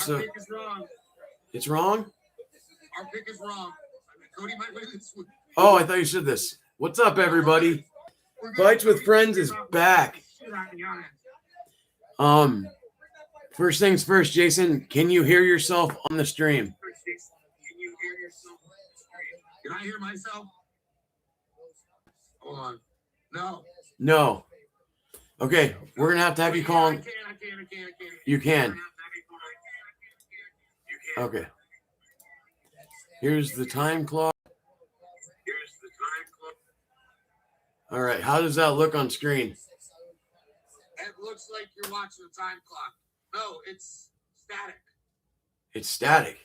So pick is wrong. It's wrong? Our pick is wrong. Cody might win this one. Oh, I thought you said this. What's up, everybody? Fights with Friends is back. First things first, Jason, can you hear yourself on the stream? Can I hear myself? Hold on. No. No. Okay, we're going to have you call. I can. You can. Okay. Here's the time clock. All right, how does that look on screen? It looks like you're watching the time clock. No, it's static. It's static.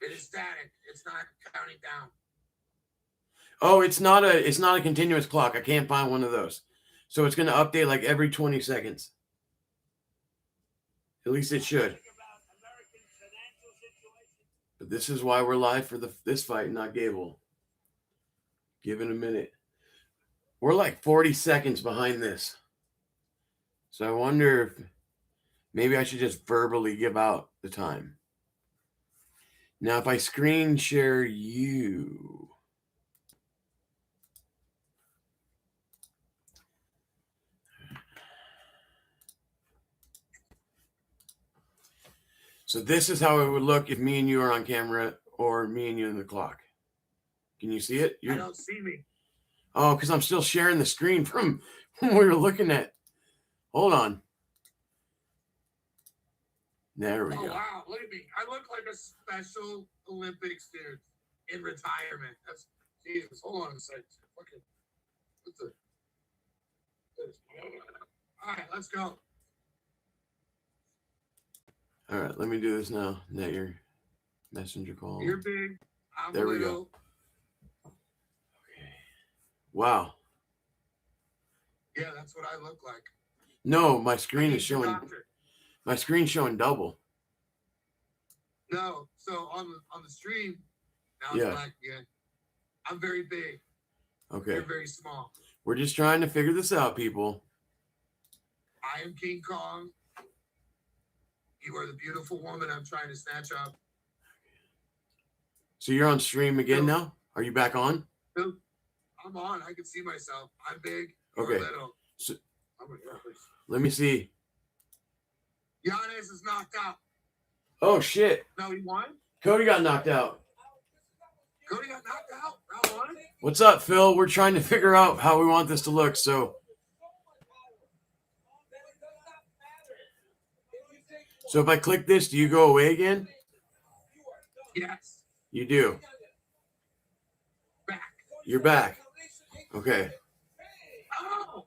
It is static. It's not counting down. Oh, it's not a continuous clock. I can't find one of those. So it's going to update like every 20 seconds. At least it should. But this is why we're live for this fight, not Gable. Give it a minute. We're like 40 seconds behind this. So I wonder if maybe I should just verbally give out the time. Now, if I screen share you. So this is how it would look if me and you are on camera or me and you in the clock. Can you see it? You don't see me. Oh, because I'm still sharing the screen from when we were looking at. Hold on. There we go. Wow, look at me. I look like a Special Olympics dude in retirement. That's Jesus. Hold on a second. Okay. All right, let's go. All right, let me do this now. Net your messenger call. You're big. I'm there we little. go. Okay. Wow. Yeah, that's what I look like. No, my screen is showing. My screen's showing double. No, so on the stream, now it's black again. I'm very big. Okay. You're very small. We're just trying to figure this out, people. I am King Kong. You are the beautiful woman I'm trying to snatch up. So you're on stream again now? Are you back on? I'm on. I can see myself. I'm big. Okay. Little. So, let me see. Giannis is knocked out. Oh, shit. No, he won? Cody got knocked out. Cody got knocked out? Round one? What's up, Phil? We're trying to figure out how we want this to look, so... So if I click this, do you go away again? Yes. You do? Back. You're back. Okay. Oh!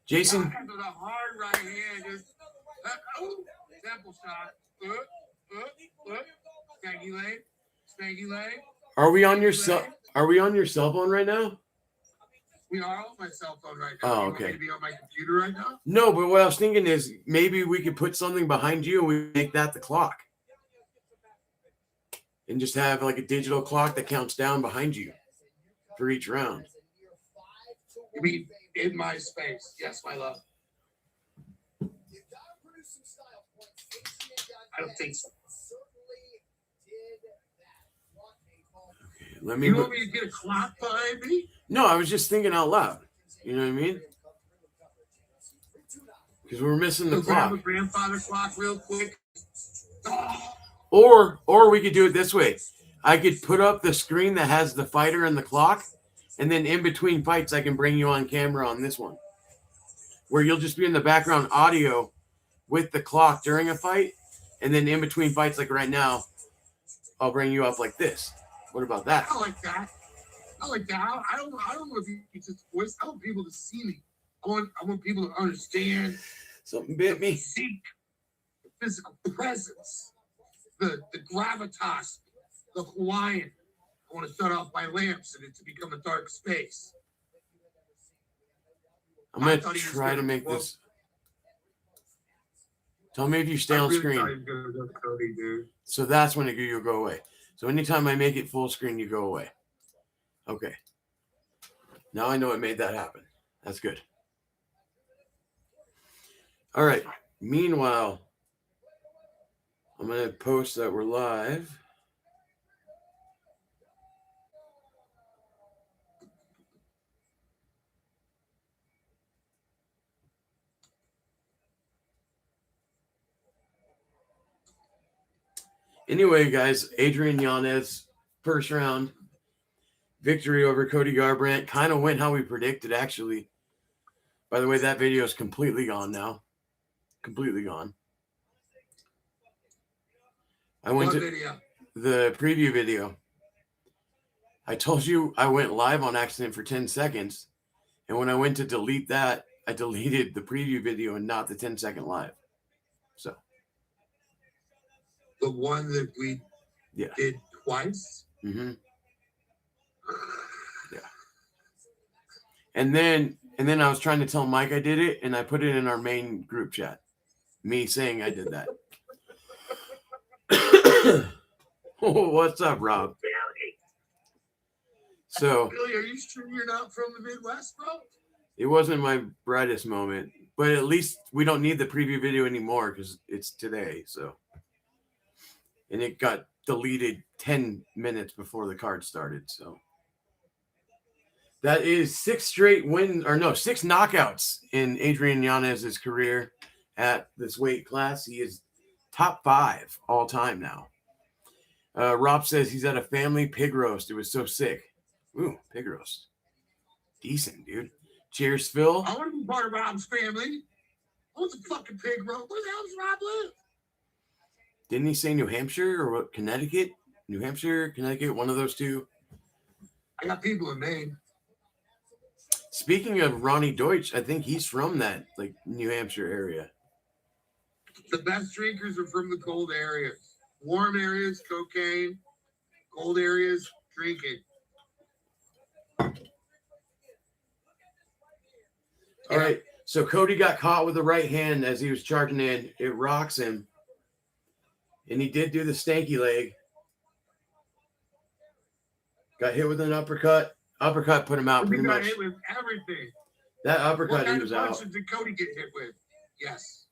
Jason. With a hard right hand. Just, temple shot. Spanky leg. Spanky leg. Are we on your cell phone right now? We are on my cell phone right now. Oh, You okay. want me to be on my computer right now? No, but what I was thinking is maybe we could put something behind you and we make that the clock. And just have like a digital clock that counts down behind you for each round. You mean in my space? Yes, my love. I don't think so. Okay, let me. You want me to get a clock behind me? No, I was just thinking out loud. You know what I mean? Because we're missing the clock. Grab a grandfather clock real quick. Or we could do it this way. I could put up the screen that has the fighter and the clock, and then in between fights, I can bring you on camera on this one, where you'll just be in the background audio with the clock during a fight, and then in between fights, like right now, I'll bring you up like this. What about that? I like that. I like that. I don't know if you just voice. I want people to see me. I want people to understand. Something bit me. Physique, the physical presence, the gravitas, the Hawaiian. I want to shut off my lamps and it to become a dark space. I'm going to try to make this. Tell me if you stay on screen. Cody, dude. So that's when you'll go away. So anytime I make it full screen, you go away. Okay. Now I know it made that happen. That's good. All right. Meanwhile, I'm going to post that we're live. Anyway, guys, Adrian Yanez, first round victory over Cody Garbrandt. Kind of went how we predicted, actually. By the way, that video is completely gone now. Completely gone. I went What to video? the preview video. I told you I went live on accident for 10 seconds. And when I went to delete that, I deleted the preview video and not the 10-second live. So, The one that we did twice? mm-hmm. Yeah. And then I was trying to tell Mike I did it, and I put it in our main group chat. Me saying I did that. What's up, Rob? So, Billy, are you sure you're not from the Midwest, bro? It wasn't my brightest moment, but at least we don't need the preview video anymore because it's today. So, and it got deleted 10 minutes before the card started. So that is 6 knockouts in Adrian Yanez's career at this weight class. He is top 5 all time now. Rob says he's at a family pig roast. It was so sick. Ooh, pig roast. Decent, dude. Cheers, Phil. I want to be part of Rob's family. I want the fucking pig roast. Where the hell does Rob live? Didn't he say New Hampshire or what? Connecticut? New Hampshire, Connecticut, one of those two. I got people in Maine. Speaking of Ronnie Deutsch, I think he's from that like New Hampshire area. The best drinkers are from the cold areas. Warm areas, cocaine. Cold areas, drinking. All right. So Cody got caught with the right hand as he was charging in. It rocks him. And he did do the stanky leg. Got hit with an uppercut. Uppercut put him out pretty much. He got hit with everything. That uppercut, he was out. What kind of did Cody get hit with? Yes.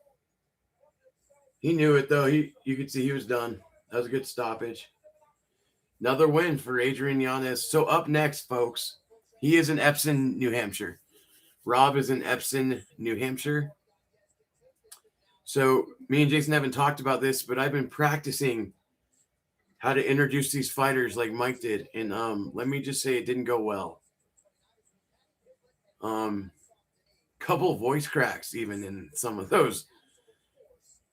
He knew it, though. You could see he was done. That was a good stoppage. Another win for Adrian Yanez. So up next, folks, he is in Epsom, New Hampshire. Rob is in Epsom, New Hampshire. So me and Jason haven't talked about this, but I've been practicing how to introduce these fighters like Mike did. And let me just say it didn't go well. Couple of voice cracks even in some of those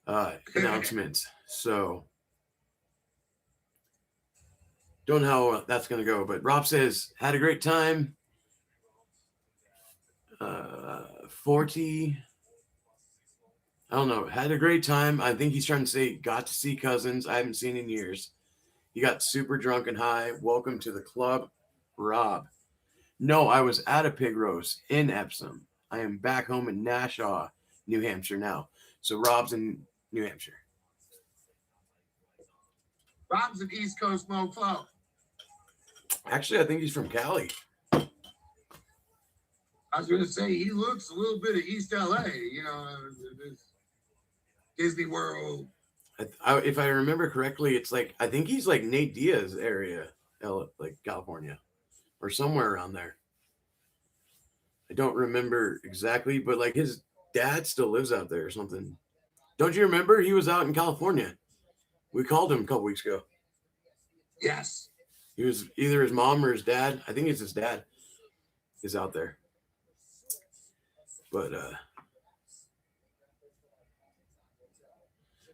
announcements. So don't know how that's going to go. But Rob says, had a great time. 40. I don't know. Had a great time. I think he's trying to say got to see cousins I haven't seen in years. He got super drunk and high. Welcome to the club, Rob. No, I was at a pig roast in Epsom. I am back home in Nashua, New Hampshire now. So Rob's in New Hampshire. Rob's an East Coast mofo. Actually, I think he's from Cali. I was going to say, he looks a little bit of East LA, Disney World. If I remember correctly, it's like, I think he's like Nate Diaz area, like California or somewhere around there. I don't remember exactly, but like his dad still lives out there or something. Don't you remember? He was out in California. We called him a couple weeks ago. Yes. He was either his mom or his dad. I think it's his dad is out there. But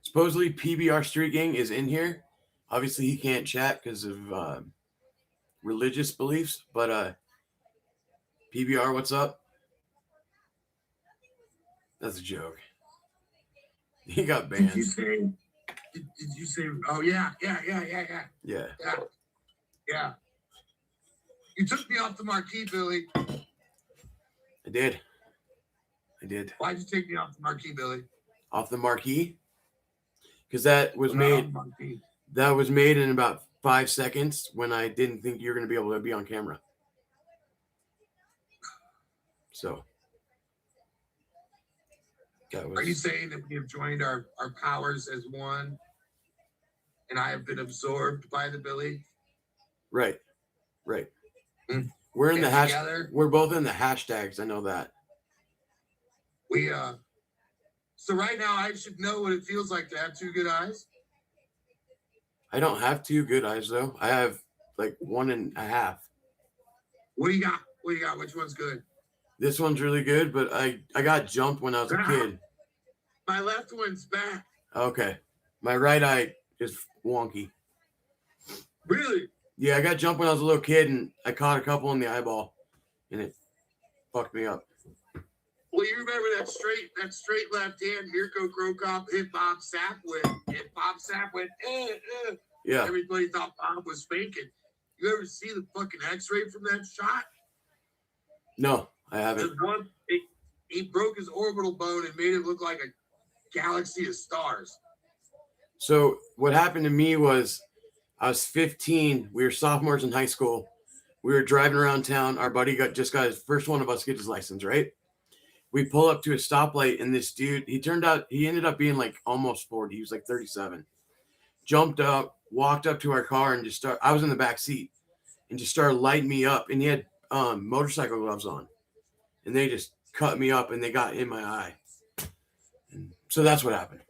supposedly PBR Street Gang is in here. Obviously, he can't chat because of religious beliefs. But PBR, what's up? That's a joke. He got banned. Did you say? Oh yeah. Yeah. You took me off the marquee, Billy. I did. Why'd you take me off the marquee, Billy? Off the marquee? Because that was made. That was made in about 5 seconds when I didn't think you were going to be able to be on camera. So. Are you saying that we have joined our powers as one, and I have been absorbed by the Billy? Right. Mm. We're in And the together? We're both in the hashtags. I know that. We So right now, I should know what it feels like to have two good eyes. I don't have two good eyes though. I have like 1.5. What do you got? What do you got? Which one's good? This one's really good, but I got jumped when I was a kid. My left one's back. Okay. My right eye is wonky. Really? Yeah, I got jumped when I was a little kid, and I caught a couple in the eyeball, and it fucked me up. Well, you remember that straight left hand Mirko Krokop hit Bob Sapp with, and Bob Sapp went, Yeah. Everybody thought Bob was faking. You ever see the fucking X-ray from that shot? No, I haven't. He broke his orbital bone and made it look like a galaxy of stars. So what happened to me was I was 15. We were sophomores in high school. We were driving around town. Our buddy just got his first one of us get his license, right? We pull up to a stoplight, and this dude, he ended up being like almost 40. He was like 37. Jumped up, walked up to our car, and I was in the back seat, and just started lighting me up. And he had motorcycle gloves on, and they just cut me up, and they got in my eye. And so that's what happened.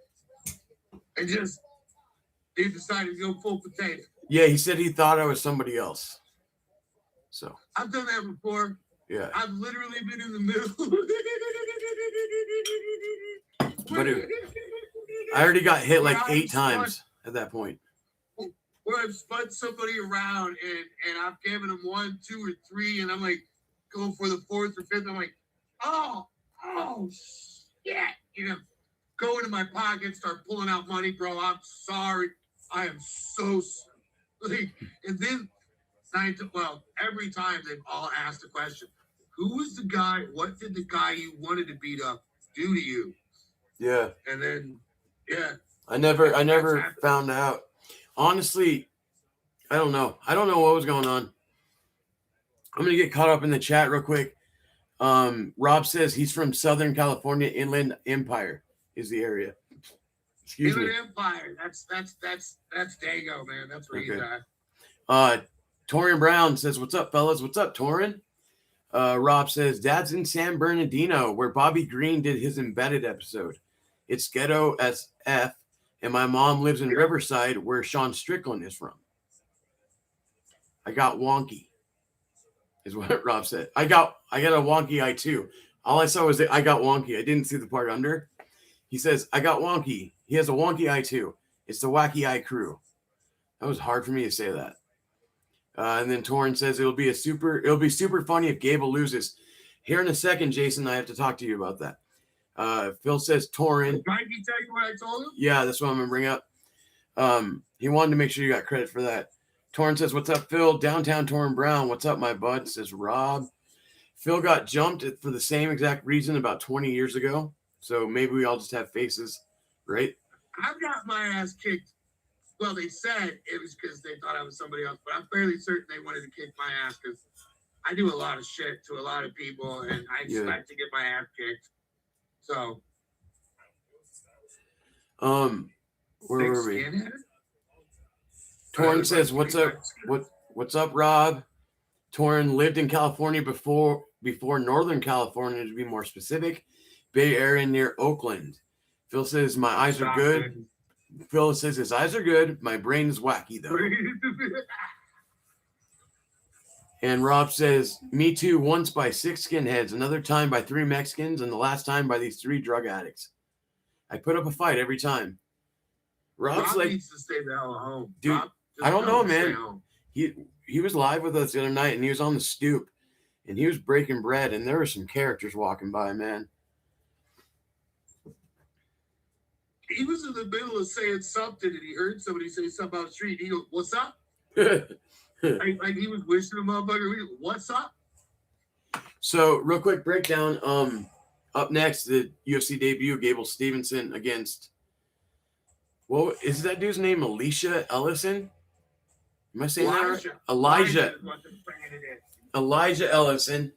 And he decided to go full potato. Yeah, he said he thought I was somebody else. So I've done that before. Yeah. I've literally been in the middle. But I already got hit like 8 times at that point. Where I've spun somebody around and I've given them 1, 2, or 3, and I'm like going for the 4th or 5th. I'm like, oh shit, go into my pocket, start pulling out money, bro. I'm sorry. I am so sorry. And then every time they've all asked the question, who was the guy? What did the guy you wanted to beat up do to you? Yeah. And then, yeah. I never found out. Honestly, I don't know. I don't know what was going on. I'm going to get caught up in the chat real quick. Rob says he's from Southern California. Inland Empire is the area. Excuse me. Inland Empire. That's Dago, man. That's where he's at. Torin Brown says, "What's up, fellas? What's up, Torin?" Rob says, "Dad's in San Bernardino, where Bobby Green did his Embedded episode. It's ghetto as F, and my mom lives in Riverside, where Sean Strickland is from." I got wonky, is what Rob said. I got a wonky eye too. All I saw was that I got wonky. I didn't see the part under. He says, "I got wonky." He has a wonky eye too. It's the Wacky Eye Crew. That was hard for me to say that. And then Torrin says it'll be super funny if Gable loses. Here in a second, Jason, I have to talk to you about that. Phil says Torrin. Can he tell you what I told him? Yeah, that's what I'm gonna bring up. He wanted to make sure you got credit for that. Torrin says, "What's up, Phil? Downtown Torrin Brown. What's up, my bud?" Says Rob. Phil got jumped for the same exact reason about 20 years ago. So maybe we all just have faces, right? I've got my ass kicked. Well, they said it was because they thought I was somebody else, but I'm fairly certain they wanted to kick my ass because I do a lot of shit to a lot of people, and I expect to get my ass kicked. So, where were we? Torrin says, "What's up? What's up, Rob?" Torrin lived in California before Northern California, to be more specific, Bay Area near Oakland. Phil says my eyes are good. Phil says his eyes are good. My brain is wacky though. And Rob says, "Me too. Once by 6 skinheads, another time by 3 Mexicans, and the last time by these 3 drug addicts. I put up a fight every time." Rob needs to stay the hell at home, dude. I don't know, man. He was live with us the other night, and he was on the stoop, and he was breaking bread, and there were some characters walking by, man. He was in the middle of saying something, and he heard somebody say something on the street. He goes, "What's up?" like he was wishing a motherfucker, "What's up?" So, real quick breakdown. Up next, the UFC debut, Gable Stevenson against, well, is that dude's name Alicia Ellison? Am I saying that right? Elijah Ellison.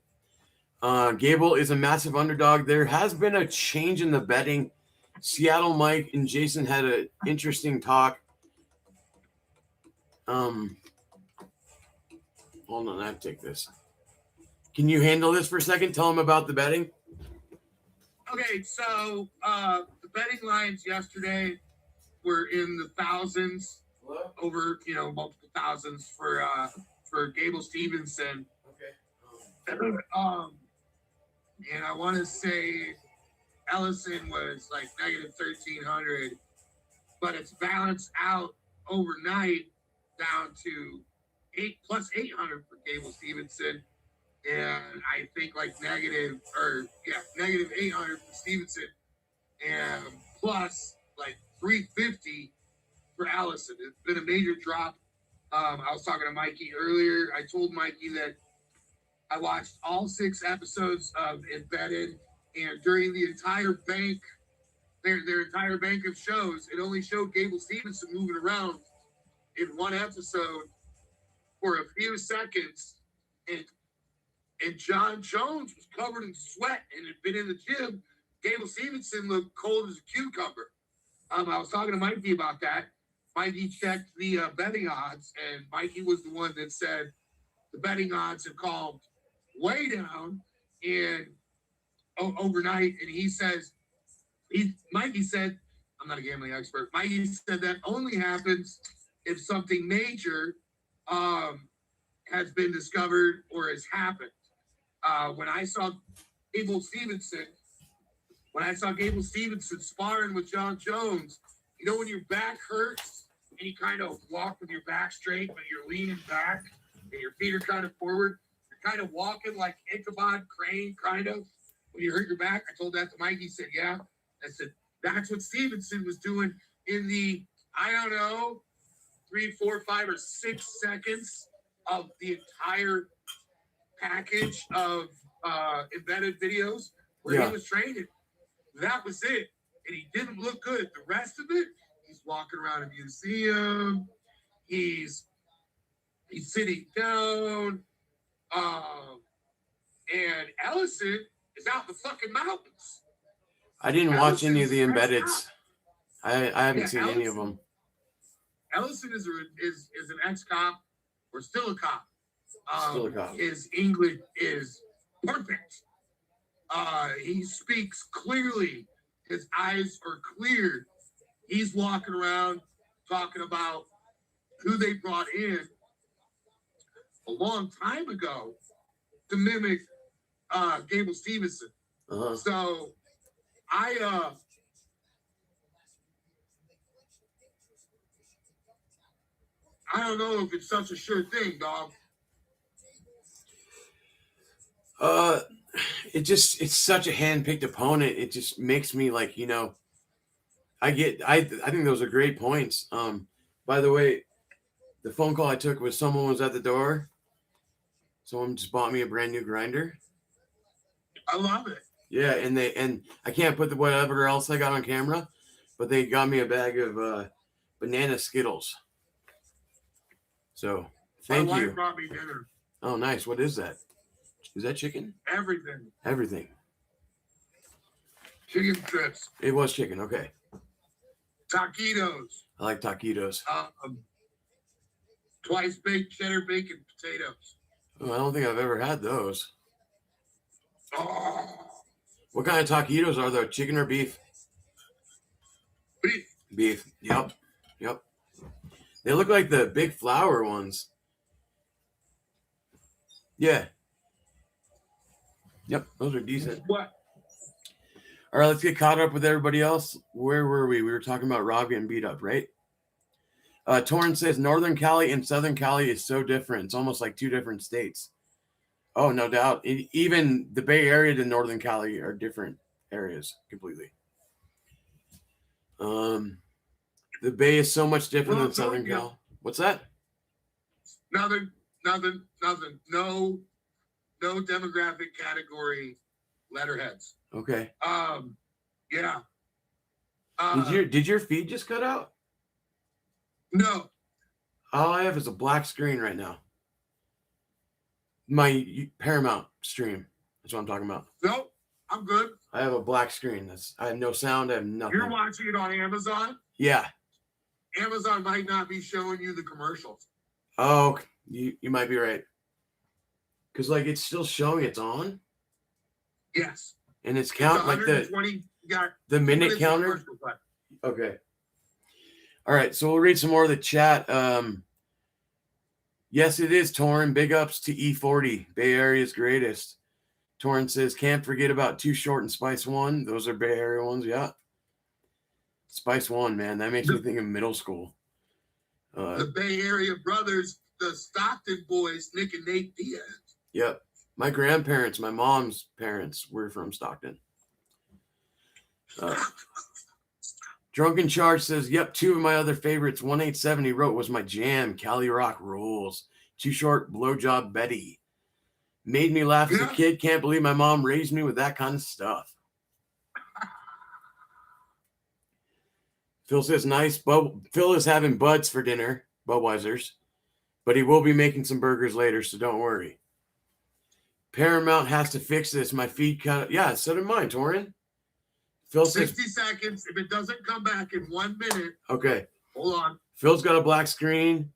Gable is a massive underdog. There has been a change in the betting. Seattle Mike and Jason had an interesting talk. Hold on, I have to take this. Can you handle this for a second? Tell them about the betting. Okay, so the betting lines yesterday were in the thousands, over multiple thousands for Gable Stevenson. Okay. And I want to say Ellison was like negative 1,300, but it's balanced out overnight down to plus 800 for Gable Stevenson. And I think like negative 800 for Stevenson, and plus like 350 for Allison. It's been a major drop. I was talking to Mikey earlier. I told Mikey that I watched all 6 episodes of Embedded, and during the entire bank, their entire bank of shows, it only showed Gable Stevenson moving around in one episode for a few seconds, and John Jones was covered in sweat and had been in the gym. Gable Stevenson looked cold as a cucumber. I was talking to Mikey about that. Mikey checked the betting odds, and Mikey was the one that said the betting odds have calmed way down and overnight. And Mikey said, I'm not a gambling expert. Mikey said that only happens if something major has been discovered or has happened. When I saw Gable Stevenson sparring with John Jones, when your back hurts and you kind of walk with your back straight, but you're leaning back and your feet are kind of forward, you're kind of walking like Ichabod Crane, kind of, when you hurt your back. I told that to Mike. He said, yeah. I said, that's what Stevenson was doing in the, 3, 4, 5, or 6 seconds of the entire package of embedded videos where he was training. That was it. And he didn't look good. The rest of it, he's walking around a museum. He's sitting down. And Ellison is out in the fucking mountains. I didn't watch any of the embeddeds. I haven't seen any of them. Ellison is an ex-cop, or still a cop. Still a cop. His English is perfect. He speaks clearly. His eyes are clear. He's walking around talking about who they brought in a long time ago to mimic Gable Stevenson. Uh-huh. So I don't know if it's such a sure thing, dog. It's such a hand-picked opponent. It just makes me like, I think those are great points. By the way, the phone call I took was someone was at the door. Someone just bought me a brand new grinder. I love it. Yeah, and I can't put whatever else I got on camera, but they got me a bag of banana Skittles. So thank you. My wife brought me dinner. Oh, nice. What is that? Is that chicken? Everything. Chicken strips. It was chicken. Okay. Taquitos. I like taquitos. Twice baked cheddar bacon potatoes. Oh, I don't think I've ever had those. Oh. What kind of taquitos are there? Chicken or beef? Beef. Yep. They look like the big flour ones. Yeah. Yep, those are decent. What? All right, let's get caught up with everybody else. Where were we? We were talking about Rob getting beat up, right? Torrance says Northern Cali and Southern Cali is so different. It's almost like 2 different states. Oh, no doubt. Even the Bay Area to Northern Cali are different areas completely. The Bay is so much different than Southern Cal. What's that? Nothing. No demographic category letterheads. Okay. Yeah. Did your feed just cut out? No. All I have is a black screen right now. My Paramount stream. That's what I'm talking about. Nope, I'm good. I have a black screen. I have no sound. I have nothing. You're watching it on Amazon? Yeah. Amazon might not be showing you the commercials. Oh, you might be right. Because, like, it's still showing it's on. Yes. And it's count like the minute counter. Okay. All right. So we'll read some more of the chat. Yes, it is, Torrin. Big ups to E40, Bay Area's greatest. Torrin says, can't forget about Too Short and Spice One. Those are Bay Area ones, yeah. Spice One, man, that makes me think of middle school. The Bay Area brothers, the Stockton boys, Nick and Nate Diaz. Yep. My grandparents, my mom's parents were from Stockton. Drunken Charge says, yep, two of my other favorites, 187 he wrote was my jam, Cali Rock rules. Too Short, Blowjob Betty. Made me laugh as a kid. Can't believe my mom raised me with that kind of stuff. Phil says, nice. Phil is having buds for dinner, Budweiser's, but he will be making some burgers later, so don't worry. Paramount has to fix this. My feed kind of, yeah, so did mine, Torrin. Phil 60 seconds. If it doesn't come back in 1 minute. Okay. Hold on. Phil's got a black screen.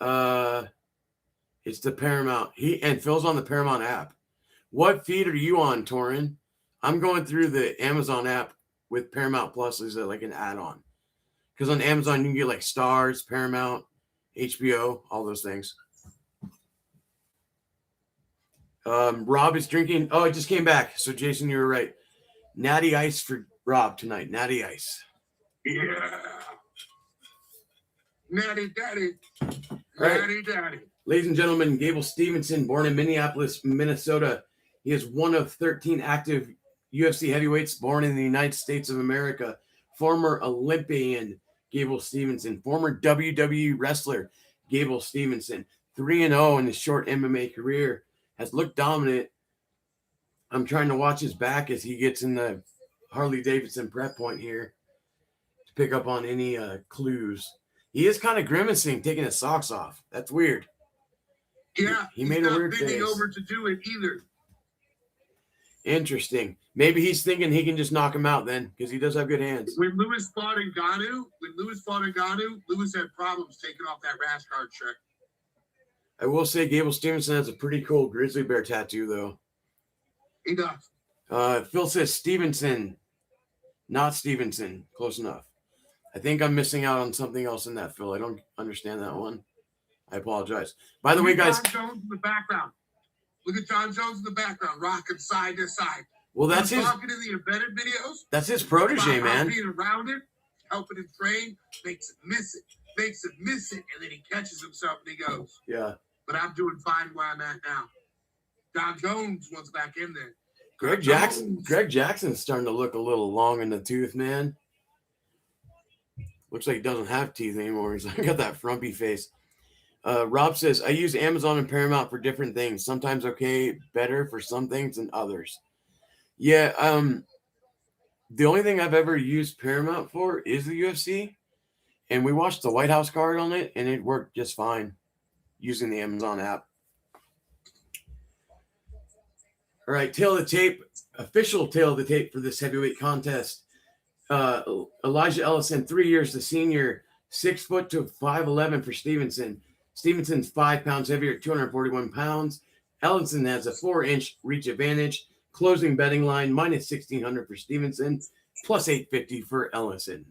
It's the Paramount. And Phil's on the Paramount app. What feed are you on, Torrin? I'm going through the Amazon app with Paramount Plus. Is like an add-on? Because on Amazon you can get like Stars, Paramount, HBO, all those things. Rob is drinking. Oh, it just came back. So Jason, you were right. Natty Ice for Rob tonight. Natty Ice. Yeah. Natty Daddy. Right. Natty Daddy. Ladies and gentlemen, Gable Stevenson, born in Minneapolis, Minnesota. He is one of 13 active UFC heavyweights born in the United States of America. Former Olympian Gable Stevenson. Former WWE wrestler Gable Stevenson. 3-0 in his short MMA career. Has looked dominant. I'm trying to watch his back as he gets in the Harley-Davidson prep point here to pick up on any clues. He is kind of grimacing, taking his socks off. That's weird. Yeah, he made a weird face. He's not bending over to do it either. Interesting. Maybe he's thinking he can just knock him out then, because he does have good hands. When Lewis fought Ngannou, Lewis had problems taking off that rash guard trick. I will say Gable Stevenson has a pretty cool grizzly bear tattoo, though. He does. Phil says Stevenson, not Stevenson. Close enough. I think I'm missing out on something else in that, Phil. I don't understand that one. I apologize. By the way, guys. John Jones in the background. Look at John Jones in the background, rocking side to side. Well, that's his. Talking in the embedded videos. That's his protege, man. Being around it, helping him train, makes him miss it, and then he catches himself and he goes. Yeah. But I'm doing fine where I'm at now. John Jones wants back in there. Greg Jackson's starting to look a little long in the tooth, man. Looks like he doesn't have teeth anymore. He's got that frumpy face. Rob says, I use Amazon and Paramount for different things. Sometimes okay, better for some things than others. Yeah, the only thing I've ever used Paramount for is the UFC. And we watched the White House card on it, and it worked just fine using the Amazon app. All right, tail of the tape, official tail of the tape for this heavyweight contest. Elijah Ellison, 3 years the senior, 6 foot to 5'11" for Stevenson. Stevenson's 5 pounds heavier at 241 pounds. Ellison has a 4-inch reach advantage. Closing betting line, minus 1,600 for Stevenson, plus 850 for Ellison.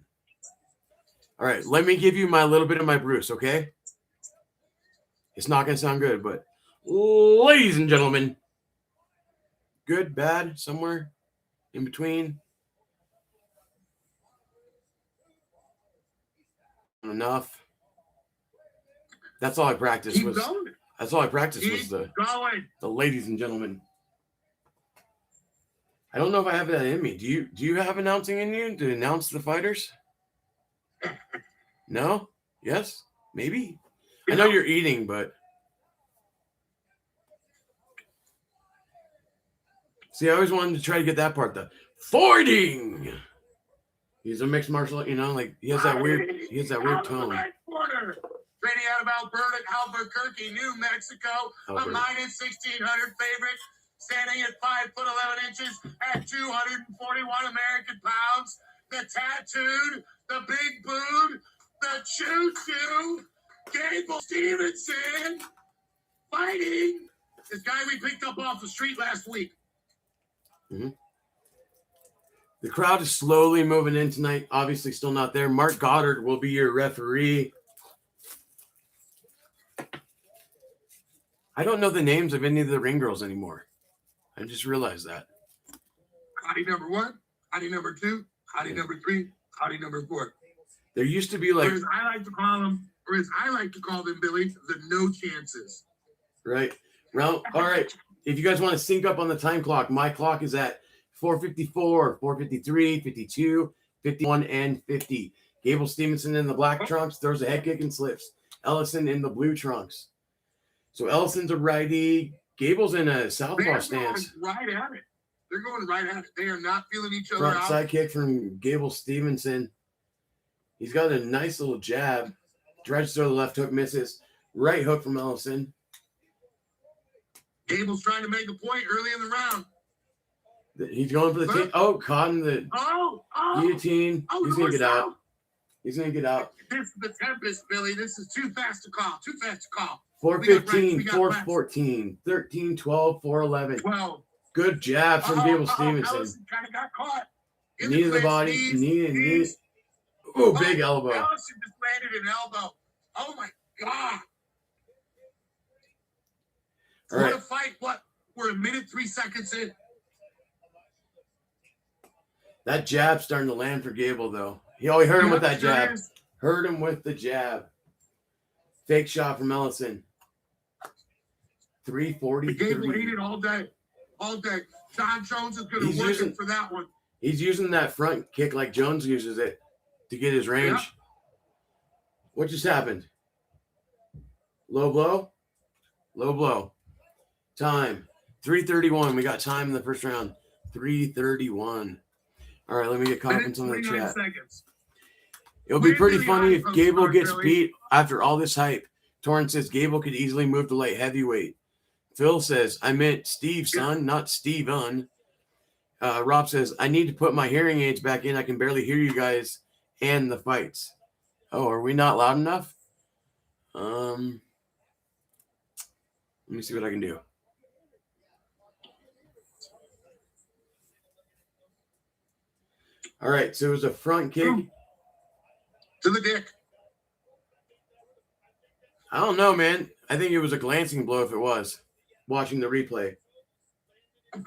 All right, let me give you my little bit of my Bruce, okay? It's not going to sound good, but ladies and gentlemen, good, bad, somewhere in between. Enough. That's all I practiced. That's all I practiced was the ladies and gentlemen. I don't know if I have that in me. Do you have announcing in you to announce the fighters? No? Yes? Maybe? I know you're eating, but see, I always wanted to try to get that part, the fighting. He's a mixed martial, like he has that weird tone. Training out of Albuquerque, New Mexico, a minus 1,600 favorite. standing at 5 foot 11 inches at 241 American pounds. The tattooed, the big booed, the choo-choo, Gable Stevenson, fighting this guy we picked up off the street last week. Mm-hmm. The crowd is slowly moving in tonight. Obviously still not there. Mark Goddard will be your referee. I don't know the names of any of the ring girls anymore. I just realized that. Hottie number 1, hottie number 2, hottie number 3, hottie number 4. There used to be like, or as I like to call them, Billy, the no chances. Right. Well, all right. If you guys want to sync up on the time clock, my clock is at 4:54, 4:53, 52, 51, and 50. Gable Stevenson in the black trunks throws a head kick and slips. Ellison in the blue trunks. So Ellison's a righty. Gable's in a southpaw stance. Right at it. They're going right at it. They are not feeling each other Front out. side kick from Gable Stevenson. He's got a nice little jab. Tries to throw the left hook, misses. Right hook from Ellison. Gable's trying to make a point early in the round. He's going for the take. Oh, caught in the guillotine. He's going to get out. He's going to get out. This is the Tempest, Billy. This is too fast to call. 4:15, 4:14, 13, 12, 4:11. 12. Good jab from Gable Stevenson. Ellison kind of got caught. Knee to the body. Knee. Ooh, big elbow. Ellison just landed an elbow. Oh, my God. All right. What a fight. What? We're 1 minute, 3 seconds in. That jab's starting to land for Gable, though. He hurt him with that jab. Hurt him with the jab. Fake shot from Ellison. 3:43. Gable hated all day. All day. John Jones is going to work him for that one. He's using that front kick like Jones uses it to get his range. Yeah. What just happened? Low blow? Low blow. Time. 3:31. We got time in the first round. 3:31. All right, let me get comments on the chat. Seconds. It'll be pretty funny if Gable gets beat after all this hype. Torrance says Gable could easily move to light heavyweight. Phil says, I meant Steve, son, not Steven. Rob says, I need to put my hearing aids back in. I can barely hear you guys and the fights. Oh, are we not loud enough? Let me see what I can do. All right, so it was a front kick. To the dick. I don't know, man. I think it was a glancing blow if it was. Watching the replay.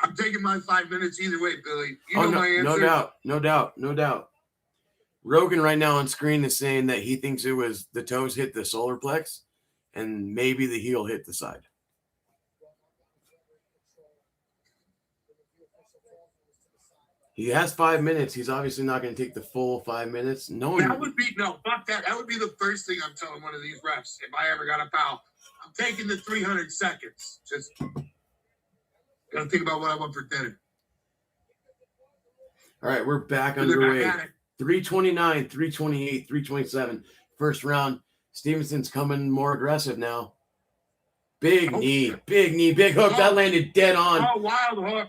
I'm taking my 5 minutes either way, Billy. You know my answer. No doubt. Rogan right now on screen is saying that he thinks it was the toes hit the solar plex and maybe the heel hit the side. He has 5 minutes. He's obviously not going to take the full 5 minutes. Fuck that. That would be the first thing I'm telling one of these refs if I ever got a foul. I'm taking the 300 seconds. Just got to think about what I want for dinner. All right, we're back underway. 329, 328, 327. First round. Stevenson's coming more aggressive now. Big knee, big hook. That landed dead on. Oh, wild hook.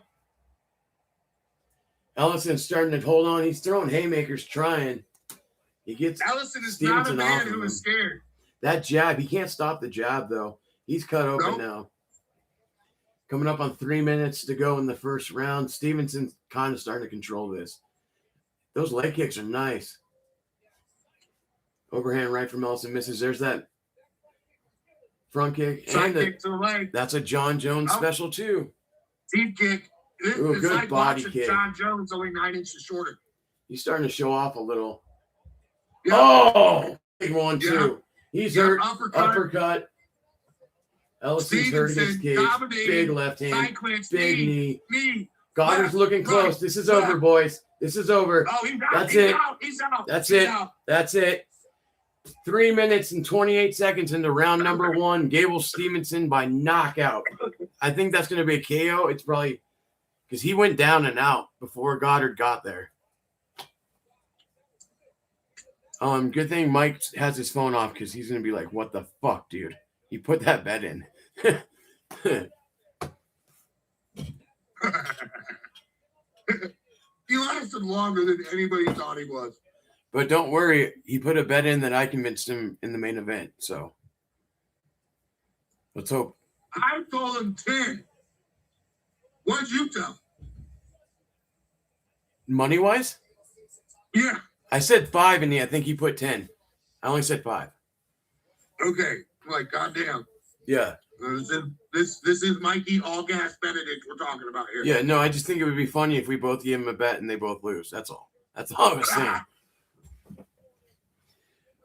Ellison's starting to hold on. He's throwing haymakers, trying. He gets Ellison is Stevenson not a man off who is scared. That jab, he can't stop the jab, though. He's cut open now. Coming up on 3 minutes to go in the first round. Stevenson's kind of starting to control this. Those leg kicks are nice. Overhand right from Ellison misses. There's that front kick. Side kick to the leg. That's a John Jones special, too. Deep kick. Ooh, it's good like body watching kick. John Jones only 9 inches shorter. He's starting to show off a little. Yeah. Oh, big one, too. He's hurt. Uppercut. Ellison's hurt against Cage. Big left hand. Clinch, big knee. Goddard's looking close. This is over, boys. This is over. Oh, he's out. That's he's it. Out. He's out. That's he's it. Out. That's it. 3 minutes and 28 seconds into round number 1. Gable Stevenson by knockout. I think that's going to be a KO. It's probably because he went down and out before Goddard got there. Good thing Mike has his phone off because he's going to be like, what the fuck, dude? You put that bet in. He lasted longer than anybody thought he was. But don't worry, he put a bet in that I convinced him in the main event. So let's hope. I told him 10. What'd you tell? Money wise? Yeah. I said 5, and I think he put 10. I only said 5. Okay. Like, goddamn. Yeah. This is Mikey All Gas Benedict we're talking about here. Yeah, no, I just think it would be funny if we both give him a bet and they both lose. That's all. That's all I was saying.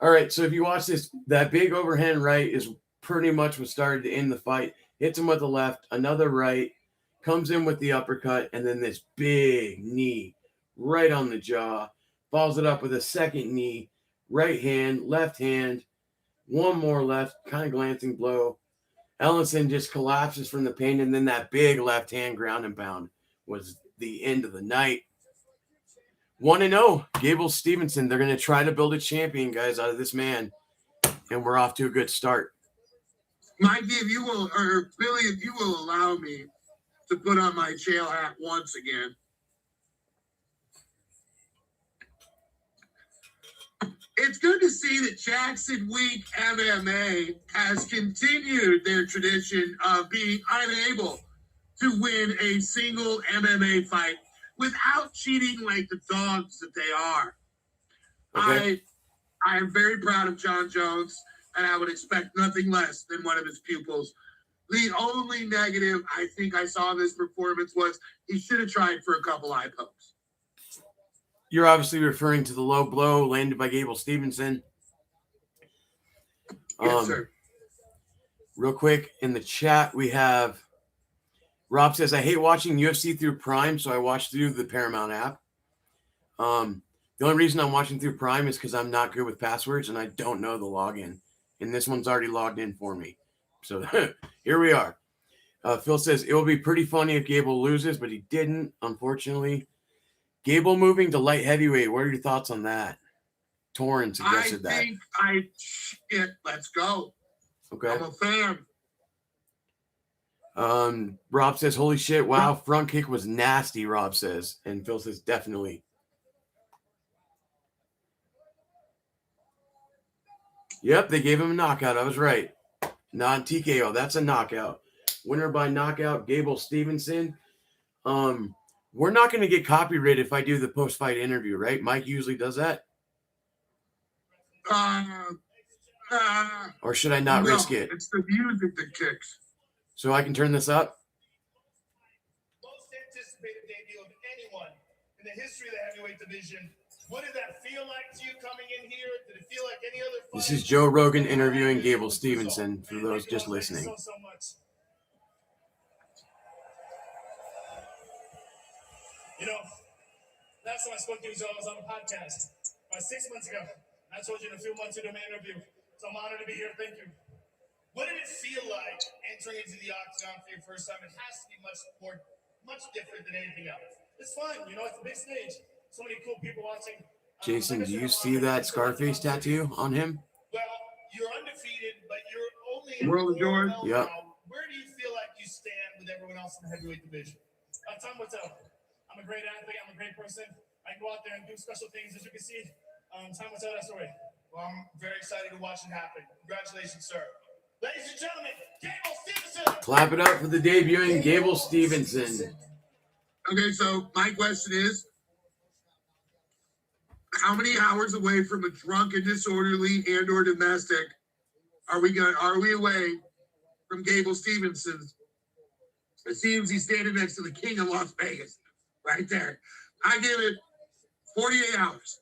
All right, so if you watch this, that big overhand right is pretty much what started to end the fight. Hits him with the left, another right, comes in with the uppercut, and then this big knee right on the jaw. Follows it up with a second knee, right hand, left hand, one more left, kind of glancing blow. Ellison just collapses from the pain, and then that big left hand ground and pound was the end of the night. 1-0, Gable Stevenson. They're going to try to build a champion, guys, out of this man, and we're off to a good start. Mikey, if you will, or Billy, if you will allow me to put on my jail hat once again. It's good to see that Jackson Week MMA has continued their tradition of being unable to win a single MMA fight without cheating like the dogs that they are. Okay. I am very proud of John Jones, and I would expect nothing less than one of his pupils. The only negative I think I saw in this performance was he should have tried for a couple eye pokes. You're obviously referring to the low blow landed by Gable Stevenson. Yes, sir. Real quick, in the chat, we have Rob says, I hate watching UFC through Prime, so I watch through the Paramount app. The only reason I'm watching through Prime is because I'm not good with passwords and I don't know the login. And this one's already logged in for me. So here we are. Phil says, it will be pretty funny if Gable loses, but he didn't, unfortunately. Gable moving to light heavyweight. What are your thoughts on that? Torrin suggested that. Let's go. Okay. I'm a fan. Rob says, holy shit, wow, front kick was nasty, Rob says. And Phil says, definitely. Yep, they gave him a knockout. I was right. Non-TKO. That's a knockout. Winner by knockout, Gable Stevenson. We're not going to get copyrighted if I do the post-fight interview, right? Mike usually does that. Or should I not risk it? It's the music that kicks. So I can turn this up? Most anticipated debut of anyone in the history of the heavyweight division. What did that feel like to you coming in here? Did it feel like any other fight? This is Joe Rogan interviewing Gable Stevenson for those just listening. So much. You know, last time I spoke to you, I was on a podcast about 6 months ago. I told you in a few months to do my interview. So I'm honored to be here. Thank you. What did it feel like entering into the octagon for your first time? It has to be much different than anything else. It's fun, you know, it's a big stage. So many cool people watching. Jason, do you see that Scarface tattoo on him? Well, you're undefeated, but you're only World George. Yep. Where do you feel like you stand with everyone else in the heavyweight division? Time will tell. I'm a great athlete. I'm a great person. I can go out there and do special things, as you can see. Time will tell that story. Well, I'm very excited to watch it happen. Congratulations, sir. Ladies and gentlemen, Gable Stevenson. Clap it up for the debuting Gable Stevenson. Okay, so my question is, how many hours away from a drunken, disorderly, and/or domestic are we away from Gable Stevenson? It seems he's standing next to the king of Las Vegas, right there. I give it 48 hours.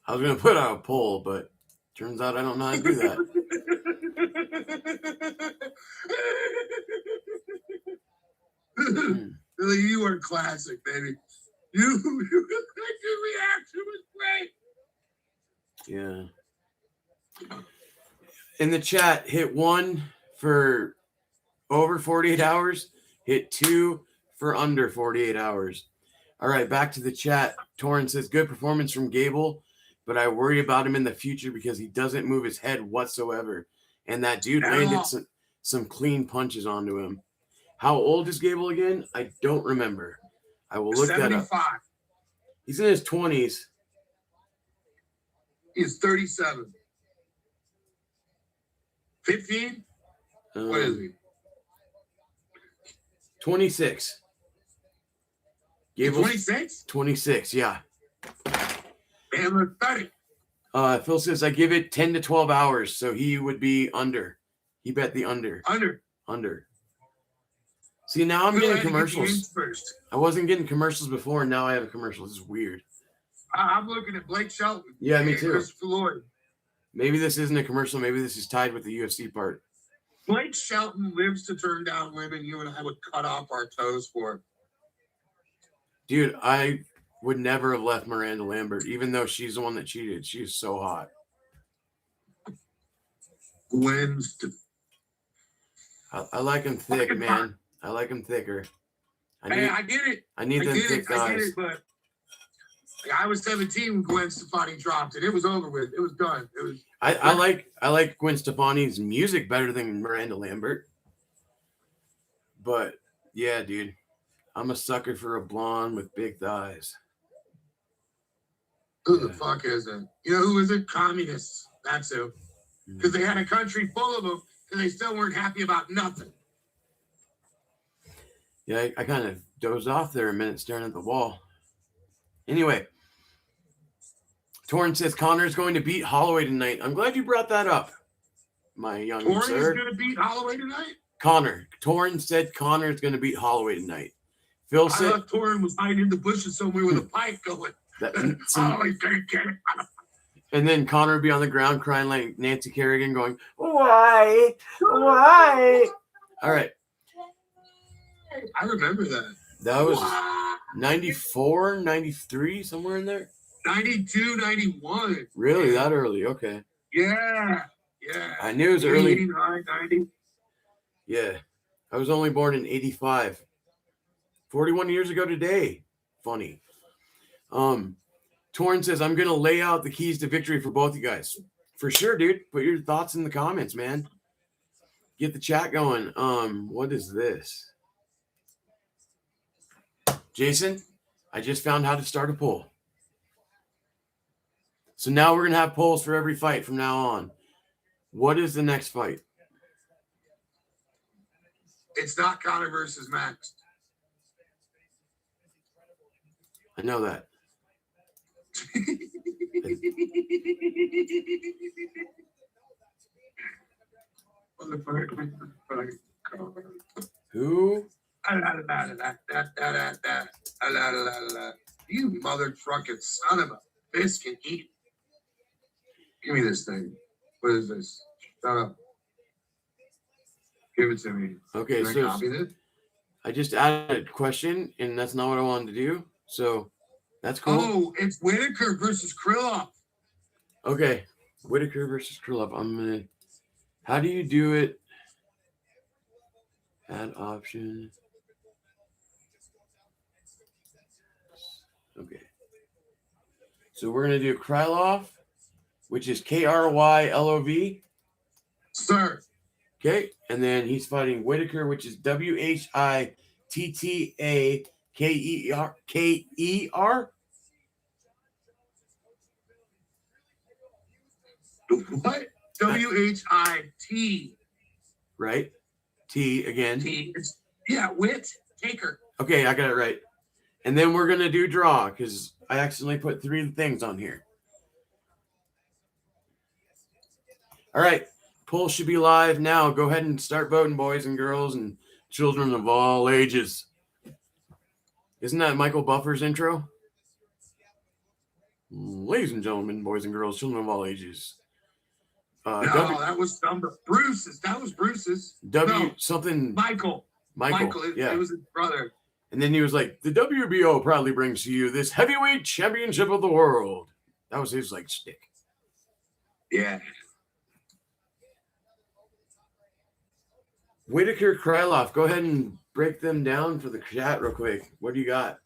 I was going to put out a poll, but turns out I don't know how to do that. Billy, you are classic, baby. Your reaction was great. Yeah. In the chat, hit 1 for over 48 hours, hit 2 for under 48 hours. All right, back to the chat. Torrin says, good performance from Gable. but I worry about him in the future because he doesn't move his head whatsoever. And that dude landed some clean punches onto him. How old is Gable again? I don't remember. I will look 75. that up. He's in his 20s. He's 37. 15? What is he? 26. Gable's 26? 26, yeah. Man, look 30. Phil says I give it 10 to 12 hours, so he would be under. He bet the under. Under. See, now I'm getting commercials. First. I wasn't getting commercials before, and now I have a commercial. This is weird. I'm looking at Blake Shelton. Yeah, me too. Christopher Lloyd. Maybe this isn't a commercial. Maybe this is tied with the UFC part. Blake Shelton lives to turn down women you and I would cut off our toes for. Dude, I would never have left Miranda Lambert, even though she's the one that cheated. She's so hot. I like him thick, man. I like him thicker. I get it. I need them thick guys. I get it, but I was 17 when Gwen Stefani dropped it. It was over with. It was done. It was. I like Gwen Stefani's music better than Miranda Lambert. But yeah, dude, I'm a sucker for a blonde with big thighs. Who the fuck is it? You know who is it? Communists. That's who. Because they had a country full of them, and they still weren't happy about nothing. Yeah, I kind of dozed off there a minute staring at the wall. Anyway, Torrin says Connor's going to beat Holloway tonight. I'm glad you brought that up, my young sir. Torrin is going to beat Holloway tonight? Torrin said Connor's going to beat Holloway tonight. Phil said... I thought Torrin was hiding in the bushes somewhere with a pipe going. Holloway's going to get it. And then Connor would be on the ground crying like Nancy Kerrigan going, why? Why? All right. I remember that. That was 94, 93, somewhere in there? 92, 91. Really? That early? Okay. Yeah. I knew it was early. 89, 90. Yeah. I was only born in 85. 41 years ago today. Funny. Torrin says, I'm going to lay out the keys to victory for both you guys. For sure, dude. Put your thoughts in the comments, man. Get the chat going. What is this? Jason, I just found how to start a poll. So now we're going to have polls for every fight from now on. What is the next fight? It's not Conor versus Max. I know that. Who? You mother trucking son of a biscuit eat. Give me this thing. What is this? Shut up. Give it to me. Okay, Can so I copy this? I just added a question, and that's not what I wanted to do. So that's cool. Oh, it's Whitaker versus Krylov. Okay, Whitaker versus Krylov. I'm gonna. How do you do it? Add option. Okay. So we're gonna do Krylov, which is Krylov. Sir. Okay, and then he's fighting Whitaker, which is Whittaker. What? WHIT. Right? T again. T. Yeah, Whit Taker. Okay, I got it right. And then we're gonna do draw because I accidentally put 3 things on here. All right. Poll should be live now. Go ahead and start voting, boys and girls and children of all ages. Isn't that Michael Buffer's intro? Ladies and gentlemen, boys and girls, children of all ages. That was Bruce's. That was Bruce's. Something. Michael. Yeah. It was his brother. And then he was like, the WBO proudly brings to you this heavyweight championship of the world. That was his like shtick. Yeah. Whitaker, Krylov, go ahead and break them down for the chat real quick. What do you got?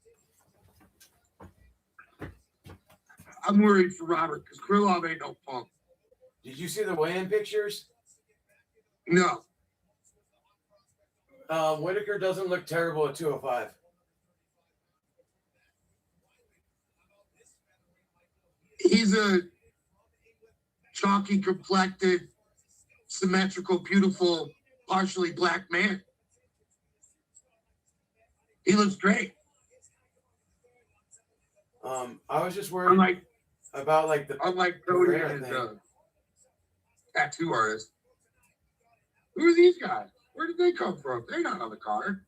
I'm worried for Robert because Krylov ain't no punk. Did you see the weigh-in pictures? No. Whitaker doesn't look terrible at 205. He's a chalky complected, symmetrical, beautiful, partially black man. He looks great. I was just worried about like the unlike Cody rare and thing. tattoo artist. Who are these guys? Where did they come from? They're not on the card.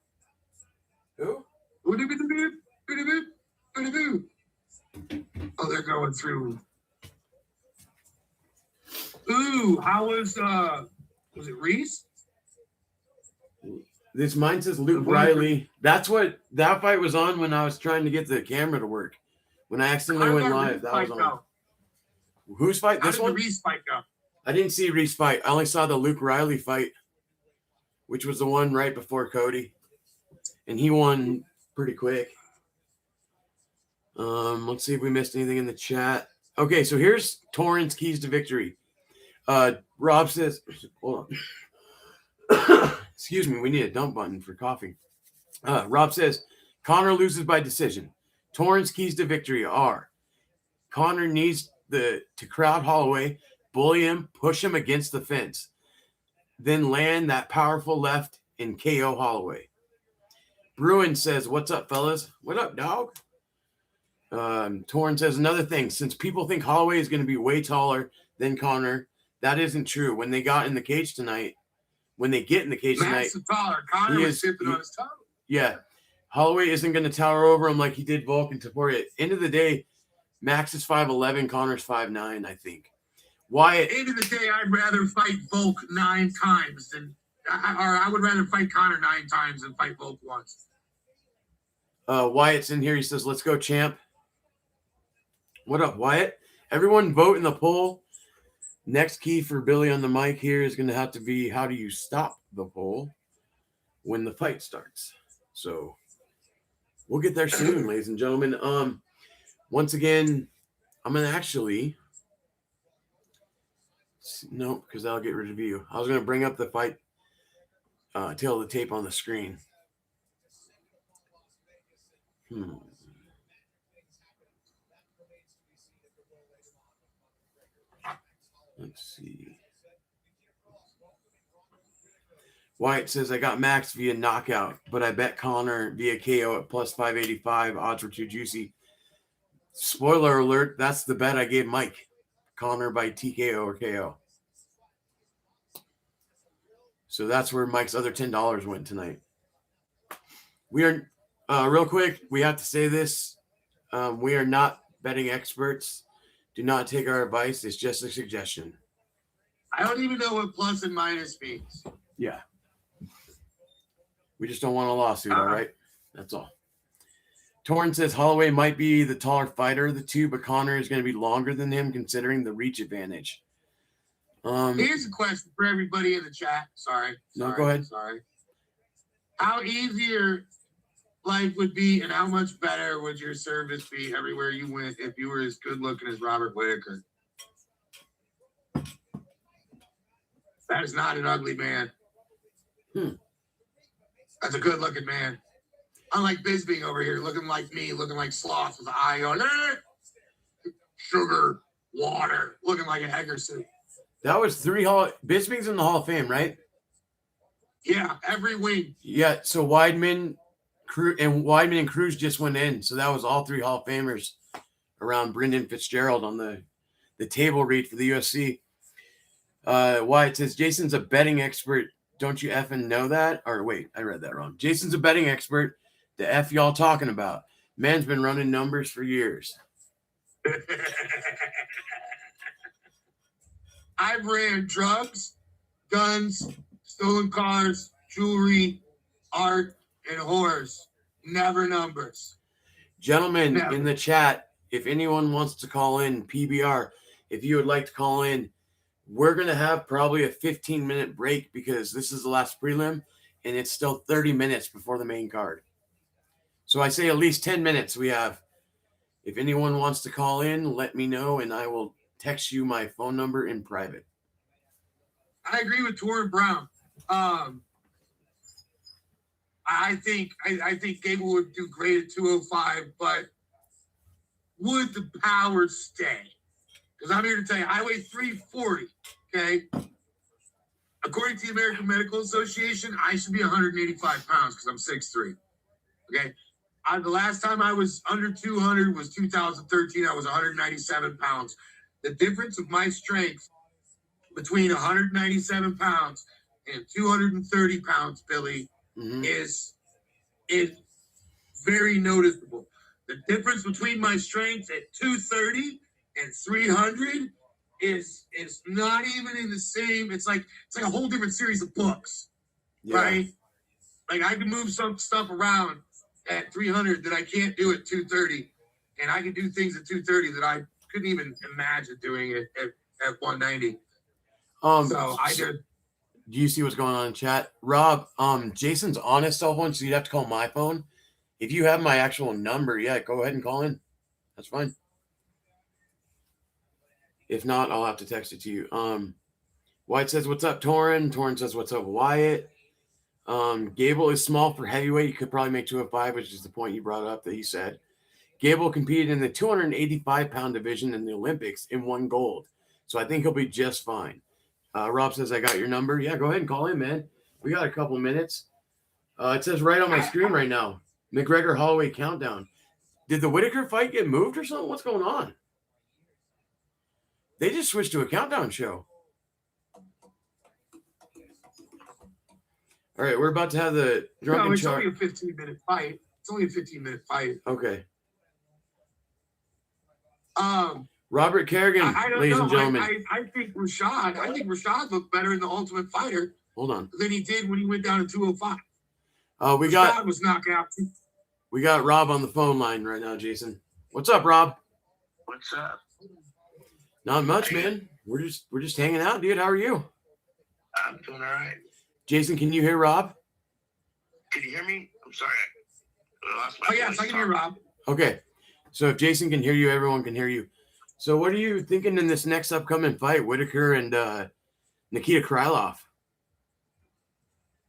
Who? Oh, they're going through. Ooh, how was it Reese? This mine says Luke Riley. That's what that fight was on when I was trying to get the camera to work. When I accidentally went live, that was on. Whose fight? This one? How did the Reese fight go? I didn't see Reese fight. I only saw the Luke Riley fight, which was the one right before Cody, and he won pretty quick. Let's see if we missed anything in the chat. Okay, so here's Torrance keys to victory. Rob says, hold on. Excuse me, we need a dump button for coffee. Rob says, Connor loses by decision. Torrance keys to victory are Connor needs to crowd Holloway, bully him, push him against the fence, then land that powerful left and KO Holloway. Bruin says, what's up, fellas? What up, dog? Torrance says, another thing, since people think Holloway is going to be way taller than Connor, that isn't true. When they get in the cage tonight, Max is taller. Connor was sipping on his tongue. Yeah. Holloway isn't going to tower over him like he did Volk and Taporia. End of the day, Max is 5'11", Connor's 5'9", I think. Wyatt. End of the day, I'd rather fight Volk 9 times than, or I would rather fight Connor 9 times than fight Volk once. Wyatt's in here. He says, let's go, champ. What up, Wyatt? Everyone vote in the poll. Next key for Billy on the mic here is going to have to be, how do you stop the poll when the fight starts? So we'll get there soon, ladies and gentlemen. Once again, I'm going to actually, no, because that'll get rid of you. I was going to bring up the fight, tail of the tape on the screen. Let's see. Wyatt says, I got Max via knockout, but I bet Connor via KO at plus 585. Odds were too juicy. Spoiler alert, that's the bet I gave Mike. Connor by TKO or KO. So that's where Mike's other $10 went tonight. We are, real quick, we have to say this. We are not betting experts. Do not take our advice. It's just a suggestion. I don't even know what plus and minus means. Yeah. We just don't want a lawsuit, all right? That's all. Torrance says Holloway might be the taller fighter of the two, but Connor is going to be longer than him considering the reach advantage. Here's a question for everybody in the chat. Sorry. No, go ahead. Sorry. How easier life would be and how much better would your service be everywhere you went if you were as good looking as Robert Whitaker? That is not an ugly man. That's a good looking man. Unlike Bisbing over here, looking like me, looking like sloth with the eye on sugar, water, looking like an egger suit. That was Bisping's in the Hall of Fame, right? Yeah, every week. Yeah, so Weidman and Cruz just went in. So that was all 3 Hall of Famers around Brendan Fitzgerald on the table read for the UFC. Wyatt says, Jason's a betting expert. Don't you effing know that? Or wait, I read that wrong. Jason's a betting expert. The F y'all talking about? Man's been running numbers for years. I've ran drugs, guns, stolen cars, jewelry, art, and whores. Never numbers. Gentlemen, in the chat, if anyone wants to call in, PBR, if you would like to call in, we're going to have probably a 15-minute break because this is the last prelim, and it's still 30 minutes before the main card. So I say at least 10 minutes we have. If anyone wants to call in, let me know, and I will text you my phone number in private. I agree with Torrin Brown. I think Gable would do great at 205, but would the power stay? Because I'm here to tell you, I weigh 340. Okay. According to the American Medical Association, I should be 185 pounds because I'm 6'3". Okay. The last time I was under 200 was 2013. I was 197 pounds. The difference of my strength between 197 pounds and 230 pounds, Billy, is very noticeable. The difference between my strength at 230 and 300 is not even in the same. It's like a whole different series of books, right? Like I can move some stuff around at 300 that I can't do at 230, and I can do things at 230 that I couldn't even imagine doing it at 190. So I did. Do you see what's going on in chat? Rob, Jason's on his cell phone, so you'd have to call my phone. If you have my actual number, yeah, go ahead and call in. That's fine. If not, I'll have to text it to you. White says, what's up, Torrin? Torrin says, what's up, Wyatt? Gable is small for heavyweight. You could probably make 205, which is the point you brought up that he said. Gable competed in the 285-pound division in the Olympics and won gold. So I think he'll be just fine. Rob says, I got your number. Yeah, go ahead and call in, man. We got a couple of minutes. It says right on my screen right now, McGregor Holloway countdown. Did the Whitaker fight get moved or something? What's going on? They just switched to a countdown show. All right, we're about to have the drunken it's only a 15-minute fight. It's only a 15-minute fight. Okay. Robert Kerrigan, ladies and gentlemen. I think Rashad looked better in the Ultimate Fighter. Hold on. Than he did when he went down to 205. Rashad was knocking out. We got Rob on the phone line right now, Jason. What's up, Rob? What's up? Not much, man. We're just hanging out, dude. How are you? I'm doing all right. Jason, can you hear Rob? Can you hear me? I'm sorry. I lost my voice. Yes, I can hear Rob. Okay. So if Jason can hear you, everyone can hear you. So what are you thinking in this next upcoming fight, Whitaker and Nikita Krylov?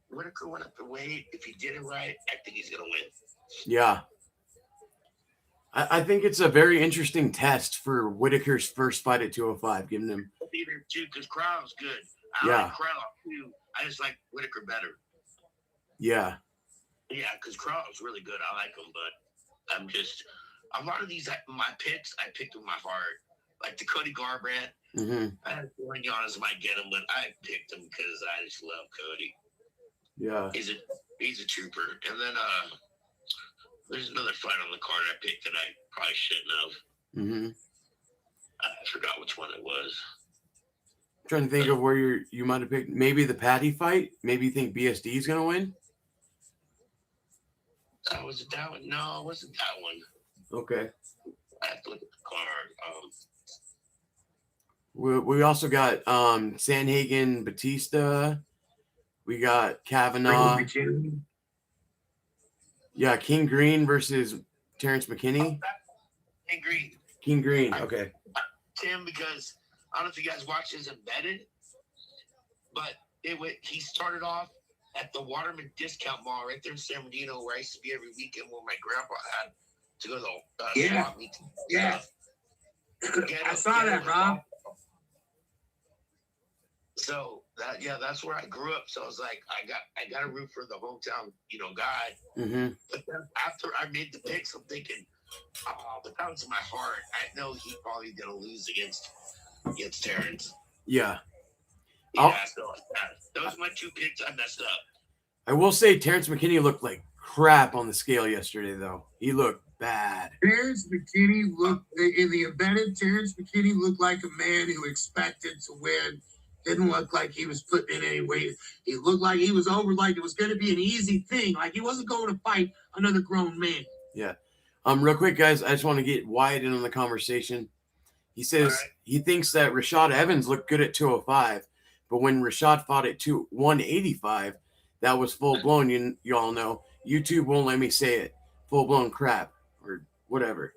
Whitaker went up the weight. If he did it right, I think he's going to win. Yeah. I think it's a very interesting test for Whitaker's first fight at 205, giving him. Either too, because Krylov's good. I like Krylov too. I just like Whitaker better. Yeah. Yeah, because Krylov's really good. I like him, but I'm just a lot of these my picks I picked with my heart, like the Cody Garbrandt. I had a feeling Giannis might get him, but I picked him because I just love Cody. Yeah, he's a trooper. And then there's another fight on the card I picked that I probably shouldn't have. I forgot which one it was. I'm trying to think of where you might have picked. Maybe the Patty fight. Maybe you think BSD is gonna win. Was it that one? No, it wasn't that one. Okay. I have to look at the card. We also got Sanhagen Batista. We got Kavanaugh. Yeah, King Green versus Terrence McKinney. King Green. Okay. Tim, because I don't know if you guys watch his Embedded, but he started off at the Waterman Discount Mall right there in San Bernardino, where I used to be every weekend when my grandpa had to go to the swap meet. Yeah. I saw that, Rob. So that's where I grew up. So I was like, I got to root for the hometown, guy. But then after I made the picks, I'm thinking, but that was in my heart. I know he probably gonna lose against Terrence. Yeah. So those are my two picks. I messed up. I will say Terrence McKinney looked like crap on the scale yesterday, though. He looked bad. Terrence McKinney looked in the Embedded. Terrence McKinney looked like a man who expected to win. Didn't look like he was putting in any weight. He looked like he was over, like it was going to be an easy thing. Like he wasn't going to fight another grown man. Yeah. Real quick, guys, I just want to get Wyatt in on the conversation. He says he thinks that Rashad Evans looked good at 205, but when Rashad fought at 185, that was full-blown. You all know. YouTube won't let me say it. Full-blown crap or whatever.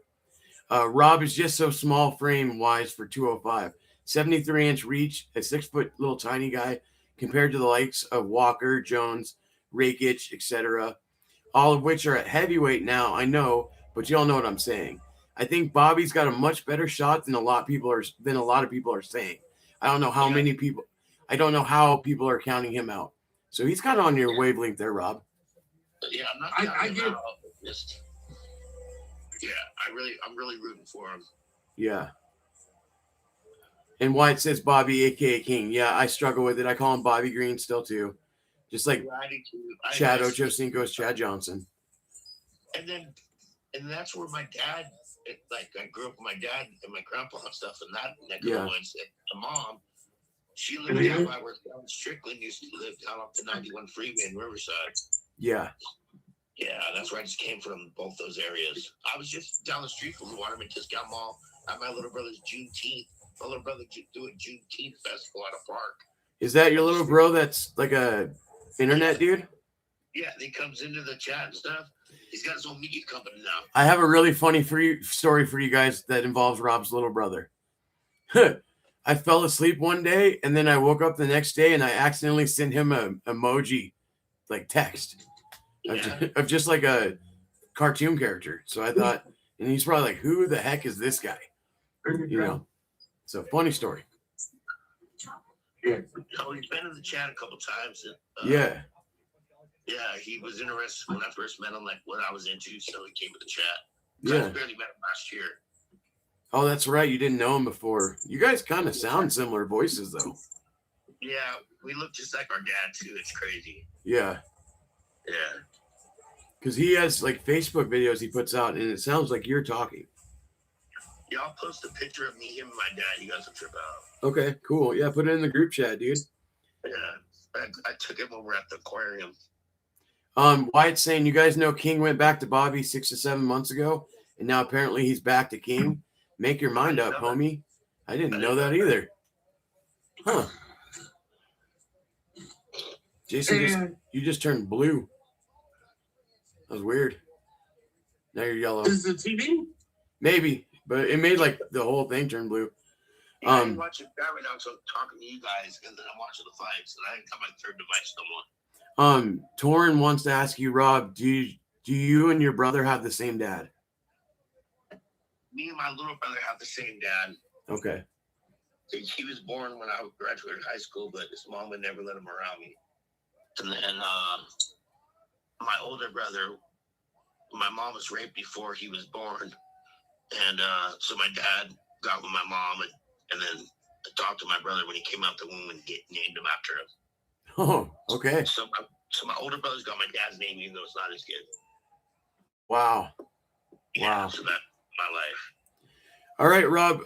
Rob is just so small frame wise for 205. 73-inch reach, a 6-foot little tiny guy compared to the likes of Walker, Jones, Rakic, etc. All of which are at heavyweight now, I know, but you all know what I'm saying. I think Bobby's got a much better shot than a lot of people are saying. I don't know how many people. I don't know how people are counting him out. So he's kind of on your wavelength there, Rob. Yeah, I'm not. I get. Just, yeah, I'm really rooting for him. Yeah. And Wyatt says Bobby, aka King. Yeah, I struggle with it. I call him Bobby Green still too, just like Chad Ochocinco's Chad Johnson. And that's where my dad. I grew up with my dad and my grandpa and stuff, and that neck of the woods. And my mom, she lived down by where Strickland used to live, down up to 91 Freeway in Riverside. Yeah. Yeah, that's where I just came from, both those areas. I was just down the street from the Waterman Discount Mall at my little brother's Juneteenth. My little brother doing Juneteenth festival at a park. Is that your little bro that's like a internet dude? Yeah, he comes into the chat and stuff. He's got his own media company now. I have a really funny story for you guys that involves Rob's little brother. I fell asleep one day, and then I woke up the next day, and I accidentally sent him an emoji, like text, of just like a cartoon character. So I thought, and he's probably like, who the heck is this guy? You know? So funny story. Yeah. So he's been in the chat a couple times. And, yeah. Yeah, he was interested when I first met him, like what I was into, so he came to the chat. Yeah. I barely met him last year. Oh, that's right. You didn't know him before. You guys kind of sound similar voices, though. Yeah, we look just like our dad, too. It's crazy. Yeah. Yeah. Because he has, like, Facebook videos he puts out, and it sounds like you're talking. Yeah, I'll post a picture of me, him, and my dad. You guys will trip out. Okay, cool. Yeah, put it in the group chat, dude. Yeah. I took him over at the aquarium. Wyatt's saying, you guys know King went back to Bobby 6 to 7 months ago, and now apparently he's back to King. Make your mind up, homie. I didn't know that either. Huh. Jason, you just turned blue. That was weird. Now you're yellow. Is it TV? Maybe, but it made like the whole thing turn blue. Yeah, I'm watching that right now, so I'm talking to you guys, and then I'm watching the fights, and I didn't got my third device no more. Torin wants to ask you, Rob, do you and your brother have the same dad? Me and my little brother have the same dad. Okay. He was born when I graduated high school, but his mom would never let him around me. And then my older brother, my mom was raped before he was born. And so my dad got with my mom and then talked to my brother when he came out the womb and named him after him. Oh, okay. So my older brother's got my dad's name, even though it's not his kid. Wow. Yeah, wow. So that's my life. All right, Rob.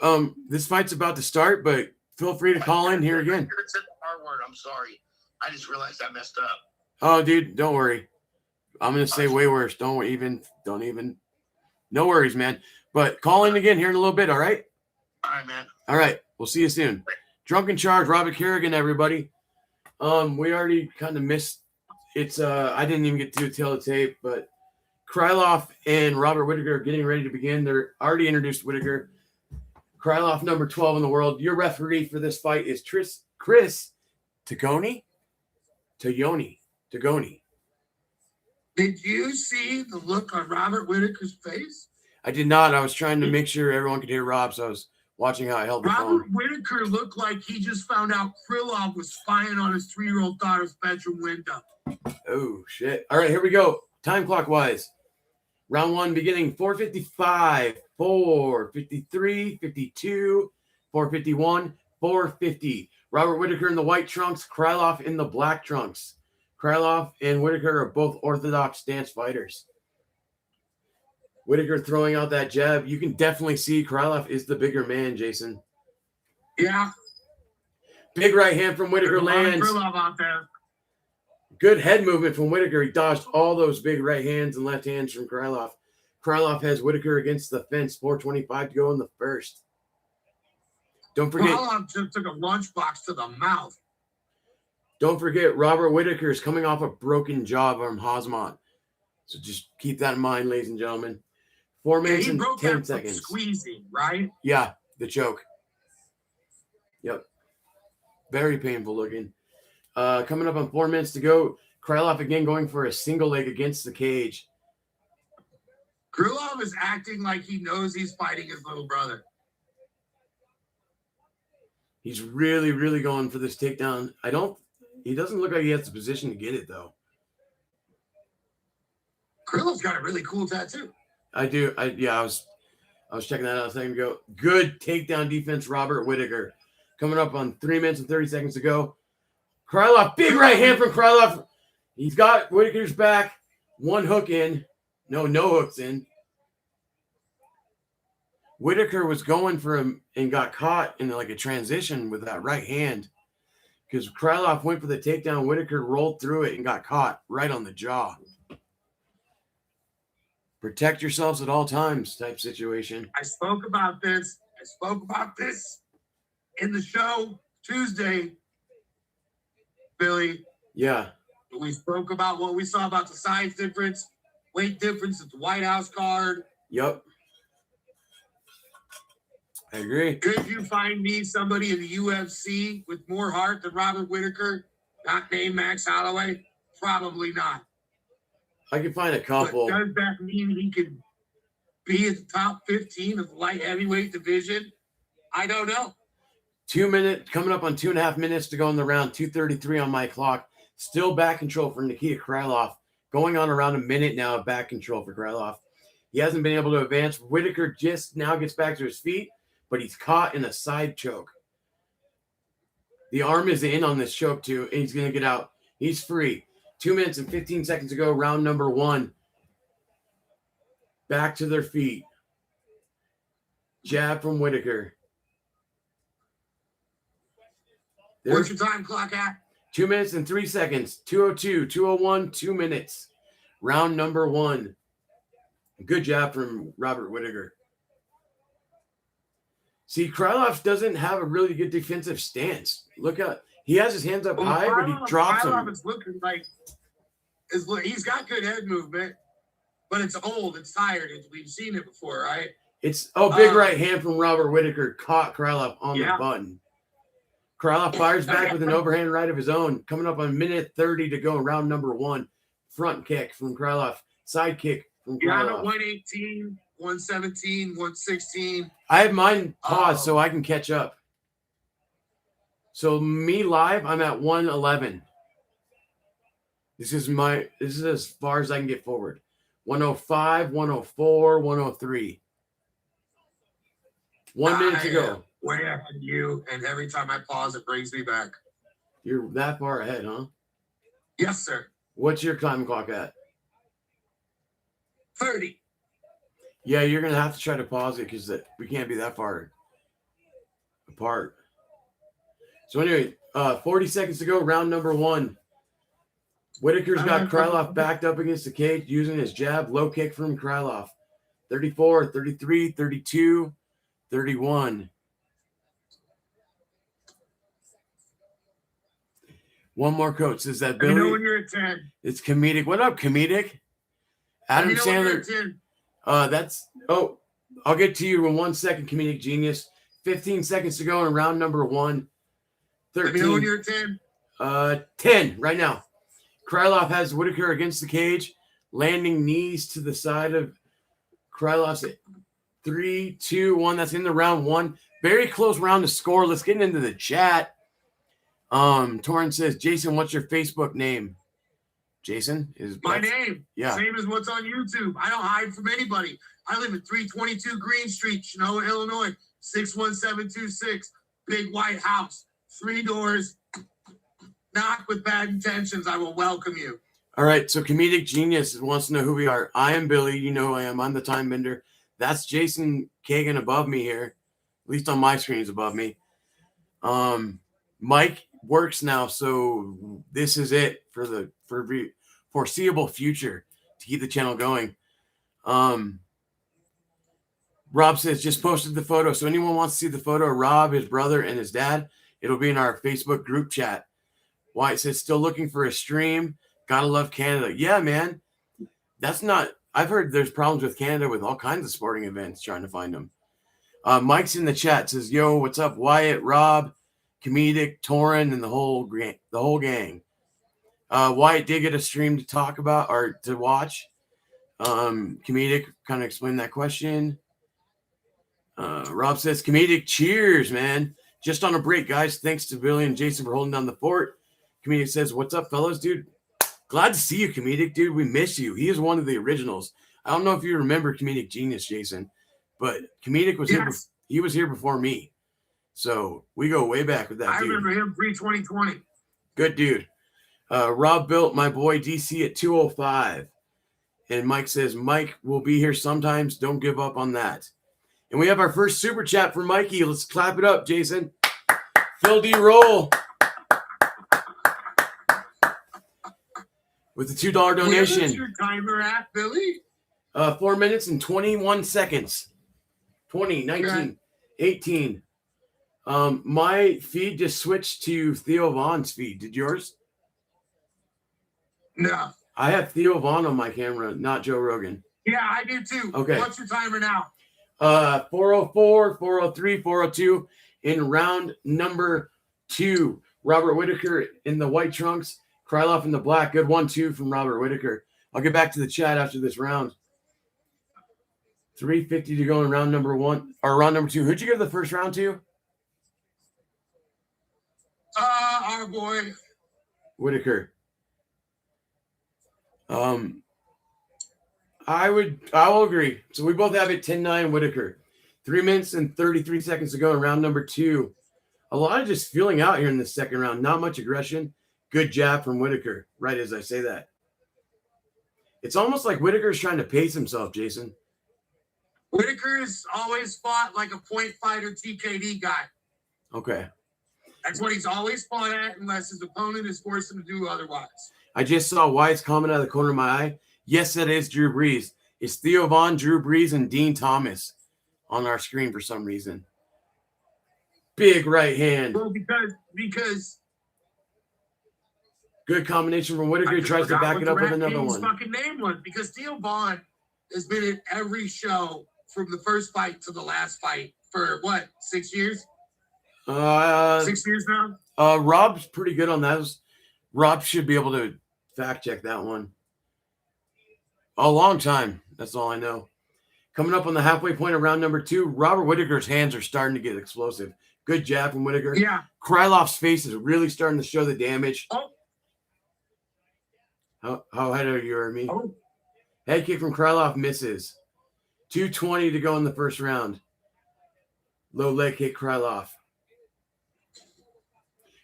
This fight's about to start, but feel free to call in here again. I said the R word. I'm sorry. I just realized I messed up. Oh, dude, don't worry. I'm gonna say way worse. Don't even. No worries, man. But call in again here in a little bit. All right. All right, man. All right. We'll see you soon. Drunken Charge, Robert Kerrigan, everybody. We already kind of missed. It's I didn't even get to tell the tape, but Krylov and Robert Whittaker are getting ready to begin. They're already introduced Whittaker. Krylov, number 12 in the world. Your referee for this fight is Chris Tagoni. Did you see the look on Robert Whittaker's face? I did not. I was trying to make sure everyone could hear Rob, so I was watching how I held the phone. Robert Whittaker looked like he just found out Krylov was spying on his 3-year-old daughter's bedroom window. Oh, shit. All right, here we go. Time clock-wise. Round one beginning 4:55, 4:53, 52, 4:51, 4:50. Robert Whittaker in the white trunks, Krylov in the black trunks. Krylov and Whittaker are both orthodox stance fighters. Whittaker throwing out that jab. You can definitely see Krylov is the bigger man, Jason. Yeah. Big right hand from Whittaker lands. Krylov out there. Good head movement from Whittaker. He dodged all those big right hands and left hands from Krylov. Krylov has Whittaker against the fence. 4:25 to go in the first. Don't forget. Krylov just took a lunchbox to the mouth. Don't forget, Robert Whittaker is coming off a broken jaw from Hosmont. So just keep that in mind, ladies and gentlemen. 4 Yeah, minutes he and broke 10 that from seconds. squeezing, right? Yeah, the choke. Yep. Very painful looking. Coming up on 4 minutes to go. Krylov again going for a single leg against the cage. Krylov is acting like he knows he's fighting his little brother. He's really, really going for this takedown. He doesn't look like he has the position to get it, though. Krylov's got a really cool tattoo. I do. I was checking that out a second ago. Good takedown defense, Robert Whittaker. Coming up on 3 minutes and 30 seconds to go. Krylov, big right hand from Krylov. He's got Whittaker's back. One hook in. No hooks in. Whittaker was going for him and got caught in like a transition with that right hand because Krylov went for the takedown. Whittaker rolled through it and got caught right on the jaw. Protect yourselves at all times type situation. I spoke about this in the show Tuesday, Billy. Yeah. We spoke about what we saw about the size difference, weight difference at the White House card. Yep. I agree. Could you find me somebody in the UFC with more heart than Robert Whittaker, not named Max Holloway? Probably not. I can find a couple. But does that mean he could be in the top 15 of the light heavyweight division? I don't know. 2 minutes, coming up on 2.5 minutes to go in the round, 2:33 on my clock. Still back control for Nikita Krylov. Going on around a minute now of back control for Krylov. He hasn't been able to advance. Whittaker just now gets back to his feet, but he's caught in a side choke. The arm is in on this choke too, and he's going to get out. He's free. 2 minutes and 15 seconds to go, round number 1. Back to their feet. Jab from Whittaker. What's your time clock at? 2 minutes and 3 seconds. 2:02, 2:01, 2 minutes. Round number 1. Good jab from Robert Whittaker. See, Krylov doesn't have a really good defensive stance. Look at, he has his hands up high, but he drops Krylov them. is looking like he's got good head movement, but it's old, it's tired. We've seen it before, right? It's big right hand from Robert Whittaker caught Krylov on the button. Krylov fires back with an overhand right of his own. Coming up on minute 30 to go, round number 1. Front kick from Krylov. Side kick from Krylov. Yeah, 118, 117, 116. I have mine paused so I can catch up. So me live, I'm at 111. This is as far as I can get forward. 105, 104, 103. 1 minute to go. Way after you, and every time I pause, it brings me back. You're that far ahead, huh? Yes, sir. What's your time clock at? 30. Yeah, you're going to have to try to pause it because we can't be that far apart. So anyway, 40 seconds to go, round number 1. Whittaker's got Krylov backed up against the cage using his jab. Low kick from Krylov. 34, 33, 32, 31. One more coach. Says that Billy? Let me know when you're at 10. It's comedic. What up, comedic? Adam Sandler. I'll get to you in 1 second, comedic genius. 15 seconds to go in round number 1. 13. Let me know when you're at 10. 10 right now. Krylov has Whittaker against the cage, landing knees to the side of Krylov's 3, 2, 1. That's in the round 1. Very close round to score. Let's get into the chat. Torrance says, Jason, what's your Facebook name? Jason is my name. Yeah. Same as what's on YouTube. I don't hide from anybody. I live at 322 Green Street, Genoa, Illinois, 61726. Big white house, 3 doors. Knock with bad intentions. I will welcome you. All right. So comedic genius wants to know who we are. I am Billy. You know who I am. I'm the time bender. That's Jason Kagan above me here. At least on my screen is above me. Mike works now, so this is it for the foreseeable future to keep the channel going. Rob says, just posted the photo. So anyone wants to see the photo of Rob, his brother, and his dad, it'll be in our Facebook group chat. White says, still looking for a stream. Gotta love Canada. Yeah, man. I I've heard there's problems with Canada with all kinds of sporting events trying to find them. Mike's in the chat, says, "Yo, what's up, Wyatt, Rob, Comedic, Torin, and the whole gang." Wyatt did get a stream to talk about or to watch. Comedic kind of explained that question. Rob says, "Comedic, cheers, man. Just on a break, guys. Thanks to Billy and Jason for holding down the fort." Comedic says, "What's up, fellas, dude? Glad to see you, Comedic, dude. We miss you. He is one of the originals. I don't know if you remember Comedic Genius, Jason, but Comedic was here. He was here before me, so we go way back with that. I dude. remember him pre-2020. Good dude. Rob built my boy DC at 205, and Mike says Mike will be here sometimes. Don't give up on that." And we have our first super chat for Mikey. Let's clap it up, Jason. Phil D. Roll with the $2 donation. Where's your timer at, Billy? 4 minutes and 21 seconds. 20, 19, 18. My feed just switched to Theo Vaughn's feed. Did yours? No. I have Theo Vaughn on my camera, not Joe Rogan. Yeah, I do too. Okay. What's your timer now? 404, 403, 402 in round number 2. Robert Whitaker in the white trunks. Krylov in the black. Good 1-2 from Robert Whitaker. I'll get back to the chat after this round. 3:50 to go in round number 1 or round number 2. Who'd you give the first round to? Our boy Whitaker. I will agree. So we both have it 10-9 Whitaker. 3 minutes and 33 seconds to go in round number 2. A lot of just feeling out here in the second round. Not much aggression. Good jab from Whitaker. Right as I say that. It's almost like Whitaker's trying to pace himself, Jason. Whitaker's always fought like a point fighter TKD guy. Okay. That's what he's always fought at unless his opponent is forced him to do otherwise. I just saw Wyatt's comment out of the corner of my eye. Yes, that is Drew Brees. It's Theo Vaughn, Drew Brees, and Dean Thomas on our screen for some reason. Big right hand. Well, because good combination from Whitaker. He tries to back it up with another one. Fucking name was because Theo Vaughn has been in every show from the first fight to the last fight for what, 6 years? 6 years now. Rob's pretty good on that. Rob should be able to fact check that one. A long time. That's all I know. Coming up on the halfway point of round number 2, Robert Whitaker's hands are starting to get explosive. Good jab from Whitaker. Yeah. Krylov's face is really starting to show the damage. Oh. How ahead are you or me? Oh. Head kick from Krylov misses. 2:20 to go in the first round. Low leg kick, Krylov.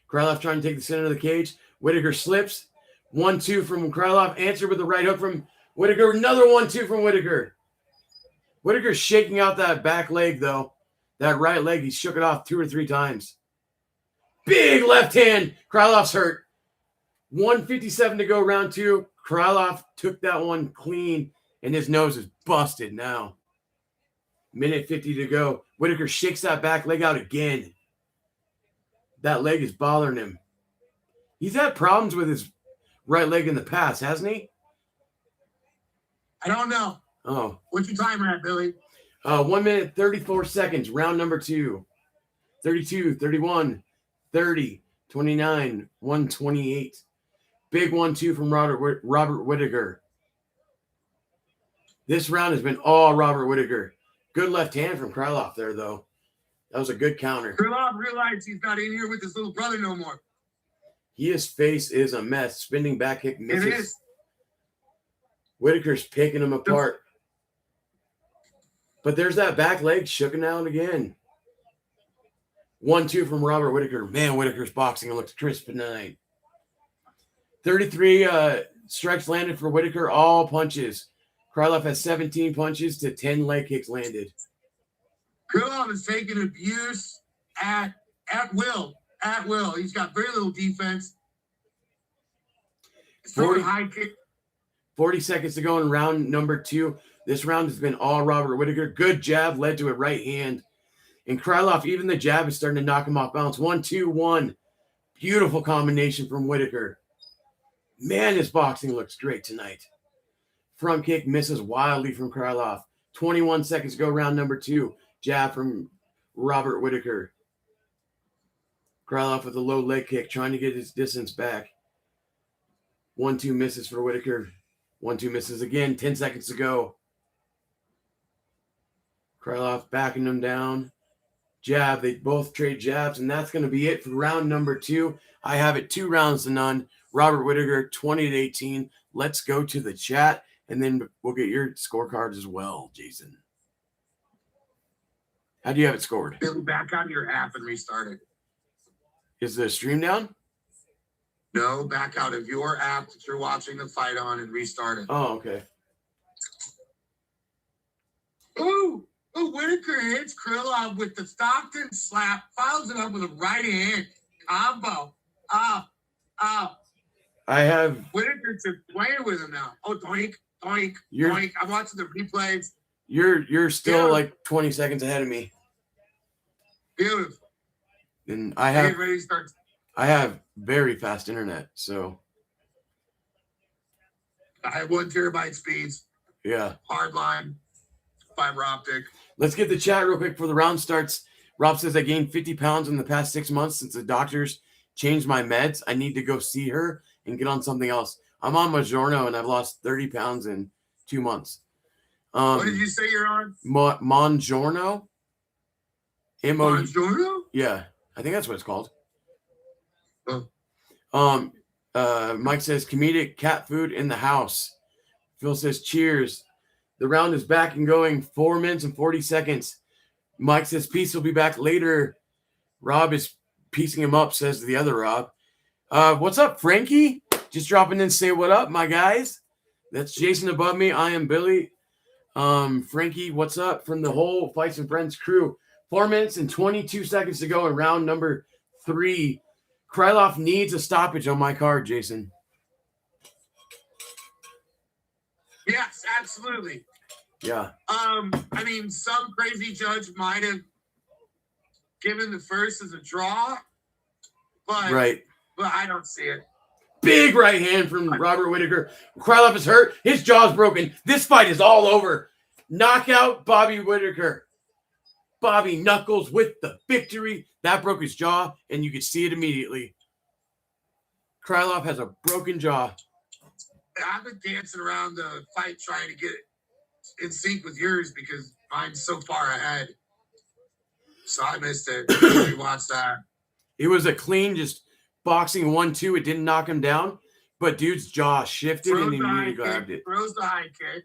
Krylov trying to take the center of the cage. Whitaker slips. 1-2 from Krylov. Answer with the right hook from Whitaker. Another 1-2 from Whitaker. Whitaker's shaking out that back leg, though. That right leg, he shook it off 2 or 3 times. Big left hand. Krylov's hurt. 1:57 to go, round 2. Krylov took that one clean, and his nose is busted now. Minute 50 to go. Whitaker shakes that back leg out again. That leg is bothering him. He's had problems with his right leg in the past, hasn't he? I don't know. Oh. What's your timer at, Billy? 1 minute, 34 seconds. Round number 2. 32, 31, 30, 29, 128. Big 1-2 from Robert Whitaker. This round has been all Robert Whitaker. Good left hand from Krylov there, though. That was a good counter. Krylov realized he's not in here with his little brother no more. His face is a mess. Spinning back kick misses. It is. Whitaker's picking him apart. But there's that back leg shooken out again. 1-2 from Robert Whitaker. Man, Whitaker's boxing looks crisp tonight. 33 strikes landed for Whitaker, all punches. Krylov has 17 punches to 10 leg kicks landed. Krylov is taking abuse at will. At will. He's got very little defense. 40 seconds to go in round number 2. This round has been all Robert Whitaker. Good jab led to a right hand. And Krylov, even the jab is starting to knock him off balance. 1-2-1. Beautiful combination from Whitaker. Man, his boxing looks great tonight. Front kick misses wildly from Krylov. 21 seconds to go, round number 2. Jab from Robert Whittaker. Krylov with a low leg kick, trying to get his distance back. 1-2 misses for Whittaker. 1-2 misses again. 10 seconds to go. Krylov backing him down. Jab. They both trade jabs, and that's going to be it for round number 2. I have it 2 rounds to none. Robert Whittaker, 20-18. Let's go to the chat, and then we'll get your scorecards as well, Jason. How do you have it scored? Billy, back on your app and restart it. Is the stream down? No, back out of your app that you're watching the fight on and restart it. Oh, okay. Ooh, Whittaker hits Krylov with the Stockton slap, follows it up with a right hand combo. I have Whittaker's just playing with him now. Oh, doink, doink, doink. I'm watching the replays. You're still like 20 seconds ahead of me. Beautiful. And Get ready to start. I have very fast internet, so I have 1 terabyte speeds. yeah. Hardline, fiber optic. Let's get the chat real quick before the round starts. Rob says I gained 50 pounds in the past 6 months since the doctors changed my meds. I need to go see her and get on something else. I'm on Mounjaro and I've lost 30 pounds in 2 months. What did you say you're on? Mounjaro? Mounjaro? Yeah, I think that's what it's called. Oh. Mike says comedic cat food in the house. Phil says cheers. The round is back and going. 4 minutes and 40 seconds. Mike says peace will be back later. Rob is piecing him up, says the other Rob. What's up, Frankie? Just dropping in, say what up, my guys. That's Jason above me. I am Billy. Frankie, what's up from the whole Fights and Friends crew? 4 minutes and 22 seconds to go in round number 3. Krylov needs a stoppage on my card, Jason. Yes, absolutely. Yeah. I mean, some crazy judge might have given the first as a draw, but I don't see it. Big right hand from Robert Whittaker. Krylov is hurt. His jaw's broken. This fight is all over. Knockout Bobby Whittaker. Bobby Knuckles with the victory. That broke his jaw, and you could see it immediately. Krylov has a broken jaw. I've been dancing around the fight trying to get it in sync with yours because mine's so far ahead. So I missed it. We watched that. It was a clean, just boxing 1-2. It didn't knock him down, but dude's jaw shifted and he immediately grabbed it. Throws the high kick.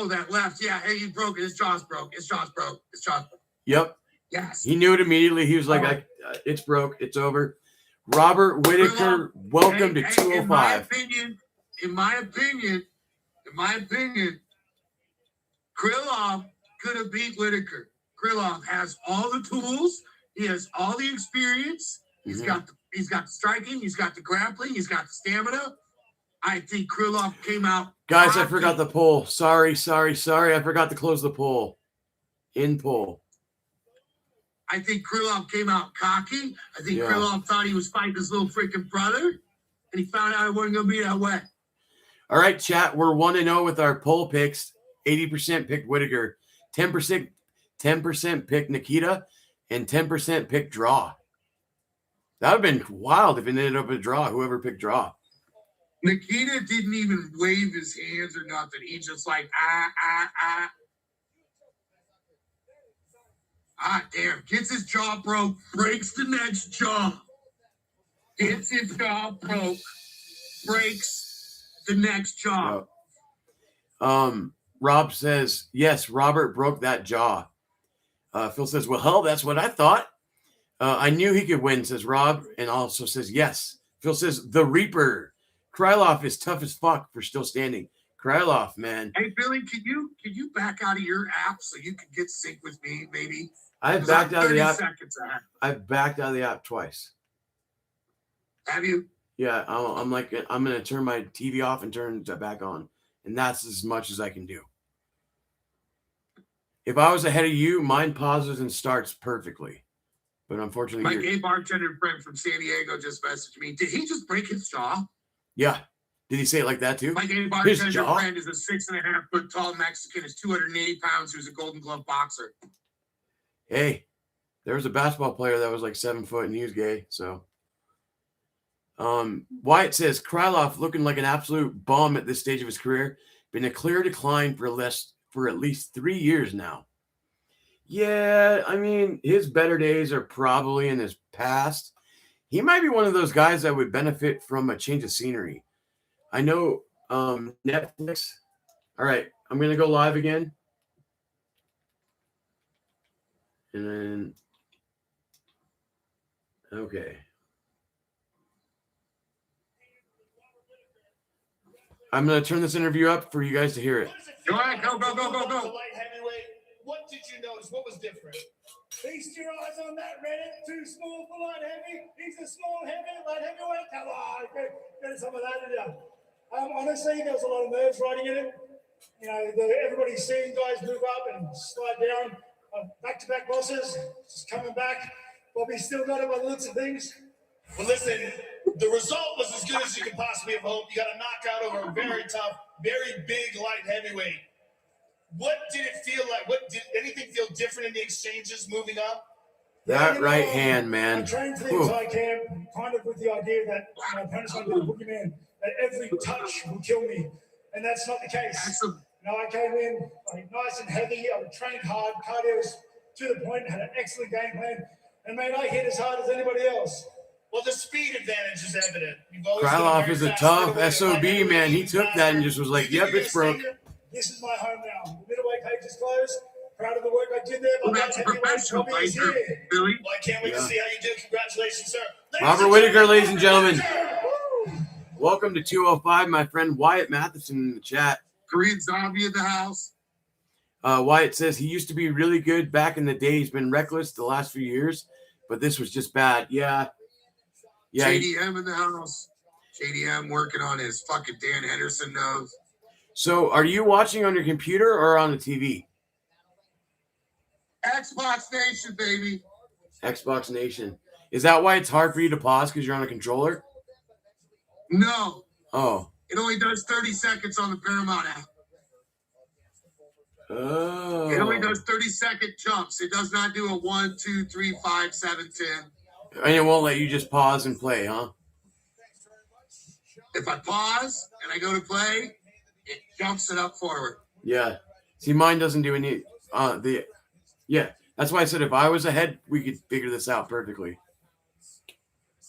That left. Yeah, hey, he broke it. His jaw's broke. His jaw's broke. Yep. Yes. He knew it immediately. He was like, it's broke. It's over. Robert Whittaker, welcome to 205. In my opinion, Krylov could have beat Whittaker. Krylov has all the tools. He has all the experience. He's got the striking. He's got the grappling. He's got the stamina. I think Krylov came out. Guys, I forgot the poll. Sorry. I forgot to close the poll. In poll. I think Krylov came out cocky. I think Krylov thought he was fighting his little freaking brother, and he found out it wasn't going to be that way. All right, chat. We're 1-0 with our poll picks. 80% picked Whittaker. 10% picked Nikita, and 10% picked draw. That would have been wild if it ended up a draw, whoever picked draw. Nikita didn't even wave his hands or nothing. He just like, damn. Gets his jaw broke, breaks the next jaw. Gets his jaw broke, breaks the next jaw. Rob says, yes, Robert broke that jaw. Phil says, well, hell, that's what I thought. I knew he could win, says Rob, and also says, yes. Phil says, the Reaper. Krylov is tough as fuck for still standing. Krylov, man. Hey, Billy, can you back out of your app so you can get sync with me, maybe? I've backed out of the app. I've backed out of the app twice. Have you? Yeah, I'm going to turn my TV off and turn it back on. And that's as much as I can do. If I was ahead of you, mine pauses and starts perfectly. But unfortunately, my gay bartender friend from San Diego just messaged me. Did he just break his jaw? Yeah. Did he say it like that too? My gay His bartender jaw? friend is a 6.5 foot tall Mexican, is 280 pounds, who's a Golden Glove boxer. Hey, there was a basketball player that was like 7 foot and he was gay. So, Wyatt says Krylov looking like an absolute bum at this stage of his career. Been a clear decline for at least 3 years now. Yeah, I mean, his better days are probably in his past. He might be one of those guys that would benefit from a change of scenery. I know Netflix. All right, I'm going to go live again. And then, okay. I'm going to turn this interview up for you guys to hear it. Go ahead, go. Light heavyweight. What did you notice? What was different? Feast your eyes on that Reddit. Too small for light heavy. He's a small light heavyweight. Come on, get some of that in there. Honestly, there was a lot of nerves riding in it. You know, everybody's seeing guys move up and slide down. Back-to-back losses, just coming back. Bobby still got it by the looks of things. Well, listen, the result was as good as you could possibly have hoped. You got a knockout over a very tough, very big light heavyweight. What did it feel like? Did anything feel different in the exchanges moving up? That right hand, man. I trained for the entire camp, kind of with the idea that my opponent's going to be a boogeyman, that every touch will kill me. And that's not the case. I came in nice and heavy. I trained hard. Cardio was to the point, had an excellent game plan. And, man, I hit as hard as anybody else. Well, the speed advantage is evident. Krylov is a tough SOB, man. He took that and just was like, yep, it's broke. This is my home now. The middleweight cage is closed. Proud of the work I did there. Well, that's a professional fighter, Billy. Well, I can't wait to see how you do. Congratulations, sir. Robert Whitaker, ladies and gentlemen. Welcome to 205, my friend Wyatt Matheson in the chat. Korean Zombie in the house. Wyatt says he used to be really good back in the day. He's been reckless the last few years, but this was just bad. Yeah. JDM in the house. JDM working on his fucking Dan Henderson nose. So are you watching on your computer or on the TV? Xbox Nation, baby. Xbox Nation. Is that why it's hard for you to pause because you're on a controller? No. Oh. It only does 30 seconds on the Paramount app. Oh. It only does 30-second jumps. It does not do a 1, 2, 3, 5, 7, 10. And it won't let you just pause and play, huh? If I pause and I go to play, it jumps it up forward. Yeah. See, mine doesn't do any. Yeah. That's why I said if I was ahead, we could figure this out perfectly.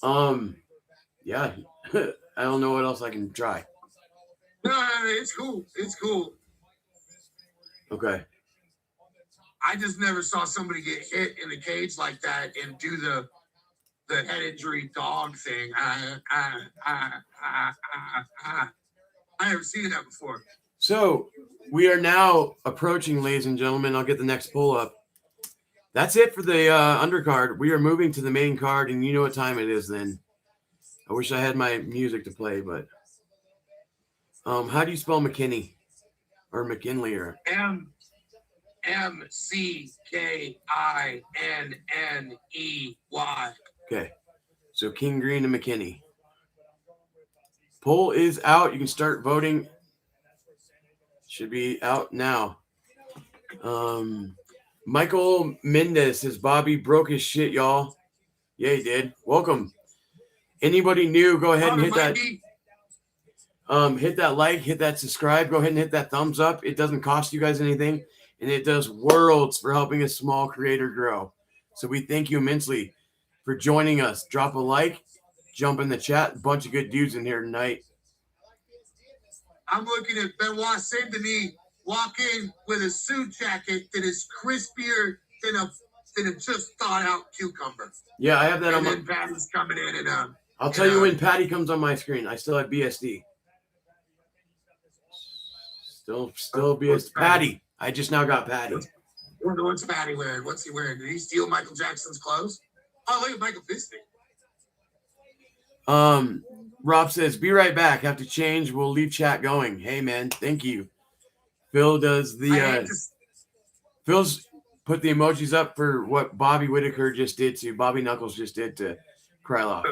Yeah. I don't know what else I can try. No, it's cool. It's cool. Okay. I just never saw somebody get hit in the cage like that and do the head injury dog thing. I never seen that before. So we are now approaching, ladies and gentlemen. I'll get the next pull up. That's it for the undercard. We are moving to the main card, and you know what time it is then. I wish I had my music to play, but how do you spell McKinney or McKinley or McKinney? Okay, so King Green and McKinney. Poll is out. You can start voting. Should be out now. Michael Mendez says Bobby broke his shit, y'all. Yeah, he did. Welcome. Anybody new, go ahead and hit that. Hit that like, hit that subscribe. Go ahead and hit that thumbs up. It doesn't cost you guys anything, and it does worlds for helping a small creator grow. So we thank you immensely for joining us. Drop a like, jump in the chat. A bunch of good dudes in here tonight. I'm looking at Benoit Saint Denis walk in with a suit jacket that is crispier than a just thawed out cucumber. Yeah, I have that on my. And then Patty's coming in and I'll tell you when Patty comes on my screen. I still have BSD. Still BSD. Patty. I just now got Patty. What's Patty wearing? What's he wearing? Did he steal Michael Jackson's clothes? Oh, look at Michael Bisping. Rob says, be right back. Have to change. We'll leave chat going. Hey, man. Thank you. Phil does the Phil's put the emojis up for what Bobby Whitaker just did to Bobby Knuckles just did to Krylov.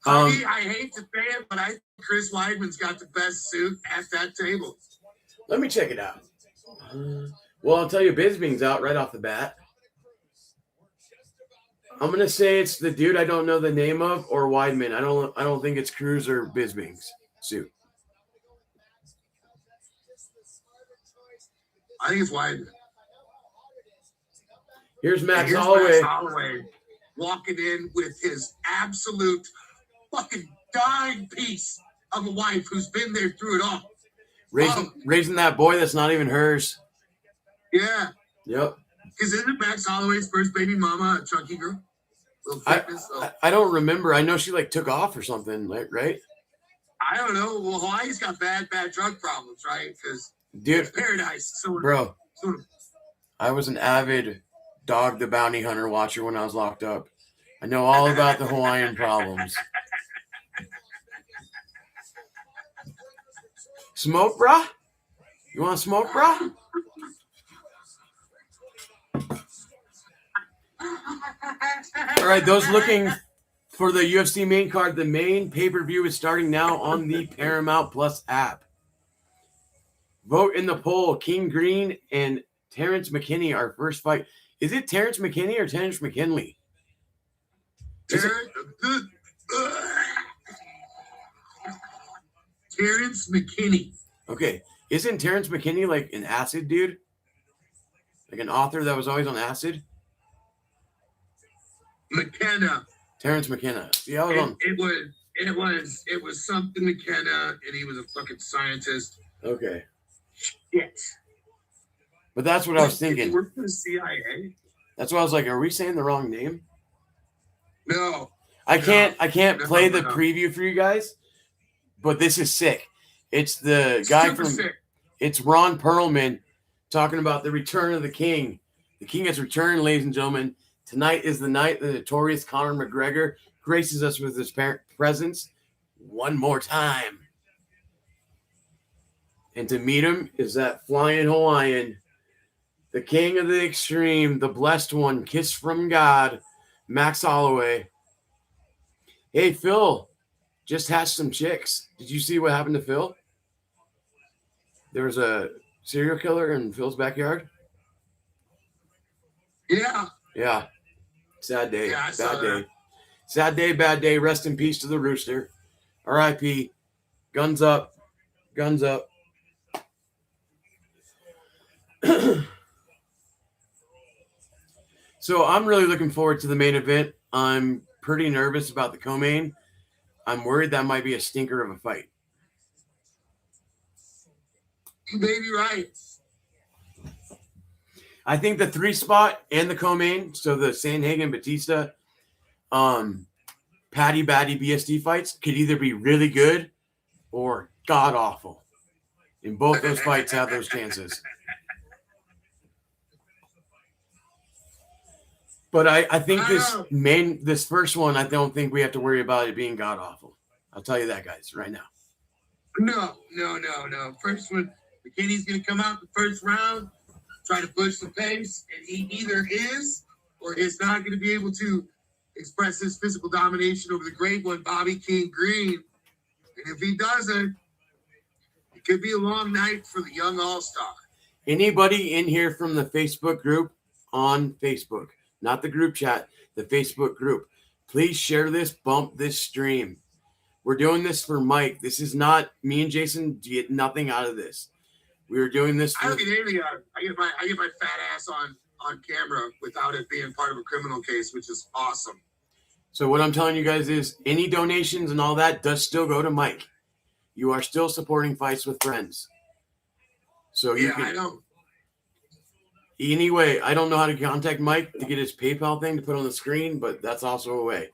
I hate to say it, but I think Chris Weidman's got the best suit at that table. Let me check it out. Well, I'll tell you, Bisping's out right off the bat. I'm gonna say it's the dude I don't know the name of or Weidman. I don't think it's Cruz or Bisping's suit. I think it's Weidman. Here's Max Max Holloway. Holloway walking in with his absolute fucking dime piece of a wife who's been there through it all. Raising that boy that's not even hers. Yeah. Yep. Because isn't Max Holloway's first baby mama a chunky girl? I don't remember. I know she like took off or something, right? I don't know. Well, Hawaii's got bad drug problems, right? Because dude, paradise. Bro, I was an avid Dog the Bounty Hunter watcher when I was locked up. I know all about the Hawaiian problems. Smoke, brah? You want to smoke, brah? All right, those looking for the UFC main card, the main pay-per-view is starting now on the Paramount Plus app. Vote in the poll. King Green and Terrence McKinney, our first fight. Is it Terrence McKinney or Terrence McKinley? Terrence McKinney. Okay. Isn't Terrence McKinney like an acid dude? Like an author that was always on acid? McKenna. Terrence McKenna. See, I was on. It was something McKenna, and he was a fucking scientist. Okay. Shit. But that's what I was thinking. He worked for the CIA. That's why I was like, are we saying the wrong name? No. I can't play the preview for you guys, but this is sick. It's the guy from sick. It's Ron Perlman talking about the return of the king. The king has returned, ladies and gentlemen. Tonight is the night the notorious Conor McGregor graces us with his presence one more time. And to meet him is that flying Hawaiian, the king of the extreme, the blessed one, kiss from God, Max Holloway. Hey, Phil, just hatched some chicks. Did you see what happened to Phil? There was a serial killer in Phil's backyard. Yeah. Yeah. Sad day. Yeah, bad day. Sad day, bad day. Rest in peace to the rooster. R.I.P. Guns up. Guns up. So I'm really looking forward to the main event. I'm pretty nervous about the co-main. I'm worried that might be a stinker of a fight. You may be right. I think the 3 spot and the co-main, so the Sandhagen Batista, Patty Batty BSD fights could either be really good or god awful. And both those fights have those chances. But I think this first one, I don't think we have to worry about it being god awful. I'll tell you that, guys, right now. No. First one, McKinney's going to come out the first round, try to push the pace, and he either is or is not going to be able to express his physical domination over the great one, Bobby King Green. And if he doesn't, it could be a long night for the young all-star. Anybody in here from the Facebook group on Facebook, not the group chat, the Facebook group, please share this, bump this stream. We're doing this for Mike. This is not me and Jason get nothing out of this. We were doing this for I get my fat ass on camera without it being part of a criminal case, which is awesome. So what I'm telling you guys is any donations and all that does still go to Mike. You are still supporting Fights with Friends. So you can, I know. Anyway, I don't know how to contact Mike to get his PayPal thing to put on the screen, but that's also a way.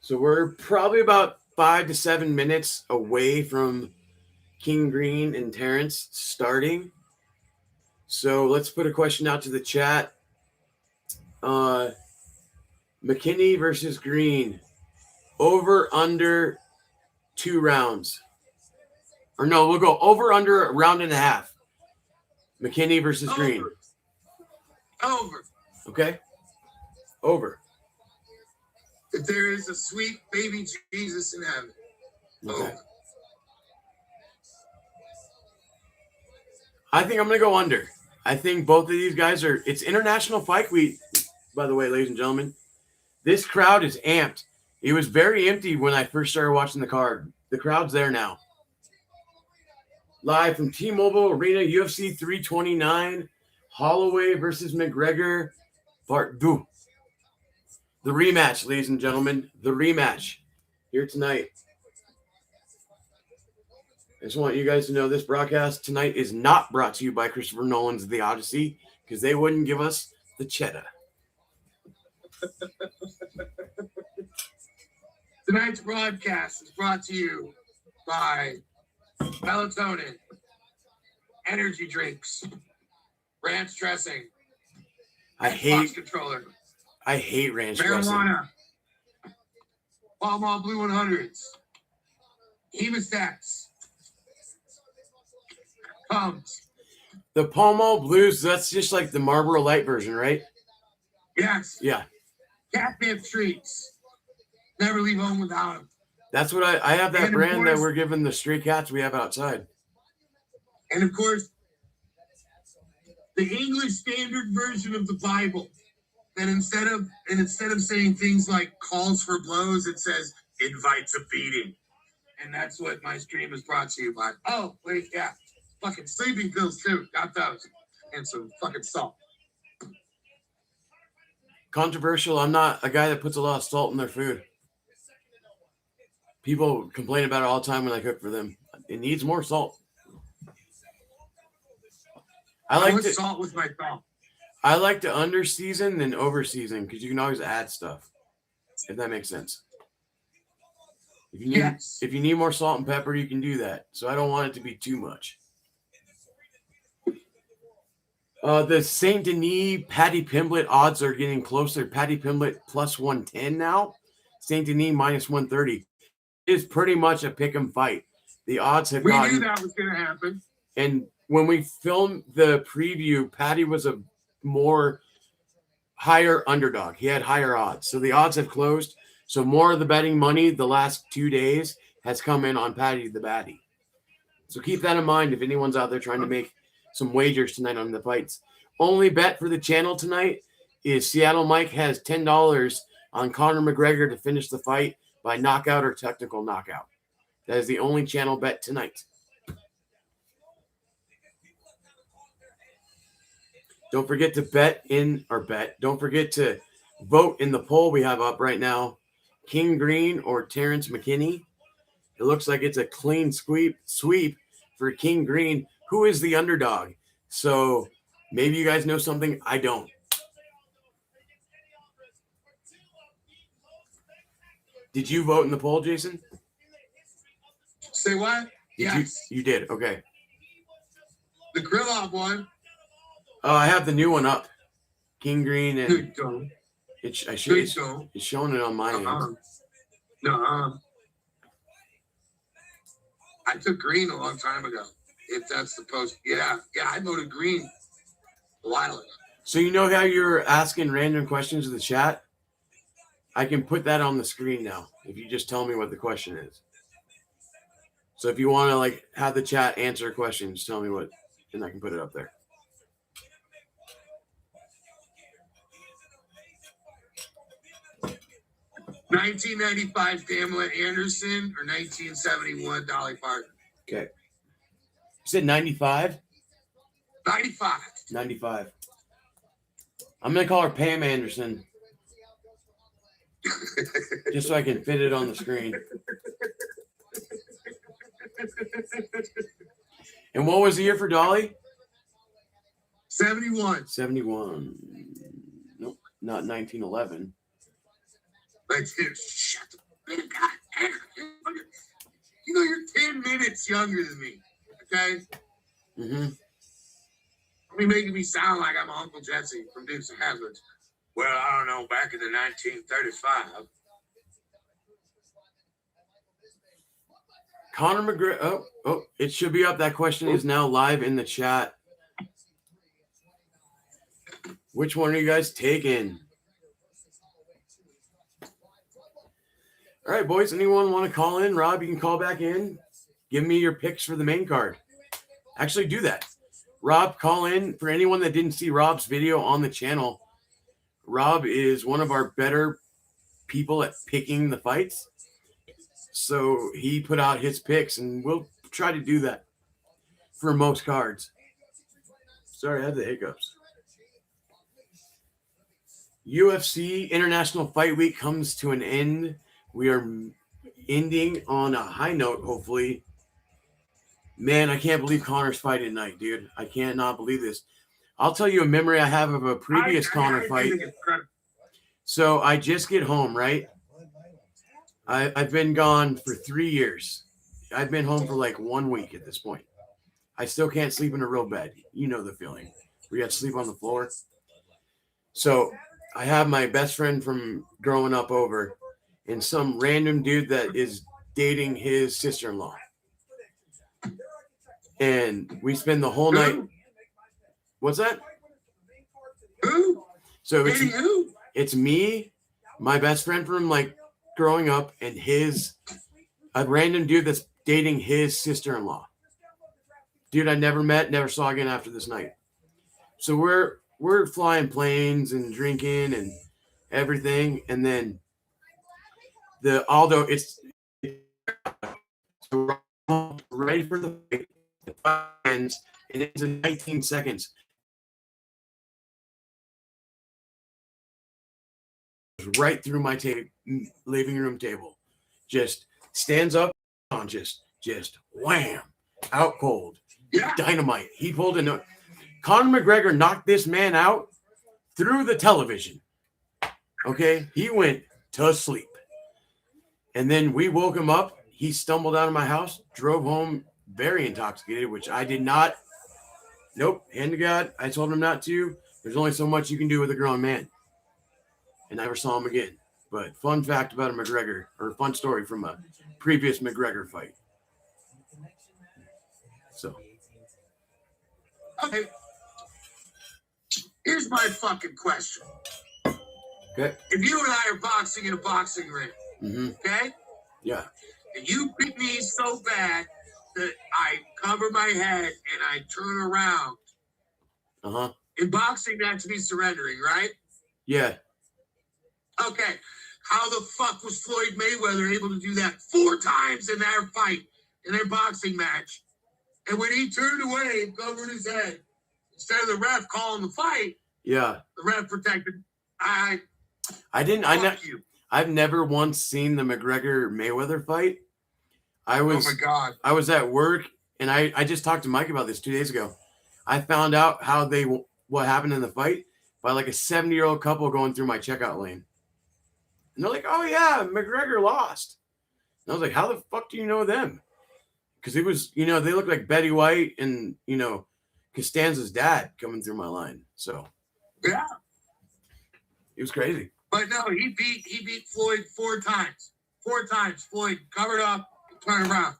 So we're probably about 5 to 7 minutes away from King Green and Terrence starting. So let's put a question out to the chat. McKinney versus Green. Over, under 2 rounds. Or no, we'll go over, under a round and a half. McKinney versus Green. Over. Okay. Over. that there is a sweet baby Jesus in heaven. Okay. I think I'm going to go under. I think both of these guys are. It's International Fight Week, by the way, ladies and gentlemen. This crowd is amped. It was very empty when I first started watching the card. The crowd's there now. Live from T-Mobile Arena, UFC 329, Holloway versus McGregor, Part 2. The rematch, ladies and gentlemen. The rematch here tonight. I just want you guys to know this broadcast tonight is not brought to you by Christopher Nolan's The Odyssey, because they wouldn't give us the cheddar. Tonight's broadcast is brought to you by melatonin, energy drinks, ranch dressing, Xbox controller, I hate ranch dressing. marijuana, Pall Mall Blue 100s, hemostats, Tums. The Pall Mall Blues, that's just like the Marlboro Light version, right? Yes. Yeah. Catnip treats. Never leave home without them. That's what I have that And of brand that course- we're giving the stray cats we have outside. And of course, the English Standard Version of the Bible. And instead of saying things like calls for blows, it says invites a beating. And that's what my stream is brought to you by. Oh, wait, yeah. Fucking sleeping pills too. Got those. And some fucking salt. Controversial. I'm not a guy that puts a lot of salt in their food. People complain about it all the time when I cook for them. It needs more salt. I like want to salt with my thumb. I like to under season than over season because you can always add stuff. If that makes sense. If you need more salt and pepper, you can do that. So I don't want it to be too much. The St. Denis Paddy Pimblett odds are getting closer. Paddy Pimblett plus 110 now. St. Denis minus 130. It is pretty much a pick 'em fight. The odds have We gotten. knew that was going to happen. And when we filmed the preview, Paddy was a more higher underdog. He had higher odds. So the odds have closed. So more of the betting money the last 2 days has come in on Paddy the Batty. So keep that in mind if anyone's out there trying to make some wagers tonight on the fights. Only bet for the channel tonight is Seattle Mike has $10 on Conor McGregor to finish the fight by knockout or technical knockout. That is the only channel bet tonight. Don't forget to don't forget to vote in the poll we have up right now. King Green or Terrence McKinney. It looks like it's a clean sweep for King Green, who is the underdog. So maybe you guys know something I don't. Did you vote in the poll, Jason? Say what? Yes. You did. Okay. The Krylov one. I have the new one up. King Green and Good don't. it's Don't. showing it on my end. No. I took green a long time ago. If that's the post. Yeah, I voted green a while ago. So you know how you're asking random questions in the chat? I can put that on the screen now if you just tell me what the question is. So if you want to have the chat answer questions, tell me what, and I can put it up there. $1995 Pamela Anderson or 1971 Dolly Parton? Okay. You said 95? 95. 95. I'm going to call her Pam Anderson. Just so I can fit it on the screen. And what was the year for Dolly? 71. 71. Nope, not 1911. Shut the God. You know, you're 10 minutes younger than me. Okay? Mm-hmm. You're making me sound like I'm Uncle Jesse from Dukes of Hazzard. Well, I don't know, back in the 1935. Conor McGregor. Oh, it should be up. That question is now live in the chat. Which one are you guys taking? All right, boys. Anyone want to call in? Rob, you can call back in. Give me your picks for the main card. Actually, do that. Rob, call in. For anyone that didn't see Rob's video on the channel, Rob is one of our better people at picking the fights. So he put out his picks, and we'll try to do that for most cards. Sorry, I had the hiccups. UFC International Fight Week comes to an end. We are ending on a high note, hopefully. Man, I can't believe Connor's fighting tonight, dude. I cannot believe this. I'll tell you a memory I have of a previous Connor fight. So I just get home, right? I've been gone for 3 years. I've been home for like 1 week at this point. I still can't sleep in a real bed. You know the feeling. We have to sleep on the floor. So I have my best friend from growing up over and some random dude that is dating his sister-in-law. And we spend the whole night. What's that? Who? So Dating who? it's me, my best friend from like growing up, and a random dude that's dating his sister-in-law. Dude I never met, never saw again after this night. So we're flying planes and drinking and everything, and then it's ready for the fight. The fight ends, and it's in 19 seconds. Right through my living room table, just stands up on just wham, out cold. Yeah. Dynamite. He pulled a note. Conor McGregor knocked this man out through the television. Okay, he went to sleep, and then we woke him up. He stumbled out of my house, drove home very intoxicated, which I did not. Nope, hand to God. I told him not to. There's only so much you can do with a grown man. And I never saw him again. But fun fact about a McGregor, or fun story from a previous McGregor fight. So. Okay. Here's my fucking question. Okay. If you and I are boxing in a boxing ring, okay? Yeah. And you beat me so bad that I cover my head and I turn around. Uh-huh. In boxing, that's me surrendering, right? Yeah. Okay. How the fuck was Floyd Mayweather able to do that 4 times in their fight, in their boxing match? And when he turned away and covered his head, instead of the ref calling the fight, yeah, the ref protected. I've never once seen the McGregor Mayweather fight. Oh my God. I was at work, and I just talked to Mike about this 2 days ago. I found out what happened in the fight by like a 70-year-old couple going through my checkout lane. And they're like, oh yeah, McGregor lost. And I was like, how the fuck do you know them? Because it was, they look like Betty White and, Costanza's dad coming through my line. So yeah, it was crazy. But no, he beat Floyd 4 times. 4 times. Floyd covered up, turned around.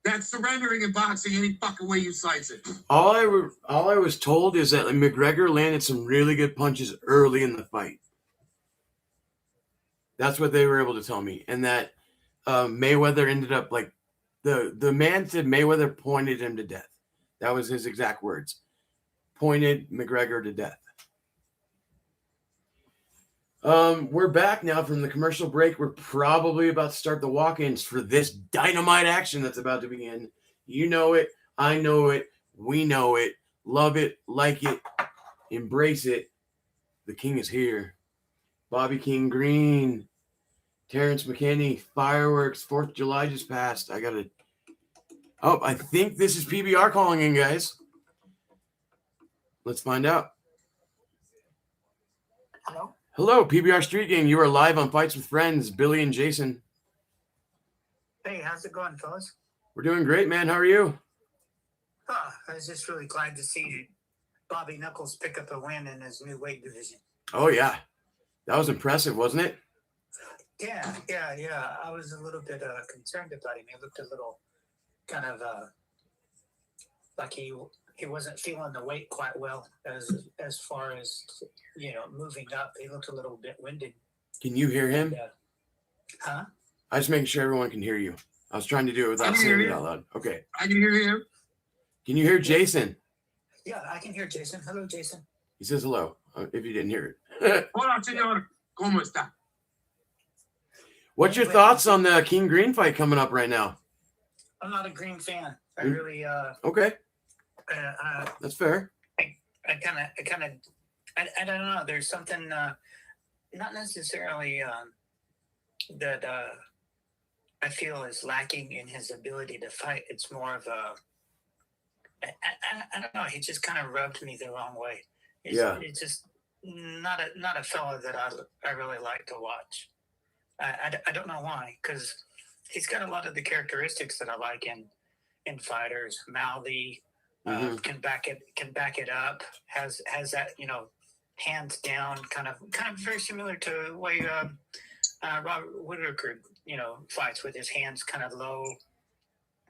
That's surrendering in boxing any fucking way you slice it. All I was told is that McGregor landed some really good punches early in the fight. That's what they were able to tell me. And that Mayweather ended up like the man said Mayweather pointed him to death. That was his exact words. Pointed McGregor to death. We're back now from the commercial break. We're probably about to start the walk-ins for this dynamite action that's about to begin. You know it. I know it. We know it. Love it. Like it. Embrace it. The king is here. Bobby King Green. Terrence McKinney. Fireworks. 4th of July just passed. I think this is PBR calling in, guys. Let's find out. Hello? Hello, PBR Street Gang. You are live on Fights with Friends, Billy and Jason. Hey, how's it going, fellas? We're doing great, man. How are you? I was just really glad to see Bobby Knuckles pick up a win in his new weight division. Oh, yeah. That was impressive, wasn't it? Yeah. I was a little bit concerned about him. He looked a little kind of like he wasn't feeling the weight quite well as far as, moving up. He looked a little bit winded. Can you hear him? Huh? I was making sure everyone can hear you. I was trying to do it I without can hear saying it you. out loud. Okay. I can hear you. Can you hear Jason? Yeah, I can hear Jason. Hello, Jason. He says hello, if you didn't hear it. Hola, señor. ¿Cómo está? What's your thoughts on the King Green fight coming up right now? I'm not a Green fan. I Mm. really, Okay, I that's fair. kind of, I don't know. There's something, not necessarily that I feel is lacking in his ability to fight. It's more of a, I don't know. He just kind of rubbed me the wrong way. It's just not a fellow that I really like to watch. I don't know why, because he's got a lot of the characteristics that I like in fighters. Mouthy, can back it up. Has that hands down kind of very similar to the way Robert Whittaker fights, with his hands kind of low.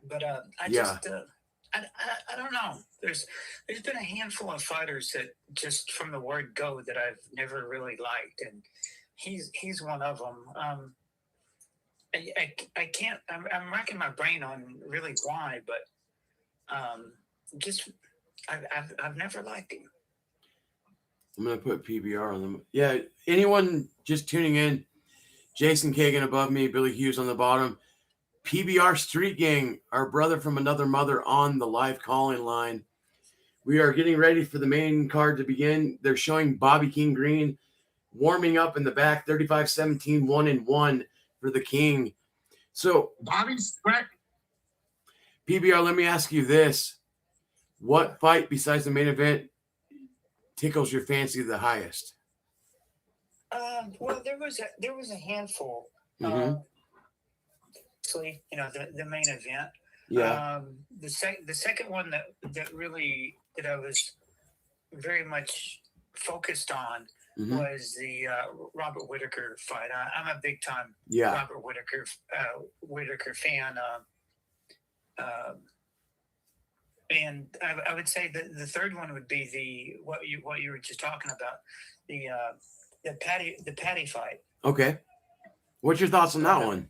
But I don't know. There's been a handful of fighters that just from the word go that I've never really liked, and he's one of them. I can't. I'm racking my brain on really why, but just I've never liked him. I'm gonna put PBR on them. Yeah, anyone just tuning in, Jason Kagan above me, Billy Hughes on the bottom. PBR Street Gang, our brother from another mother, on the live calling line. We are getting ready for the main card to begin. They're showing Bobby King Green warming up in the back, 35-17, 1-1 for the King. So, Bobby's threat. PBR, let me ask you this. What fight besides the main event tickles your fancy the highest? Well, there was a handful. Actually, the main event. Yeah. The second one that really that I was very much focused on was the Robert Whittaker fight. I'm a big time Robert Whittaker fan. And I would say that the third one would be what you were just talking about, the Patty fight. Okay. What's your thoughts on that one?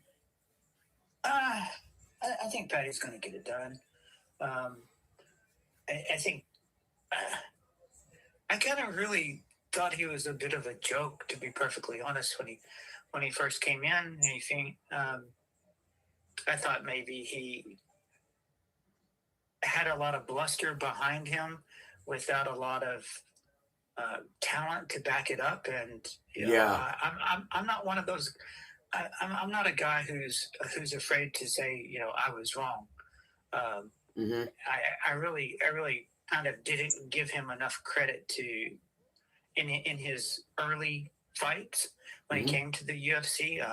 I think Patty's going to get it done. I think I kind of really thought he was a bit of a joke, to be perfectly honest, when he first came in. I thought maybe he had a lot of bluster behind him without a lot of talent to back it up. And I'm not one of those. I'm not a guy who's afraid to say, I was wrong. I really kind of didn't give him enough credit in his early fights when he came to the UFC.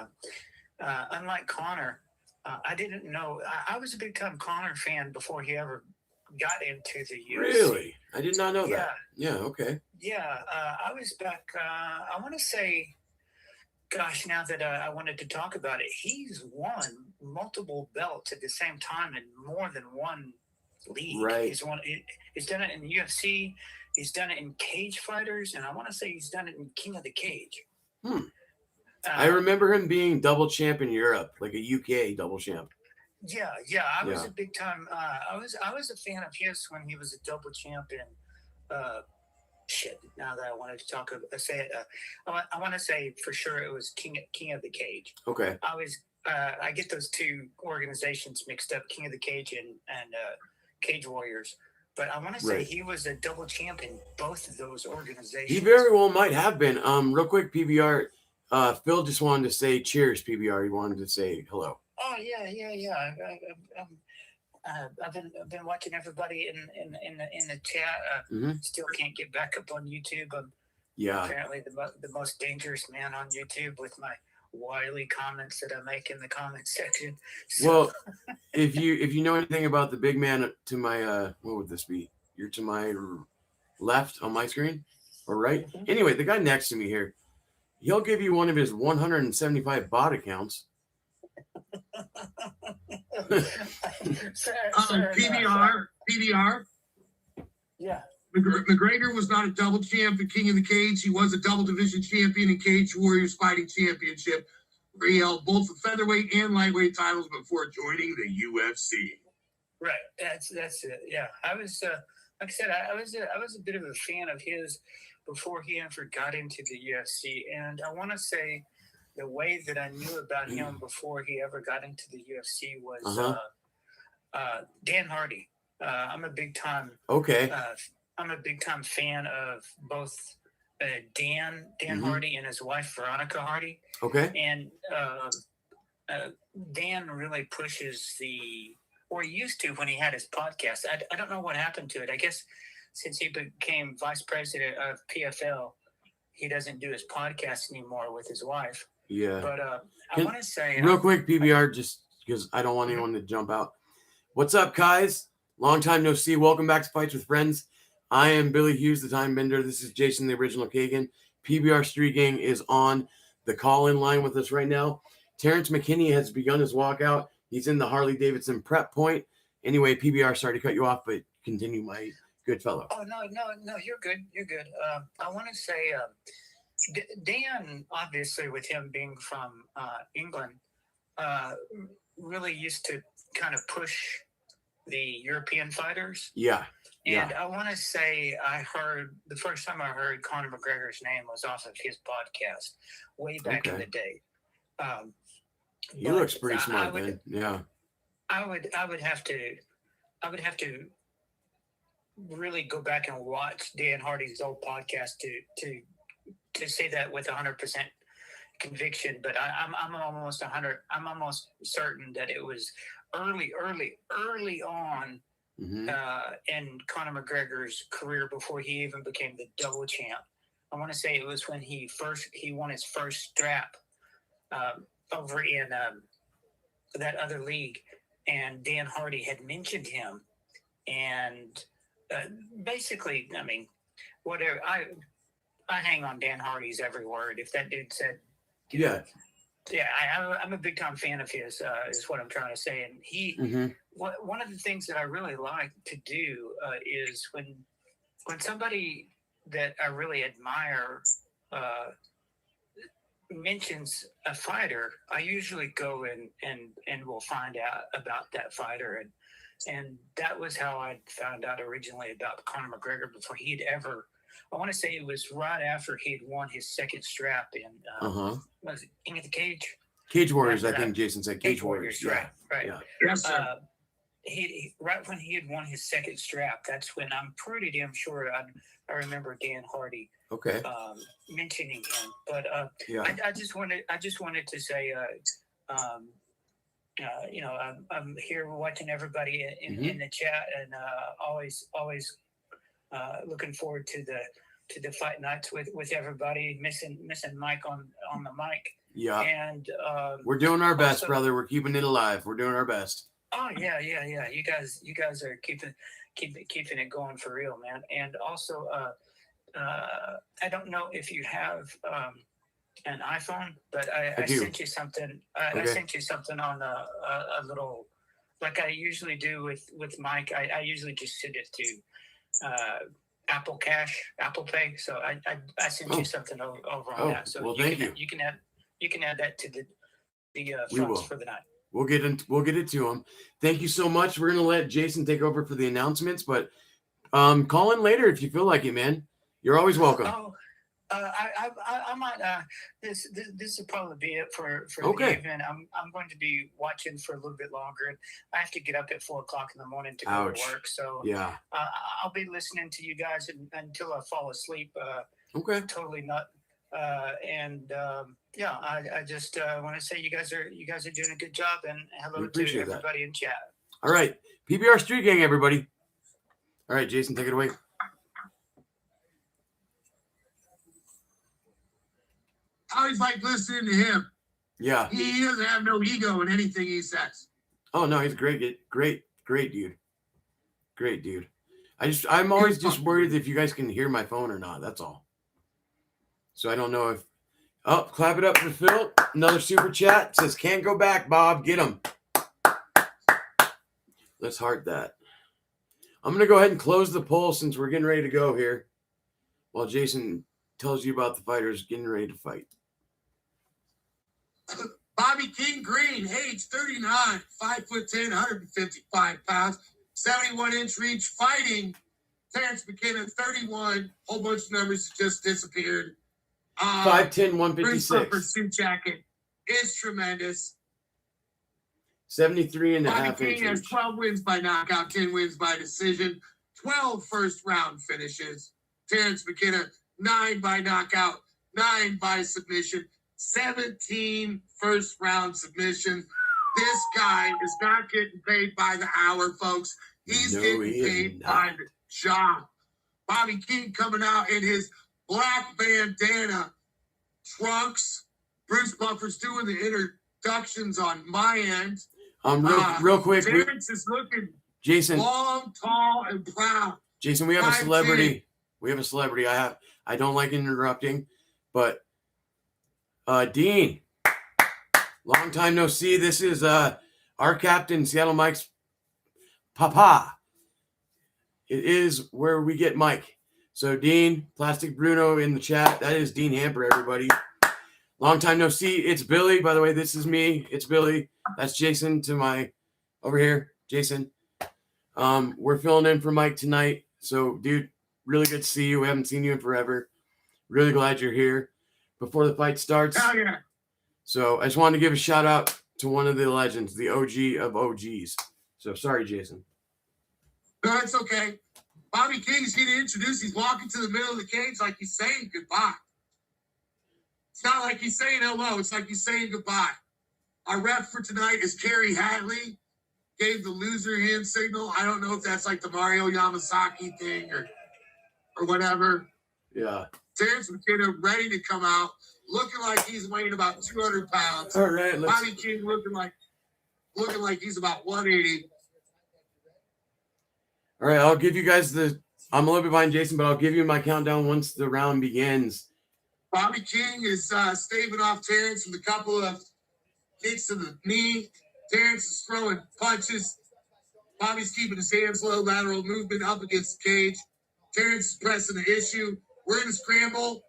Unlike Conor, I didn't know. I was a big time Conor fan before he ever got into the UFC. Really? I did not know that. Yeah. Okay. Yeah. I was back. I want to say, gosh, now that I wanted to talk about it, he's won multiple belts at the same time in more than one league. Right. He's done it in the UFC. He's done it in cage fighters, and I want to say he's done it in King of the Cage. I remember him being double champ in Europe, like a UK double champ. Yeah. I was a big time. I was a fan of his when he was a double champion. Now that I wanted to talk, I want to say for sure it was King of the Cage. Okay. I get those two organizations mixed up, King of the Cage and Cage Warriors. But I want to say he was a double champ in both of those organizations. He very well might have been. Real quick, PBR. Phil just wanted to say cheers, PBR. He wanted to say hello. Oh yeah. I've been watching everybody in the chat. Still can't get back up on YouTube. I'm apparently the most dangerous man on YouTube with my wily comments that I make in the comment section. So. Well, if you know anything about the big man to my what would this be? You're to my left on my screen or right? Anyway, the guy next to me here, he'll give you one of his 175 bot accounts. PBR. Yeah. McGregor was not a double champ in King of the Cage. He was a double division champion in Cage Warriors Fighting Championship. where he held both the featherweight and lightweight titles before joining the UFC. Right. That's it. Yeah. I was like I said, I was a bit of a fan of his before he ever got into the UFC, and I want to say the way that I knew about him before he ever got into the UFC was Dan Hardy. I'm a big time fan of both Dan Hardy and his wife Veronica Hardy. Okay. And Dan really pushes or he used to when he had his podcast. I don't know what happened to it. I guess since he became vice president of PFL, he doesn't do his podcast anymore with his wife. Yeah. But I want to say real quick, PBR, just because I don't want anyone to jump out. What's up, guys? Long time no see. Welcome back to Fights with Friends. I am Billy Hughes, the Time Bender. This is Jason, the original Kagan. PBR Street Gang is on the call-in line with us right now. Terrence McKinney has begun his walkout. He's in the Harley-Davidson prep point. Anyway, PBR, sorry to cut you off, but continue, my good fellow. Oh, no, you're good. You're good. I want to say Dan, obviously, with him being from England, really used to kind of push the European fighters. Yeah. And I want to say the first time I heard Conor McGregor's name was off of his podcast way back in the day. He looks pretty smart, man. Yeah. I would have to really go back and watch Dan Hardy's old podcast to say that with 100% conviction. But I'm almost certain that it was early on in Conor McGregor's career before he even became the double champ. I want to say it was when he won his first strap over in that other league, and Dan Hardy had mentioned him, and basically, I mean, whatever. I hang on Dan Hardy's every word. If that dude said, I'm a big time fan of his. Is what I'm trying to say. And he, one of the things that I really like to do is when somebody that I really admire mentions a fighter, I usually go and will find out about that fighter, and that was how I found out originally about Conor McGregor before he'd ever. I want to say it was right after he'd won his second strap in was it King of the Cage? Cage Warriors, I think Jason said. Cage Warriors, right. Yeah. Yes, sir. He right when he had won his second strap, that's when I'm pretty damn sure I remember Dan Hardy mentioning him. But I just wanted to say I'm here watching everybody in the chat, and always looking forward to the fight nights with everybody. Missing Mike on the mic. Yeah. And we're doing our best, brother. We're keeping it alive. We're doing our best. Oh yeah. You guys are keeping it going for real, man. And also, I don't know if you have an iPhone, but I sent you something. I sent you something on a little, like I usually do with Mike. I usually just send it to Apple Pay. So I sent you something over on that. So you can add that to the funds for the night. We'll get it to him. Thank you so much. We're gonna let Jason take over for the announcements, but call in later if you feel like it, man. You're always welcome. Oh, I might. This will probably be it for the evening. I'm going to be watching for a little bit longer. I have to get up at 4:00 in the morning to go to work. So yeah, I'll be listening to you guys until I fall asleep. Totally not. I just want to say you guys are doing a good job, and hello to everybody in chat. All right, PBR Street Gang, everybody. All right, Jason, take it away. I always like listening to him. Yeah, he doesn't have no ego in anything he says. Oh no, he's great dude. Great dude. I'm always just worried if you guys can hear my phone or not. That's all. So I don't know if. Oh, clap it up for Phil. Another super chat. Says, can't go back, Bob. Get him. Let's heart that. I'm going to go ahead and close the poll since we're getting ready to go here. While Jason tells you about the fighters getting ready to fight. Bobby King Green, age 39, 5'10", 155 pounds, 71-inch reach, fighting Terrence McKenna, 31. Whole bunch of numbers just disappeared. 5'10", 156. Bruce suit jacket is tremendous. 73 and a Bobby half King inch has reach. 12 wins by knockout, 10 wins by decision, 12 first-round finishes. Terrence McKenna, 9 by knockout, 9 by submission, 17 first-round submissions. This guy is not getting paid by the hour, folks. He's getting paid by the job. Bobby King coming out in his black bandana trunks. Bruce Buffer's doing the introductions on my end. Real quick. Terrence is looking Jason, long, tall, and proud. Jason, we have a celebrity. We have a celebrity. I don't like interrupting, but Dean, long time no see. This is our captain, Seattle Mike's papa. It is where we get Mike. So Dean, Plastic Bruno in the chat. That is Dean Hamper, everybody. Long time no see. It's Billy. By the way, this is me. It's Billy. That's Jason to my over here. Jason. We're filling in for Mike tonight. So, dude, really good to see you. We haven't seen you in forever. Really glad you're here. Before the fight starts. Oh, yeah. So I just wanted to give a shout out to one of the legends, the OG of OGs. So sorry, Jason. No, it's okay. Bobby King's here to introduce. He's walking to the middle of the cage like he's saying goodbye. It's not like he's saying hello. It's like he's saying goodbye. Our ref for tonight is Kerry Hadley. Gave the loser hand signal. I don't know if that's like the Mario Yamasaki thing or whatever. Yeah. Terrence McKenna ready to come out, looking like he's weighing about 200 pounds. All right. Bobby King looking like he's about 180. All right. I'll give you guys I'm a little bit behind Jason, but I'll give you my countdown once the round begins. Bobby King is staving off Terrence with a couple of kicks to the knee. Terrence is throwing punches. Bobby's keeping his hands low, lateral movement up against the cage. Terrence is pressing the issue. We're in a scramble.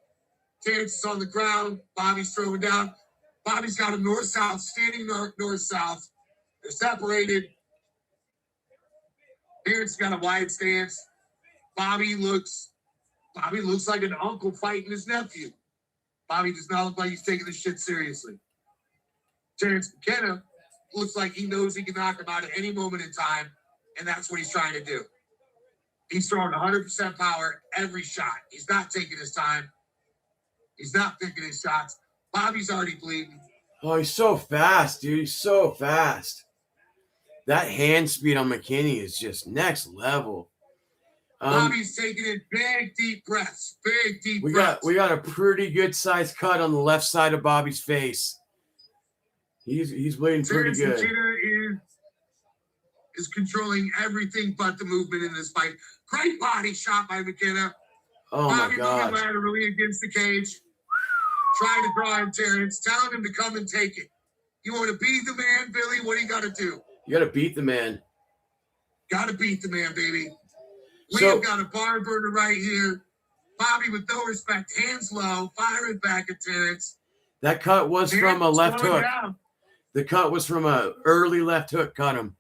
Terrence is on the ground. Bobby's throwing down. Bobby's got a north-south, standing north-south. They're separated. Terrence got a wide stance. Bobby looks like an uncle fighting his nephew. Bobby does not look like he's taking this shit seriously. Terrence McKenna looks like he knows he can knock him out at any moment in time, and that's what he's trying to do. He's throwing 100% power every shot. He's not taking his time. He's not picking his shots. Bobby's already bleeding. Oh, he's so fast, dude. He's so fast. That hand speed on McKinney is just next level. Bobby's taking in big, deep breaths. Big, deep breaths. We got a pretty good sized cut on the left side of Bobby's face. He's bleeding pretty good. McKenna is controlling everything but the movement in this fight. Great body shot by McKenna. Oh, Bobby my God. moving laterally against the cage. Trying to draw him, Terrence. Telling him to come and take it. You want to beat the man, Billy? What do you got to do? You got to beat the man. Got to beat the man, baby. We So- have got a barn burner right here. Bobby with no respect, hands low, firing back at Terrence. That cut was from a left slowing hook. down. The cut was from a early left hook. Cut him.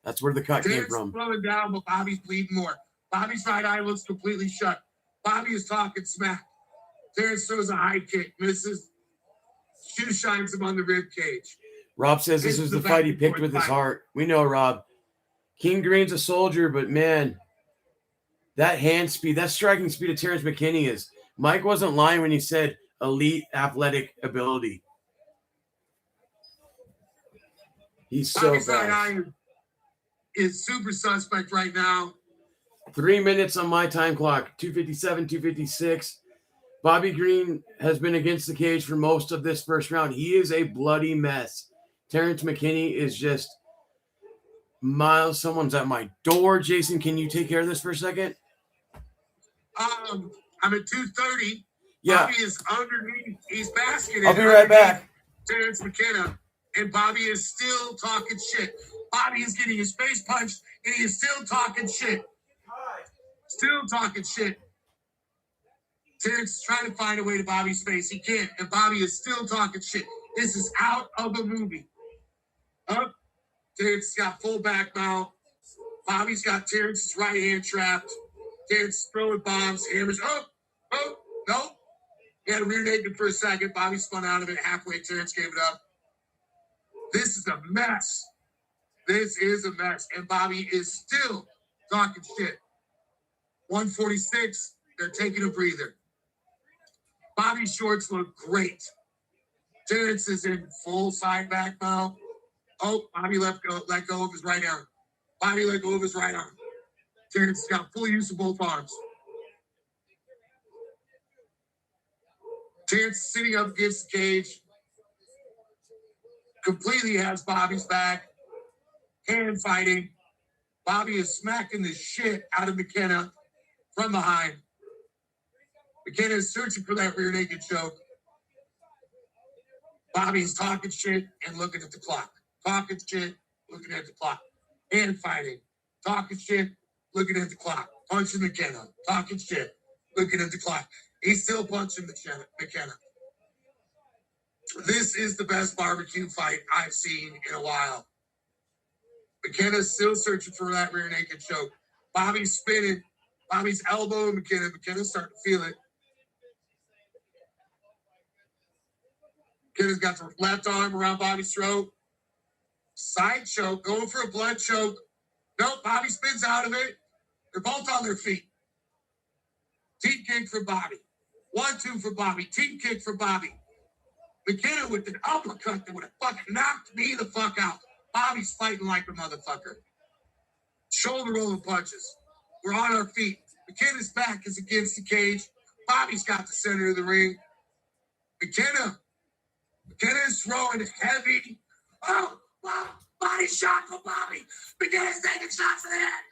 That's where the cut came Terrence from. slowing down, but Bobby's bleeding more. Bobby's right eye looks completely shut. Bobby is talking smack. Terrence throws a high kick, misses. Shoe shines him on the rib cage. Rob says this was the fight he picked with his heart. We know, Rob. King Green's a soldier, but man, that hand speed, that striking speed of Terrence McKinney is. Mike wasn't lying when he said elite athletic ability. He's so Bobby's right fast. eye is super suspect right now. 3 minutes on my time clock, 2:57, 2:56. Bobby Green has been against the cage for most of this first round. He is a bloody mess. Terrence McKinney is just miles. Someone's at my door. Jason, can you take care of this for a second? I'm at 2:30. Yeah. Bobby is underneath. He's basketing. I'll be right back. Terrence McKenna. And Bobby is still talking shit. Bobby is getting his face punched, and he is still talking shit. Still talking shit. Terrence is trying to find a way to Bobby's face. He can't. And Bobby is still talking shit. This is out of a movie. Up. Terrence got full back mount. Bobby's got Terrence's right hand trapped. Terrence throwing bombs, hammers. Oh, no. He had a rear naked for a second. Bobby spun out of it halfway. Terrence gave it up. This is a mess. This is a mess. And Bobby is still talking shit. 146. They're taking a breather. Bobby's shorts look great. Terrence is in full side back mount. Oh, Bobby let go of his right arm. Bobby let go of his right arm. Terrence got full use of both arms. Terrence sitting up against the cage. Completely has Bobby's back. Hand fighting. Bobby is smacking the shit out of McKenna from behind. McKenna is searching for that rear naked choke. Bobby's talking shit and looking at the clock. Talking shit, looking at the clock. Hand fighting. Talking shit, looking at the clock. Punching McKenna. Talking shit, looking at the clock. He's still punching McKenna. This is the best barbecue fight I've seen in a while. McKenna's still searching for that rear naked choke. Bobby's spinning. Bobby's elbowing McKenna. McKenna's starting to feel it. McKenna's got the left arm around Bobby's throat. Side choke, going for a blood choke. Nope, Bobby spins out of it. They're both on their feet. Team kick for Bobby. 1-2 for Bobby. Team kick for Bobby. McKenna with an uppercut that would have fucking knocked me the fuck out. Bobby's fighting like a motherfucker. Shoulder rolling punches. We're on our feet. McKenna's back is against the cage. Bobby's got the center of the ring. McKenna is throwing heavy. Oh, wow. Body shot for Bobby. McKenna's taking shots to the head.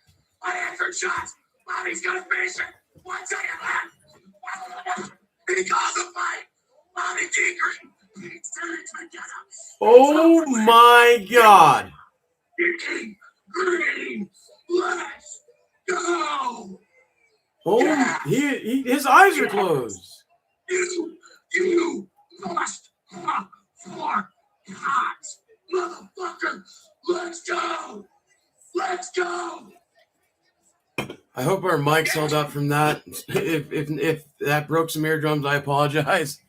Unanswered shots. Bobby's gonna finish it. 1 second left. He calls a fight. Bobby King Green. Oh my God. King Green. Let's go. Oh, Yeah. his eyes are closed. You must have for hot motherfucker. Let's go. Let's go. I hope our mics held up from that. If that broke some eardrums, I apologize.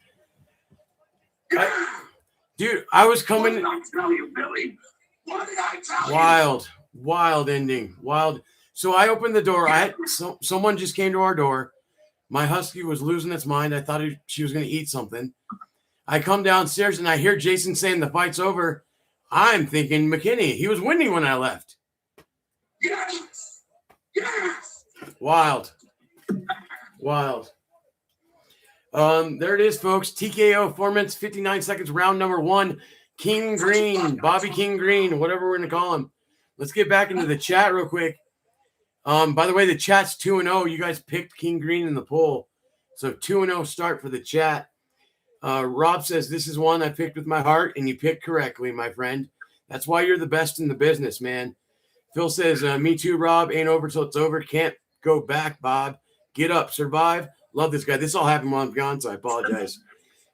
Dude, I was coming. What did I tell you, Billy? What did I tell you? Wild ending. Wild. So I opened the door. Someone just came to our door. My husky was losing its mind. I thought she was going to eat something. I come downstairs and I hear Jason saying the fight's over. I'm thinking McKinney. He was winning when I left. Yes. Yes. Wild. There it is, folks. TKO 4 minutes, 59 seconds, round number 1. King Green, Bobby King Green, whatever we're going to call him. Let's get back into the chat real quick. By the way, the chat's 2-0. You guys picked King Green in the poll. So 2-0 start for the chat. Rob says, this is one I picked with my heart, and you picked correctly, my friend. That's why you're the best in the business, man. Phil says, me too, Rob. Ain't over till it's over. Can't go back, Bob. Get up, survive. Love this guy. This all happened while I'm gone, so I apologize.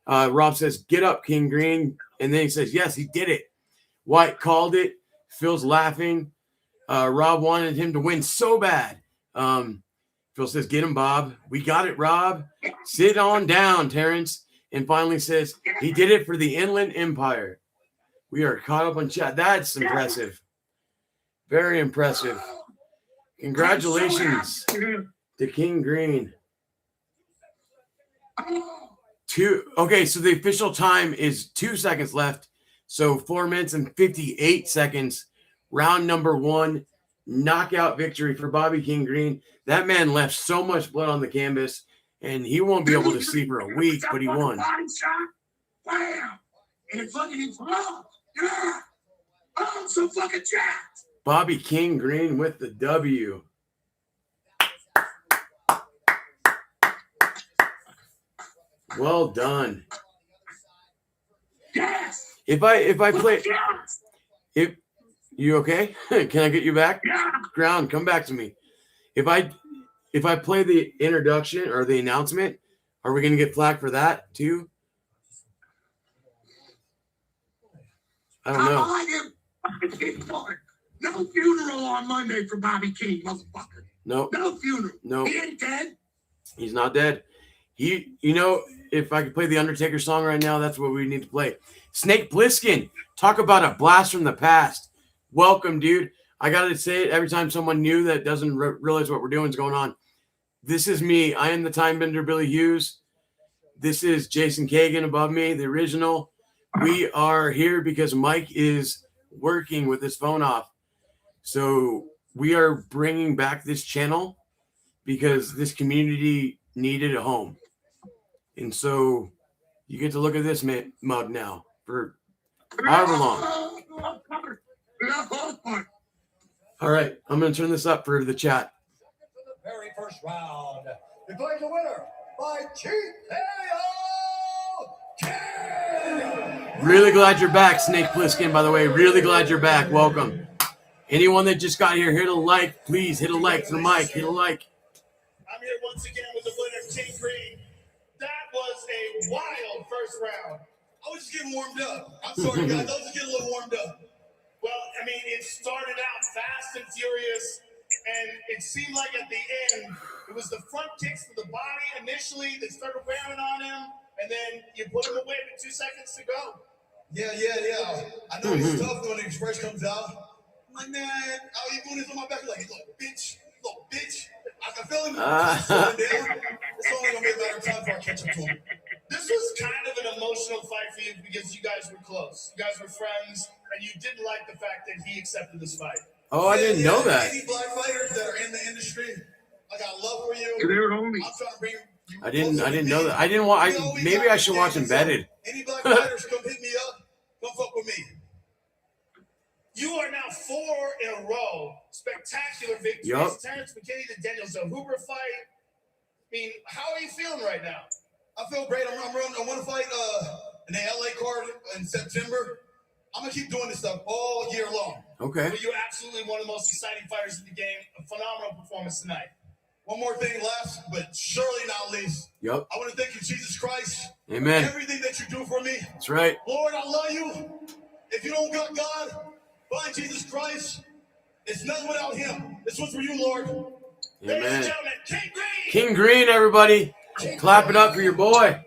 Rob says, get up, King Green. And then he says, yes, he did it. White called it. Phil's laughing. Rob wanted him to win so bad. Phil says, get him, Bob. We got it, Rob. Sit on down, Terrence. And finally says, he did it for the Inland Empire. We are caught up on chat. That's impressive. Very impressive. Congratulations to King Green. Okay, so the official time is 2 seconds left. So 4 minutes and 58 seconds. Round number 1. Knockout victory for Bobby King Green. That man left so much blood on the canvas, and he won't be able to sleep for a week, but he won. Bam! And it's fucking yeah! Oh, I'm so fucking jacked! Bobby King Green with the W. Well done. Yes. If I play, if you okay? Can I get you back? Yeah. Ground, come back to me. If I play the introduction or the announcement, are we gonna get flack for that too? I don't know. Come on, you fucking keyboard. No funeral on Monday for Bobby King, motherfucker. Nope. No funeral. Nope. He ain't dead. He's not dead. If I could play the Undertaker song right now, that's what we need to play. Snake Plissken, talk about a blast from the past. Welcome, dude. I got to say it every time someone new that doesn't realize what we're doing is going on. This is me. I am the time bender, Billy Hughes. This is Jason Kagan above me, the original. We are here because Mike is working with his phone off. So we are bringing back this channel because this community needed a home. And so you get to look at this mug now for however long. All right, I'm going to turn this up for the chat. The very first round, declaring the winner by TKO. Really glad you're back, Snake Plissken, by the way. Really glad you're back. Welcome. Anyone that just got here, hit a like. Please hit a like for Mike. Hit a like. I'm here once again with the winner, King Green. That was a wild first round. I was just getting warmed up. I'm sorry, guys. I was just getting a little warmed up. Well, I mean, it started out fast and furious, and it seemed like at the end, it was the front kicks to the body initially. They started wearing on him, and then you put him away with 2 seconds to go. Yeah. I know it's tough when the express comes out. I'm like, man, how you doing this on my back? Like, little bitch. I can feel him slowing down. It's only going to be a matter of time before I catch up to him. This was kind of an emotional fight for you because you guys were close. You guys were friends, and you didn't like the fact that he accepted this fight. Oh, I didn't know that. Any black fighters that are in the industry, I got love for you. They're homies. I'm trying to bring you. I didn't know that. I didn't want. Maybe I should watch Embedded. Any black fighters, come hit me up. Come fuck with me. You are now 4 in a row. Spectacular victories. Yup. Terrence McKinney, the Danielson Hoover fight. I mean, how are you feeling right now? I feel great. I want to fight in the LA card in September. I'm going to keep doing this stuff all year long. Okay. But you're absolutely one of the most exciting fighters in the game. A phenomenal performance tonight. One more thing last, but surely not least. Yep. I want to thank you, Jesus Christ. Amen. For everything that you do for me. That's right. Lord, I love you. If you don't got God, find Jesus Christ. It's nothing without him. This one's for you, Lord. Ladies and Amen. gentlemen, King Green. King Green, everybody. Clap it up for your boy.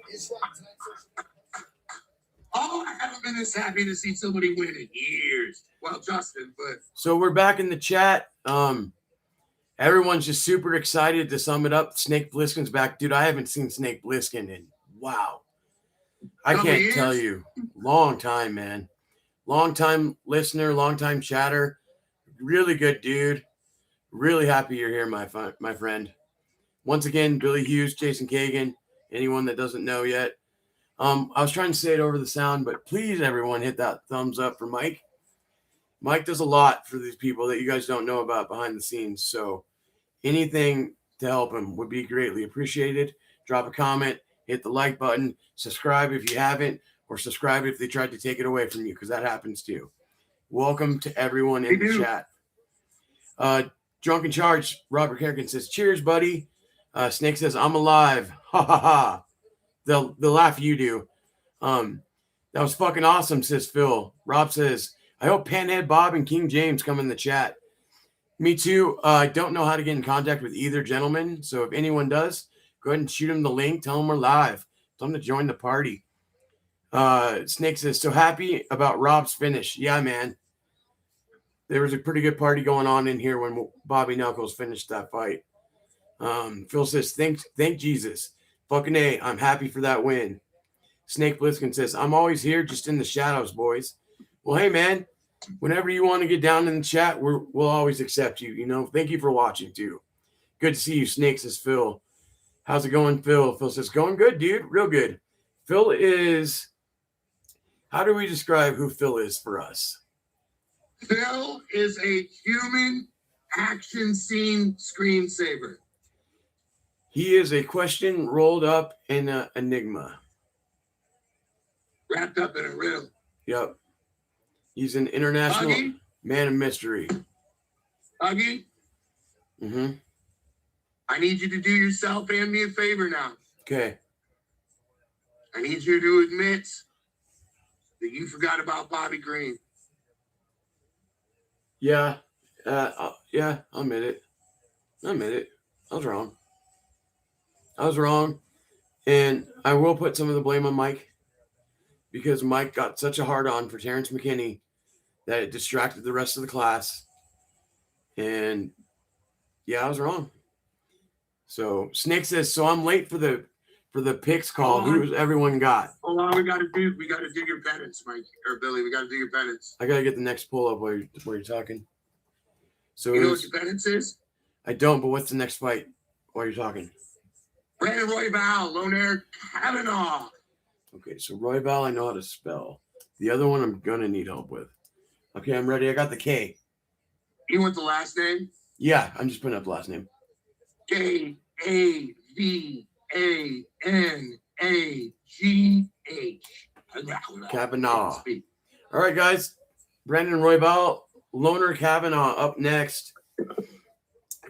Oh, I haven't been this happy to see somebody win in years. Well, Justin, but So we're back in the chat. Everyone's just super excited to sum it up. Snake Plissken's back. Dude, I haven't seen Snake Plissken in wow. I Couple can't years? tell you. Long time, man. Long time listener, long time chatter. Really good dude. Really happy you're here, my friend. Once again, Billy Hughes, Jason Kagan. Anyone that doesn't know yet. I was trying to say it over the sound, but please, everyone, hit that thumbs up for Mike. Mike does a lot for these people that you guys don't know about behind the scenes. So anything to help him would be greatly appreciated. Drop a comment, hit the like button, subscribe if you haven't, or subscribe if they tried to take it away from you, because that happens too. Welcome to everyone in the chat. Drunken Charge, Robert Kerrigan says, cheers, buddy. Snake says, I'm alive. Ha ha ha. They'll laugh you do. That was fucking awesome, says Phil. Rob says, I hope Panhead Bob and King James come in the chat. Me too. I don't know how to get in contact with either gentleman. So if anyone does, go ahead and shoot them the link. Tell them we're live. Tell them to join the party. Snake says, so happy about Rob's finish. Yeah, man. There was a pretty good party going on in here when Bobby Knuckles finished that fight. Phil says, thank Jesus. Fucking A, I'm happy for that win. Snake Plissken says, I'm always here just in the shadows, boys. Well, hey, man, whenever you want to get down in the chat, we'll always accept you. You know, thank you for watching, too. Good to see you, Snake, says Phil. How's it going, Phil? Phil says, going good, dude. Real good. Phil is, how do we describe who Phil is for us? Phil is a human action scene screensaver. He is a question rolled up in an enigma. Wrapped up in a riddle. Yep. He's an international Huggy? man of mystery. Huggy, Mm-hmm. I need you to do yourself and me a favor now. Okay. I need you to admit that you forgot about Bobby Green. Yeah. Yeah, I'll admit it. I was wrong. And I will put some of the blame on Mike because Mike got such a hard on for Terrence McKinney that it distracted the rest of the class. And yeah, I was wrong. So Snake says, so I'm late for the picks call. Who's everyone got? Hold on, we gotta do your penance, Mike or Billy. We gotta do your penance. I gotta get the next pull up where you're talking. So you know what your penance is? I don't, but what's the next fight while you're talking? Brandon Royval, Loner Kavanaugh. Okay, so Royval, I know how to spell. The other one I'm gonna need help with. Okay, I'm ready. I got the K. You want the last name? Yeah, I'm just putting up the last name. Kavanaugh. Kavanaugh. All right, guys. Brandon Royval, Loner Kavanaugh up next.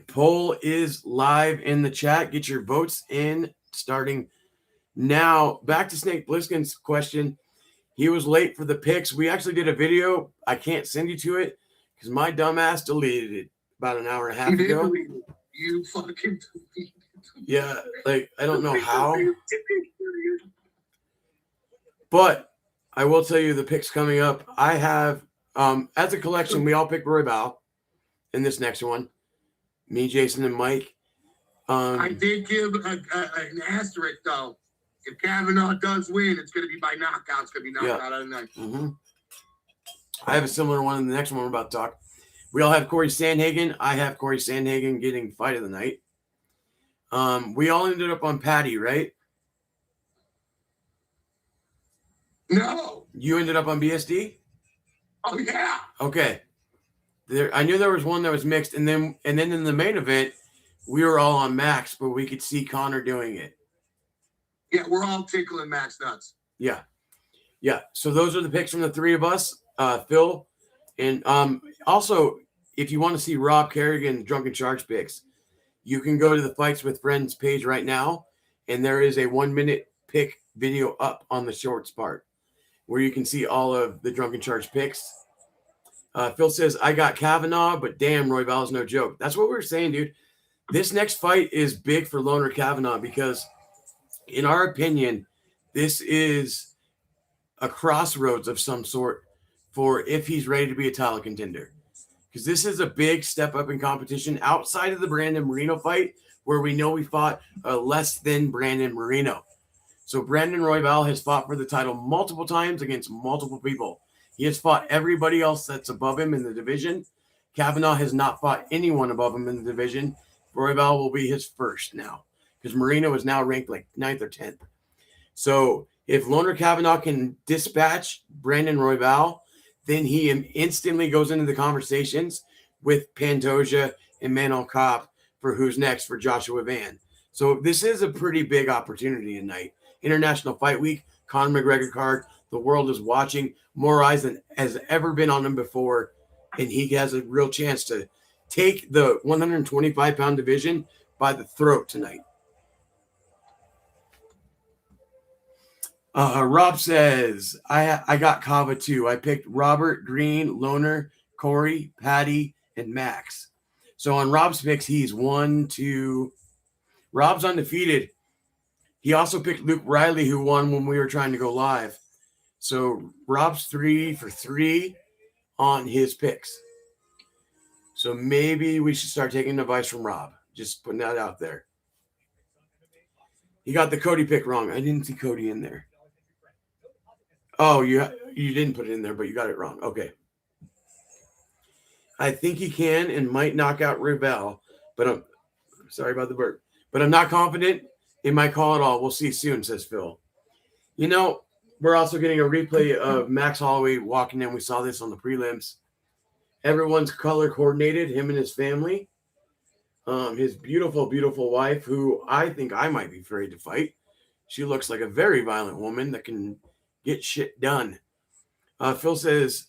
Poll is live in the chat. Get your votes in starting now. Back to Snake Plissken's question. He was late for the picks. We actually did a video. I can't send you to it because my dumbass deleted it about an hour and a half ago. You fucking deleted it. Yeah, like I don't know how. But I will tell you the picks coming up. I have, as a collection, we all picked Royval in this next one. Me, Jason, and Mike. I did give an asterisk, though. If Kavanaugh does win, it's going to be by knockout. It's going to be knockout out of the night. Mm-hmm. I have a similar one in the next one we're about to talk. We all have Corey Sandhagen. I have Corey Sandhagen getting fight of the night. We all ended up on Patty, right? No. You ended up on BSD? Oh, yeah. Okay. I knew there was one that was mixed, and then in the main event, we were all on Max, but we could see Connor doing it. Yeah, we're all tickling Max nuts. Yeah. So those are the picks from the three of us, Phil, and also if you want to see Rob Kerrigan's Drunken Charge picks, you can go to the Fights with Friends page right now, and there is a 1-minute pick video up on the shorts part where you can see all of the Drunken Charge picks. Phil says, I got Kavanaugh, but damn, Royval is no joke. That's what we were saying, dude. This next fight is big for Loner Kavanaugh because, in our opinion, this is a crossroads of some sort for if he's ready to be a title contender. Because this is a big step up in competition outside of the Brandon Moreno fight, where we know we fought a less than Brandon Moreno. So Brandon Royval has fought for the title multiple times against multiple people. He has fought everybody else that's above him in the division. Kavanaugh has not fought anyone above him in the division. Royval will be his first now because Moreno is now ranked like 9th or 10th. So if Loner Kavanaugh can dispatch Brandon Royval, then he instantly goes into the conversations with Pantoja and Manuel Kopp for who's next for Joshua Van. So this is a pretty big opportunity tonight. International Fight Week, Conor McGregor card. The world is watching. More eyes than has ever been on him before. And he has a real chance to take the 125-pound division by the throat tonight. Rob says, I got Kava too. I picked Robert, Green, Loner, Corey, Patty, and Max. So on Rob's picks, he's 1, 2. Rob's undefeated. He also picked Luke Riley, who won when we were trying to go live. So Rob's 3 for 3 on his picks. So maybe we should start taking advice from Rob. Just putting that out there. He got the Cody pick wrong. I didn't see Cody in there. Oh, you didn't put it in there, but you got it wrong. Okay. I think he can and might knock out Royval, but I'm sorry about the burp. But I'm not confident in my call at all. We'll see soon, says Phil. You know, we're also getting a replay of Max Holloway walking in. We saw this on the prelims. Everyone's color coordinated, him and his family. His beautiful, beautiful wife, who I think I might be afraid to fight. She looks like a very violent woman that can get shit done. Phil says,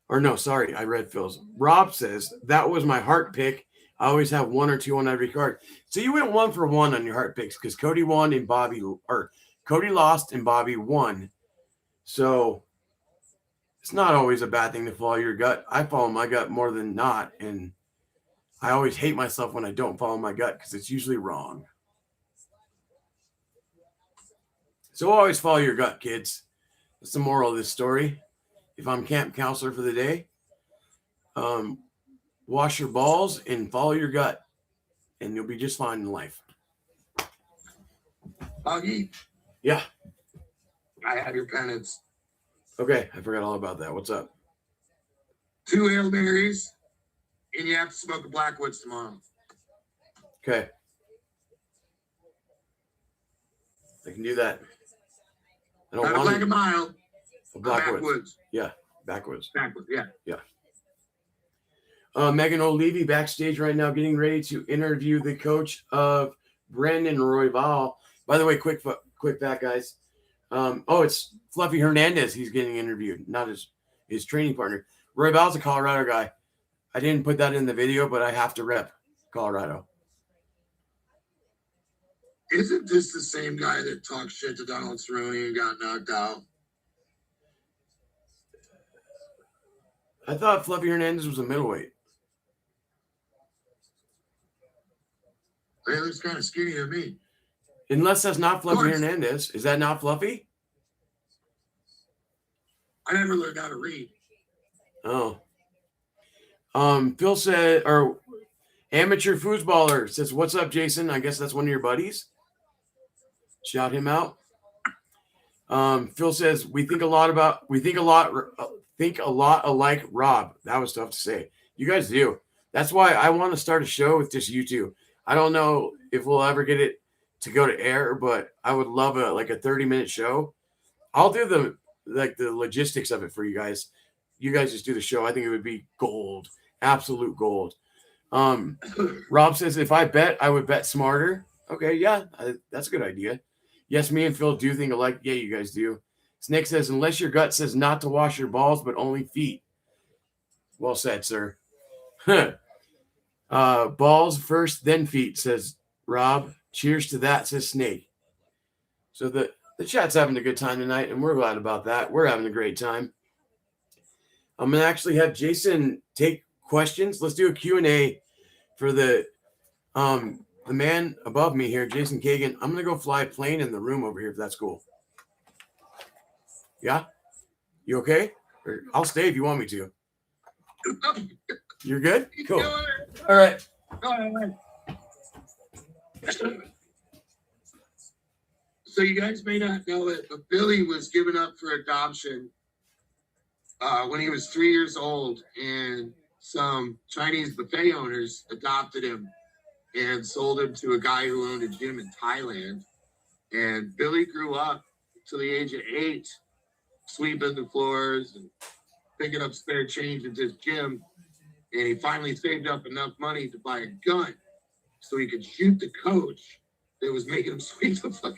or no, sorry, I read Phil's. Rob says, that was my heart pick. I always have 1 or 2 on every card. So you went 1 for 1 on your heart picks because Cody won and Cody lost and Bobby won. So It's not always a bad thing to follow your gut. I follow my gut more than not, and I always hate myself when I don't follow my gut because it's usually wrong. So always follow your gut, kids. That's the moral of this story. If I'm camp counselor for the day, wash your balls and follow your gut, and you'll be just fine in life. Augie, Yeah. I have your penance. Okay, I forgot all about that. What's up? 2 Hail Marys, and you have to smoke a Blackwoods tomorrow. Okay. I can do that. I don't Not a want Black and Mild, a Blackwoods. Backwoods. Yeah, backwards. Backwoods, yeah. Megan O'Leary backstage right now getting ready to interview the coach of Brandon Royval. By the way, quick fact, guys. It's Fluffy Hernandez he's getting interviewed, not his training partner. Royval's a Colorado guy. I didn't put that in the video, but I have to rep Colorado. Isn't this the same guy that talked shit to Donald Cerrone and got knocked out? I thought Fluffy Hernandez was a middleweight. He looks kind of skinny to me. Unless that's not Fluffy Hernandez. Is that not Fluffy? I never learned how to read. Oh. Phil said, or Amateur Foosballer says, "What's up, Jason?" I guess that's one of your buddies. Shout him out. Phil says, "We think a lot alike, Rob." That was tough to say. You guys do. That's why I want to start a show with just you two. I don't know if we'll ever get it to go to air, but I would love a 30-minute show. I'll do the logistics of it for you guys. You guys just do the show. I think it would be gold, absolute gold. Rob says, if I bet, I would bet smarter. Okay, yeah, that's a good idea. Yes, me and Phil do think alike. Yeah, you guys do. Snake says, unless your gut says not to wash your balls, but only feet. Well said, sir. Balls first, then feet, says Rob. Cheers to that, says Snake. So the chat's having a good time tonight, and we're glad about that. We're having a great time. I'm going to actually have Jason take questions. Let's do a Q&A for the man above me here, Jason Kagan. I'm going to go fly a plane in the room over here if that's cool. Yeah? You okay? Or I'll stay if you want me to. You're good? Cool. All right. So you guys may not know it, but Billy was given up for adoption when he was 3 years old, and some Chinese buffet owners adopted him and sold him to a guy who owned a gym in Thailand. And Billy grew up to the age of 8, sweeping the floors and picking up spare change at this gym. And he finally saved up enough money to buy a gun so he could shoot the coach that was making him sweep the fucking.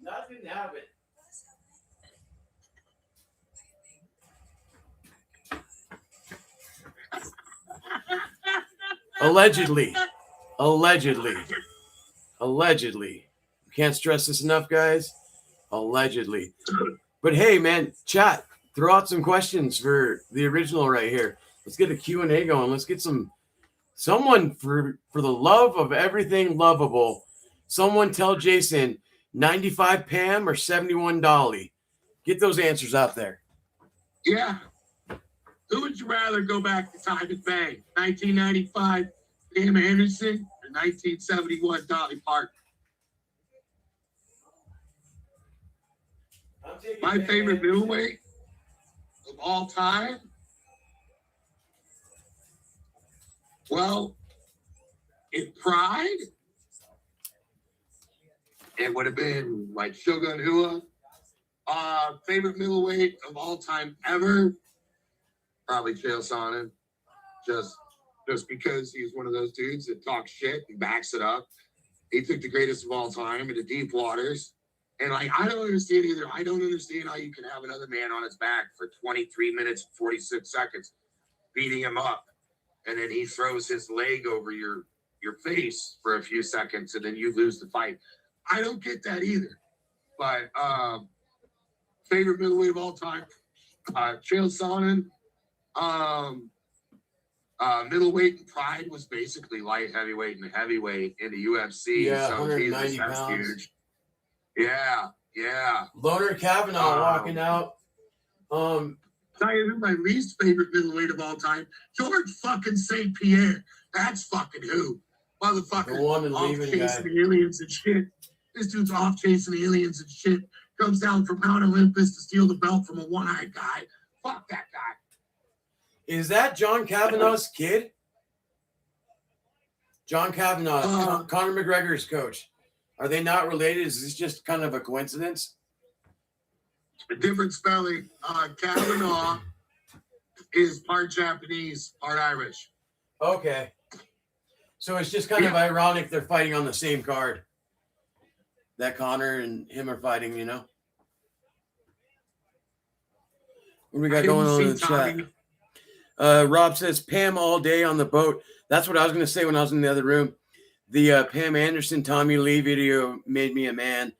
Nothing happened. Allegedly. Can't stress this enough, guys. Allegedly. But hey, man, chat. Throw out some questions for the original right here. Let's get a Q&A going. Let's get someone for the love of everything lovable. Someone tell Jason 95 Pam or 71 Dolly. Get those answers out there. Yeah. Who would you rather go back to time and bang? 1995 Pam Anderson or 1971 Dolly Parton? My favorite middleweight of all time? Well, in Pride, it would have been like Shogun Rua. Favorite middleweight of all time ever? Probably Chael Sonnen. Just because he's one of those dudes that talks shit and backs it up. He took the greatest of all time into deep waters. And I don't understand either. I don't understand how you can have another man on his back for 23 minutes, 46 seconds, beating him up. And then he throws his leg over your face for a few seconds, and then you lose the fight. I don't get that either. But favorite middleweight of all time, Chael Sonnen, middleweight and Pride was basically light heavyweight and heavyweight in the UFC. Yeah, so 190 Jesus, that's pounds. huge. Yeah, yeah. Loner Kavanaugh walking out. Tell you who my least favorite middleweight of all time, George fucking St. Pierre. That's fucking who. Motherfucker. The one and off leaving chasing guy. aliens and shit. This dude's off chasing aliens and shit. Comes down from Mount Olympus to steal the belt from a one-eyed guy. Fuck that guy. Is that John Kavanaugh's kid? John Kavanaugh, Conor McGregor's coach. Are they not related? Is this just kind of a coincidence? A different spelling. Kavanaugh is part Japanese, part Irish. Okay. So it's just kind of ironic they're fighting on the same card. That Conor and him are fighting, you know? What do we got going on in the chat? Rob says, Pam all day on the boat. That's what I was going to say when I was in the other room. The Pam Anderson, Tommy Lee video made me a man.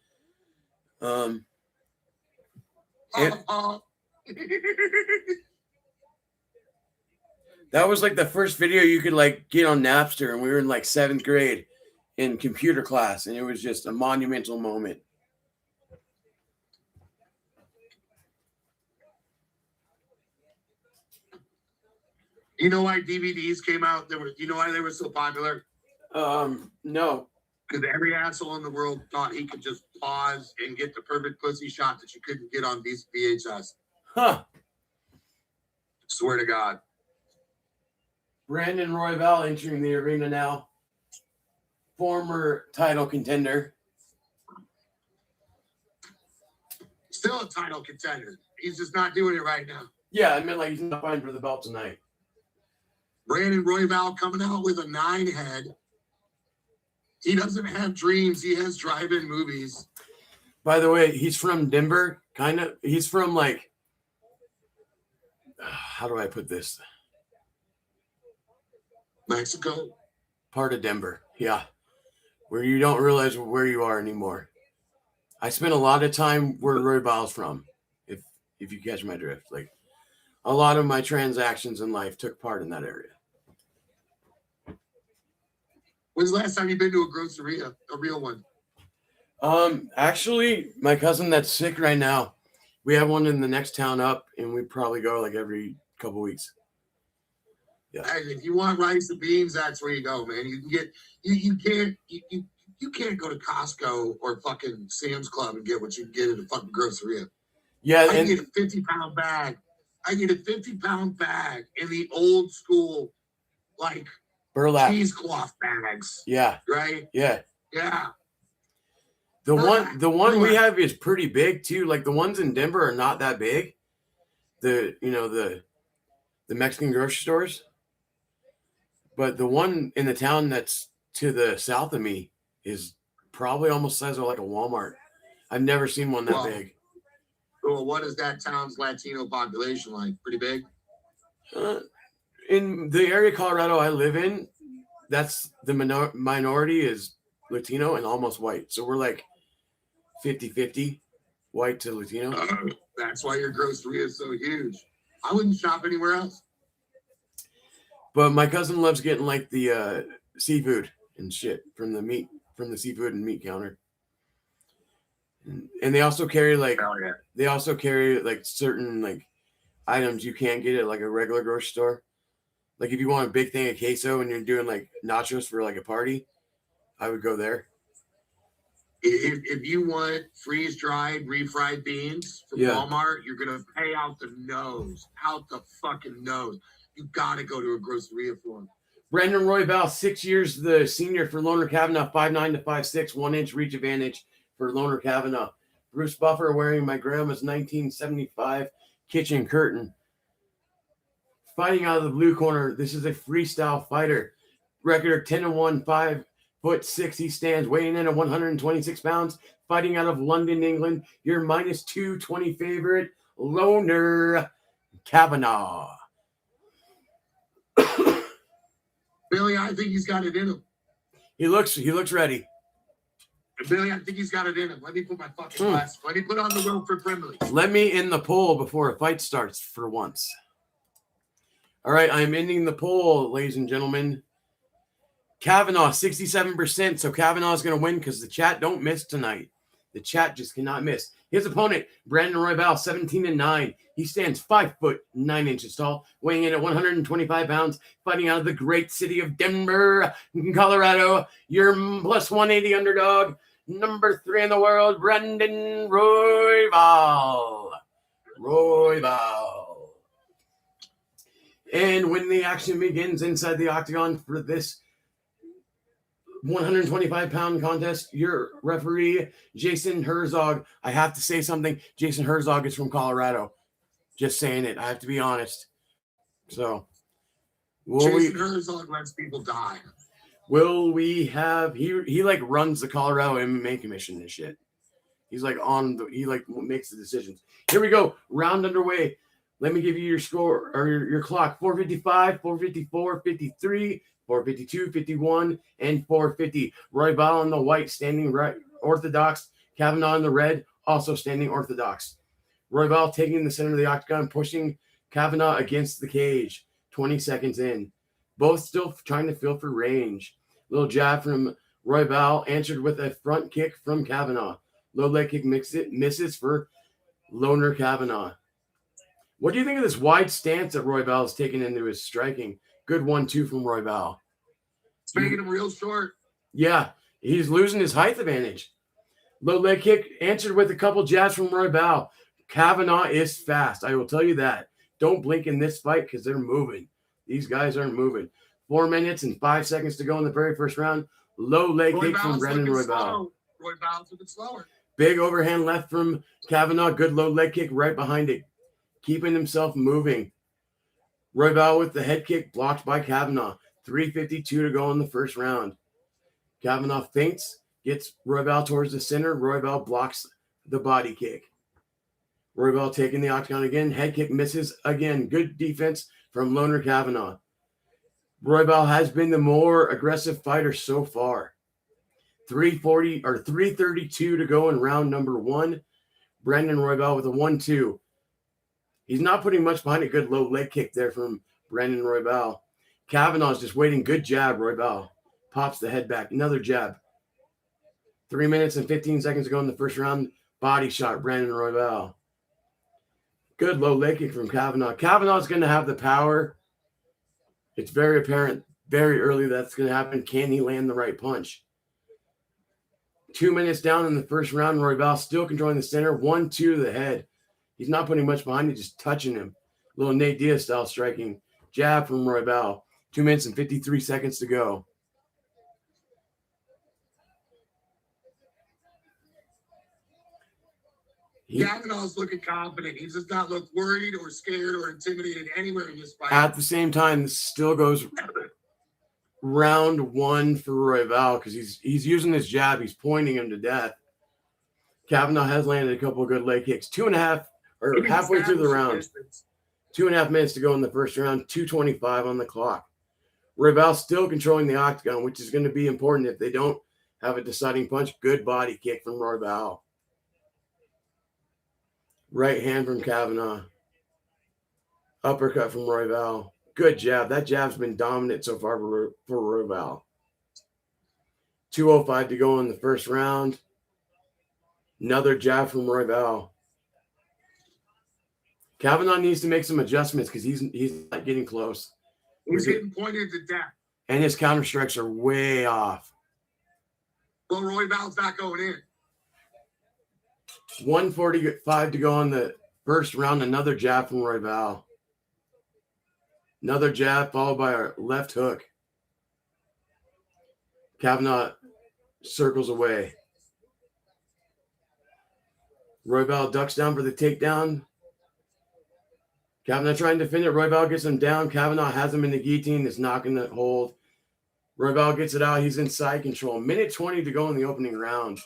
That was like the first video you could like get on Napster, and we were in like 7th grade in computer class, and it was just a monumental moment. You know why DVDs came out? You know why they were so popular? No. Because every asshole in the world thought he could just pause and get the perfect pussy shot that you couldn't get on VHS. Huh. Swear to God. Brandon Royval entering the arena now. Former title contender. Still a title contender. He's just not doing it right now. Yeah, I meant like he's not fighting for the belt tonight. Brandon Royval coming out with a 9 head. He doesn't have dreams. He has drive-in movies. By the way, he's from Denver, kind of. He's from like, how do I put this? Mexico. Part of Denver, yeah. Where you don't realize where you are anymore. I spent a lot of time where Royval's from, if you catch my drift. Like, a lot of my transactions in life took part in that area. When's the last time you've been to a groceria, a real one? Actually, my cousin that's sick right now, we have one in the next town up, and we probably go like every couple weeks. Yeah. Hey, if you want rice and beans, that's where you go, man. You can get you can't go to Costco or fucking Sam's Club and get what you can get at a fucking groceria. Yeah, I get a 50-pound bag. I get a 50-pound bag in the old school, like burlap cheesecloth bags. Yeah. Right? Yeah. Yeah. The one we have is pretty big too. Like the ones in Denver are not that big. The Mexican grocery stores. But the one in the town that's to the south of me is probably almost the size of like a Walmart. I've never seen one that big. Well, what is that town's Latino population like? Pretty big? In the area of Colorado I live in, that's the minority is Latino and almost white. So we're like 50-50 white to Latino. That's why your grocery is so huge. I wouldn't shop anywhere else. But my cousin loves getting like the seafood and shit from the seafood and meat counter. And they also carry like certain like items you can't get at like a regular grocery store. Like if you want a big thing of queso and you're doing like nachos for like a party, I would go there. If you want freeze-dried, refried beans from Walmart, you're going to pay out the fucking nose. You got to go to a groceria for them. Brandon Royval, 6 years the senior for Loner Kavanaugh, 5'9" to 5'6", 1-inch reach advantage for Loner Kavanaugh. Bruce Buffer wearing my grandma's 1975 kitchen curtain. Fighting out of the blue corner, this is a freestyle fighter. Record 10-1, 5'6". He stands weighing in at 126 pounds. Fighting out of London, England. Your -220 favorite, Loner Kavanaugh. Billy, I think he's got it in him. He looks ready. Billy, I think he's got it in him. Let me put my fucking glass. Let me put on the Wilfred Brimley. Let me end the poll before a fight starts for once. All right, I'm ending the poll, ladies and gentlemen. Kavanaugh, 67%. So Kavanaugh is going to win because the chat don't miss tonight. The chat just cannot miss. His opponent, Brandon Royval, 17-9. He stands 5'9" tall, weighing in at 125 pounds, fighting out of the great city of Denver, Colorado. Your plus 180 underdog, number 3 in the world, Brandon Royval. And when the action begins inside the octagon for this 125-pound contest, your referee, Jason Herzog. I have to say something. Jason Herzog is from Colorado. Just saying it. I have to be honest. So, Jason Herzog lets people die. Will we have he like runs the Colorado MMA commission and shit. He's like he makes the decisions. Here we go. Round underway. Let me give you your score or your clock. 455, 454, 53, 452, 51, and 450. Royval in the white, standing right orthodox. Kavanaugh in the red, also standing orthodox. Royval taking the center of the octagon, pushing Kavanaugh against the cage. 20 seconds in. Both still trying to feel for range. Little jab from Royval, answered with a front kick from Kavanaugh. Low leg kick misses for Loner Kavanaugh. What do you think of this wide stance that Royval has taken into his striking? Good 1-2 from Royval. It's making him real short. Yeah, he's losing his height advantage. Low leg kick answered with a couple jabs from Royval. Kavanaugh is fast. I will tell you that. Don't blink in this fight because they're moving. These guys aren't moving. 4 minutes and 5 seconds to go in the very first round. Low leg kick from Brandon Royval. Royval's a bit slower. Big overhand left from Kavanaugh. Good low leg kick right behind it. Keeping himself moving. Royval with the head kick blocked by Kavanaugh. 3:52 to go in the first round. Kavanaugh feints, gets Royval towards the center. Royval blocks the body kick. Royval taking the octagon again. Head kick misses again. Good defense from Loner Kavanaugh. Royval has been the more aggressive fighter so far. 3:32 to go in round number 1. Brandon Royval with a 1-2. He's not putting much behind a good low leg kick there from Brandon Royval. Kavanaugh's just waiting. Good jab. Royval pops the head back. Another jab. 3 minutes and 15 seconds to go in the first round. Body shot, Brandon Royval. Good low leg kick from Kavanaugh. Kavanaugh's going to have the power. It's very apparent very early that's going to happen. Can he land the right punch? 2 minutes down in the first round. Royval still controlling the center. 1-2 to the head. He's not putting much behind it, just touching him. Little Nate Diaz style striking. Jab from Royval. 2 minutes and 53 seconds to go. Kavanaugh's looking confident. He does not look worried or scared or intimidated anywhere in this fight. At the same time, this still goes round 1 for Royval because he's using his jab. He's pointing him to death. Kavanaugh has landed a couple of good leg kicks. Halfway through the round. 2.5 minutes to go in the first round. 2:25 on the clock. Royval still controlling the octagon, which is going to be important if they don't have a deciding punch. Good body kick from Royval. Right hand from Kavanaugh. Uppercut from Royval. Good jab. That jab's been dominant so far for Royval. 2:05 to go in the first round. Another jab from Royval. Kavanaugh needs to make some adjustments because he's not getting close. He's getting pointed to death. And his counter strikes are way off. Well, Royval's not going in. 1:45 to go in the first round. Another jab from Royval. Another jab followed by a left hook. Kavanaugh circles away. Royval ducks down for the takedown. Kavanaugh trying to defend it. Royval gets him down. Kavanaugh has him in the guillotine. Is not going to hold. Royval gets it out. He's in side control. 1:20 to go in the opening round.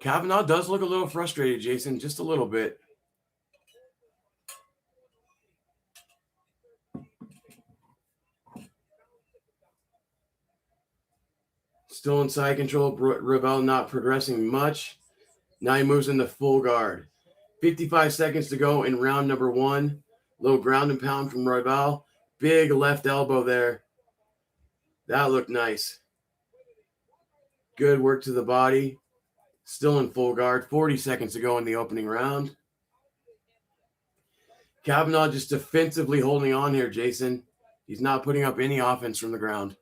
Kavanaugh does look a little frustrated, Jason. Just a little bit. Still in side control. Roybal not progressing much. Now he moves into full guard. 55 seconds to go in round number 1. Low ground and pound from Roybal. Big left elbow there. That looked nice. Good work to the body. Still in full guard. 40 seconds to go in the opening round. Kavanaugh just defensively holding on here, Jason. He's not putting up any offense from the ground.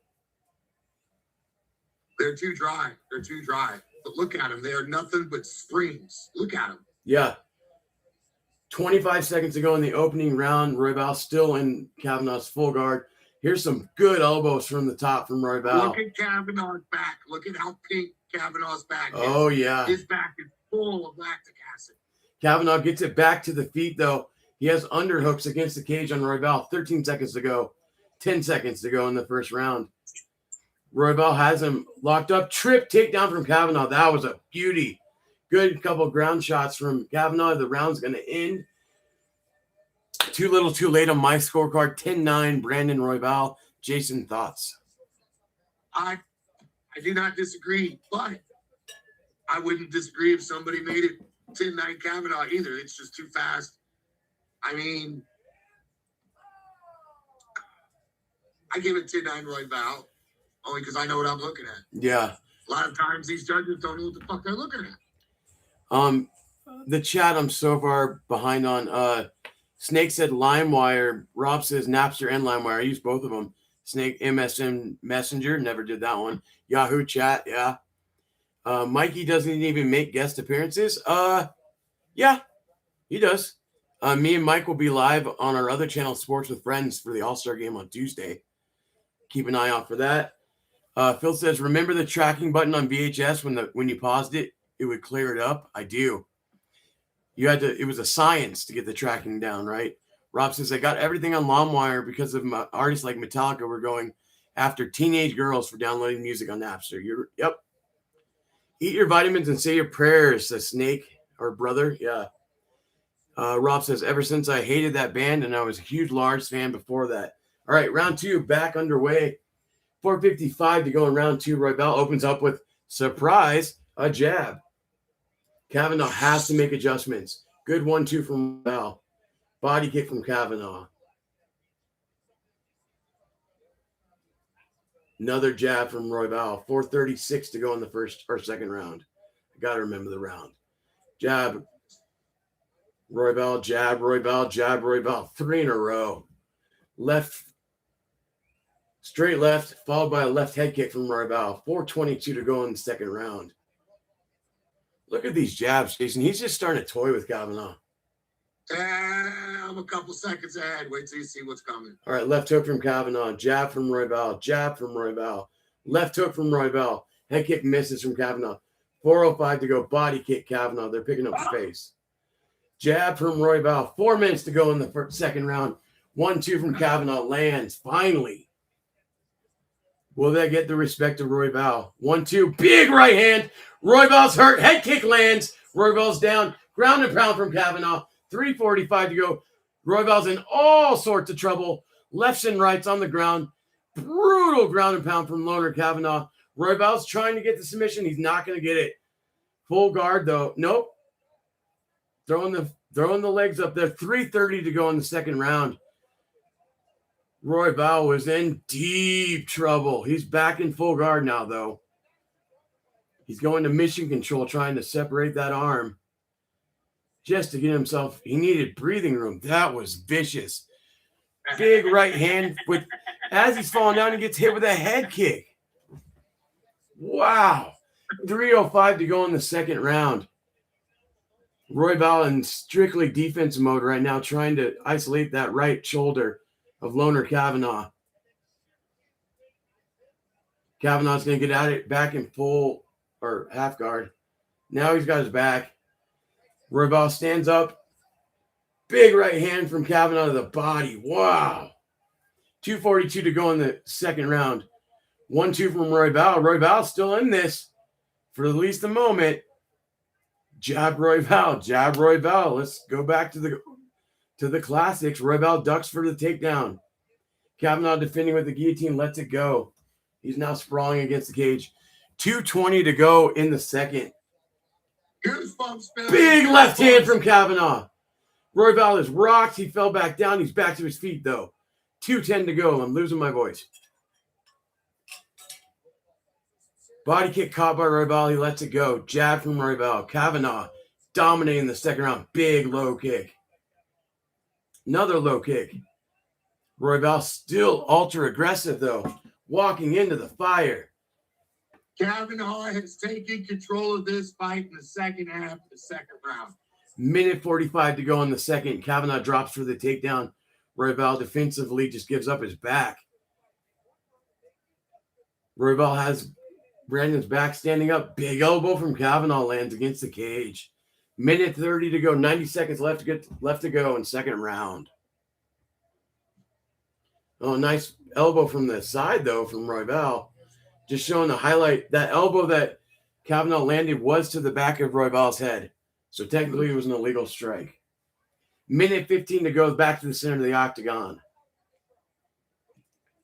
They're too dry. They're too dry. But look at them. They are nothing but springs. Look at them. Yeah. 25 seconds to go in the opening round. Roybal still in Kavanaugh's full guard. Here's some good elbows from the top from Roybal. Look at Kavanaugh's back. Look at how pink Kavanaugh's back is. Oh, yeah. His back is full of lactic acid. Kavanaugh gets it back to the feet, though. He has underhooks against the cage on Roybal. 13 seconds to go. 10 seconds to go in the first round. Roybal has him locked up. Trip takedown from Kavanaugh. That was a beauty. Good couple ground shots from Kavanaugh. The round's going to end. Too little, too late on my scorecard. 10-9, Brandon Roybal. Jason, thoughts? I do not disagree, but I wouldn't disagree if somebody made it 10-9 Kavanaugh either. It's just too fast. I mean, I give it 10-9 Roybal only because I know what I'm looking at. Yeah. A lot of times these judges don't know what the fuck they're looking at. The chat I'm so far behind on. Snake said LimeWire. Rob says Napster and LimeWire. I use both of them. Snake MSN Messenger. Never did that one. Yahoo chat. Yeah. Mikey doesn't even make guest appearances. Yeah, he does. Me and Mike will be live on our other channel, Sports with Friends, for the All-Star game on Tuesday. Keep an eye out for that. Phil says, remember the tracking button on VHS when you paused it, it would clear it up? I do. You had to. It was a science to get the tracking down, right? Rob says, I got everything on LimeWire because of my artists like Metallica were going after teenage girls for downloading music on Napster. Yep. Eat your vitamins and say your prayers, says Snake, or brother. Yeah. Rob says, ever since I hated that band and I was a huge Lars fan before that. All right, round 2 back underway. 4:55 to go in round 2. Roybal opens up with, surprise, a jab. Kavanaugh has to make adjustments. Good 1-2 from Roybal. Body kick from Kavanaugh. Another jab from Roybal. 4:36 to go in the first or second round. I got to remember the round. Jab. Roybal, jab, Roybal, jab, Roybal. 3 in a row. Left. Straight left, followed by a left head kick from Roybal. 4:22 to go in the second round. Look at these jabs, Jason. He's just starting to toy with Kavanaugh. I'm a couple seconds ahead. Wait till you see what's coming. All right, left hook from Kavanaugh. Jab from Roybal. Jab from Roybal. Left hook from Roybal. Head kick misses from Kavanaugh. 4:05 to go. Body kick Kavanaugh. They're picking up space. Jab from Roybal. 4 minutes to go in the second round. 1-2 from Kavanaugh. Lands. Finally. Will they get the respect of Roybal? 1-2. Big right hand. Roybal's hurt. Head kick lands. Roybal's down. Ground and pound from Kavanaugh. 3:45 to go. Roybal's in all sorts of trouble. Lefts and rights on the ground. Brutal ground and pound from Loner Kavanaugh. Roybal's trying to get the submission. He's not going to get it. Full guard, though. Nope. Throwing the legs up there. 3:30 to go in the second round. Roybal was in deep trouble. He's back in full guard now, though. He's going to mission control, trying to separate that arm. Just to get himself, he needed breathing room. That was vicious. Big right hand with, as he's falling down, he gets hit with a head kick. Wow. 3:05 to go in the second round. Roybal in strictly defensive mode right now, trying to isolate that right shoulder of Loner Kavanaugh. Kavanaugh's going to get at it back in full or half guard. Now he's got his back. Roybal stands up. Big right hand from Kavanaugh to the body. Wow. 2:42 to go in the second round. 1-2 from Roybal. Roybal's still in this for at least a moment. Jab Roybal. Jab Roybal. Let's go back to the classics. Roybal ducks for the takedown. Kavanaugh defending with the guillotine, lets it go. He's now sprawling against the cage. 2:20 to go in the second. Goosebumps, man. Big left hand from Kavanaugh. Royval is rocked. He fell back down. He's back to his feet, though. 2:10 to go. I'm losing my voice. Body kick caught by Royval. He lets it go. Jab from Royval. Kavanaugh dominating the second round. Big low kick. Another low kick. Royval still ultra aggressive, though. Walking into the fire. Kavanaugh has taken control of this fight in the second half of the second round. Minute 45 to go in the second. Kavanaugh drops for the takedown. Royval defensively just gives up his back. Royval has Brandon's back standing up. Big elbow from Kavanaugh lands against the cage. Minute 30 to go. 90 seconds left to go in second round. Oh, nice elbow from the side, though, from Royval. Just showing the highlight. That elbow that Kavanaugh landed was to the back of Royval's head. So technically it was an illegal strike. Minute 15 to go, back to the center of the octagon.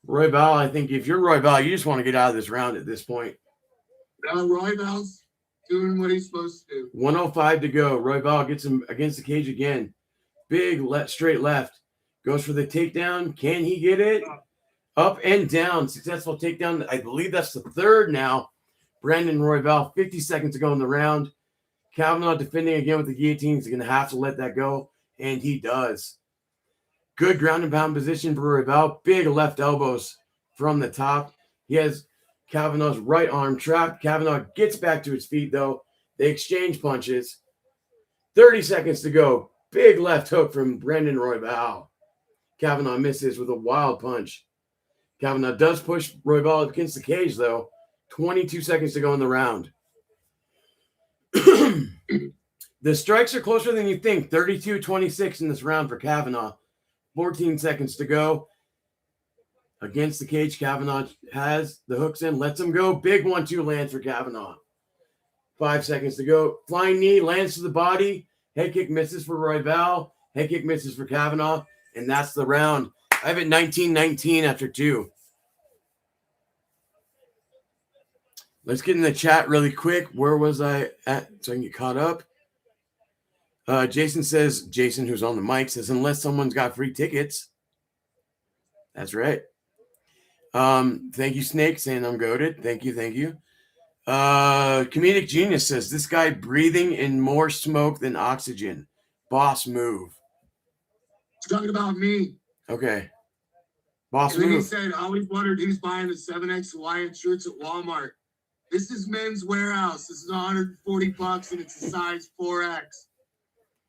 Royval, I think if you're Royval, you just want to get out of this round at this point. Now Royval's doing what he's supposed to do. 1:05 to go. Royval gets him against the cage again. Big straight left. Goes for the takedown. Can he get it? Up and down. Successful takedown. I believe that's the third now. Brandon Royval, 50 seconds to go in the round. Kavanaugh defending again with the guillotine. He's going to have to let that go, and he does. Good ground and pound position for Royval. Big left elbows from the top. He has Kavanaugh's right arm trapped. Kavanaugh gets back to his feet, though. They exchange punches. 30 seconds to go. Big left hook from Brandon Royval. Kavanaugh misses with a wild punch. Kavanaugh does push Royval against the cage, though. 22 seconds to go in the round. The strikes are closer than you think. 32-26 in this round for Kavanaugh. 14 seconds to go. Against the cage, Kavanaugh has the hooks in, lets him go. Big 1-2 lands for Kavanaugh. 5 seconds to go. Flying knee lands to the body. Head kick misses for Royval. Head kick misses for Kavanaugh. And that's the round. I have it 19-19 after 2. Let's get in the chat really quick. Where was I at so I can get caught up? Jason says, Jason, who's on the mic, says, unless someone's got free tickets. That's right. Thank you, Snake, saying I'm goated. Thank you. Comedic Genius says, this guy breathing in more smoke than oxygen. Boss move. He's talking about me. Okay. Boss and then move. He said, I always wondered who's buying the 7X Hawaiian shirts at Walmart. This is Men's Warehouse. This is $140 and it's a size 4X.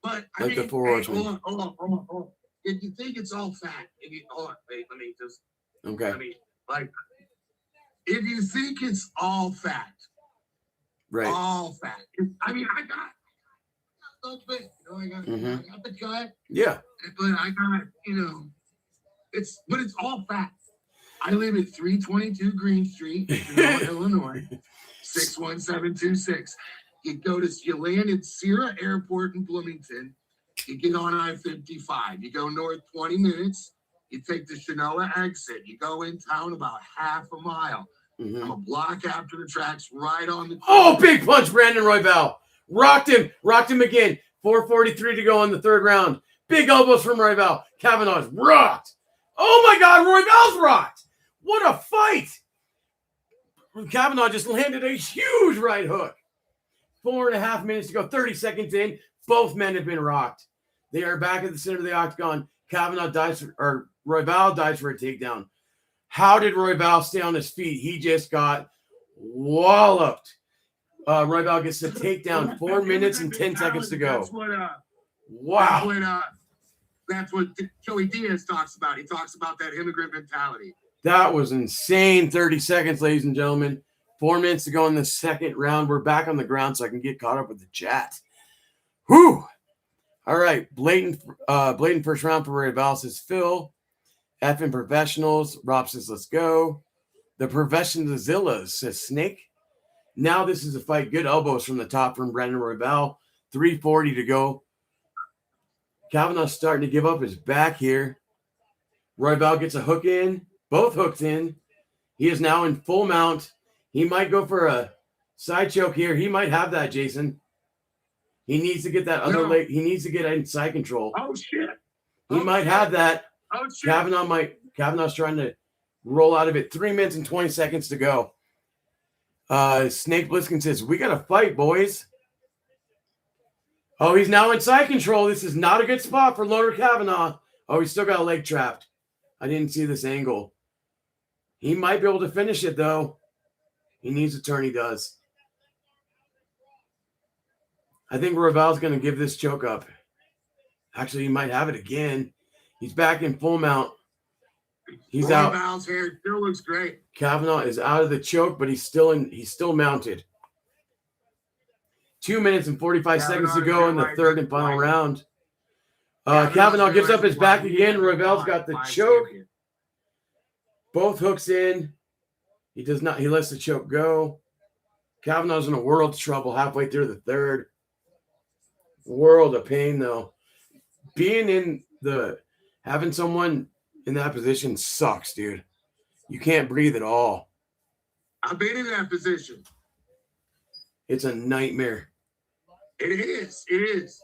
But I like mean, the 4 hey, hold on. If you think it's all fat, hold on, wait, let me just. Okay. I mean, like, if you think it's all fat, Right. all fat. I mean, I got so big, I got the gut. Yeah. But I got, but it's all fat. I live at 322 Green Street, Illinois, 61726. You land at Sierra Airport in Bloomington. You get on I-55. You go north 20 minutes. You take the Chenoa exit. You go in town about half a mile. Mm-hmm. I'm a block after the tracks, right on the. Oh, big punch, Brandon Royval. Rocked him again. 4:43 to go in the third round. Big elbows from Royval. Kavanaugh's rocked. Oh my God, Royval's rocked. What a fight. Kavanaugh just landed a huge right hook. 4.5 minutes to go, 30 seconds in. Both men have been rocked. They are back at the center of the octagon. Royval dies for a takedown. How did Royval stay on his feet? He just got walloped. Royval gets the takedown. 4 minutes and 10 seconds to go. Wow. That's what Joey Diaz talks about. He talks about that immigrant mentality. That was insane. 30 seconds, ladies and gentlemen. 4 minutes to go in the second round. We're back on the ground so I can get caught up with the chat. Whew. All right. Blatant first round for Royval, says Phil. Effing professionals. Rob says, let's go. The Professionalzillas, says Snake. Now this is a fight. Good elbows from the top from Brandon Royval. 3:40 to go. Kavanaugh's starting to give up his back here. Royval gets a hook in. Both hooks in. He is now in full mount. He might go for a Side choke here. He might have that, Jason. He needs to get that other leg. He needs to get inside control. Oh shit. He might have that. Oh shit. Kavanaugh's trying to roll out of it. 3 minutes and 20 seconds to go. Snake Bliskin says, we got to fight, boys. Oh, he's now inside control. This is not a good spot for Loner Kavanaugh. Oh, he's still got a leg trapped. I didn't see this angle. He might be able to finish it, though. He needs a turn. He does. I think Royval's going to give this choke up. Actually, he might have it again. He's back in full mount. He's out. Royval's hair still looks great. Kavanaugh is out of the choke, but he's still mounted. 2 minutes and 45 seconds to go in the third and final round. Kavanaugh gives up his back again. Royval's got the choke. Both hooks in. He does not. He lets the choke go. Kavanaugh's in a world of trouble halfway through the third. World of pain, though. Having someone in that position sucks, dude. You can't breathe at all. I've been in that position. It's a nightmare. It is. It is.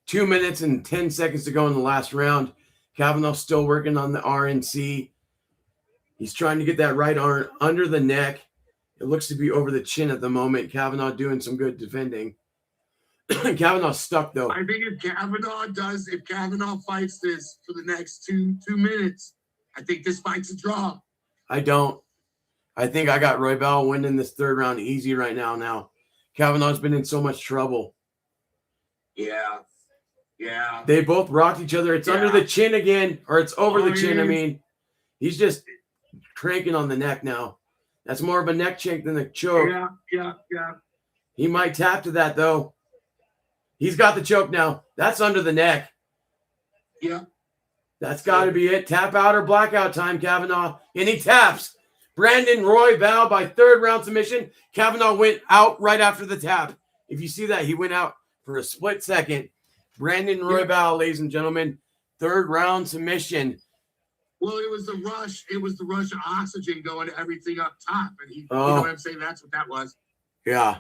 2 minutes and 10 seconds to go in the last round. Kavanaugh's still working on the RNC. He's trying to get that right arm under the neck. It looks to be over the chin at the moment. Kavanaugh doing some good defending. Kavanaugh's stuck, though. I think if Kavanaugh fights this for the next two minutes, I think this fight's a draw. I don't. I think I got Royval winning this third round easy right now. Kavanaugh's been in so much trouble. Yeah. Yeah. They both rocked each other. It's under the chin again, or it's over the chin. I mean, he's just cranking on the neck now. That's more of a neck check than a choke. Yeah. He might tap to that, though. He's got the choke now. That's under the neck. Yeah. That's got to be it. Tap out or blackout time, Kavanaugh. And he taps. Brandon Royval by third round submission. Kavanaugh went out right after the tap. If you see that, he went out for a split second. Brandon Royval, ladies and gentlemen, third round submission. Well, it was the rush. It was the rush of oxygen going to everything up top. And you know what I'm saying? That's what that was. Yeah.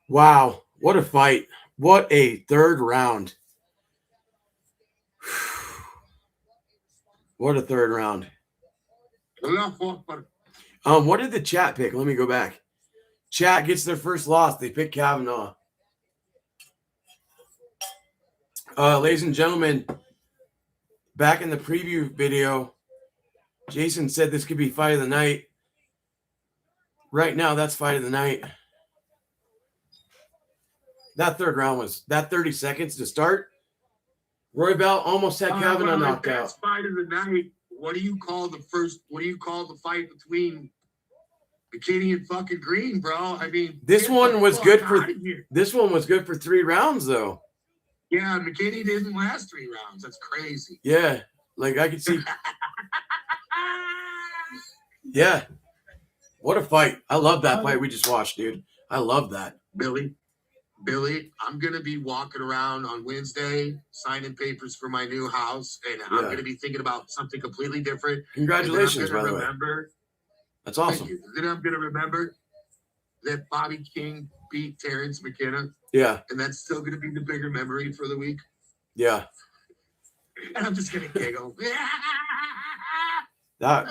Wow. What a fight. What a third round. What a third round. What did the chat pick? Let me go back. Chat gets their first loss. They pick Kavanaugh. Ladies and gentlemen, back in the preview video, Jason said this could be fight of the night. Right now, that's fight of the night. That third round was that 30 seconds to start. Royval almost had Kavanaugh knocked out. That's fight of the night. What do you call the fight between McKinney and fucking Green, bro? I mean, this one was good for 3 rounds, though. Yeah, McKinney didn't last 3 rounds. That's crazy. Yeah, like I could see. Yeah, what a fight! I love that fight we just watched, dude. I love that. Billy, I'm going to be walking around on Wednesday signing papers for my new house, and I'm going to be thinking about something completely different. Congratulations, by the way. That's awesome. Then I'm going to remember that Bobby King beat Terrence McKenna. Yeah. And that's still going to be the bigger memory for the week. Yeah. And I'm just going to giggle. That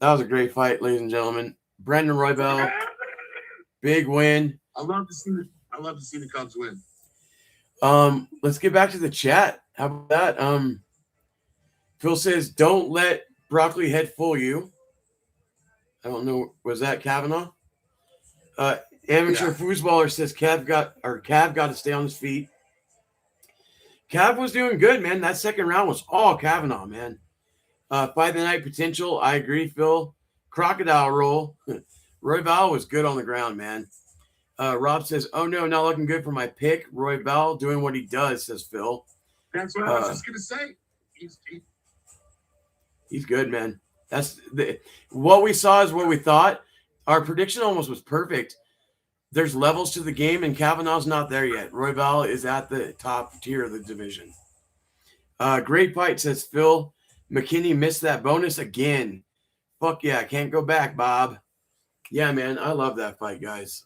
was a great fight, ladies and gentlemen. Brandon Royval, big win. I love to see the Cubs win. Let's get back to the chat. How about that? Phil says, "Don't let broccoli head fool you." I don't know. Was that Kavanaugh? Amateur foosballer says Cav got to stay on his feet. Cav was doing good, man. That second round was all Kavanaugh, man. Fight of the night potential. I agree, Phil. Crocodile roll. Royval was good on the ground, man. Rob says, "Oh no, not looking good for my pick." Royval doing what he does, says Phil. That's what I was just gonna say. He's good, man. What we saw is what we thought. Our prediction almost was perfect. There's levels to the game, and Kavanaugh's not there yet. Royval is at the top tier of the division. Great fight, says Phil. McKinney missed that bonus again. Fuck yeah, can't go back, Bob. Yeah, man, I love that fight, guys.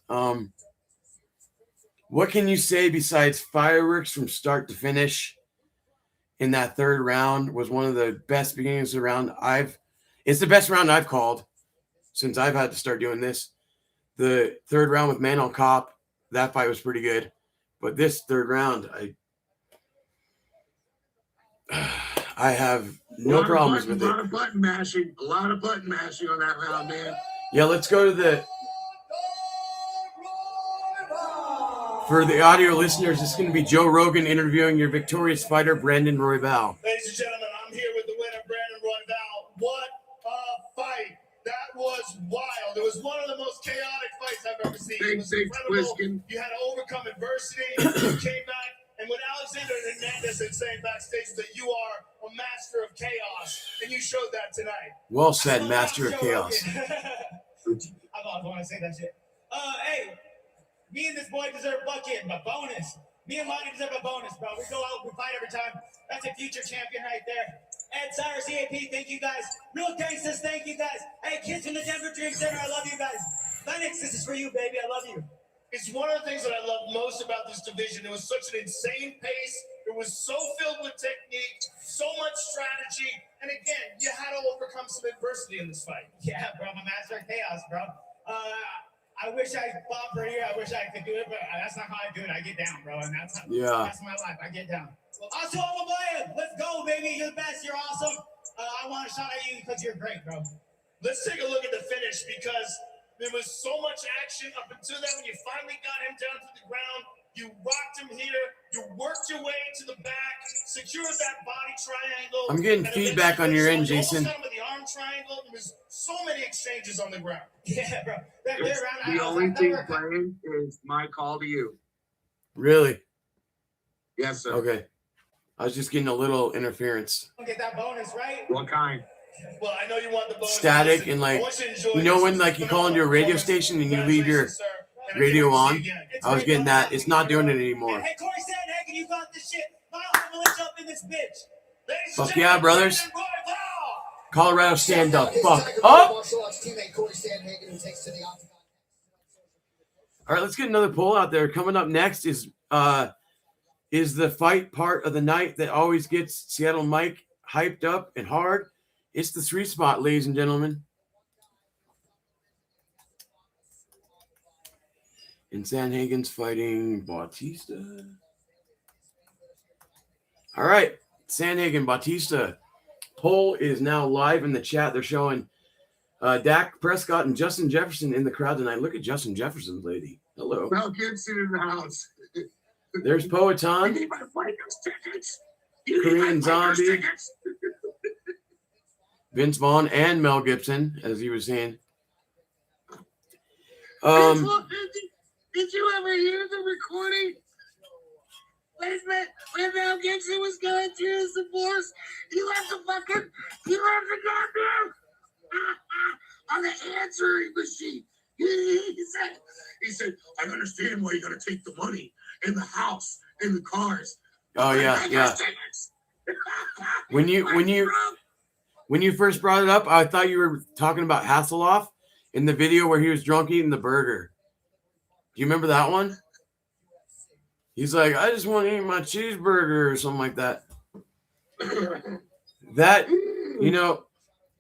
What can you say besides fireworks from start to finish? In that third round was one of the best beginnings of the round it's the best round I've called since I've had to start doing this. The third round with Manuel Kopp, that fight was pretty good. But this third round, I have no problems with it. A lot of button mashing on that round, man. Yeah, let's go to for the audio listeners, it's going to be Joe Rogan interviewing your victorious fighter, Brandon Royval. Ladies and gentlemen, I'm here with the winner, Brandon Royval. What a fight. That was wild. It was one of the most chaotic fights I've ever seen. It was incredible. You had to overcome adversity. You came back. And what Alexander Hernandez is saying backstage that you are a master of chaos. And you showed that tonight. Well said, master of chaos. I want to say that shit. Hey. Me and this boy deserve a bucket, a bonus. Me and Monty deserve a bonus, bro. We go out, we fight every time. That's a future champion right there. Ed, Cyrus, EAP, thank you guys. Real Gangsters, thank you guys. Hey, kids from the Denver Dream Center, I love you guys. Lennox, this is for you, baby. I love you. It's one of the things that I love most about this division. It was such an insane pace. It was so filled with technique, so much strategy. And again, you had to overcome some adversity in this fight. Yeah, bro, I'm a master of chaos, bro. I wish I fought for here. I wish I could do it, but that's not how I do it. I get down, bro, and that's my life. I get down. Also, let's go, baby. You're the best. You're awesome. I want a shot at you because you're great, bro. Let's take a look at the finish because there was so much action up until that. When you finally got him down to the ground, you rocked him here. You worked your way to the back, secured that body triangle. I'm getting feedback on your end, Jason. With the arm triangle, there was so many exchanges on the ground. Yeah, bro. The only thing playing is my call to you. Really? Yes, sir. Okay. I was just getting a little interference. Get that bonus, right? What kind? Well, I know you want the bonus. Static and like, you know when like you call into a radio station and you leave your radio on? I was getting that. It's not doing it anymore. Hey, Corey Sandhagen, you got this shit. I'll let you up in this bitch. Fuck yeah, brothers. Colorado, stand the fuck up. All right, let's get another poll out there. Coming up next is the fight part of the night that always gets Seattle Mike hyped up and hard. It's the 3 spot, ladies and gentlemen. And Sandhagen's fighting Bautista. All right, Sandhagen, Bautista. Poll is now live in the chat. They're showing Dak Prescott and Justin Jefferson in the crowd tonight. Look at Justin Jefferson's lady. Hello. Mel Gibson in the house. There's Poetan. Korean Zombie. Vince Vaughn and Mel Gibson, as he was saying. Did you ever hear the recording? When Mel Gibson was going through his divorce, he left the goddamn on the answering machine. He said, I understand why you got to take the money and the house and the cars. Oh yeah. When you first brought it up, I thought you were talking about Hasselhoff in the video where he was drunk eating the burger. Do you remember that one? He's like, I just want to eat my cheeseburger or something like that. That,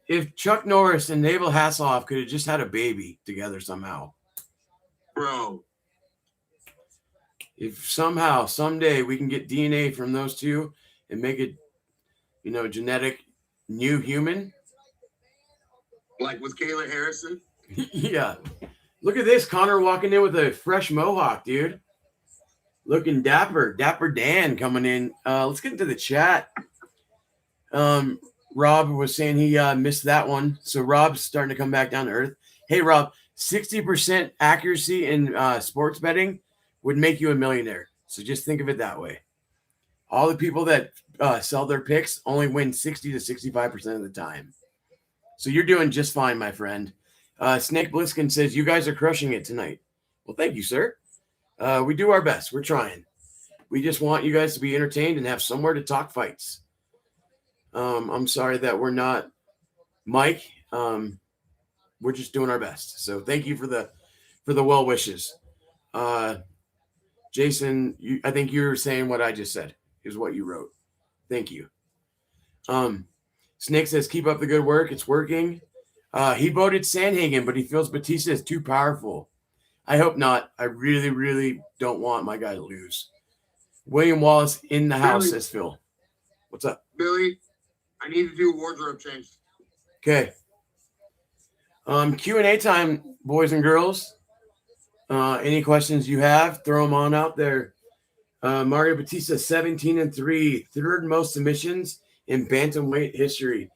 if Chuck Norris and Naval Hasselhoff could have just had a baby together somehow. Bro. If somehow, someday, we can get DNA from those two and make it, genetic new human. Like with Kayla Harrison? Yeah. Look at this. Connor walking in with a fresh mohawk, dude. Looking dapper. Dapper Dan coming in. Let's get into the chat. Rob was saying he missed that one. So Rob's starting to come back down to earth. Hey, Rob, 60% accuracy in sports betting would make you a millionaire. So just think of it that way. All the people that sell their picks only win 60 to 65% of the time. So you're doing just fine, my friend. Snake Bliskin says, you guys are crushing it tonight. Well, thank you, sir. We do our best. We're trying. We just want you guys to be entertained and have somewhere to talk fights. I'm sorry that we're not Mike. we're just doing our best. So thank you for the well wishes. Jason, I think you're saying what I just said is what you wrote. Thank you. Snake says, keep up the good work. It's working. He voted Sandhagen, but he feels Batista is too powerful. I hope not. I really, really don't want my guy to lose. William Wallace in the house, says Phil. What's up? Billy, I need to do a wardrobe change. Okay. Q&A time, boys and girls. Any questions you have, throw them on out there. Mario Batista, 17-3, third most submissions in bantamweight history.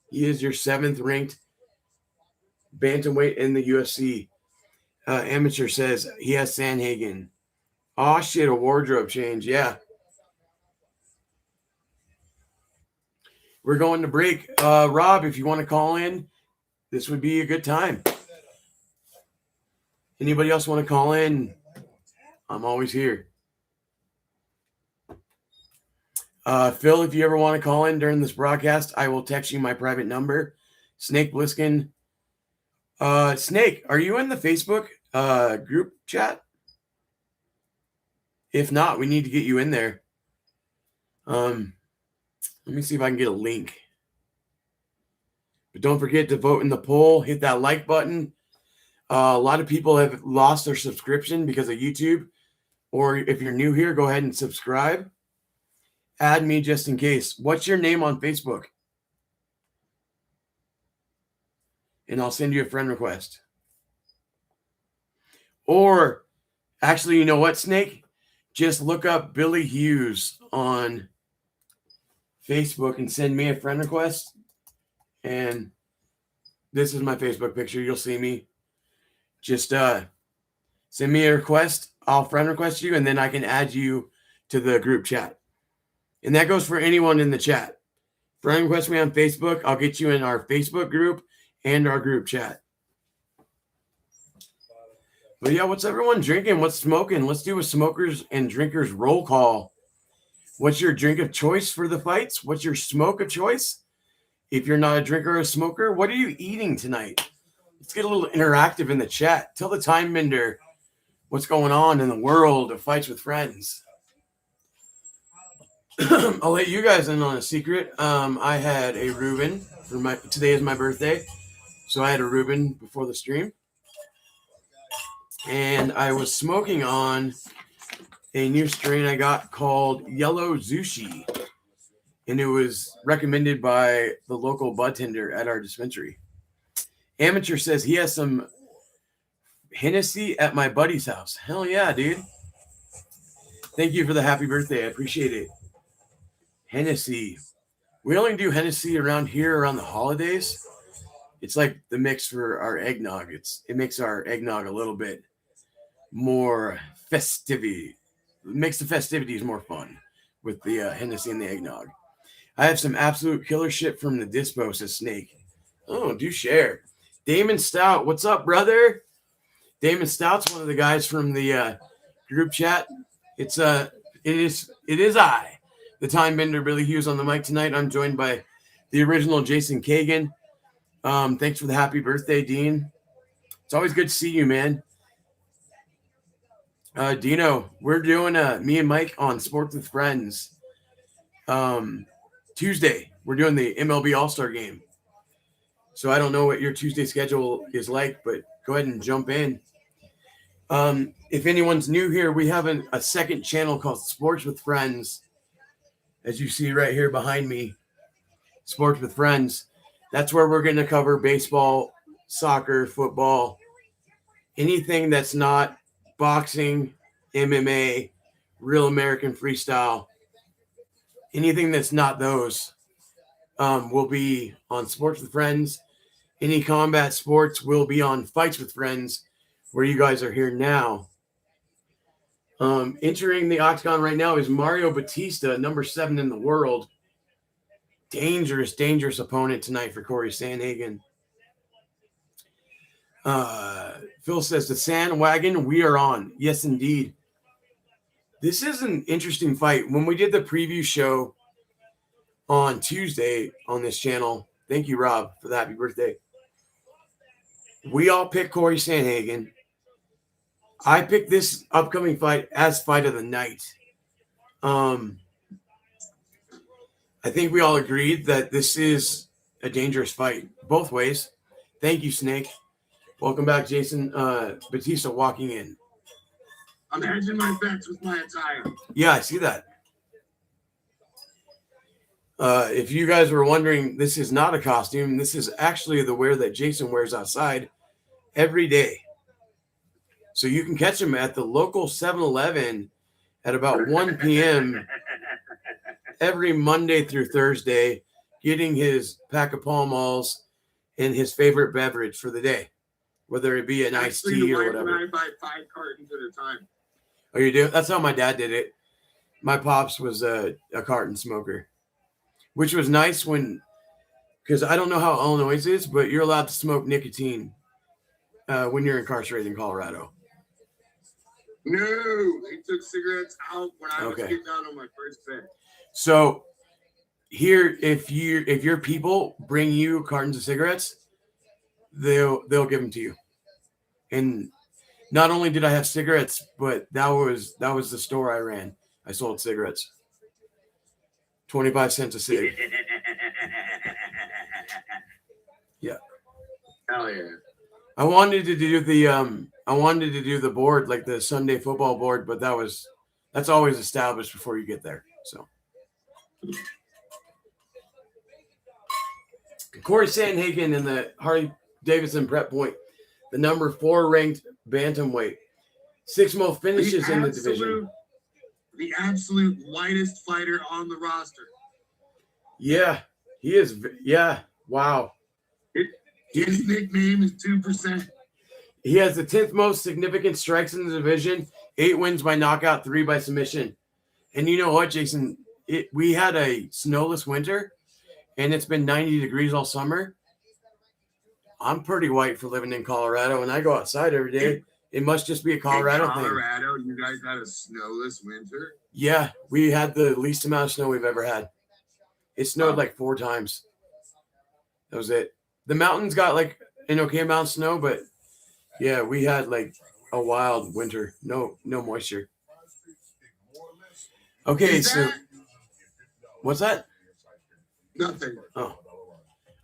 He is your 7th ranked bantamweight in the UFC. Amateur says he has Sandhagen. Oh shit, a wardrobe change. Yeah. We're going to break. Rob, if you want to call in, this would be a good time. Anybody else want to call in? I'm always here. Phil, if you ever want to call in during this broadcast, I will text you my private number. Snake Bliskin. Snake, are you in the Facebook group chat? If not, we need to get you in there. Let me see if I can get a link. But don't forget to vote in the poll. Hit that like button. A lot of people have lost their subscription because of YouTube. Or if you're new here, go ahead and subscribe. Add me just in case. What's your name on Facebook? And I'll send you a friend request. Or, actually, you know what, Snake? Just look up Billy Hughes on Facebook and send me a friend request. And this is my Facebook picture. You'll see me. Just send me a request. I'll friend request you, and then I can add you to the group chat. And that goes for anyone in the chat. Friend request me on Facebook. I'll get you in our Facebook group and our group chat. But yeah, what's everyone drinking? What's smoking? Let's do a smokers and drinkers roll call. What's your drink of choice for the fights? What's your smoke of choice? If you're not a drinker or a smoker, what are you eating tonight? Let's get a little interactive in the chat. Tell the time bender what's going on in the world of fights with friends. I'll let you guys in on a secret. I had a Reuben today is my birthday, so I had a Reuben before the stream, and I was smoking on a new strain I got called Yellow Zushi, and it was recommended by the local bud tender at our dispensary. Amateur says he has some Hennessy at my buddy's house. Hell yeah, dude! Thank you for the happy birthday. I appreciate it. Hennessy. We only do Hennessy around here around the holidays. It's like the mix for our eggnog. It makes our eggnog a little bit more festive. It makes the festivities more fun with the Hennessy and the eggnog. I have some absolute killer shit from the dispo, says Snake. Oh, do share. Damon Stout, what's up, brother? Damon Stout's one of the guys from the group chat. It is I, the time bender Billy Hughes on the mic tonight. I'm joined by the original Jason Kagan. Thanks for the happy birthday, Dean. It's always good to see you, man. Dino, we're doing me and Mike on Sports with Friends. Tuesday, we're doing the MLB All-Star Game. So I don't know what your Tuesday schedule is like, but go ahead and jump in. If anyone's new here, we have a second channel called Sports with Friends. As you see right here behind me, Sports with Friends. That's where we're going to cover baseball, soccer, football, anything that's not boxing, MMA, real American freestyle, anything that's not those will be on Sports with Friends. Any combat sports will be on Fights with Friends, where you guys are here now. Entering the octagon right now is Mario Batista, number 7 in the world. Dangerous, dangerous opponent tonight for Corey Sandhagen. Phil says, the sandwagon we are on. Yes, indeed. This is an interesting fight. When we did the preview show on Tuesday on this channel, thank you, Rob, for the happy birthday. We all picked Corey Sandhagen. I picked this upcoming fight as fight of the night. I think we all agreed that this is a dangerous fight both ways. Thank you, Snake. Welcome back, Jason. Batista walking in. I'm hedging my bets with my attire. Yeah, I see that. If you guys were wondering, this is not a costume. This is actually the wear that Jason wears outside every day. So you can catch him at the local 7-Eleven at about 1 p.m. every Monday through Thursday, getting his pack of Pall Malls and his favorite beverage for the day, whether it be an iced tea or whatever. I buy 5 cartons at a time. Oh, you do? That's how my dad did it. My pops was a carton smoker, which was nice because I don't know how Illinois is, but you're allowed to smoke nicotine when you're incarcerated in Colorado. No, they took cigarettes out when I was getting out on my first bet. So here, if your people bring you cartons of cigarettes, they'll give them to you. And not only did I have cigarettes, but that was the store I ran. I sold cigarettes. 25 cents a cig. Yeah. Hell yeah. I wanted to do the board, like the Sunday football board, but that's always established before you get there. So Corey Sandhagen in the Harley Davidson Prep Point, the number 4 ranked bantamweight, 6 most finishes in the division. The absolute lightest fighter on the roster. Yeah, he is. Yeah, wow. His nickname is 2%. He has the 10th most significant strikes in the division, 8 wins by knockout, 3 by submission. And you know what, Jason? We had a snowless winter, and it's been 90 degrees all summer. I'm pretty white for living in Colorado, and I go outside every day. It must just be a Colorado thing. Colorado, you guys had a snowless winter? Yeah, we had the least amount of snow we've ever had. It snowed like 4 times. That was it. The mountains got like an okay amount of snow, but yeah, we had like a wild winter. No moisture. Okay, so what's that? Nothing. Oh,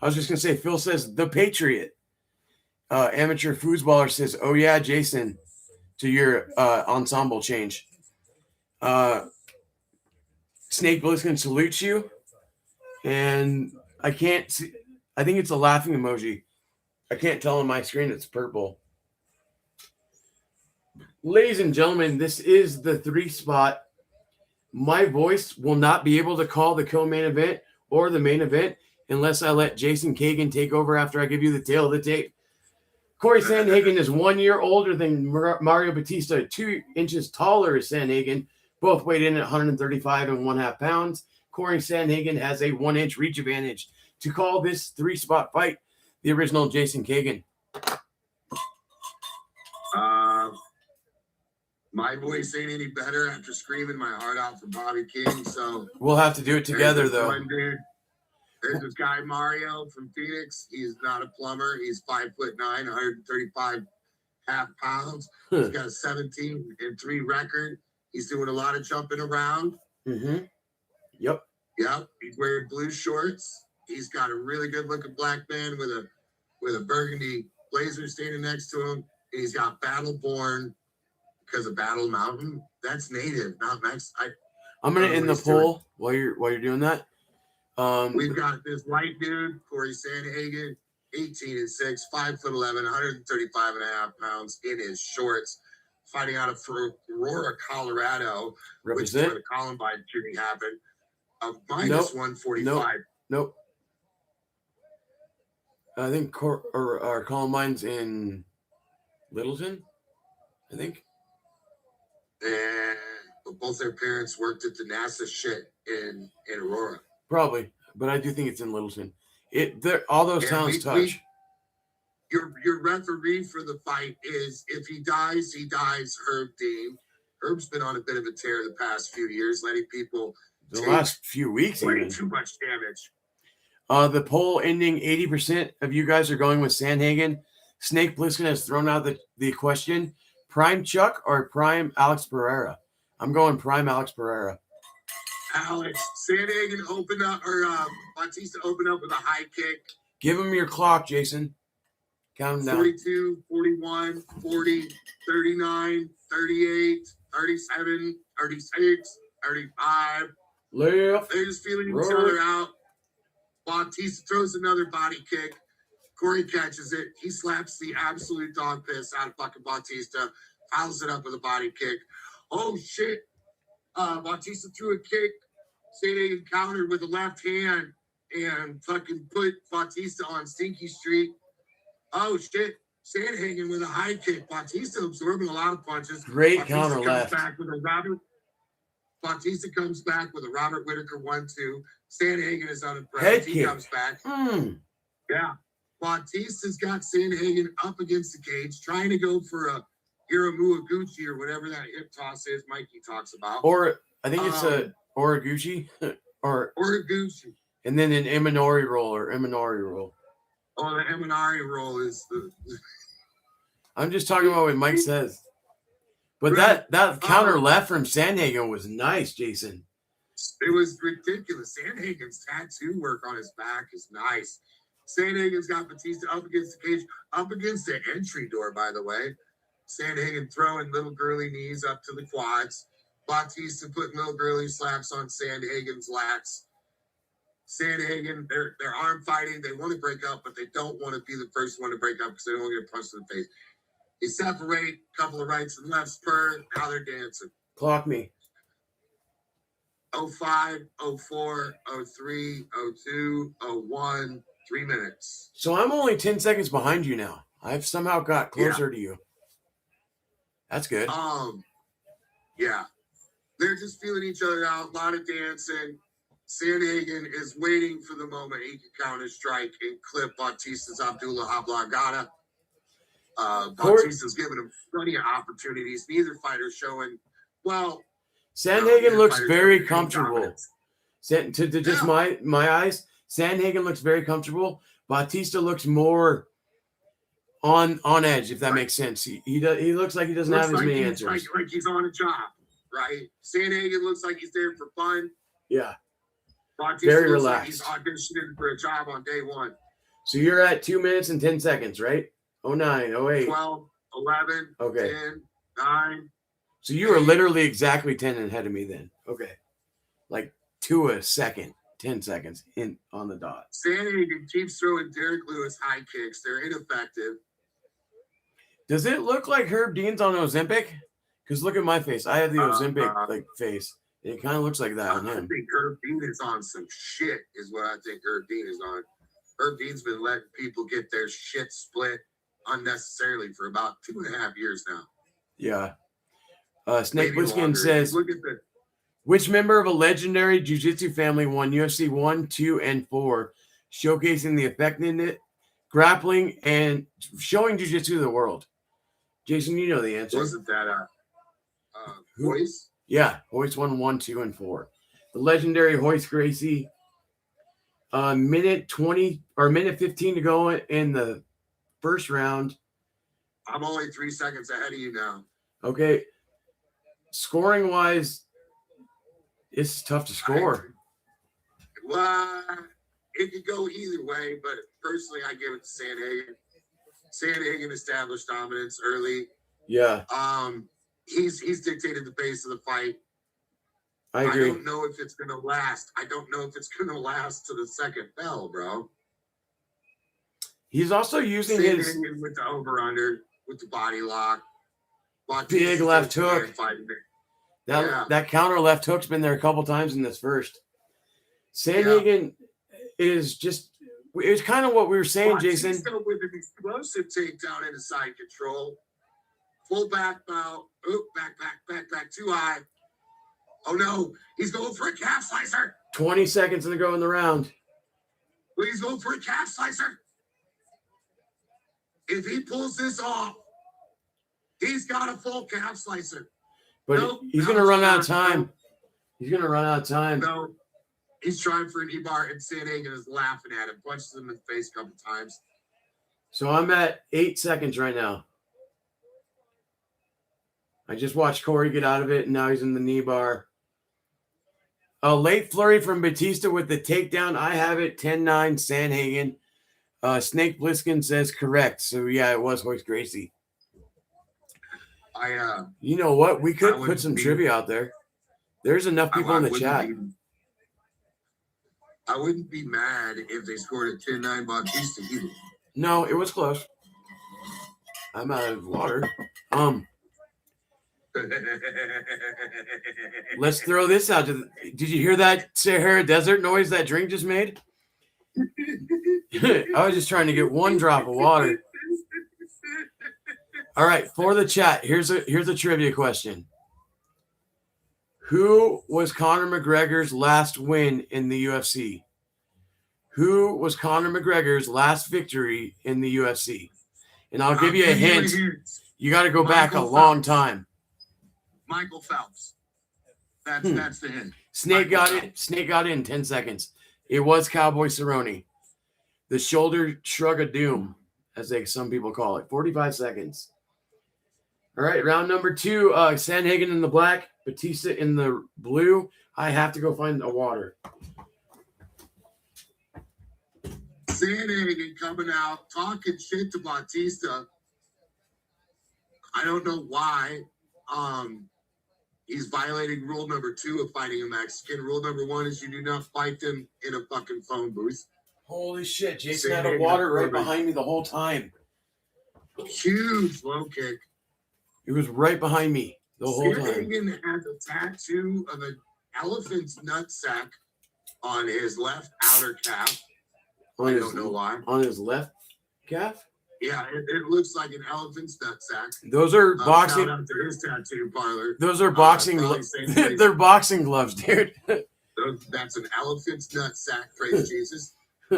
I was just gonna say. Phil says the Patriot. Amateur foosballer says, "Oh yeah, Jason," to your ensemble change. Snake Bliskin salutes you, and I can't see. I think it's a laughing emoji. I can't tell on my screen. It's purple. Ladies and gentlemen, this is the 3 spot. My voice will not be able to call the co-main event or the main event unless I let Jason Kagan take over after I give you the tail of the tape. Corey Sandhagen is 1 year older than Mario Batista, 2 inches taller as Sandhagen, both weighed in at 135 and 1/2 pounds. Corey Sandhagen has a 1-inch reach advantage to call this 3-spot fight. The original Jason Kagan. My voice ain't any better after screaming my heart out for Bobby King. So we'll have to do it together, though. There's this guy Mario from Phoenix. He's not a plumber. He's 5'9", 135.5 pounds. He's got a 17-3 record. He's doing a lot of jumping around. Mm-hmm. Yep. He's wearing blue shorts. He's got a really good-looking black man with a burgundy blazer standing next to him. And he's got Battleborn because of Battle Mountain. That's native, not Mexican. I'm gonna end the poll while you're doing that. We've got this white dude, Corey Sandhagen, 18-6, 5'11", 135.5 pounds in his shorts, fighting out of Aurora, Colorado, which is where the Columbine shooting happened. Minus 145. Nope. I think our Columbine's in Littleton, I think. And both their parents worked at the NASA shit in Aurora. Probably, but I do think it's in Littleton. All those towns touch. Your referee for the fight is, if he dies, Herb Dean. Herb's been on a bit of a tear the past few years, letting people last few weeks way too much damage. The poll ending 80% of you guys are going with Sandhagen, Snake Plissken has thrown out the question: Prime Chuck or Prime Alex Pereira? I'm going Prime Alex Pereira. Alex, Sandhagen opened up, or Bautista opened up with a high kick. Give him your clock, Jason. Count them down. 42, 41, 40, 39, 38, 37, 36, 35. Left. They're just feeling each Right. other out. Bautista throws another body kick. Corey catches it. He slaps the absolute dog piss out of fucking Bautista. Fouls it up with a body kick. Oh, shit. Bautista threw a kick. Sandhagen countered with the left hand and fucking put Bautista on Stinky Street. Oh, shit. Sandhagen with a high kick. Bautista absorbing a lot of punches. Great Bautista counter comes left. back with a Bautista comes back with a Robert Whitaker 1-2. Sandhagen is out of breath. Head He kick. comes back. Mm. Yeah. Bautista's got Sandhagen up against the cage, trying to go for a Hiramuaguchi or whatever that hip toss is Mikey talks about. Or I think it's a Oraguchi or Gucci. and then an Imanori roll or Imanori roll. Oh, the Eminari roll is the I'm just talking about what Mike says. But Right. that counter left from Sandhagen was nice, Jason. it was ridiculous. Sandhagen's tattoo work on his back is nice. Sandhagen's got Batista up against the cage, up against the entry door, by the way. Sandhagen throwing little girly knees up to the quads. Bautista putting little girly slaps on Sandhagen's lats. Sandhagen, they're arm fighting. They want to break up, but they don't want to be the first one to break up because they don't want to get punched in the face. They separate, a couple of rights and lefts per. Now they're dancing. Clock me. 05, 04, 03, 02, 01, 3 minutes. So I'm only 10 seconds behind you now. I've somehow got closer to you. That's good. Yeah. They're just feeling each other out, a lot of dancing. Sandhagen is waiting for the moment he can counter strike and clip Bautista's Abdullah Oblongata. Bautista's giving him plenty of opportunities. Neither fighter showing, well, Sandhagen neither looks fighter very showing any comfortable. dominance. To just my eyes, Sandhagen looks very comfortable. Bautista looks more on edge, if that makes sense. He looks like he doesn't have as many answers. Like he's on a job, right? Sandhagen looks like he's there for fun. Yeah. Bautista Very looks relaxed. like he's auditioning for a job on day one. So you're at 2 minutes and 10 seconds, right? 09, 08. 12, 11, Okay. 10, 9. So you were literally exactly 10 ahead of me then. Okay. Like to a second, 10 seconds in on the dot. Sandhagen keeps throwing Derek Lewis high kicks. They're ineffective. Does it look like Herb Dean's on Ozempic? Because look at my face. I have the Ozempic face. It kind of looks like that on I him. think Herb Dean is on some shit, is what I think Herb Dean is on. Herb Dean's been letting people get their shit split unnecessarily for about 2.5 years now. Yeah. Snake Maybe Plissken longer. says, Look at the which member of a legendary jiu-jitsu family won UFC 1, 2, and 4, showcasing the effectiveness, grappling, and showing jiu-jitsu to the world? Jason, you know the answer. wasn't that Who? voice? Yeah, Hoist won 1, 2, and 4. The legendary Hoist Gracie. Minute 20 or minute 15 to go in the first round. I'm only 3 seconds ahead of you now. Okay. Scoring wise, it's tough to score. Well, it could go either way, but personally, I give it to Sandhagen. Sandhagen established dominance early. Yeah, He's dictated the pace of the fight. I agree. I don't know if it's gonna last. I don't know if it's gonna last to the second bell, bro. He's also using his Sandhagen with the over under with the body lock. big left hook. Fighting. That counter left hook's been there a couple times in this first. Sandhagen is just, it's kind of what we were saying, Jason. With an explosive takedown into side control. Full back bow. Oop, back, too high. Oh no, he's going for a calf slicer. 20 seconds to go in the round. He's going for a calf slicer. If he pulls this off, he's got a full calf slicer. But he's going to run out of time. He's going to run out of time. No, he's trying for an E-bar, and Sandhagen is laughing at him, punches him in the face a couple times. So I'm at 8 seconds right now. I just watched Corey get out of it, and now he's in the knee bar. A late flurry from Batista with the takedown. I have it 10-9 Sandhagen. Snake Bliskin says correct. So, yeah, it was Royce Gracie. You know what? We could put some trivia out there. There's enough people in the chat. I wouldn't be mad if they scored a 10-9 Bautista either. No, it was close. I'm out of water. Let's throw this out. Did you hear that Sahara Desert noise that drink just made? I was just trying to get one drop of water. All right, for the chat, here's a trivia question. Who was Conor McGregor's last win in the UFC? Who was Conor McGregor's last victory in the UFC? And I'll give you a hint. You got to go back a long time. Michael Phelps. That's the hint. Snake got it in 10 seconds. It was Cowboy Cerrone. The shoulder shrug of doom, as some people call it. 45 seconds. All right, round number 2. Sandhagen in the black, Batista in the blue. I have to go find a water. Sandhagen coming out, talking shit to Bautista. I don't know why. He's violating rule number 2 of fighting a Mexican. Rule number 1 is you do not fight them in a fucking phone booth. Holy shit, Jason had a water right behind me the whole time. Huge low kick. It was right behind me the whole time. Sandhagen has a tattoo of an elephant's nutsack on his left outer calf. I don't know why. On his left calf? Yeah, it looks like an elephant's nutsack. Those are boxing. Shout out to his tattoo parlor. Those are boxing. They're boxing gloves, dude. That's an elephant's nutsack. Praise Jesus. He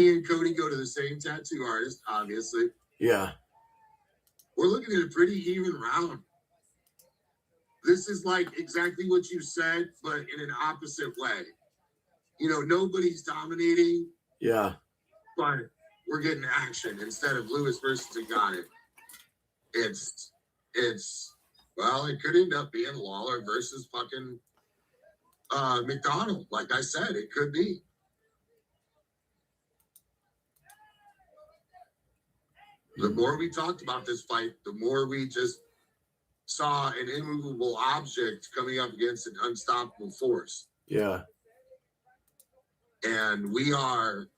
and Cody go to the same tattoo artist, obviously. Yeah. We're looking at a pretty even round. This is like exactly what you said, but in an opposite way. You know, nobody's dominating. Yeah. But we're getting action instead of Lewis versus Ngannou. Well, it could end up being Lawler versus fucking McDonald. Like I said, it could be. The more we talked about this fight, the more we just saw an immovable object coming up against an unstoppable force. Yeah. And we are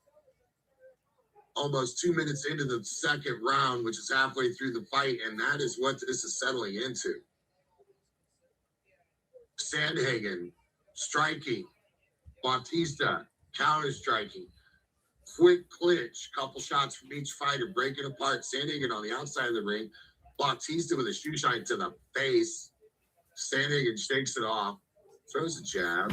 almost 2 minutes into the second round, which is halfway through the fight, and that is what this is settling into. Sandhagen striking, Bautista counter striking, quick clinch, couple shots from each fighter, breaking apart. Sandhagen on the outside of the ring, Bautista with a shoe shine to the face. Sandhagen shakes it off, throws a jab.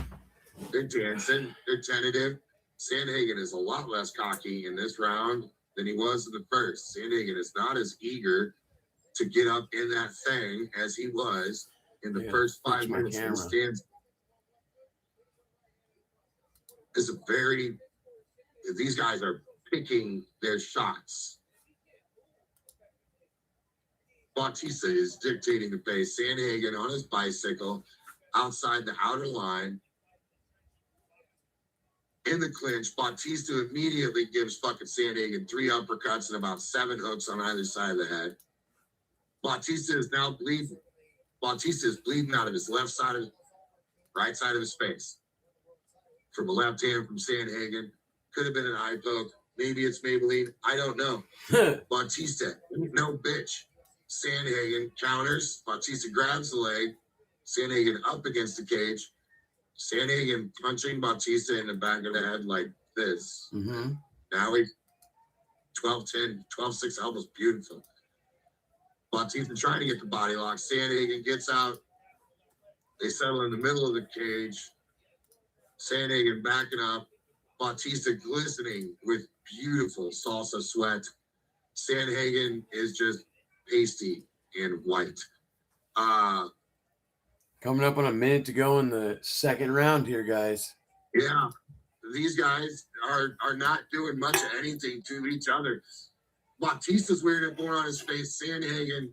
They're dancing, they're tentative. Sandhagen is a lot less cocky in this round than he was in the first. Sandhagen is not as eager to get up in that thing as he was in the first 5 minutes in the stands. These guys are picking their shots. Bautista is dictating the pace. Sandhagen on his bicycle outside the outer line. In the clinch, Bautista immediately gives fucking Sandhagen 3 uppercuts and about 7 hooks on either side of the head. Bautista is now bleeding. Bautista is bleeding out of his right side of his face. From a left hand from Sandhagen. Could have been an eye poke. Maybe it's Maybelline. I don't know. Bautista, no bitch. Sandhagen counters. Bautista grabs the leg. Sandhagen up against the cage. Sandhagen punching Bautista in the back of the head like this. Mm-hmm. Now he's 12-10, 12-6 elbows. Beautiful. Bautista trying to get the body lock. Sandhagen gets out. They settle in the middle of the cage. Sandhagen backing up. Bautista glistening with beautiful salsa sweat. Sandhagen is just pasty and white. Coming up on a minute to go in the second round here, guys. Yeah. these guys are not doing much of anything to each other. Bautista's wearing it more on his face. Sandhagen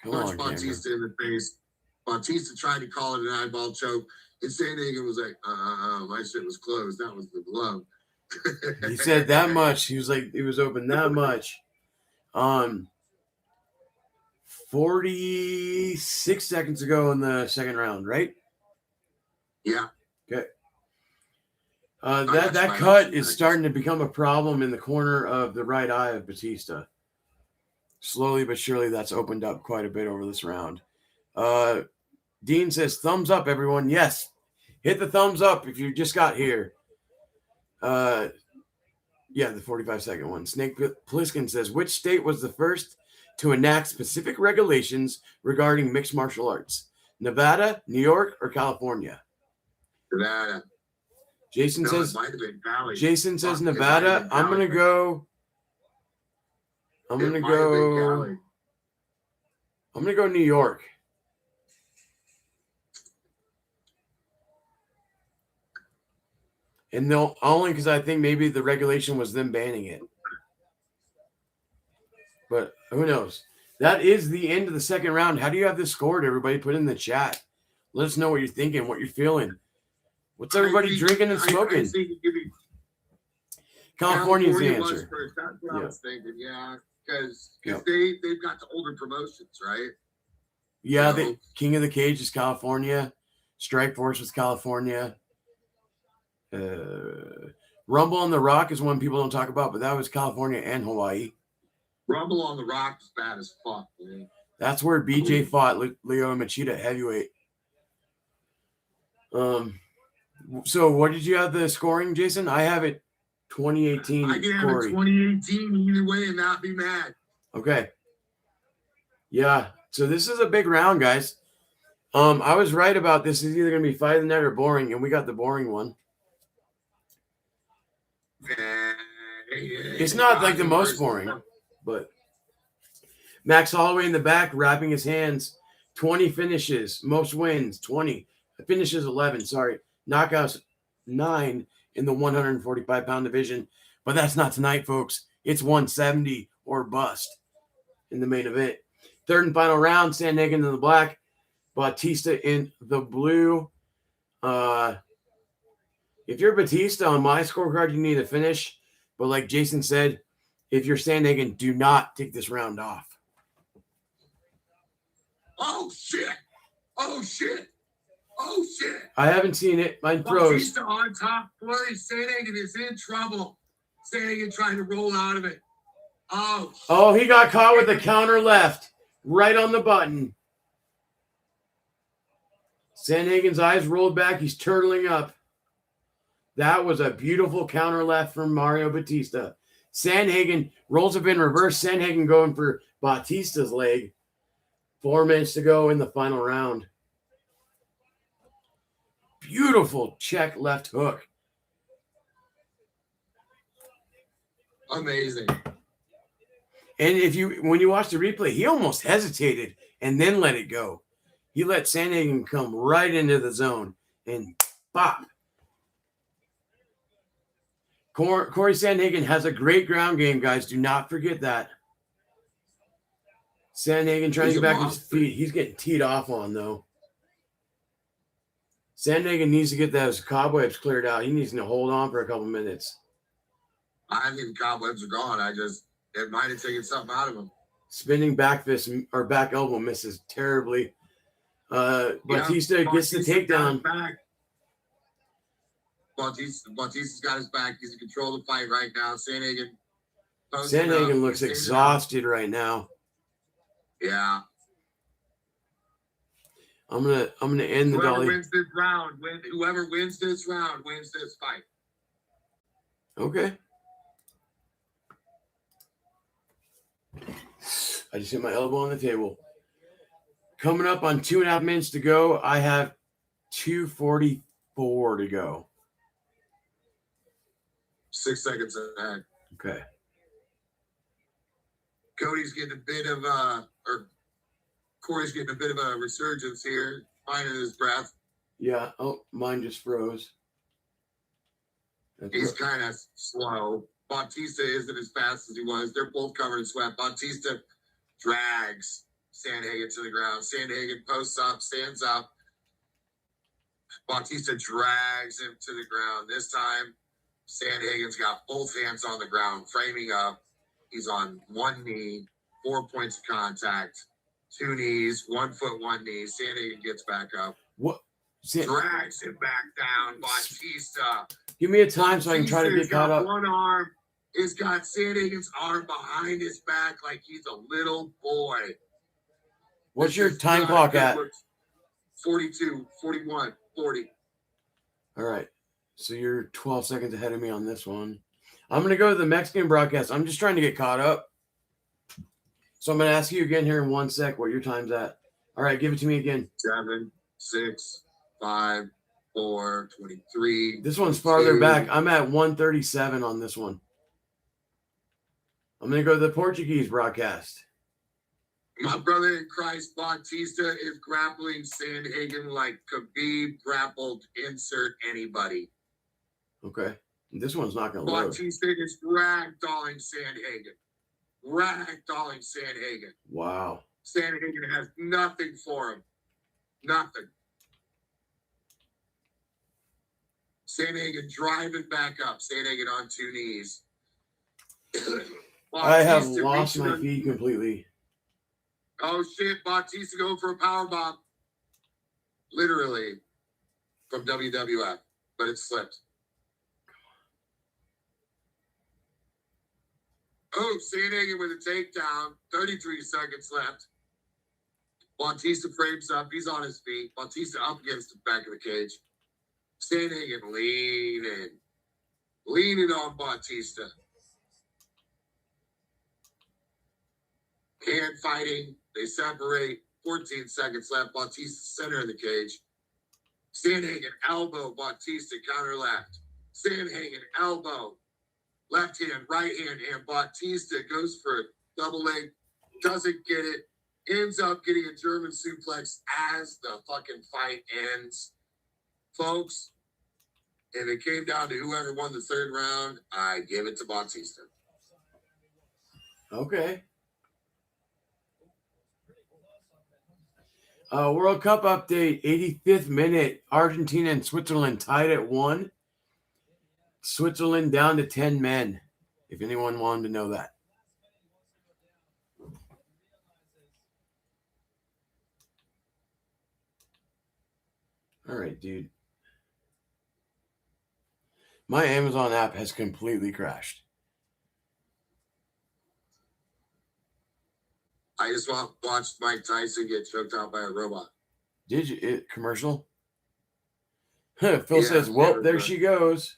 Come punched on, Bautista in the face. Bautista tried to call it an eyeball choke, and Sandhagen was like, my shit was closed. That was the glove. He said that much. He was like, it was open that much. 46 seconds ago in the second round, right? Yeah. Okay. That cut is starting to become a problem in the corner of the right eye of Batista. Slowly but surely, that's opened up quite a bit over this round. Dean says, thumbs up, everyone. Yes. Hit the thumbs up if you just got here. Yeah, the 45-second one. Snake Pliskin says, which state was the first to enact specific regulations regarding mixed martial arts? Nevada, New York, or California? Nevada. Jason No, says it might have been Valley. Jason says Fuck, it might have Nevada. been I'm Valley. gonna go. I'm It gonna might have been go. Cali. I'm gonna go New York. And no, only because I think maybe the regulation was them banning it. But who knows? That is the end of the second round. How do you have this scored? Everybody put in the chat. Let us know what you're thinking, what you're feeling. What's everybody drinking and smoking? I think give me California's the California was answer. first. That's what I was thinking. Yeah, because Yep. they've got the older promotions, right? Yeah, So- the King of the Cage is California. Strike Force was California. Rumble on the Rock is one people don't talk about, but that was California and Hawaii. Rumble on the Rock is bad as fuck, man. That's where BJ fought Leo Machida heavyweight. So what did you have the scoring, Jason? I have it 2018. I can have Corey. it 2018 either way and not be mad. Okay. Yeah. So this is a big round, guys. I was right about this. Is either going to be fight of the night or boring, and we got the boring one. It's not like the most boring, but Max Holloway in the back, wrapping his hands. 20 finishes, most wins, 20. Finishes 11, sorry. Knockouts 9 in the 145-pound division. But that's not tonight, folks. It's 170 or bust in the main event. Third and final round, Sandhagen in the black, Bautista in the blue. If you're Batista on my scorecard, you need a finish. But like Jason said, if you're Sandhagen, do not take this round off. Oh shit! Oh shit! Oh shit! I haven't seen it. Mine froze. Bautista on top. Boy, Sandhagen is in trouble. Sandhagen trying to roll out of it. Oh, he got caught with a counter left. Right on the button. Sandhagen's eyes rolled back. He's turtling up. That was a beautiful counter left from Mario Batista. Sandhagen rolls up in reverse. Sandhagen going for Bautista's leg. 4 minutes to go in the final round. Beautiful check left hook. Amazing. And when you watch the replay, he almost hesitated and then let it go. He let Sandhagen come right into the zone and pop. Corey Sandhagen has a great ground game, guys. Do not forget that. Sandhagen trying to get back his feet. He's getting teed off on, though. Sandhagen needs to get those cobwebs cleared out. He needs to hold on for a couple minutes. I think the cobwebs are gone. It might have taken something out of him. Spinning back fist or back elbow misses terribly. Bautista gets the takedown. Bautista's got his back. He's in control of the fight right now. Sandhagen looks exhausted right now. Yeah. I'm gonna end the dolly. Whoever wins this round wins this fight. Okay. I just hit my elbow on the table. Coming up on 2.5 minutes to go. I have 2:44 to go. 6 seconds ahead. Okay. Cody's getting a bit of or Corey's getting a bit of a resurgence here, finding his breath. Yeah. Oh, mine just froze. He's kind of slow. Bautista isn't as fast as he was. They're both covered in sweat. Bautista drags Sandhagen to the ground. Sandhagen posts up, stands up. Bautista drags him to the ground. This time, Sandhagen's got both hands on the ground, framing up. He's on one knee, 4 points of contact, 2 knees, 1 foot, 1 knee. Sandhagen gets back up. What? Drags him back down. Bautista. Give me a time so I can try to get caught up. One arm. He's got Sandhagen's arm behind his back like he's a little boy. What's your time clock at? 42, 41, 40. All right. So you're 12 seconds ahead of me on this one. I'm going to go to the Mexican broadcast. I'm just trying to get caught up. So I'm going to ask you again here in 1 sec what your time's at. All right. Give it to me again. 7, 6, 5, 4, 23. This one's farther back. I'm at 137 on this one. I'm going to go to the Portuguese broadcast. My brother in Christ, Bautista, is grappling Sandhagen like Khabib grappled insert anybody. Okay. This one's not going to load. Bautista is ragdolling Sandhagen. Ragdolling Sandhagen. Wow. Sandhagen has nothing for him. Nothing. Sandhagen driving back up. Sandhagen on 2 knees. I have lost my feed completely. Oh shit, Bautista going for a power bomb. Literally from WWF, but it slipped. Oh, Sandhagen with a takedown. 33 seconds left. Bautista frames up. He's on his feet. Bautista up against the back of the cage. Sandhagen leaning. Leaning on Bautista. Hand fighting. They separate. 14 seconds left. Bautista center of the cage. Sandhagen elbow. Bautista counter left. Sandhagen elbow. Left hand, right hand, and Bautista goes for a double leg. Doesn't get it. Ends up getting a German suplex as the fucking fight ends. Folks, if it came down to whoever won the 3rd round, I give it to Bautista. Okay. World Cup update, 85th minute. Argentina and Switzerland tied at 1. Switzerland down to 10 men, if anyone wanted to know that. All right, dude. My Amazon app has completely crashed. I just watched Mike Tyson get choked out by a robot. Did you? Commercial? Phil says, well, there she goes.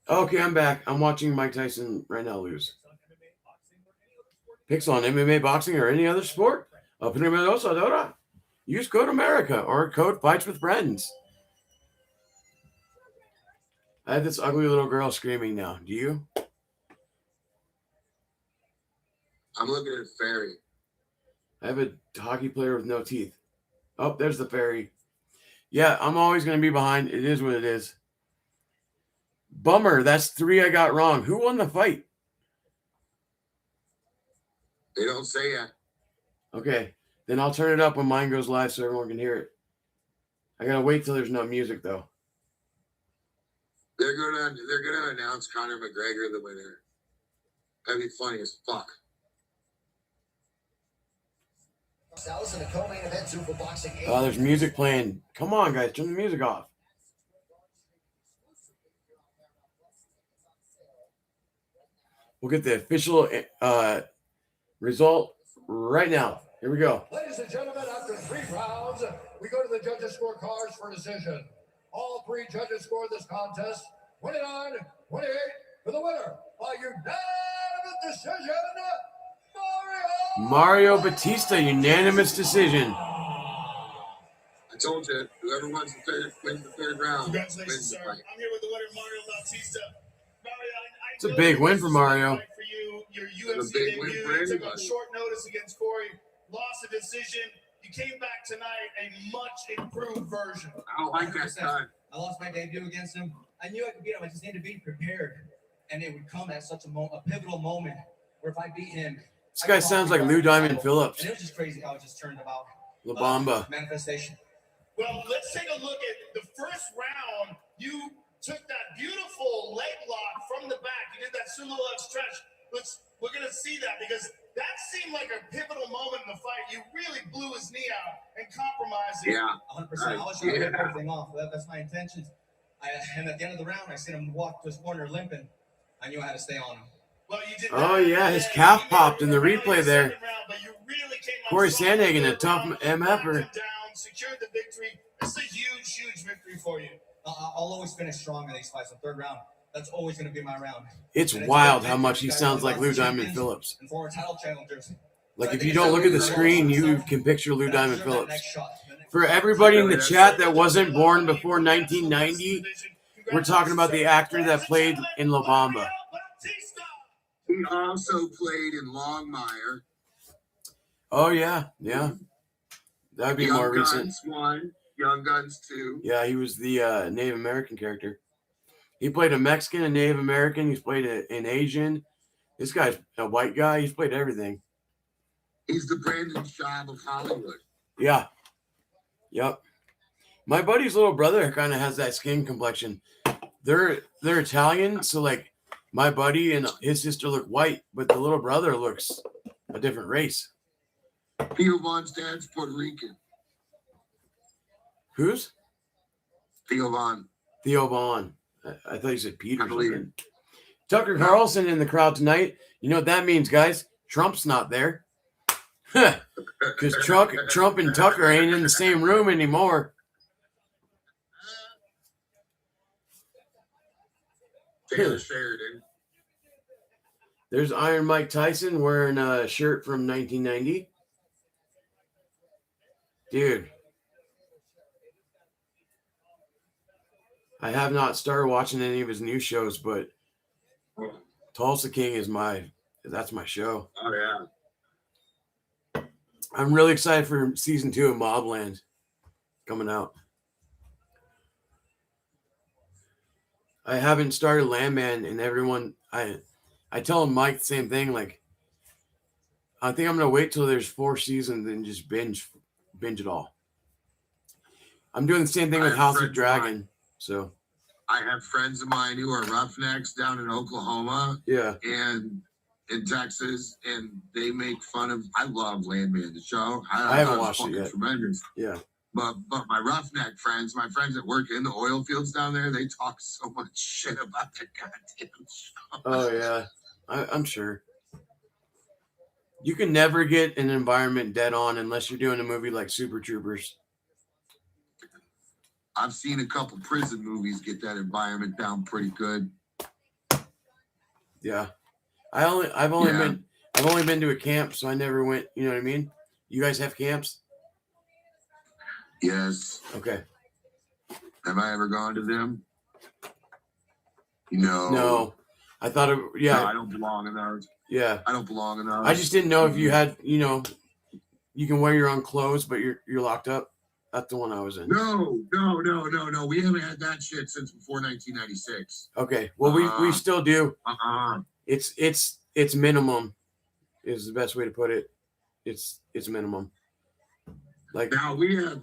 Okay, I'm back. I'm watching Mike Tyson right now lose. Picks on MMA, boxing, or any other sport? Use code America or code Fights with Friends. I have this ugly little girl screaming now. Do you? I'm looking at Fairy. I have a hockey player with no teeth. Oh, there's the Fairy. Yeah, I'm always going to be behind. It is what it is. Bummer. That's 3 I got wrong. Who won the fight? They don't say yet. Okay. Then I'll turn it up when mine goes live so everyone can hear it. I got to wait till there's no music, though. They're gonna announce Conor McGregor the winner. That'd be funny as fuck. Oh, there's music playing. Come on, guys. Turn the music off. We'll get the official result right now. Here we go. Ladies and gentlemen, after 3 rounds, we go to the judges' scorecards for decision. All 3 judges scored this contest 29-28 for the winner by unanimous decision, Mario Batista, unanimous decision. I told you, whoever wins the third round. Congratulations, sir. I'm here with the winner, Mario Bautista. Mario, It's a big win for Mario. For you, your UFC It's a big win debut, for you took on anybody. short notice against Corey, lost a decision. You you came back tonight a much improved version. I don't like that guy. I lost my debut against him. I knew I could beat him. I just needed to be prepared. And it would come at such a pivotal moment where if I beat him. This guy sounds like Lou Diamond Phillips. And it was just crazy how it just turned about. La Bamba. Manifestation. Well, let's take a look at the first round. You took that beautiful leg lock from the back. You did that sumo leg stretch. We're going to see that because that seemed like a pivotal moment in the fight. You really blew his knee out and compromised it. Yeah. 100%. I was trying to get everything off. That's my intention. And at the end of the round, I seen him walk to his corner limping. I knew I had to stay on him. Well, you did Oh, yeah, his calf popped in the replay there. Corey Sandhagen, a tough MF'er. Secured the victory. It's a huge, huge victory for you. I'll always finish strong in these fights. The third round, that's always going to be my round. It's wild how much he sounds like Lou Diamond Phillips. And former title challengers. Like, if you don't look at the screen, you can picture Lou Diamond Phillips. For everybody in the chat that wasn't born before 1990, we're talking about the actor that played in La Bamba. He also played in Longmire. Oh, yeah, yeah. That'd be Young more Guns recent. 1, Young Guns 2. Yeah, he was the Native American character. He played a Mexican, a Native American. He's played an Asian. This guy's a white guy. He's played everything. He's the Brandon Schaub of Hollywood. Yeah. Yep. My buddy's little brother kind of has that skin complexion. They're Italian, so like my buddy and his sister look white, but the little brother looks a different race. Theo Von's dad's Puerto Rican. Who's? Theo Von. Theo Vaughn. I thought you said Peter. I believe something. Tucker Carlson in the crowd tonight. You know what that means, guys? Trump's not there. Because Trump and Tucker ain't in the same room anymore. Taylor Sheridan. There's Iron Mike Tyson wearing a shirt from 1990. Dude. I have not started watching any of his new shows, but Tulsa King is that's my show. Oh, yeah. I'm really excited for season 2 of Mobland coming out. I haven't started Landman, and everyone, I tell Mike the same thing. Like, I think I'm gonna wait till there's 4 seasons and just binge it all. I'm doing the same thing with House of Dragon. So I have friends of mine who are roughnecks down in Oklahoma. Yeah. And in Texas, and they make fun of. I love Landman, the show. I haven't watched it yet. Tremendous. Yeah. But my roughneck friends, my friends that work in the oil fields down there, they talk so much shit about that goddamn show. Oh yeah, I'm sure. You can never get an environment dead on unless you're doing a movie like Super Troopers. I've seen a couple prison movies get that environment down pretty good. Yeah, I've only been to a camp, so I never went. You know what I mean? You guys have camps? Yes. Okay. Have I ever gone to them? No. No. I thought it. Yeah. No, I don't belong in those. Yeah. I don't belong in those. I just didn't know if you had. You know, you can wear your own clothes, but you're locked up. That's the one I was in. No. We haven't had that shit since before 1996. Okay. Well, we still do. It's minimum, is the best way to put it. It's minimum. Like now we have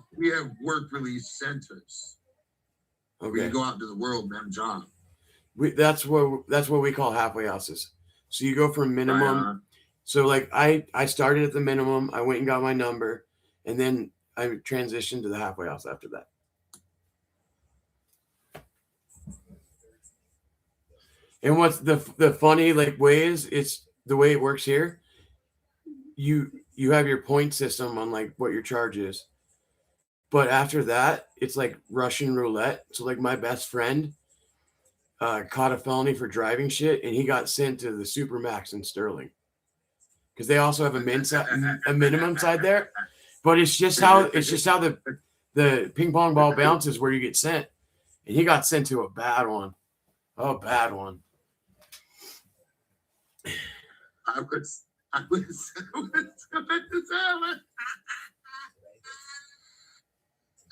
work release centers. Okay. We go out into the world and have a job. That's what we call halfway houses. So you go from minimum. So like I started at the minimum. I went and got my number, and then I transitioned to the halfway house after that. And what's the funny like way is it's the way it works here. You have your point system on like what your charge is. But after that, it's like Russian roulette. So like my best friend caught a felony for driving shit, and he got sent to the Supermax in Sterling. Because they also have a minimum side there. But it's just how the ping pong ball bounces where you get sent. And he got sent to a bad one. Oh, bad one.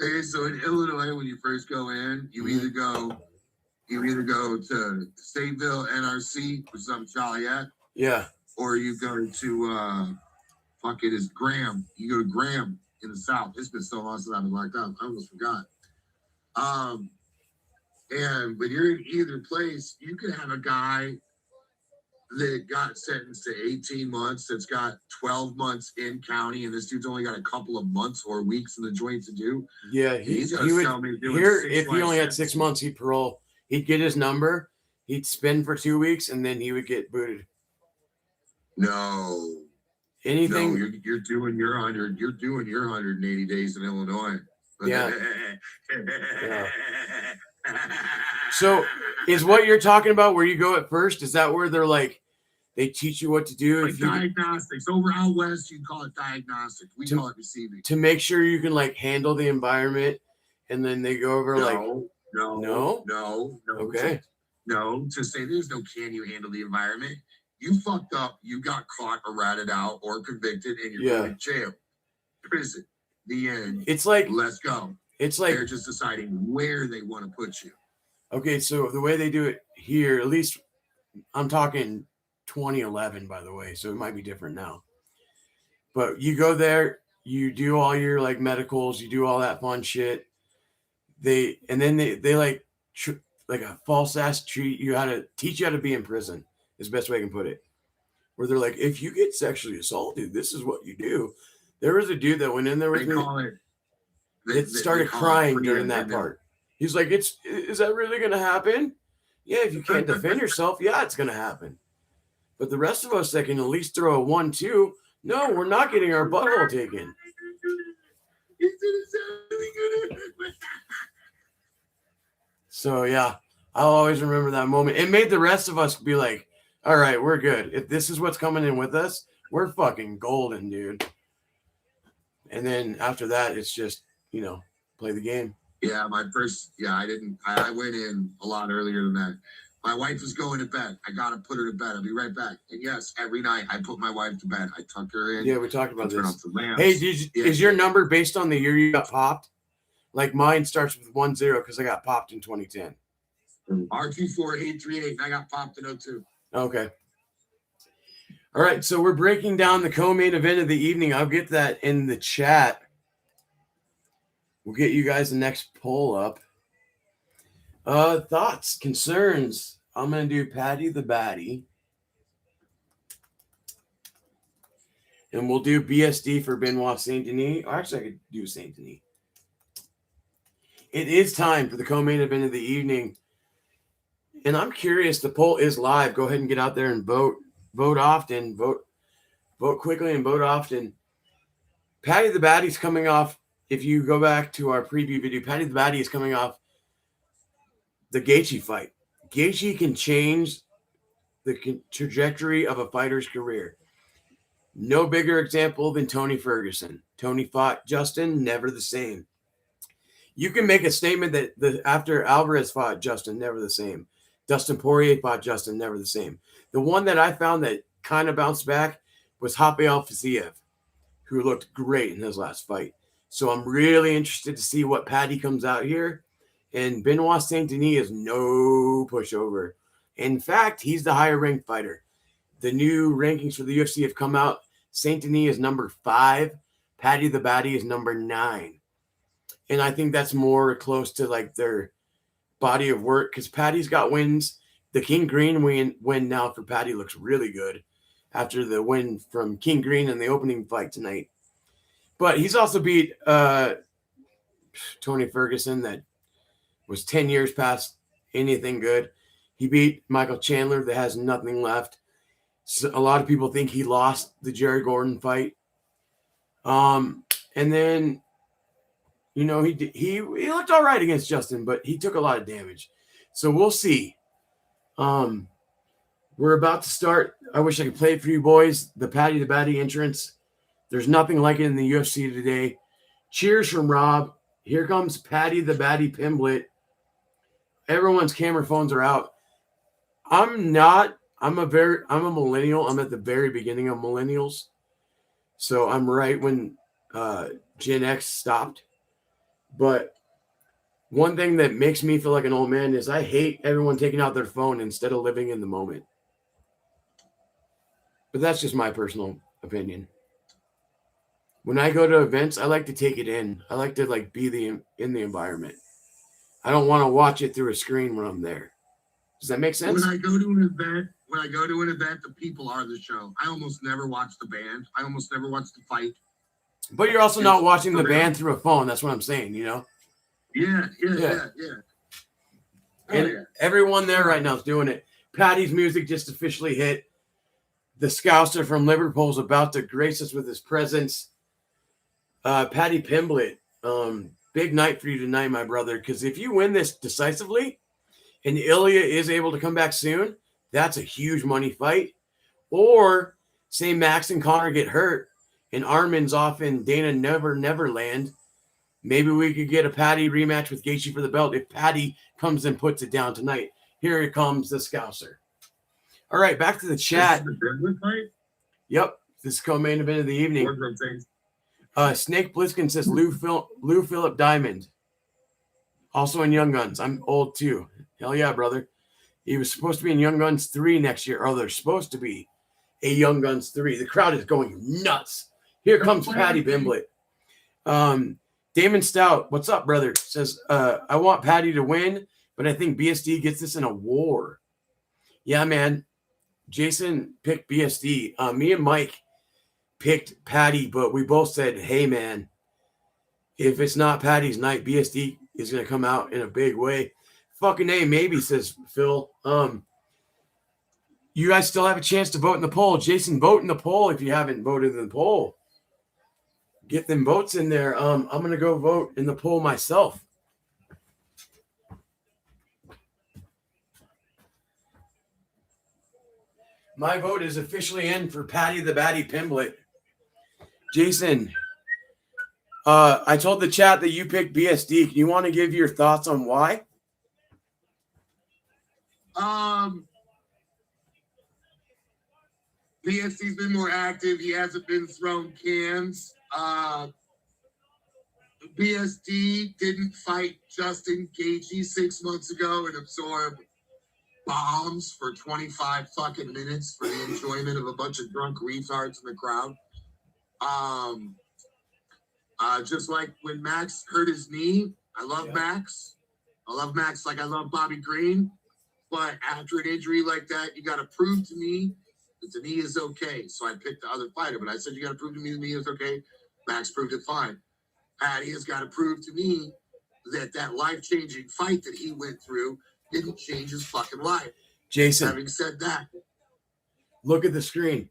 Okay, so in Illinois, when you first go in, you either go to Stateville, NRC, which is up Joliet, Yeah. or you go to fuck it is Graham. You go to Graham in the South. It's been so long since I've been locked up. I almost forgot. And when you're in either place, you can have a guy that got sentenced to 18 months that's got 12 months in county, and this dude's only got a couple of months or weeks in the joint to do. Yeah, he would here if he only had 6 months, he'd parole. He'd get his number, he'd spend for 2 weeks, and then he would get booted. No. Anything? No, you're doing your 180 days in Illinois. Yeah. Yeah. So is what you're talking about where you go at first? Is that where they're like they teach you what to do? Like diagnostics. Over out west, you call it diagnostic. We call it receiving. To make sure you can like handle the environment, and then they go over no. Okay. To say there's no can you handle the environment. You fucked up, you got caught or ratted out or convicted, and you're going to jail. Prison. The end. It's like let's go. It's like they're just deciding where they want to put you. Okay, so the way they do it here, at least I'm talking 2011, by the way, so it might be different now. But you go there, you do all your like medicals, you do all that fun shit. They like a false ass treat you how to teach you how to be in prison is the best way I can put it. Where they're like, if you get sexually assaulted, this is what you do. There was a dude that went in there with me. That started crying during that part. He's like, is that really going to happen? Yeah, if you can't defend yourself, yeah, it's going to happen. But the rest of us that can at least throw a 1-2, no, we're not getting our butthole taken. So, yeah, I'll always remember that moment. It made the rest of us be like, all right, we're good. If this is what's coming in with us, we're fucking golden, dude. And then after that, it's just, play the game. Yeah, I went in a lot earlier than that. My wife is going to bed. I got to put her to bed. I'll be right back. And yes, every night I put my wife to bed. I tuck her in. Yeah, we talked about this. Hey, is your number based on the year you got popped? Like mine starts with 10 because I got popped in 2010. R24838. I got popped in 02. Okay. All right, so we're breaking down the co-main event of the evening. I'll get that in the chat. We'll get you guys the next poll up. Thoughts, concerns. I'm going to do Patty the Batty. And we'll do BSD for Benoit Saint Denis. Or actually, I could do Saint Denis. It is time for the co-main event of the evening. And I'm curious, the poll is live. Go ahead and get out there and vote. Vote often. Vote quickly and vote often. Patty the Batty's coming off. If you go back to our preview video, Patty the Batty is coming off the Gaethje fight. Gaethje can change the trajectory of a fighter's career. No bigger example than Tony Ferguson. Tony fought Justin, never the same. You can make a statement that after Alvarez fought Justin, never the same. Dustin Poirier fought Justin, never the same. The one that I found that kind of bounced back was Hoppe Alfaziev, who looked great in his last fight. So I'm really interested to see what Patty comes out here. And Benoit Saint Denis is no pushover. In fact, he's the higher ranked fighter. The new rankings for the UFC have come out. Saint Denis is number 5. Patty the Batty is number 9. And I think that's more close to like their body of work because Patty's got wins. The King Green win now for Patty looks really good after the win from King Green in the opening fight tonight. But he's also beat Tony Ferguson that was 10 years past anything good. He beat Michael Chandler that has nothing left. So a lot of people think he lost the Jerry Gordon fight. And then, he looked all right against Justin, but he took a lot of damage. So we'll see. We're about to start. I wish I could play it for you boys. The Patty the Batty entrance. There's nothing like it in the UFC today. Cheers from Rob. Here comes Patty the Batty Pimblett. Everyone's camera phones are out. I'm a millennial. I'm at the very beginning of millennials. So I'm right when Gen X stopped. But one thing that makes me feel like an old man is I hate everyone taking out their phone instead of living in the moment. But that's just my personal opinion. When I go to events, I like to take it in. I like to like be in the environment. I don't want to watch it through a screen when I'm there. Does that make sense? When I go to an event, the people are the show. I almost never watch the band. I almost never watch the fight. But you're also not watching the band through a phone. That's what I'm saying, you know? Yeah. And everyone there right now is doing it. Paddy's music just officially hit. The Scouser from Liverpool is about to grace us with his presence. Paddy Pimblett, big night for you tonight, my brother, because if you win this decisively and Ilya is able to come back soon, that's a huge money fight. Or say Max and Connor get hurt and Armin's off in Dana Neverland. Maybe we could get a Paddy rematch with Gaethje for the belt if Paddy comes and puts it down tonight. Here it comes, the Scouser. All right, back to the chat. This is the Pimblett fight? Yep, this is co-main event of the evening. Snake Plissken says Lou Phillip Diamond. Also in Young Guns. I'm old too. Hell yeah, brother. He was supposed to be in Young Guns 3 next year. Or there's supposed to be a Young Guns 3. The crowd is going nuts. Here comes Paddy Pimblett. Damon Stout, what's up, brother? Says, I want Paddy to win, but I think BSD gets this in a war. Yeah, man. Jason picked BSD. Me and Mike picked Paddy, but we both said, hey, man, if it's not Paddy's night, BSD is going to come out in a big way. Fucking A, maybe, says Phil. You guys still have a chance to vote in the poll. Jason, vote in the poll if you haven't voted in the poll. Get them votes in there. I'm going to go vote in the poll myself. My vote is officially in for Paddy the Baddy Pimblett. Jason, I told the chat that you picked BSD. Can you want to give your thoughts on why? BSD's been more active. He hasn't been throwing cans. BSD didn't fight Justin Gaethje 6 months ago and absorb bombs for 25 fucking minutes for the enjoyment of a bunch of drunk retards in the crowd. Just like when Max hurt his knee, I love Max. I love Max like I love Bobby Green. But after an injury like that, you got to prove to me that the knee is okay. So I picked the other fighter, but I said, you got to prove to me the knee is okay. Max proved it fine. Paddy has got to prove to me that life-changing fight that he went through didn't change his fucking life. Jason. Having said that, look at the screen.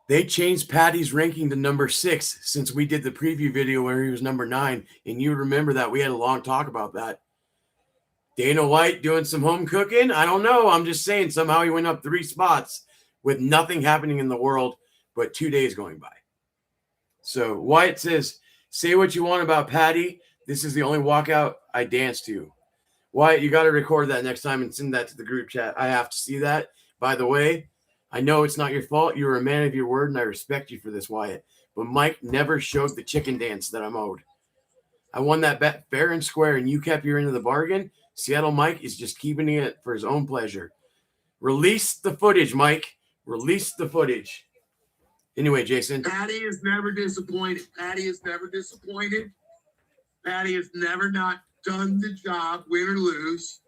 They changed Paddy's ranking to number 6 since we did the preview video where he was number 9. And you remember that. We had a long talk about that. Dana White doing some home cooking? I don't know. I'm just saying somehow he went up 3 spots with nothing happening in the world but 2 days going by. So White says, say what you want about Paddy. This is the only walkout I dance to. Wyatt, you got to record that next time and send that to the group chat. I have to see that. By the way, I know it's not your fault. You're a man of your word, and I respect you for this, Wyatt. But Mike never showed the chicken dance that I'm owed. I won that bet fair and square, and you kept your end of the bargain. Seattle Mike is just keeping it for his own pleasure. Release the footage, Mike. Release the footage. Anyway, Jason. Paddy is never disappointed. Paddy is never disappointed. Paddy has never not done the job, win or lose.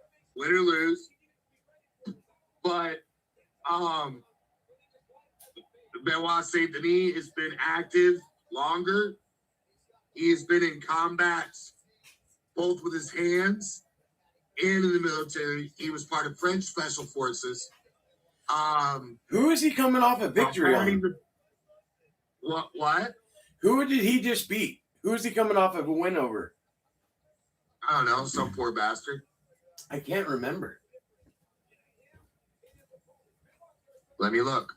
But Benoit Saint Denis has been active longer. He has been in combats both with his hands and in the military. He was part of French Special Forces. Who is he coming off a victory on? What? Who did he just beat? Who is he coming off of a win over? I don't know, some poor bastard. I can't remember. Let me look.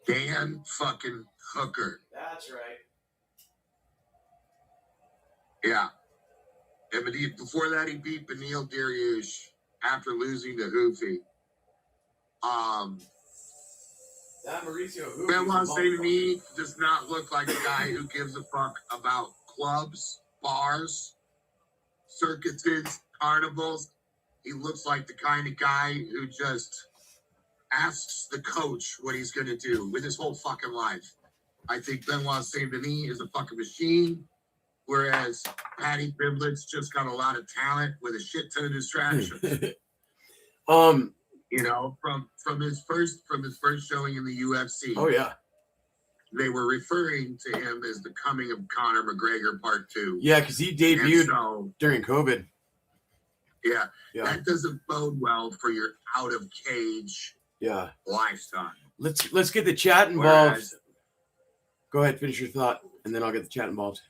Dan fucking Hooker. That's right. Yeah. And before that, he beat Beneil Dariush after losing to Hoofy. That Mauricio Benoit Saint Denis does not look like a guy who gives a fuck about clubs, bars, circuses, carnivals. He looks like the kind of guy who just asks the coach what he's going to do with his whole fucking life. I think Benoit Saint Denis is a fucking machine, whereas Patty Pimblett just got a lot of talent with a shit ton of distractions. You know, from his first showing in the UFC. Oh yeah. They were referring to him as the coming of Conor McGregor Part 2. Yeah, because he debuted during COVID. Yeah, that doesn't bode well for your out of cage lifestyle. Let's get the chat involved. Go ahead, finish your thought, and then I'll get the chat involved.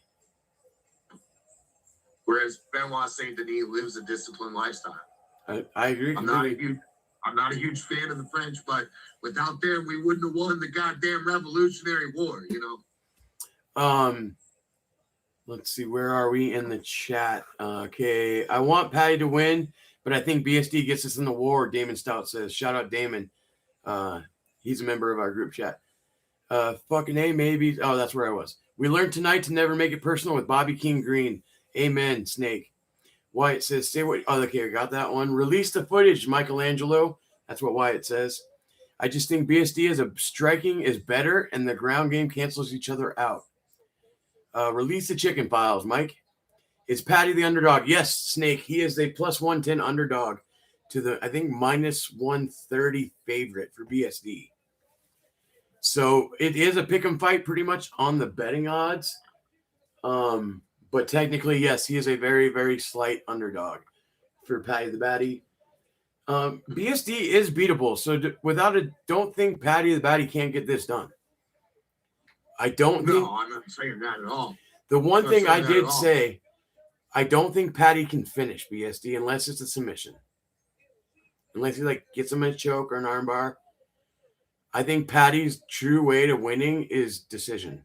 Whereas Benoit Saint Denis lives a disciplined lifestyle. I agree. I'm not a huge fan of the French, but without them, we wouldn't have won the goddamn Revolutionary War, you know? Let's see, where are we in the chat? Okay, I want Patty to win, but I think BSD gets us in the war, Damon Stout says. Shout out Damon. He's a member of our group chat. Fucking A, maybe. Oh, that's where I was. We learned tonight to never make it personal with Bobby King Green. Amen, Snake. Wyatt says, say what. Oh, okay, I got that one. Release the footage, Michelangelo. That's what Wyatt says. I just think BSD as a striking is better, and the ground game cancels each other out. Release the chicken files, Mike. Is Patty the underdog? Yes, Snake. He is a plus 110 underdog to the, I think, minus 130 favorite for BSD. So it is a pick 'em fight pretty much on the betting odds. But technically, yes, he is a very, very slight underdog for Patty the Batty. BSD is beatable. So don't think Patty the Batty can't get this done. I'm not saying that at all. The one thing I did say, I don't think Patty can finish BSD unless it's a submission. Unless he gets him a choke or an armbar. I think Patty's true way to winning is decision.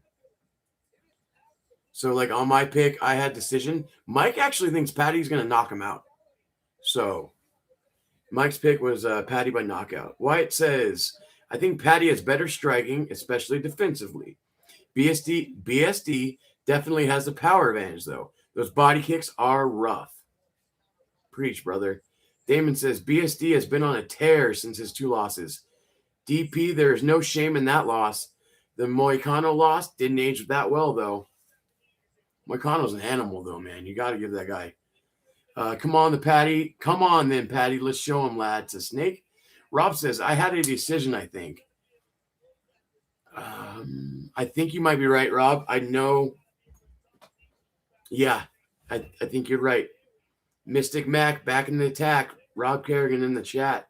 So, on my pick, I had decision. Mike actually thinks Patty's going to knock him out. So, Mike's pick was Patty by knockout. Wyatt says, I think Patty has better striking, especially defensively. BSD definitely has the power advantage, though. Those body kicks are rough. Preach, brother. Damon says, BSD has been on a tear since his 2 losses. DP, there is no shame in that loss. The Moicano loss didn't age that well, though. Moicano's an animal, though, man. You got to give that guy. Come on, Patty. Come on, then, Patty. Let's show him, lad. It's a Snake. Rob says, I had a decision, I think. I think you might be right, Rob. I know. Yeah, I think you're right. Mystic Mac back in the attack. Rob Kerrigan in the chat.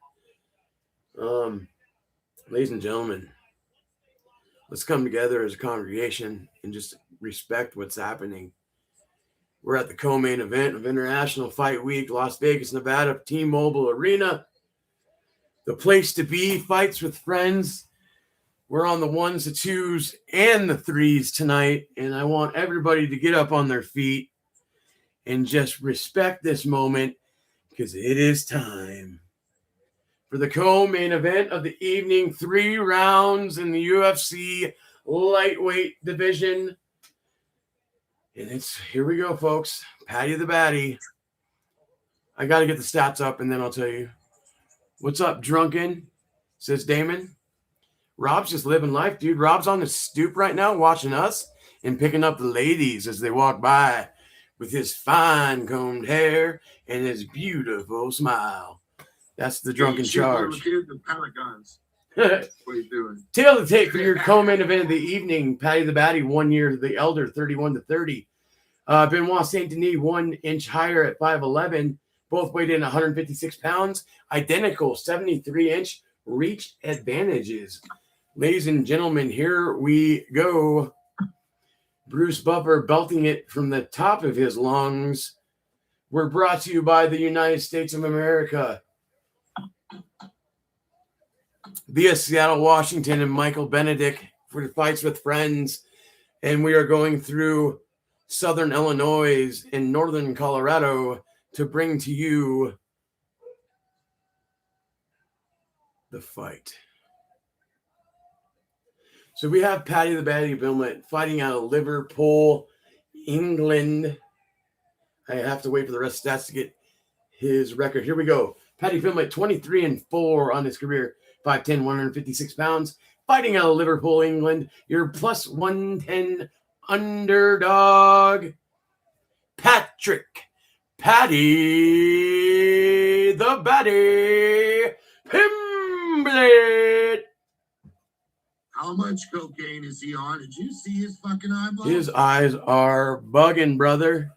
Ladies and gentlemen, let's come together as a congregation and just respect what's happening. We're at the co-main event of International Fight Week, Las Vegas, Nevada, T-Mobile Arena. The place to be, fights with friends. We're on the 1s, the 2s, and the 3s tonight, and I want everybody to get up on their feet and just respect this moment because it is time for the co-main event of the evening, 3 rounds in the UFC lightweight division. And here we go, folks. Patty the Batty. I got to get the stats up, and then I'll tell you. What's up, drunken? Says Damon. Rob's just living life, dude. Rob's on the stoop right now watching us and picking up the ladies as they walk by with his fine combed hair and his beautiful smile. That's the drunken charge. What are you doing? Tail to tape for your co-main event of the evening. Patty the Batty, 1 year the elder, 31-30. Benoit Saint Denis, 1 inch higher at 5'11". Both weighed in 156 pounds. Identical 73-inch reach advantages. Ladies and gentlemen, here we go. Bruce Buffer belting it from the top of his lungs. We're brought to you by the United States of America. Via Seattle, Washington, and Michael Benedict for the Fights with Friends. And we are going through Southern Illinois and Northern Colorado to bring to you the fight. So we have Paddy the Baddy Pimblett fighting out of Liverpool, England. I have to wait for the rest of stats to get his record. Here we go. Paddy Pimblett, 23-4 on his career, 5'10", 156 pounds, fighting out of Liverpool, England. Your plus 110 underdog, Patrick Paddy the Baddy Pimblett. How much cocaine is he on? Did you see his fucking eyeballs? His eyes are bugging, brother.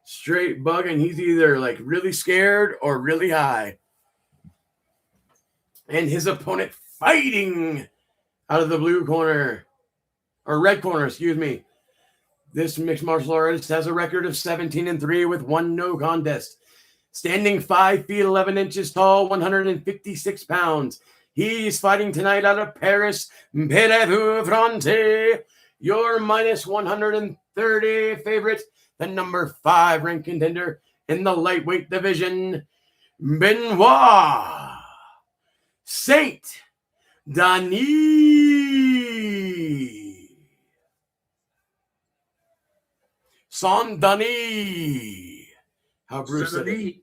Straight bugging. He's either like really scared or really high. And his opponent fighting out of the blue corner, or red corner, excuse me. This mixed martial artist has a record of 17-3 with 1 no contest. Standing 5 feet 11 inches tall, 156 pounds. He's fighting tonight out of Paris, France. Your minus 130 favorite, the number 5 ranked contender in the lightweight division, Benoit Saint Denis. Saint Denis. How Bruce said it.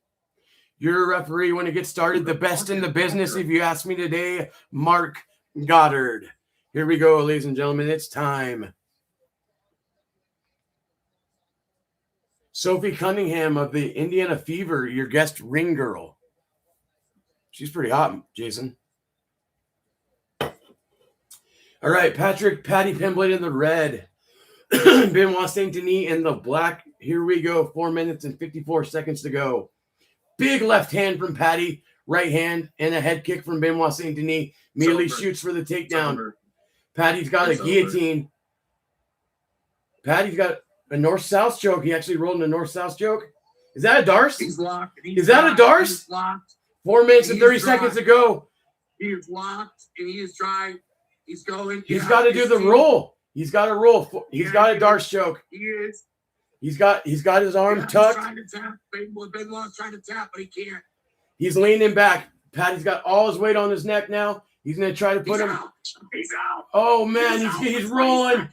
You're a referee when it gets started. The best in the business, if you ask me today, Mark Goddard. Here we go, ladies and gentlemen. It's time. Sophie Cunningham of the Indiana Fever, your guest ring girl. She's pretty hot, Jason. All right, Patrick Paddy Pimblett in the red. Benoit Saint Denis in the black. Here we go. 4 minutes and 54 seconds to go. Big left hand from Paddy, right hand, and a head kick from Benoit Saint Denis. Immediately shoots for the takedown. Paddy's got a guillotine. Paddy's got a north-south choke. He actually rolled in a north-south choke. Is that a Darce? He's locked. Is that a Darce? He's locked. 4 minutes and 30 seconds to go. He is locked, and he is trying. He's going. He's got to do the roll. He's got to roll. He's got a Darce choke. He is. He's got his arm tucked. He's trying to tap. Benoit's trying to tap, but he can't. He's leaning back. Paddy's got all his weight on his neck now. He's going to try to put him. He's out. Oh, man, he's rolling.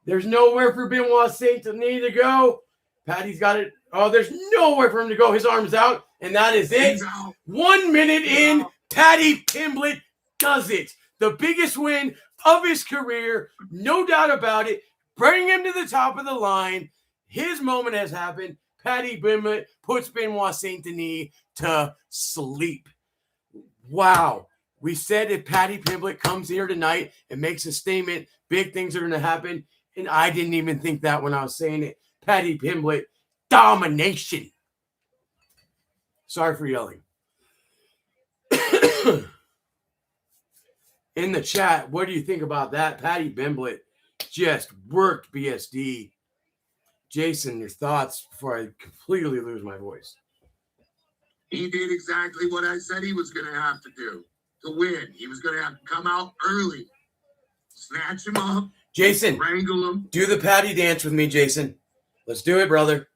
There's nowhere for Benoit Saint Denis to go. Paddy's got it. Oh, there's nowhere for him to go. His arm's out, and that is it. 1 minute in, Paddy Pimblett does it. The biggest win of his career, no doubt about it. Bring him to the top of the line. His moment has happened. Paddy Pimblett puts Benoit Saint Denis to sleep. Wow. We said if Paddy Pimblett comes here tonight and makes a statement, big things are going to happen. And I didn't even think that when I was saying it. Paddy Pimblett, domination. Sorry for yelling. In the chat, what do you think about that? Paddy Pimblett just worked BSD. Jason, your thoughts before I completely lose my voice. He did exactly what I said he was going to have to do to win. He was going to have to come out early, snatch him up, Jason, wrangle him. Do the Paddy dance with me, Jason. Let's do it, brother.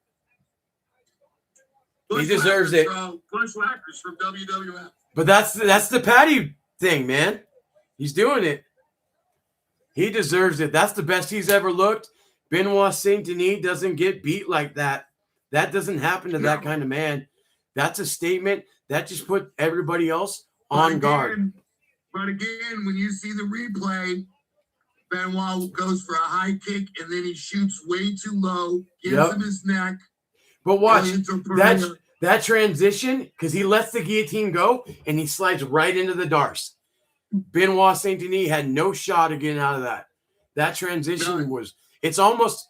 He deserves it. Bushwhackers from WWF. But that's the Paddy thing, man. He's doing it. He deserves it. That's the best he's ever looked. Benoit Saint Denis doesn't get beat like that. That doesn't happen to that kind of man. That's a statement. That just put everybody else on guard. But again, when you see the replay, Benoit goes for a high kick and then he shoots way too low, gives him his neck. But watch that transition, because he lets the guillotine go and he slides right into the Darce. Benoit Saint Denis had no shot of getting out of that. That transition was, it's almost,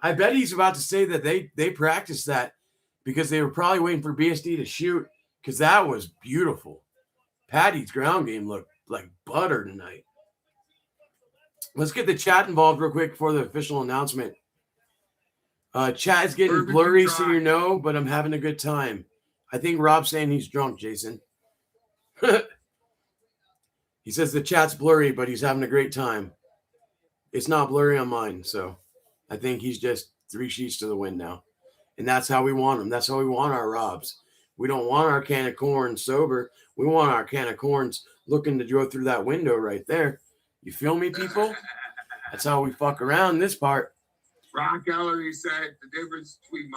I bet he's about to say that they practiced that because they were probably waiting for BSD to shoot, because that was beautiful. Paddy's ground game looked like butter tonight. Let's get the chat involved real quick before the official announcement. Chat is getting blurry, so you know, but I'm having a good time. I think Rob's saying he's drunk, Jason. He says the chat's blurry, but he's having a great time. It's not blurry on mine, so I think he's just 3 sheets to the wind now. And that's how we want him. That's how we want our Robs. We don't want our can of corn sober. We want our can of corns looking to go through that window right there. You feel me, people? That's how we fuck around this part. Rock Ellery said the difference between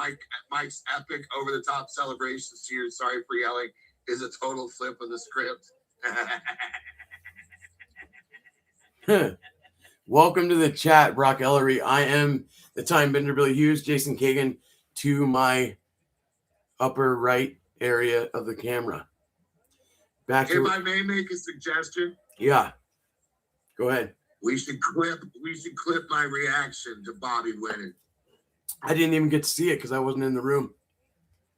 Mike's epic over-the-top celebrations to your sorry for yelling is a total flip of the script. Welcome to the chat, Brock Ellery. I am the Time Bender Billy Hughes, Jason Kagan to my upper right area of the camera. Back to if I may make a suggestion. Yeah. Go ahead. We should clip my reaction to Bobby winning. I didn't even get to see it because I wasn't in the room.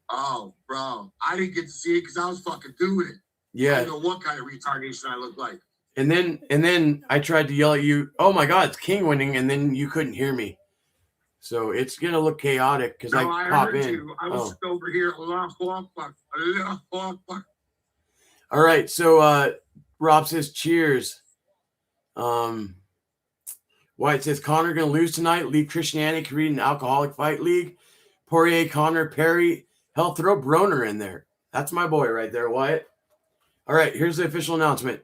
Oh, bro. I didn't get to see it because I was fucking doing it. Yeah. I don't know what kind of retardation I look like. And then I tried to yell at you, oh my God, it's King winning, and then you couldn't hear me. So it's gonna look chaotic because I pop in. You. I was over here. All right, so Rob says cheers. White says Connor gonna lose tonight. Leave Christianity can read an alcoholic fight league. Poirier, Connor, Perry. Hell, throw Broner in there. That's my boy right there, Wyatt. All right, here's the official announcement.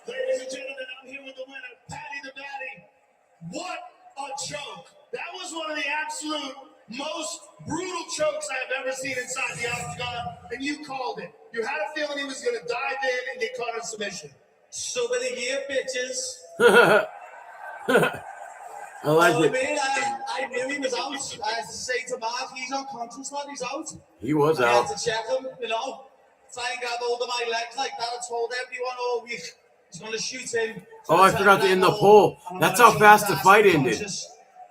Ladies and gentlemen, I'm here with the winner, Patty the Batty. What a choke. That was one of the absolute most brutal chokes I've ever seen inside the octagon, and you called it. You had a feeling he was going to dive in and get caught in submission. So for the year, bitches. I like it. I knew he was out. I had to say to Mark, he's unconscious, lad. He's out. He was I out. had to check him, try and grab hold of my legs like that. I told everyone all week he's going to shoot him. Oh, I forgot to end the poll. That's how fast the fight ended.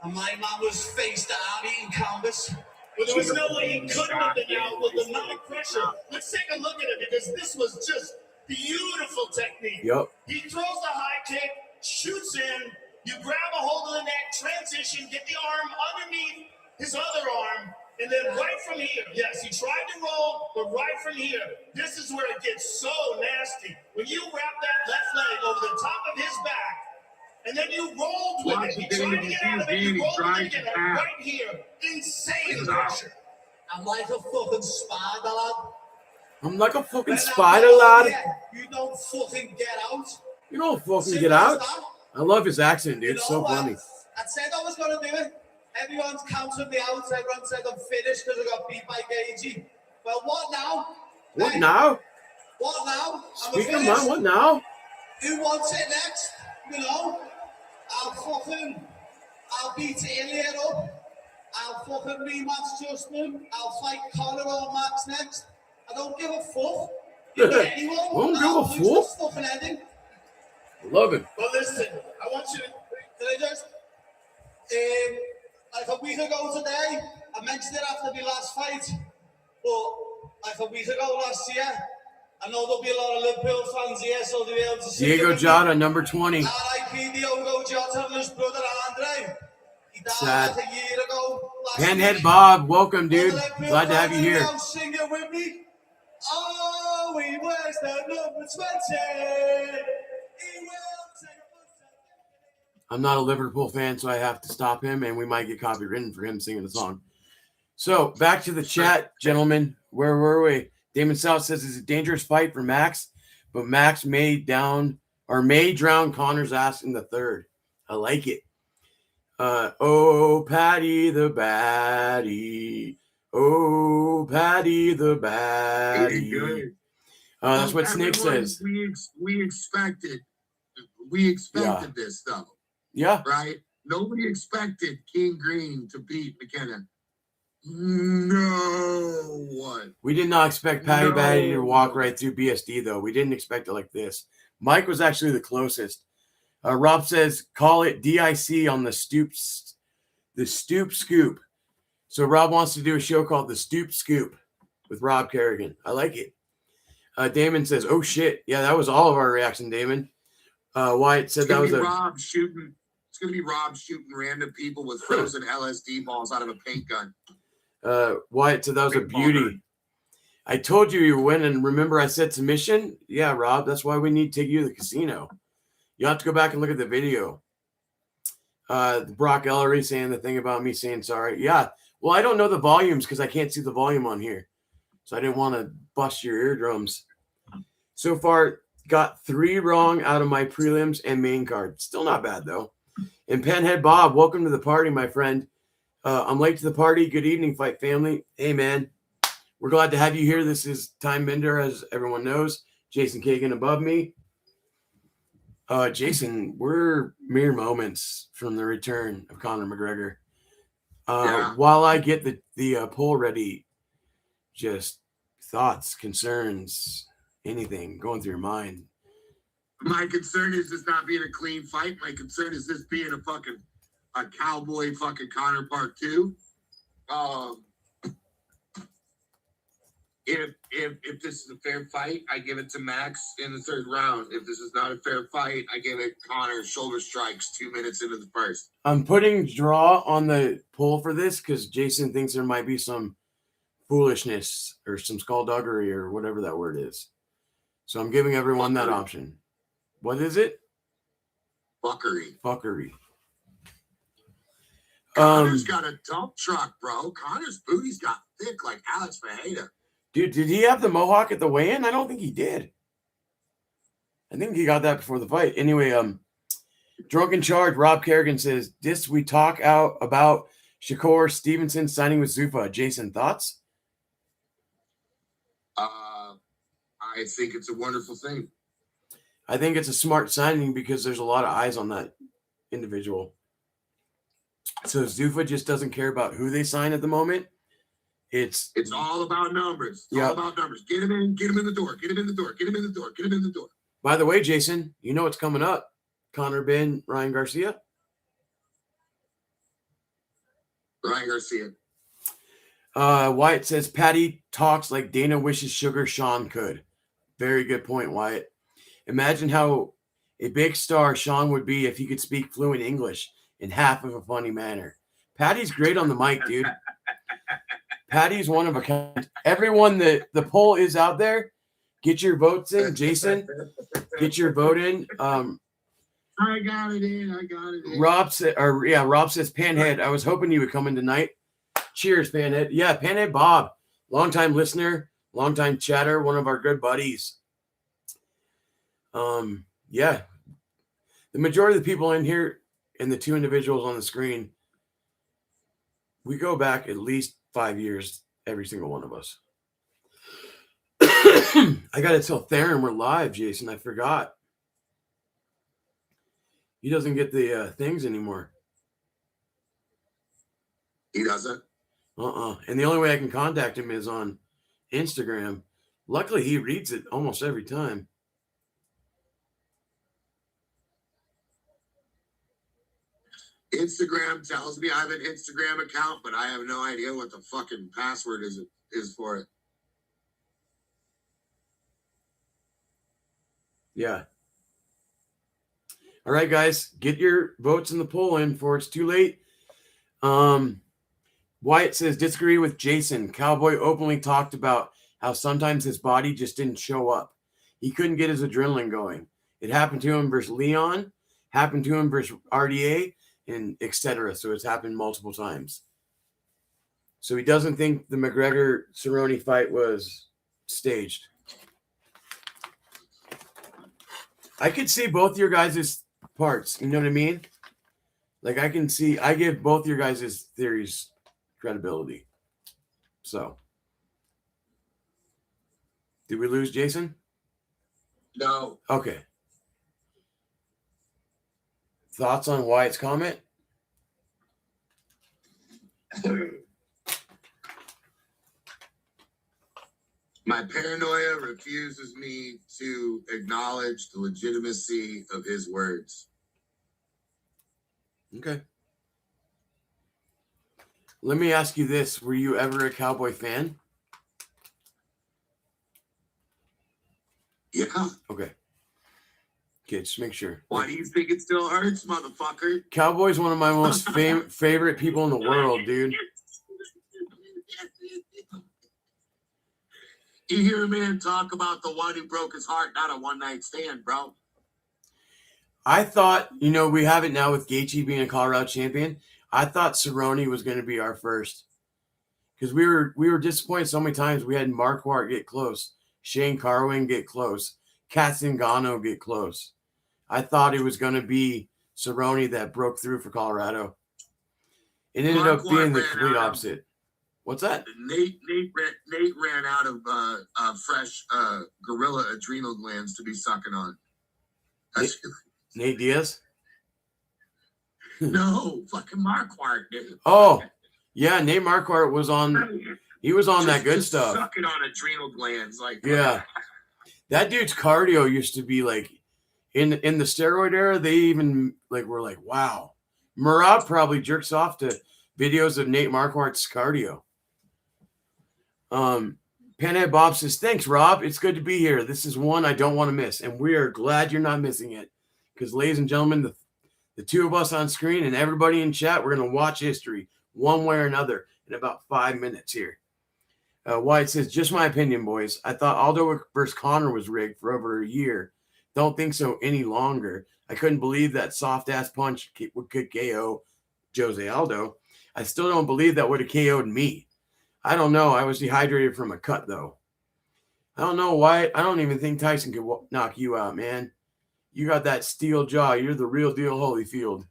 And my man was face down eating canvas. Well, there was no way he couldn't have been out with the amount of pressure. Let's take a look at it because this was just beautiful technique. Yep. He throws the high kick, shoots in, you grab a hold of the neck, transition, get the arm underneath his other arm, and then right from here, yes, he tried to roll, but right from here, this is where it gets so nasty. When you wrap that left leg over the top of his back, and then you rolled with it. He tried to get out of it. You rolled with it again, right here. Insane pressure. I'm like a fucking spider, lad. I'm like a fucking spider, lad. You don't fucking get out. You don't fucking get out. I love his accent, dude. It's so funny. I said I was going to do it. Everyone's counting me out. Everyone said I'm finished because I got beat by Gagey. Well, what now? What now? What now? Speaking of mine, what now? Who wants it next? I'll beat Alien up. I'll fucking rematch Justin. I'll fight Conor or Max next. I don't give a fuck. Anyone? I don't give a fuck. Fucking ending. Love him. Well, listen, I want you to. Can I just? Like a week ago today, I mentioned it after my last fight, but like a week ago last year, I know there'll be a lot of Liverpool fans here, so they'll be able to see. Diego Jota, number 20. R.I.P. Diogo Jota and his brother Andre. He died Sad. like a year ago. Penhead Bob, welcome, dude. Glad to have you here. Sing it with me. Oh, he wears the number 20. I'm not a Liverpool fan, so I have to stop him, and we might get copywritten for him singing the song. So back to the chat, gentlemen. Where were we? Damon South says it's a dangerous fight for Max, but Max may drown Connor's ass in the third. I like it. Oh, Patty the Batty. Oh, Patty the Batty. That's what Snake says. We expected this though. Yeah. Right? Nobody expected King Green to beat McKenna. No one. We did not expect Patty Batty to walk right through BSD, though. We didn't expect it like this. Mike was actually the closest. Rob says, call it DIC on the Stoop Scoop. So Rob wants to do a show called The Stoop Scoop with Rob Kerrigan. I like it. Damon says, oh, shit. Yeah, that was all of our reaction, Damon. Wyatt said that was Rob shooting. It's going to be Rob shooting random people with frozen LSD balls out of a paint gun. Wyatt said that was a beauty. I told you were winning. Remember I said submission? Yeah, Rob, that's why we need to take you to the casino. You have to go back and look at the video. Brock Ellery saying the thing about me saying sorry. Yeah. Well, I don't know the volumes because I can't see the volume on here. So I didn't want to bust your eardrums. So far, got 3 wrong out of my prelims and main card. Still not bad, though. And Penhead Bob, welcome to the party, my friend. I'm late to the party. Good evening, Fight Family. Hey, man. We're glad to have you here. This is Time Bender, as everyone knows. Jason Kagan above me. Jason, we're mere moments from the return of Conor McGregor. While I get the poll ready, just thoughts, concerns, anything going through your mind. My concern is this not being a clean fight. My concern is this being a cowboy Conor part 2. If this is a fair fight, I give it to Max in the 3rd round. If this is not a fair fight, I give it Conor shoulder strikes 2 minutes into the 1st. I'm putting draw on the poll for this because Jason thinks there might be some foolishness or some skullduggery or whatever that word is. So I'm giving everyone that option. What is it? Fuckery. Conor's got a dump truck, bro. Conor's booty's got thick like Alex Fajeda. Dude, did he have the mohawk at the weigh-in? I don't think he did. I think he got that before the fight. Anyway, Drunken Charge, Rob Kerrigan says, this we talk out about Shakur Stevenson signing with Zuffa. Jason, thoughts? I think it's a wonderful thing. I think it's a smart signing because there's a lot of eyes on that individual. So Zuffa just doesn't care about who they sign at the moment. It's all about numbers. It's all about numbers. Get him in the door. Get him in the door. By the way, Jason, you know what's coming up. Conor Ben, Ryan Garcia. Wyatt says, Patty talks like Dana wishes Sugar Sean could. Very good point, Wyatt. Imagine how a big star Sean would be if he could speak fluent English in half of a funny manner. Patty's great on the mic, dude. Patty's one of a kind. Everyone, the poll is out there. Get your votes in. Jason, get your vote in. I got it in. Rob says, Panhead, I was hoping you would come in tonight. Cheers, Panhead. Yeah, Panhead Bob, longtime listener, longtime chatter, one of our good buddies. Yeah. The majority of the people in here and the 2 individuals on the screen, we go back at least 5 years, every single one of us. I got to tell Theron we're live, Jason. I forgot. He doesn't get the things anymore. He doesn't? And the only way I can contact him is on Instagram. Luckily, he reads it almost every time. Instagram tells me I have an Instagram account, but I have no idea what the fucking password is for it. Yeah. All right, guys, get your votes in the poll in before it's too late. Wyatt says, disagree with Jason. Cowboy openly talked about how sometimes his body just didn't show up. He couldn't get his adrenaline going. It happened to him versus Leon, happened to him versus RDA, and etc. So it's happened multiple times. So he doesn't think the McGregor-Cerrone fight was staged. I could see both your guys' parts. You know what I mean? Like I give both your guys' theories credibility. So, did we lose Jason? No. Okay. Thoughts on Wyatt's comment? My paranoia refuses me to acknowledge the legitimacy of his words. Okay. Let me ask you this. Were you ever a Cowboy fan? Yeah. Okay. Okay, just make sure. Why do you think it still hurts, motherfucker? Cowboy's one of my most favorite people in the world, dude. You hear a man talk about the one who broke his heart, not a one-night stand, bro. I thought, we have it now with Gaethje being a Colorado champion. I thought Cerrone was going to be our first because we were disappointed so many times. We had Marquardt get close, Shane Carwin get close, Katzengano get close. I thought it was going to be Cerrone that broke through for Colorado. It ended up being the complete opposite. What's that? Nate ran out of fresh gorilla adrenal glands to be sucking on. Nate Diaz? No, fucking Marquardt, dude. Oh, yeah, Nate Marquardt was on. He was on that good stuff. Sucking on adrenal glands, yeah. That dude's cardio used to be like in the steroid era. They even were like, wow. Murad probably jerks off to videos of Nate Marquardt's cardio. Panhead Bob says, thanks, Rob. It's good to be here. This is one I don't want to miss, and we are glad you're not missing it. Because, ladies and gentlemen, the two of us on screen and everybody in chat, we're going to watch history one way or another in about 5 minutes here. Wyatt says, just my opinion, boys. I thought Aldo versus Conor was rigged for over a year. Don't think so any longer. I couldn't believe that soft-ass punch could KO Jose Aldo. I still don't believe that would have KO'd me. I don't know. I was dehydrated from a cut, though. I don't know why. I don't even think Tyson could knock you out, man. You got that steel jaw. You're the real deal, Holyfield.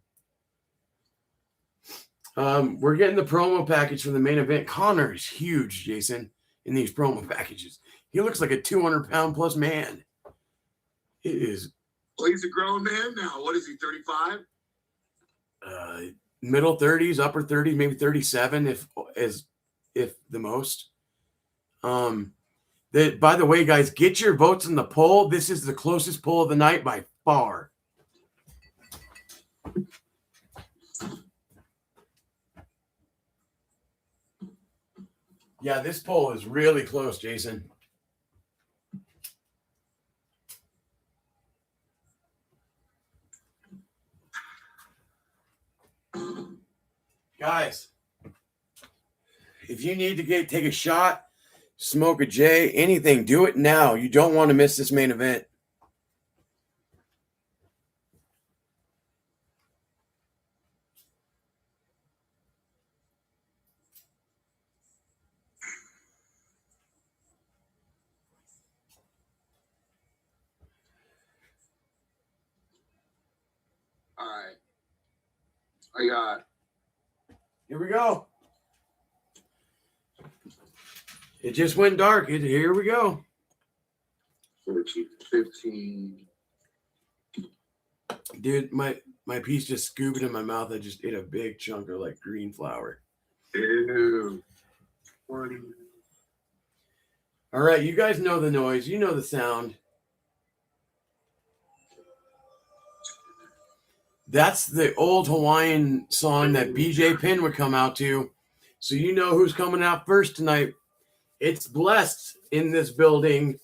We're getting the promo package for the main event. Conor is huge, Jason, in these promo packages. He looks like a 200-pound plus man. It is. Well, he's a grown man now. What is he, 35? Middle 30s, upper 30s, maybe 37 if the most. By the way, guys, get your votes in the poll. This is the closest poll of the night by far. Yeah, this poll is really close, Jason. Guys, if you need to take a shot, smoke a J, anything, do it now. You don't want to miss this main event. All right. I got. Here we go. It just went dark. Here we go. 14, 15. Dude, my piece just scooped in my mouth. I just ate a big chunk of green flour. Ew. 20. All right, you guys know the noise. You know the sound. That's the old Hawaiian song that BJ Penn would come out to. So you know who's coming out first tonight. It's Blessed in this building.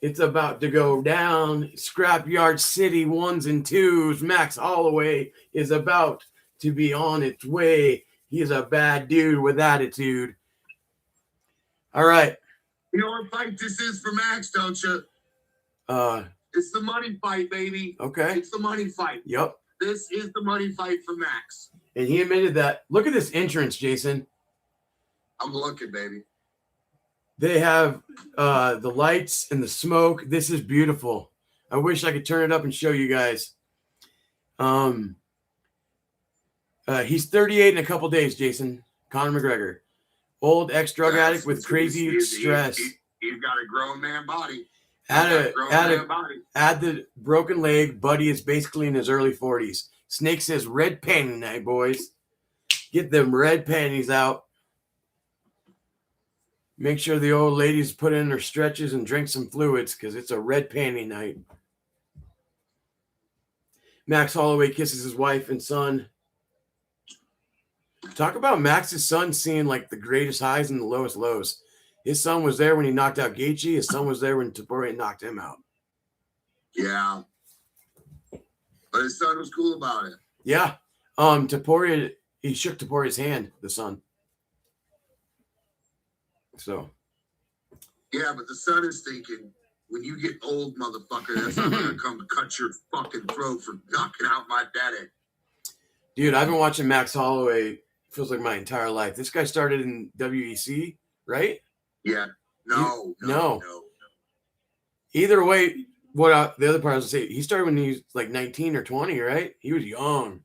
It's about to go down. Scrapyard City 1s and 2s. Max Holloway is about to be on its way. He's a bad dude with attitude. All right. You know what fight this is for Max, don't you? It's the money fight, baby. Okay. It's the money fight. Yep. This is the money fight for Max. And he admitted that. Look at this entrance, Jason. I'm looking, baby. They have the lights and the smoke. This is beautiful. I wish I could turn it up and show you guys. He's 38 in a couple days, Jason. Conor McGregor. Old ex-drug addict with crazy stress. He's got a grown man body. Add the broken leg. Buddy is basically in his early 40s. Snake says red panty night, boys. Get them red panties out. Make sure the old ladies put in their stretches and drink some fluids because it's a red panty night. Max Holloway kisses his wife and son. Talk about Max's son seeing the greatest highs and the lowest lows. His son was there when he knocked out Gaethje. His son was there when Topuria knocked him out. Yeah. But his son was cool about it. Yeah. Topuria, he shook Topuria's hand, the son. So. Yeah, but the son is thinking, when you get old, motherfucker, that's not gonna come cut your fucking throat for knocking out my daddy. Dude, I've been watching Max Holloway. Feels like my entire life. This guy started in WEC, right? Yeah. No. Either way, the other part I was gonna say, he started when he was like 19 or 20, right? He was young.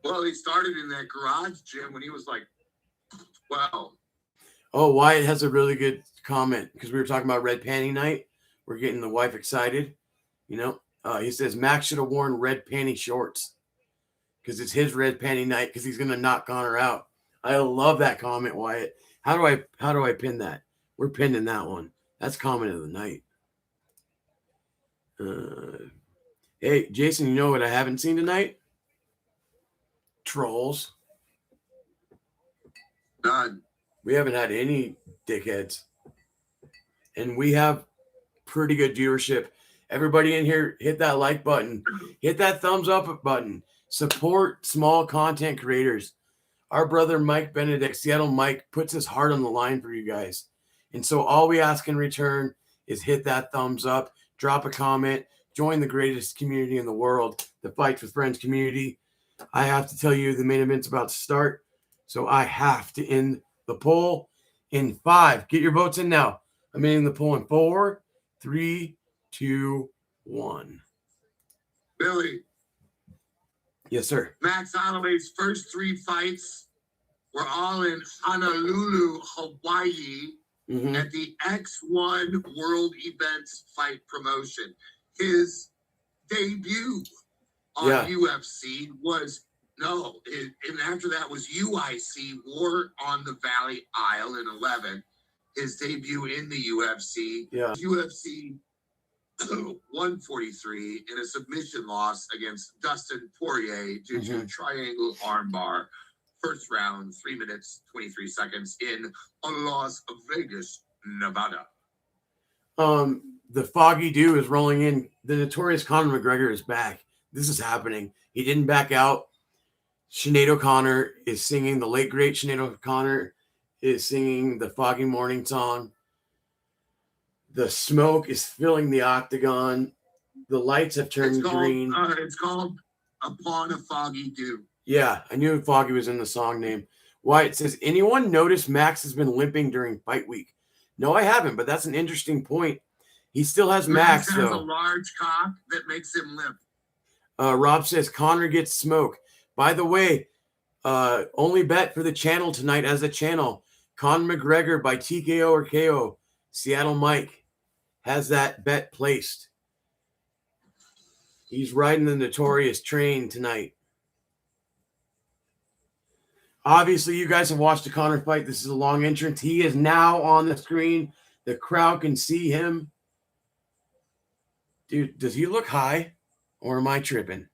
Well, he started in that garage gym when he was like 12. Oh, Wyatt has a really good comment because we were talking about red panty night. We're getting the wife excited. You know, he says Max should have worn red panty shorts because it's his red panty night because he's gonna knock Connor out. I love that comment, Wyatt. How do I pin that? We're pinning that one. That's comment of the night. Hey, Jason, you know what I haven't seen tonight? Trolls. None. We haven't had any dickheads. And we have pretty good viewership. Everybody in here, hit that like button. Hit that thumbs up button. Support small content creators. Our brother Mike Benedict, Seattle Mike, puts his heart on the line for you guys. And so all we ask in return is hit that thumbs up, drop a comment, join the greatest community in the world, the Fights with Friends community. I have to tell you the main event's about to start, so I have to end the poll in 5. Get your votes in now. I'm ending the poll in 4, 3, 2, 1. Billy. Yes, sir. Max Holloway's first 3 fights were all in Honolulu, Hawaii, at the X1 World Events Fight Promotion. His debut on UFC was and after that was UIC, War on the Valley Isle in 11. His debut in the UFC. Yeah. UFC 143 in a submission loss against Dustin Poirier due to a triangle armbar. First round, 3 minutes, 23 seconds in Las Vegas, Nevada. The Foggy Dew is rolling in. The notorious Conor McGregor is back. This is happening. He didn't back out. Sinead O'Connor is singing. The late, great Sinead O'Connor is singing the Foggy Morning song. The smoke is filling the octagon. The lights have turned green. It's called Upon a Foggy Dew. Yeah, I knew Foggy was in the song name. Wyatt says, anyone notice Max has been limping during fight week? No, I haven't, but that's an interesting point. He still has Max, has though. A large cock that makes him limp. Rob says, Connor gets smoke. By the way, only bet for the channel tonight as a channel. Conor McGregor by TKO or KO. Seattle Mike has that bet placed. He's riding the notorious train tonight. Obviously, you guys have watched the Conor fight. This is a long entrance. He is now on the screen. The crowd can see him. Dude, does he look high? Or am I tripping?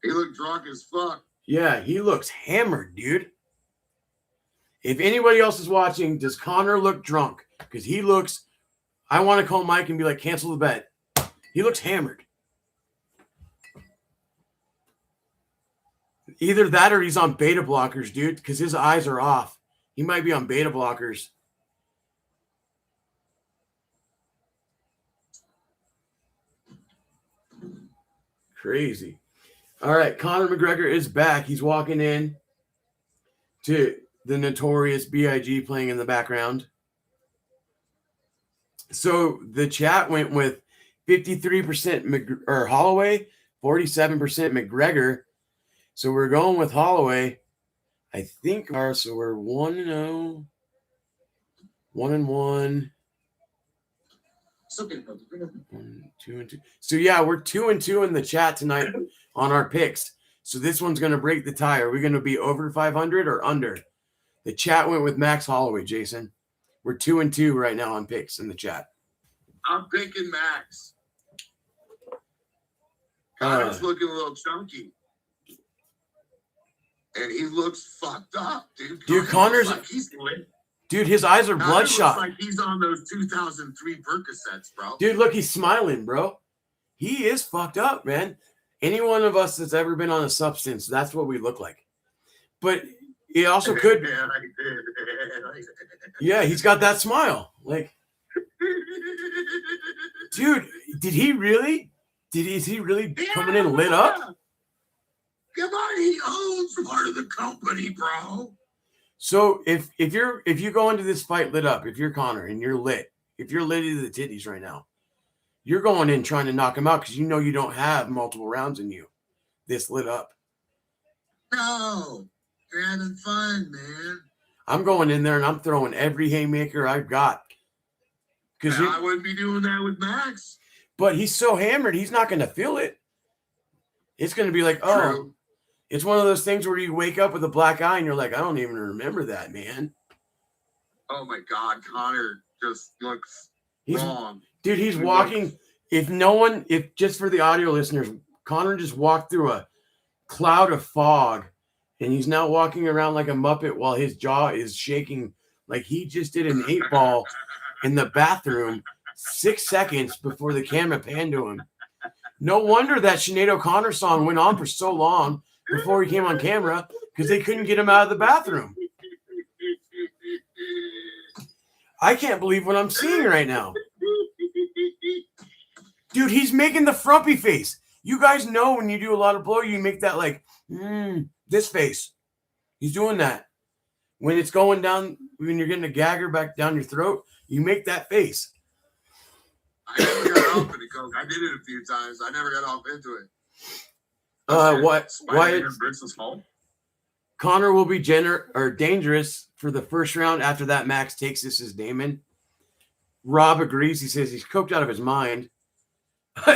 He looked drunk as fuck. Yeah, he looks hammered, dude. If anybody else is watching, does Conor look drunk? Because he looks... I want to call Mike and be like, cancel the bet. He looks hammered. Either that or he's on beta blockers, dude, because his eyes are off. He might be on beta blockers. Crazy. All right, Conor McGregor is back. He's walking in to the notorious B.I.G. playing in the background. So the chat went with 53% Holloway, 47% McGregor. So we're going with Holloway. I think so we're 1-0. 1-1. 1, 2, and 2. So yeah, we're 2-2 in the chat tonight on our picks. So this one's gonna break the tie. Are we gonna be over 500 or under? The chat went with Max Holloway, Jason. We're 2-2 right now on picks in the chat. I'm picking Max. Conor's looking a little chunky. And he looks fucked up, dude. Dude, Conor's like he's lit. Dude, his eyes are bloodshot. Looks like he's on those 2003 Percocets, bro. Dude, look, he's smiling, bro. He is fucked up, man. Any one of us that's ever been on a substance, that's what we look like. But it also could. Yeah, he's got that smile. Like, Dude, is he really coming in lit up? Come on, he owns part of the company, bro. So if you go into this fight lit up, if you're Connor and you're lit, if you're lit to the titties right now, you're going in trying to knock him out because you know you don't have multiple rounds in you. This lit up. No, you're having fun, man. I'm going in there and I'm throwing every haymaker I've got. Because I wouldn't be doing that with Max. But he's so hammered, he's not going to feel it. It's going to be like, oh, it's one of those things where you wake up with a black eye and you're like, I don't even remember that, man. Oh my God, Connor just looks wrong. Dude, he's walking. If just for the audio listeners, Connor just walked through a cloud of fog and he's now walking around like a Muppet while his jaw is shaking like he just did an 8-ball in the bathroom 6 seconds before the camera panned to him. No wonder that Sinead O'Connor song went on for so long before he came on camera because they couldn't get him out of the bathroom. I can't believe what I'm seeing right now. Dude, he's making the frumpy face. You guys know when you do a lot of blow, you make that like, this face. He's doing that. When it's going down, when you're getting a gagger back down your throat, you make that face. I never got off into coke. I did it a few times. I never got off into it. Why? Connor will be dangerous for the first round. After that, Max takes this as Damon. Rob agrees. He says he's coked out of his mind.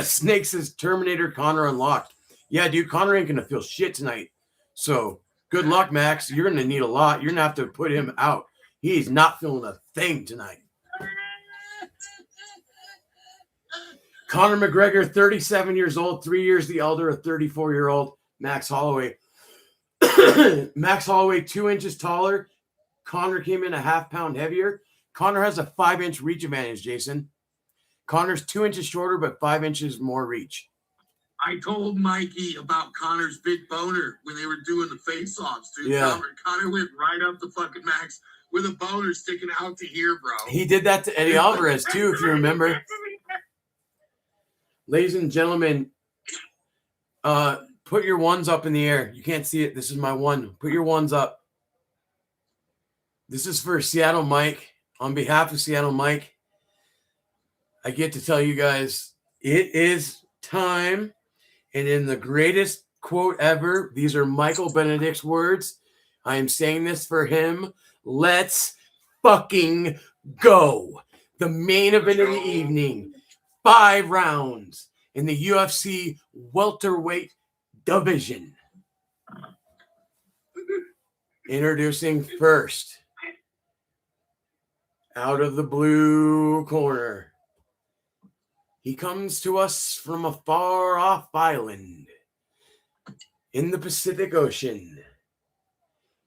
Snake says Terminator Connor unlocked. Yeah, dude, Connor ain't gonna feel shit tonight. So good luck, Max. You're gonna need a lot. You're gonna have to put him out. He's not feeling a thing tonight. Conor McGregor, 37 years old, 3 years the elder of 34-year-old Max Holloway. Max Holloway, 2 inches taller. Conor came in a half pound heavier. Conor has a 5-inch reach advantage, Jason. Conor's 2 inches shorter, but 5 inches more reach. I told Mikey about Conor's big boner when they were doing the face-offs, dude. Yeah. Connor went right up to fucking Max with a boner sticking out to here, bro. He did that to Eddie Alvarez, too, if you remember. Ladies and gentlemen, put your ones up in the air. You can't see it. This is my one. Put your ones up. This is for Seattle Mike. On behalf of Seattle Mike, I get to tell you guys, it is time. And in the greatest quote ever, these are Michael Benedict's words. I am saying this for him. Let's fucking go. The main event of the evening. 5 rounds in the UFC welterweight division. Introducing first, out of the blue corner. He comes to us from a far-off island in the Pacific Ocean.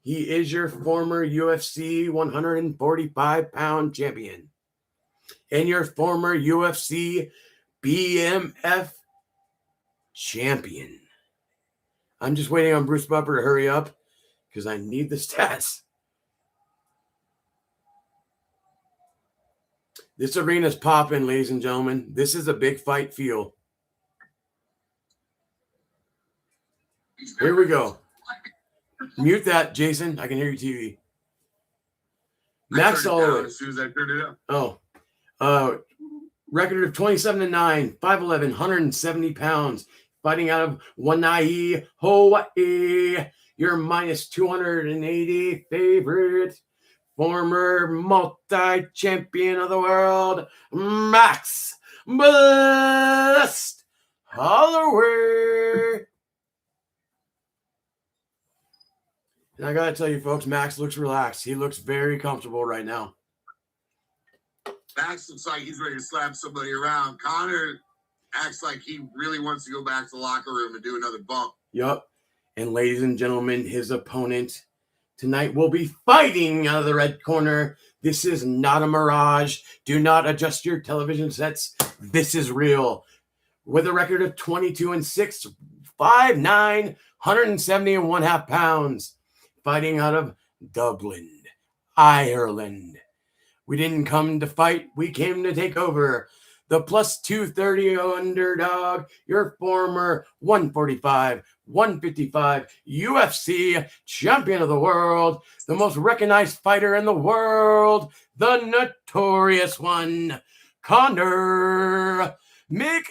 He is your former UFC 145-pound champion and your former UFC BMF champion. I'm just waiting on Bruce Buffer to hurry up because I need the stats. This arena's popping, ladies and gentlemen. This is a big fight feel. Here we go. Mute that, Jason. I can hear your TV. Max Holloway. As soon as I turned it up. Record of 27-9, 5'11", 170 pounds. Fighting out of Wanai, Hawaii. Your minus 280 favorite. Former multi-champion of the world, Max Blessed Holloway. And I got to tell you, folks, Max looks relaxed. He looks very comfortable right now. Max looks like he's ready to slap somebody around. Connor acts like he really wants to go back to the locker room and do another bump. Yup. And ladies and gentlemen, his opponent tonight will be fighting out of the red corner. This is not a mirage. Do not adjust your television sets. This is real. With a record of 22-6, 5'9", 170.5 pounds. Fighting out of Dublin, Ireland. We didn't come to fight. We came to take over the plus 230 underdog, your former 145, 155 UFC champion of the world, the most recognized fighter in the world, the notorious one, Conor McGregor.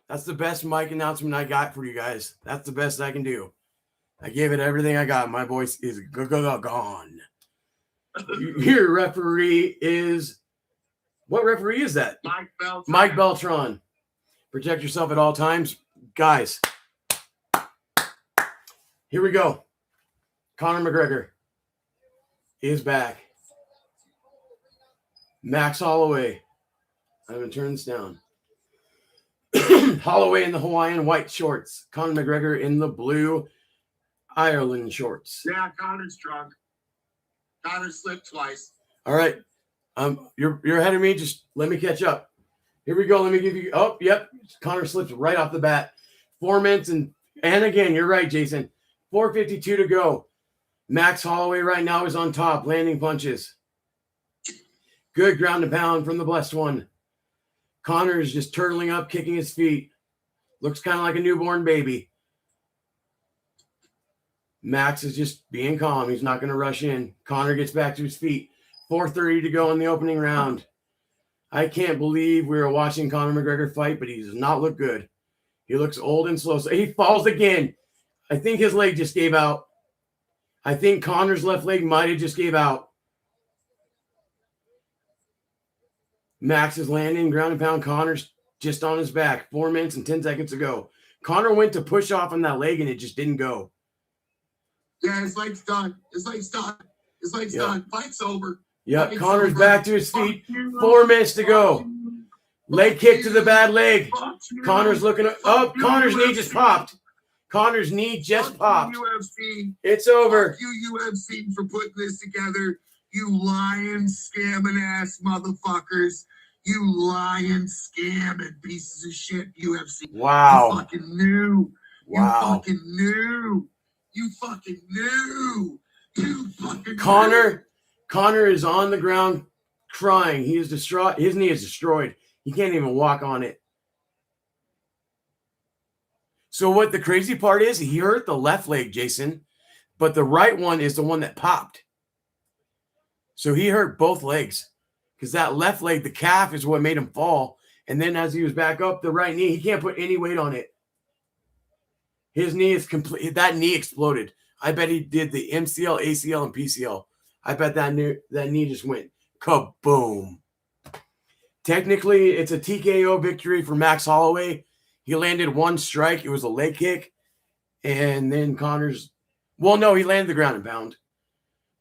That's the best mic announcement I got for you guys. That's the best I can do. I gave it everything I got. My voice is gone. Your referee is... What referee is that? Mike Beltran. Mike Beltran. Protect yourself at all times. Guys, here we go. Conor McGregor is back. Max Holloway. I'm going to turn this down. Holloway in the Hawaiian white shorts. Conor McGregor in the blue Ireland shorts. Yeah, Conor's drunk. Conor slipped twice. All right. You're ahead of me. Just let me catch up. Here we go. Let me give you... Oh, yep. Conor slips right off the bat. 4 minutes and again, you're right, Jason. 4:52 to go. Max Holloway right now is on top, landing punches. Good ground and pound from the blessed one. Conor is just turtling up, kicking his feet. Looks kind of like a newborn baby. Max is just being calm. He's not going to rush in. Conor gets back to his feet. 4:30 to go in the opening round. I can't believe we were watching Conor McGregor fight, but he does not look good. He looks old and slow. So he falls again. I think his leg just gave out. I think Conor's left leg might have just gave out. Max is landing, ground and pound. Conor's just on his back. 4 minutes and 10 seconds to go. Conor went to push off on that leg, and it just didn't go. Yeah, his leg's done. His leg's done. His leg's done. Fight's over. Yep, Conor's back to his feet. 4 minutes to go. Leg kick to the bad leg. Conor's looking up. Oh, Conor's knee just popped. Connor's knee just popped. UFC. It's over. Fuck you, UFC, for putting this together. You lying, scamming ass motherfuckers. You lying, scamming pieces of shit, UFC. Wow. You fucking knew. Wow. You fucking knew. You fucking knew. You fucking Conor is on the ground crying. He is distraught. His knee is destroyed. He can't even walk on it. So what the crazy part is, he hurt the left leg, Jason, but the right one is the one that popped. So he hurt both legs because that left leg, the calf, is what made him fall. And then as he was back up, the right knee, he can't put any weight on it. His knee is complete. That knee exploded. I bet he did the MCL, ACL, and PCL. I bet that knee just went kaboom. Technically, it's a TKO victory for Max Holloway. He landed one strike. It was a leg kick. And then Conor's... Well, no, he landed the ground and pound.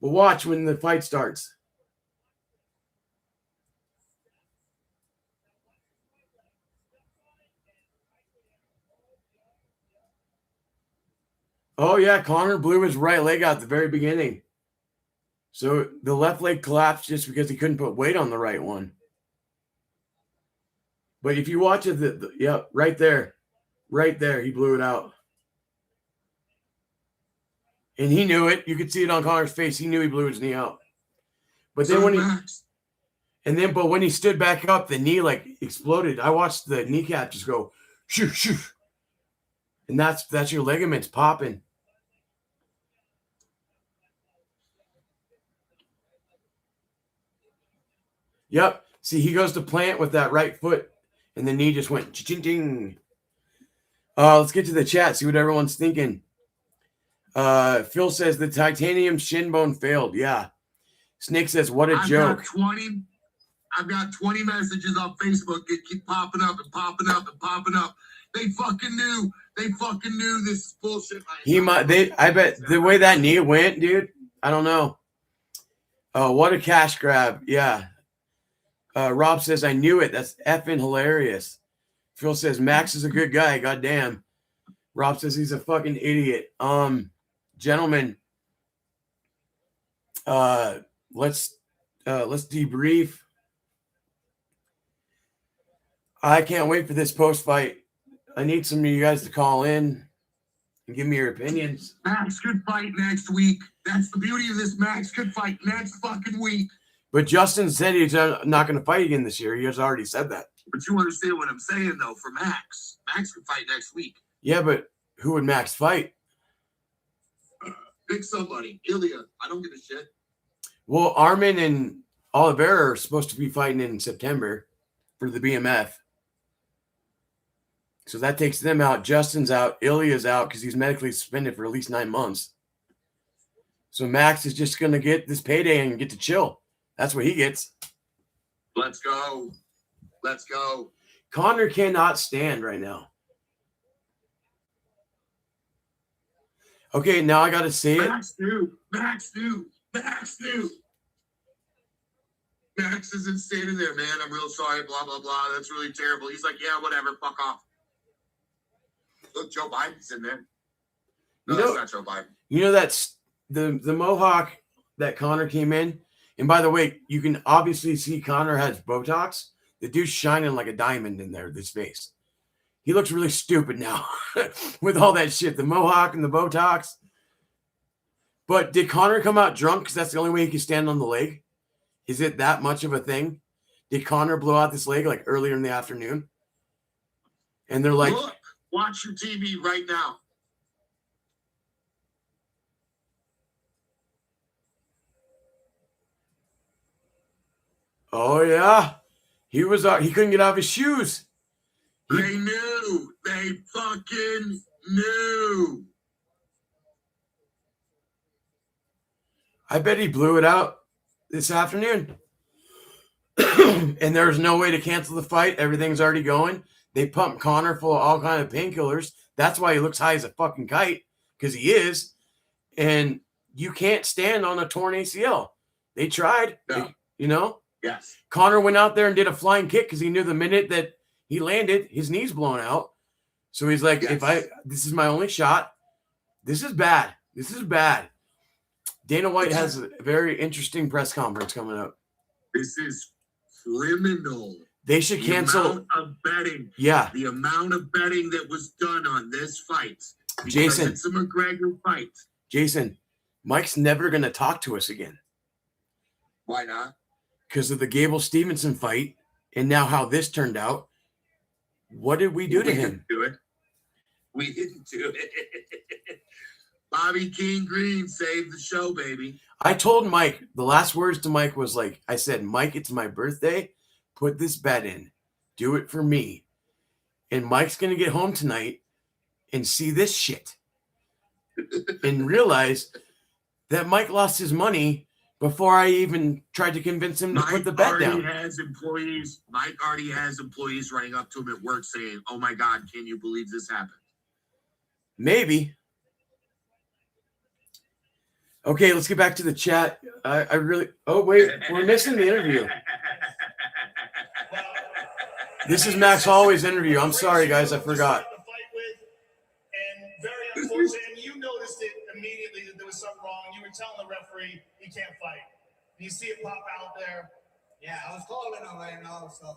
But watch when the fight starts. Oh, yeah, Conor blew his right leg out at the very beginning. So the left leg collapsed just because he couldn't put weight on the right one. But if you watch it, yeah, right there, he blew it out. And he knew it. You could see it on Conor's face. He knew he blew his knee out. But then but when he stood back up, the knee like exploded. I watched the kneecap just go shoo shoo. And that's your ligaments popping. Yep. See, he goes to plant with that right foot, and the knee just went ching. Let's get to the chat, see what everyone's thinking. Phil says the titanium shin bone failed. Yeah. Snake says, what a joke. I've got 20 messages on Facebook that keep popping up and popping up and popping up. They fucking knew. They fucking knew this is bullshit. I bet the way that knee went, dude, I don't know. Oh, what a cash grab. Yeah. Rob says, I knew it. That's effing hilarious. Phil says, Max is a good guy. Goddamn. Rob says he's a fucking idiot. Gentlemen, let's debrief. I can't wait for this post fight. I need some of you guys to call in and give me your opinions. Max could fight next week. That's the beauty of this. Max could fight next fucking week. But Justin said he's not going to fight again this year. He has already said that. But you understand what I'm saying, though, for Max. Max could fight next week. Yeah, but who would Max fight? Pick somebody. Ilya. I don't give a shit. Well, Armin and Oliveira are supposed to be fighting in September for the BMF. So that takes them out. Justin's out. Ilya's out because he's medically suspended for at least 9 months. So Max is just going to get this payday and get to chill. That's what he gets. Let's go. Let's go. Conor cannot stand right now. Okay, now I got to say it. Max knew. Max knew. Max knew. Max isn't standing there, man. I'm real sorry, blah, blah, blah. That's really terrible. He's like, yeah, whatever. Fuck off. Look, Joe Biden's in there. No, that's not Joe Biden. You know, that's the Mohawk that Conor came in. And by the way, you can obviously see Conor has Botox. The dude's shining like a diamond in there, this face. He looks really stupid now with all that shit, the Mohawk and the Botox. But did Conor come out drunk because that's the only way he can stand on the leg? Is it that much of a thing? Did Conor blow out this leg like earlier in the afternoon? And they're like, look, watch your TV right now. oh yeah, he couldn't get off his shoes. They knew. They fucking knew. I bet he blew it out this afternoon. And there's no way to cancel the fight. Everything's already going. They pumped Conor full of all kind of painkillers. That's why he looks high as a fucking kite, because he is. And you can't stand on a torn ACL. They tried, you know? Yes. Conor went out there and did a flying kick because he knew the minute that he landed, his knee's blown out. So he's like, this is my only shot. This is bad. This is bad. Dana White has a very interesting press conference coming up. This is criminal. They should cancel. The amount of betting. Yeah. The amount of betting that was done on this fight. Jason. It's a McGregor fight. Jason, Mike's never going to talk to us again. Why not? Because of the Gable Stevenson fight and now how this turned out. What did we do to him? We didn't do it. Bobby King Green saved the show, baby. I told Mike, the last words to Mike was like, I said, Mike, it's my birthday. Put this bet in. Do it for me. And Mike's going to get home tonight and see this shit and realize that Mike lost his money before I even tried to convince him to put the bet down. Mike already has employees running up to him at work saying, oh my God, can you believe this happened? Maybe. Okay, let's get back to the chat. I really... Oh, wait. We're missing the interview. This is Max Holloway's interview. I'm sorry, guys. I forgot. And very unfortunate. And you noticed it immediately that there was something wrong. You were telling the referee he can't fight. And you see it pop out there. Yeah, I was calling him right now. So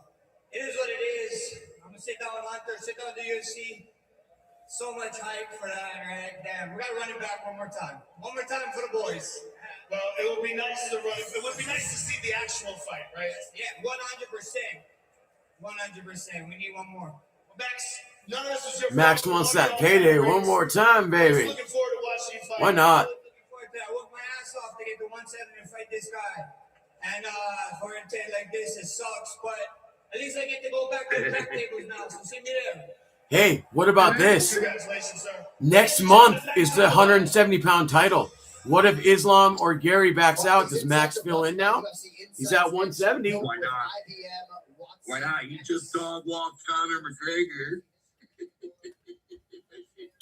it is what it is. I'm going to sit down with Hunter, sit down with the UFC. So much hype for that, right? Damn, we got to run it back one more time. One more time for the boys. Well, it would be nice to run. It would be nice to see the actual fight, right? Yeah, 100%. 100%. We need one more. Well, Max, none of this was your Max wants that payday one more time, baby. Looking forward to watching you fight. Why not? Looking forward to that. I worked my ass off to get to 170 and fight this guy. And for a day like this, it sucks, but at least I get to go back to the back tables now. So see me there. Hey, what about this? Congratulations, sir. Next month is the 170-pound title. What if Islam or Gary backs out? Does Max fill in now? He's at 170. Why not? Why not? You just dog walked Conor McGregor.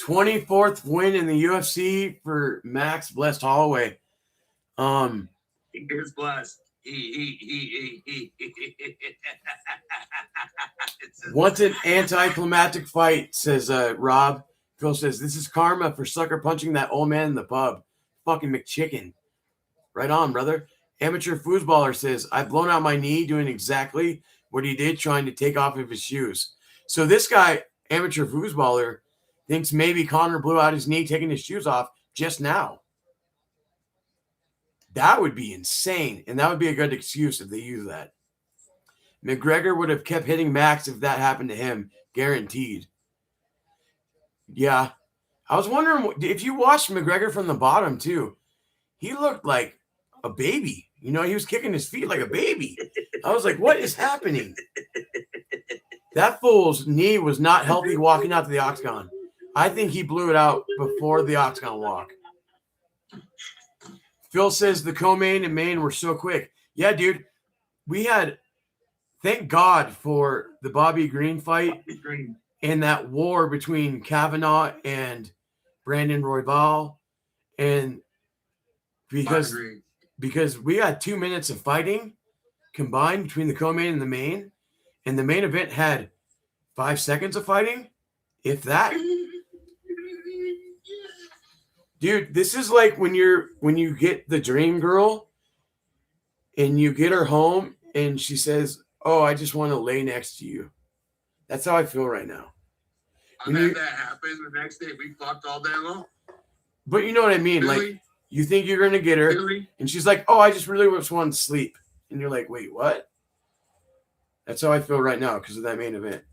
24th win in the UFC for Max blessed Holloway. He is blessed. What's an anticlimactic fight, says Rob. Phil says, this is karma for sucker punching that old man in the pub. Fucking McChicken. Right on, brother. Amateur foosballer says, I've blown out my knee doing exactly what he did, trying to take off of his shoes. So this guy, amateur foosballer, thinks maybe Conor blew out his knee taking his shoes off just now. That would be insane, and that would be a good excuse if they use that. McGregor would have kept hitting Max if that happened to him, guaranteed. Yeah. I was wondering if you watched McGregor from the bottom, too. He looked like a baby. You know, he was kicking his feet like a baby. I was like, what is happening? That fool's knee was not healthy walking out to the octagon. I think he blew it out before the octagon walk. Phil says the co-main and main were so quick. Yeah, dude. We had, thank God for the Bobby Green fight and that war between Kavanaugh and Brandon Royval. And because we had 2 minutes of fighting combined between the co-main and the main event had 5 seconds of fighting, if that. Dude, this is like when you get the dream girl and you get her home and she says, "Oh, I just want to lay next to you." That's how I feel right now. I had that happen the next day. We fucked all day long. But you know what I mean? Really? Like, you think you're going to get her, Really? and she's like, "Oh, I just really just want to sleep." And you're like, "Wait, what?" That's how I feel right now because of that main event.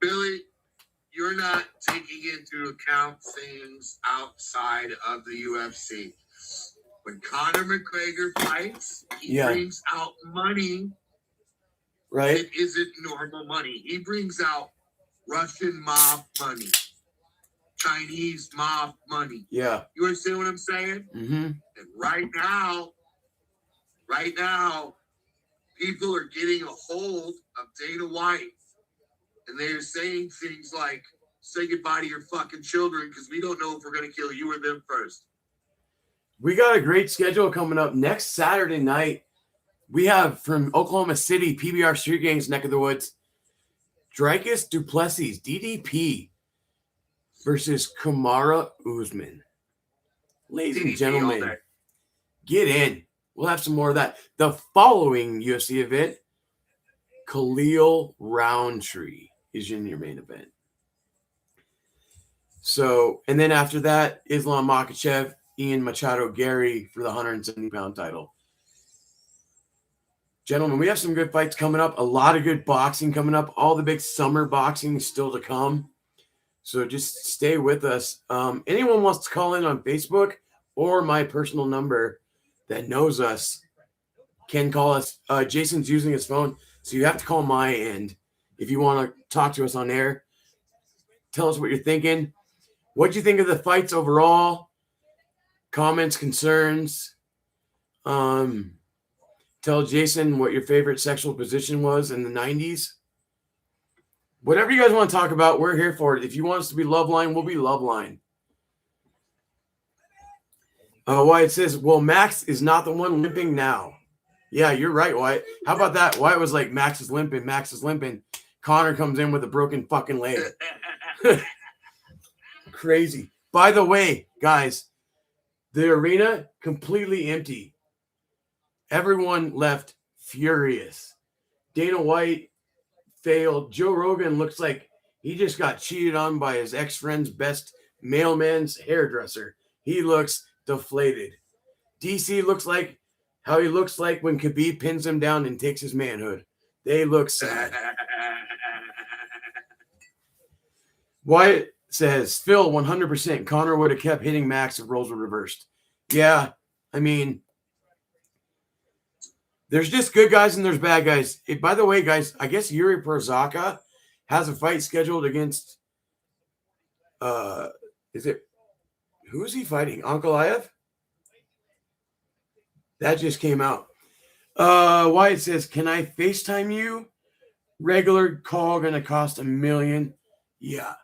Billy, you're not taking into account things outside of the UFC. When Conor McGregor fights, he brings out money. Right? It isn't normal money. He brings out Russian mob money, Chinese mob money. Yeah. You understand what I'm saying? Mm-hmm. And right now, people are getting a hold of Dana White, and they're saying things like, "Say goodbye to your fucking children because we don't know if we're going to kill you or them first." We got a great schedule coming up next Saturday night. We have from Oklahoma City, PBR Street Gangs neck of the woods, Dricus du Plessis, DDP, versus Kamaru Usman. Ladies and gentlemen, get in. We'll have some more of that. The following UFC event, Khalil Roundtree is in your main event. So, and then after that, Islam Makhachev, Ian Machado Gary for the 170-pound title. Gentlemen, we have some good fights coming up. A lot of good boxing coming up. All the big summer boxing is still to come. So just stay with us. Anyone wants to call in on Facebook or my personal number that knows us can call us. Jason's using his phone, so you have to call my end if you want to talk to us on air. Tell us what you're thinking. What do you think of the fights overall? Comments, concerns. Tell Jason what your favorite sexual position was in the 90s. Whatever you guys want to talk about, we're here for it. If you want us to be Loveline, we'll be Loveline. Wyatt says, well, Max is not the one limping now. Yeah, you're right, Wyatt. How about that? Wyatt was like, Max is limping. Conor comes in with a broken fucking leg. Crazy. By the way, guys, the arena completely empty. Everyone left furious. Dana White failed. Joe Rogan looks like he just got cheated on by his ex-friend's best mailman's hairdresser. He looks deflated. DC looks like how he looks like when Khabib pins him down and takes his manhood. They look sad. Wyatt says, Phil, 100%. Conor would have kept hitting Max if roles were reversed. Yeah, I mean, there's just good guys and there's bad guys. By the way, guys, I guess Yuri Prochazka has a fight scheduled against, who is he fighting? Ankalaev? That just came out. Wyatt says, can I FaceTime you? Regular call going to cost $1 million. Yeah.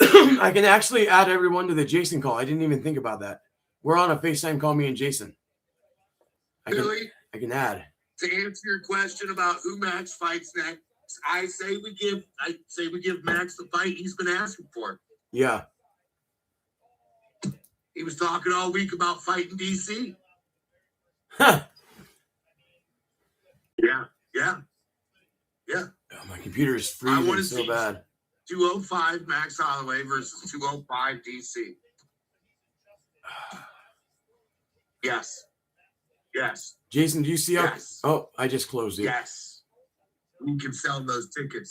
I can actually add everyone to the Jason call. I didn't even think about that. We're on a FaceTime call, me and Jason. I can add. To answer your question about who Max fights next, I say we give Max the fight he's been asking for. Yeah. He was talking all week about fighting DC. Huh. Yeah. Oh, my computer is freezing so bad. 205 Max Holloway versus 205 DC. Yes. Yes. Jason, do you see Yes. Oh, I just closed it. Yes. We can sell those tickets.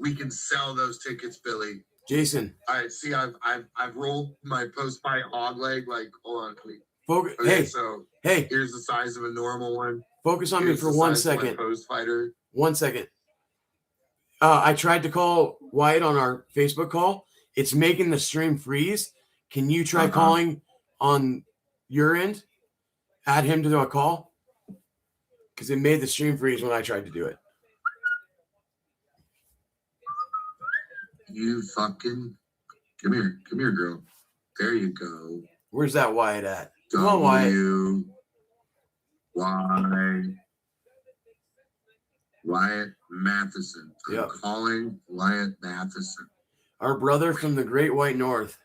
We can sell those tickets, Billy. Jason. All right, see, I've rolled my post-fight hog leg. Like, hold on, please. Okay, Okay, so hey, here's the size of a normal one. Focus on me for 1 second. Post-fighter. 1 second. I tried to call Wyatt on our Facebook call. It's making the stream freeze. Can you try calling on your end? Add him to a call? Because it made the stream freeze when I tried to do it. You fucking come here, girl. There you go. Where's that Wyatt at? Come on, Wyatt. Wyatt Matheson. Yep. Calling Wyatt Matheson. Our brother from the Great White North.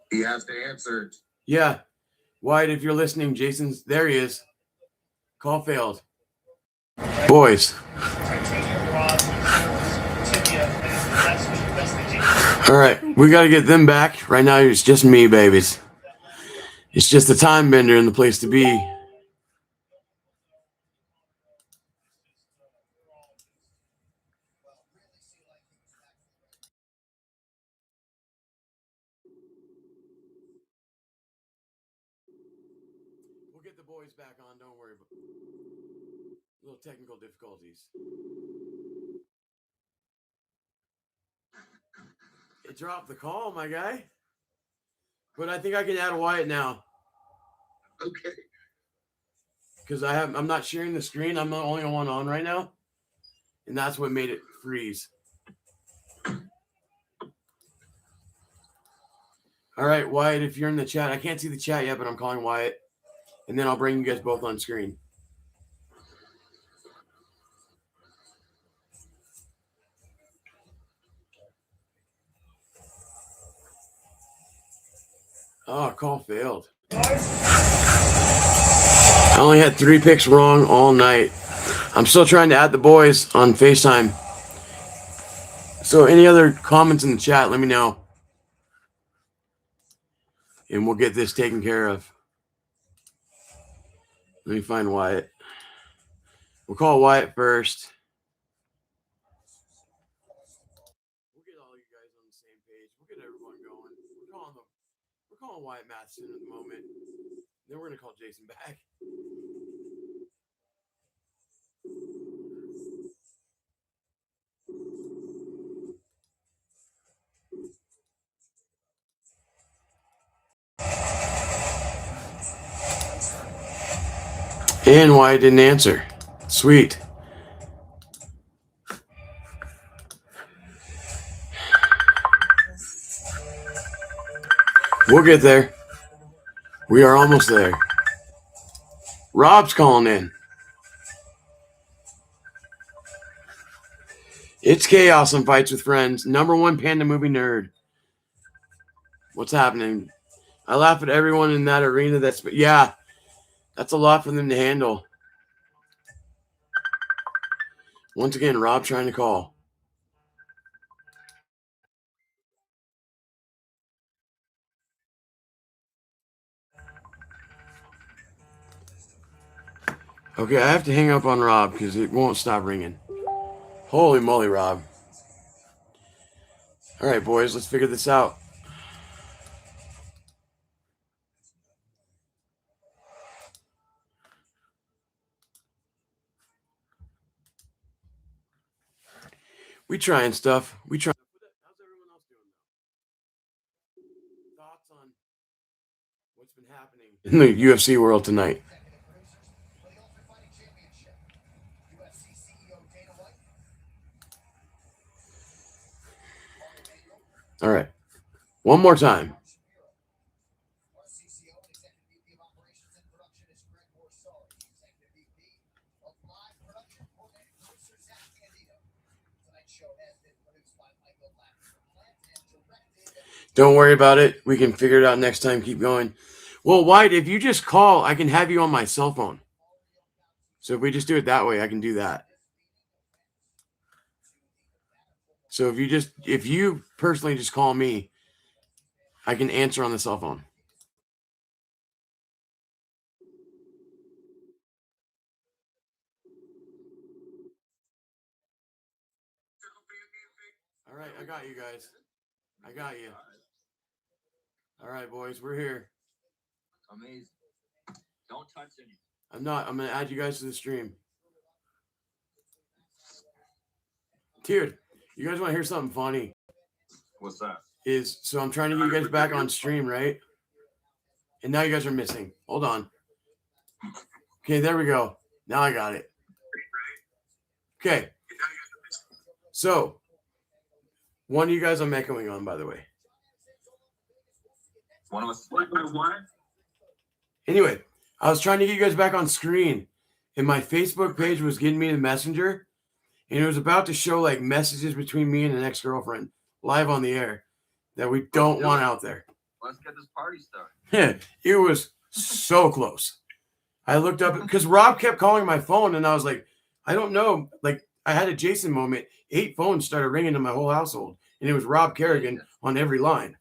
He has to answer. Yeah. Wyatt, if you're listening, Jason's there. He is. Call failed. Boys. All right. We got to get them back. Right now, it's just me, babies. It's just the time bender and the place to be. We'll get the boys back on. Don't worry. Little technical difficulties. It dropped the call, my guy. But I think I can add Wyatt now. Okay. Because I'm not sharing the screen. I'm the only one on right now. And that's what made it freeze. All right, Wyatt, if you're in the chat, I can't see the chat yet, but I'm calling Wyatt. And then I'll bring you guys both on screen. Oh, call failed. I only had 3 picks wrong all night. I'm still trying to add the boys on FaceTime. So any other comments in the chat, let me know. And we'll get this taken care of. Let me find Wyatt. We'll call Wyatt first. We'll get all you guys on the same page. We'll get everyone going. We're calling Wyatt Matheson at the moment. Then we're going to call Jason back. And Wyatt didn't answer. Sweet. We'll get there. We are almost there. Rob's calling in. It's chaos on Fights with Friends. #1 Panda movie nerd. What's happening? I laugh at everyone in that arena. That's a lot for them to handle. Once again, Rob trying to call. Okay, I have to hang up on Rob because it won't stop ringing. Holy moly, Rob. All right, boys, let's figure this out. We trying stuff. We try. How's everyone else doing though? Thoughts on what's been happening in the UFC world tonight? All right. One more time. Don't worry about it. We can figure it out next time. Keep going. Well, White, if you just call, I can have you on my cell phone. So if we just do it that way, I can do that. So if you personally just call me, I can answer on the cell phone. All right, I got you guys. I got you. All right, boys, we're here. Amazing. Don't touch anything. I'm not. I'm gonna add you guys to the stream. Dude, you guys want to hear something funny? What's that? So I'm trying to get you guys back on stream, right? And now you guys are missing. Hold on. Okay, there we go. Now I got it. Okay. So, one of you guys I'm echoing on, by the way. One of us. What? Anyway, I was trying to get you guys back on screen, and my Facebook page was getting me the messenger, and it was about to show like messages between me and an ex-girlfriend live on the air that we don't want out there. Let's get this party started. It was so close. I looked up because Rob kept calling my phone, and I was like, I don't know. Like, I had a Jason moment. 8 phones started ringing in my whole household, and it was Rob Kerrigan on every line.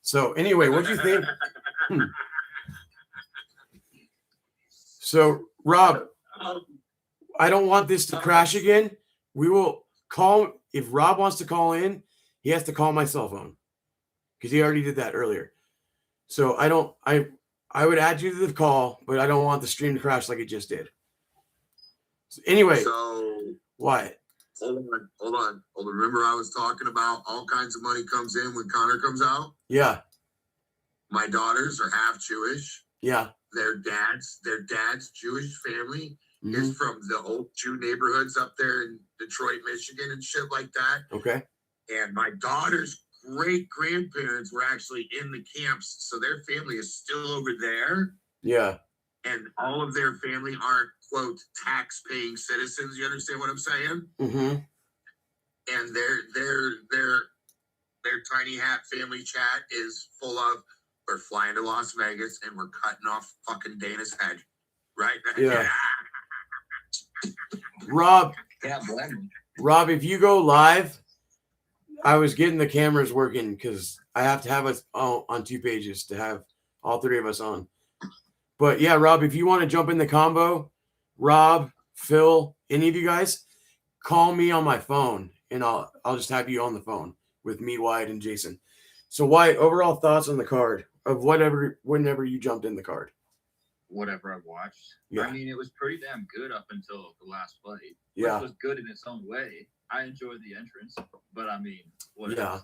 So anyway, what'd you think? So, Rob, I don't want this to crash again. We will call. If Rob wants to call in, he has to call my cell phone because he already did that earlier. So I would add you to the call, but I don't want the stream to crash like it just did. So anyway, what? Hold on. Remember I was talking about all kinds of money comes in when Connor comes out? Yeah. My daughters are half Jewish. Yeah. Their dad's Jewish family is from the old Jew neighborhoods up there in Detroit, Michigan and shit like that. Okay. And my daughter's great grandparents were actually in the camps. So their family is still over there. Yeah. And all of their family aren't, quote, tax-paying citizens. You understand what I'm saying? Mm-hmm. And their tiny hat family chat is full of, we're flying to Las Vegas and we're cutting off fucking Dana's head. Right? Yeah. Rob, if you go live, I was getting the cameras working because I have to have us on 2 pages to have all 3 of us on. But yeah, Rob, if you want to jump in the combo, Rob, Phil, any of you guys, call me on my phone and I'll just have you on the phone with me, Wyatt, and Jason. So Wyatt, overall thoughts on the card of whenever you jumped in the card. Whatever I've watched. Yeah. I mean, it was pretty damn good up until the last fight. Yeah. It was good in its own way. I enjoyed the entrance, but I mean, what Yeah. else?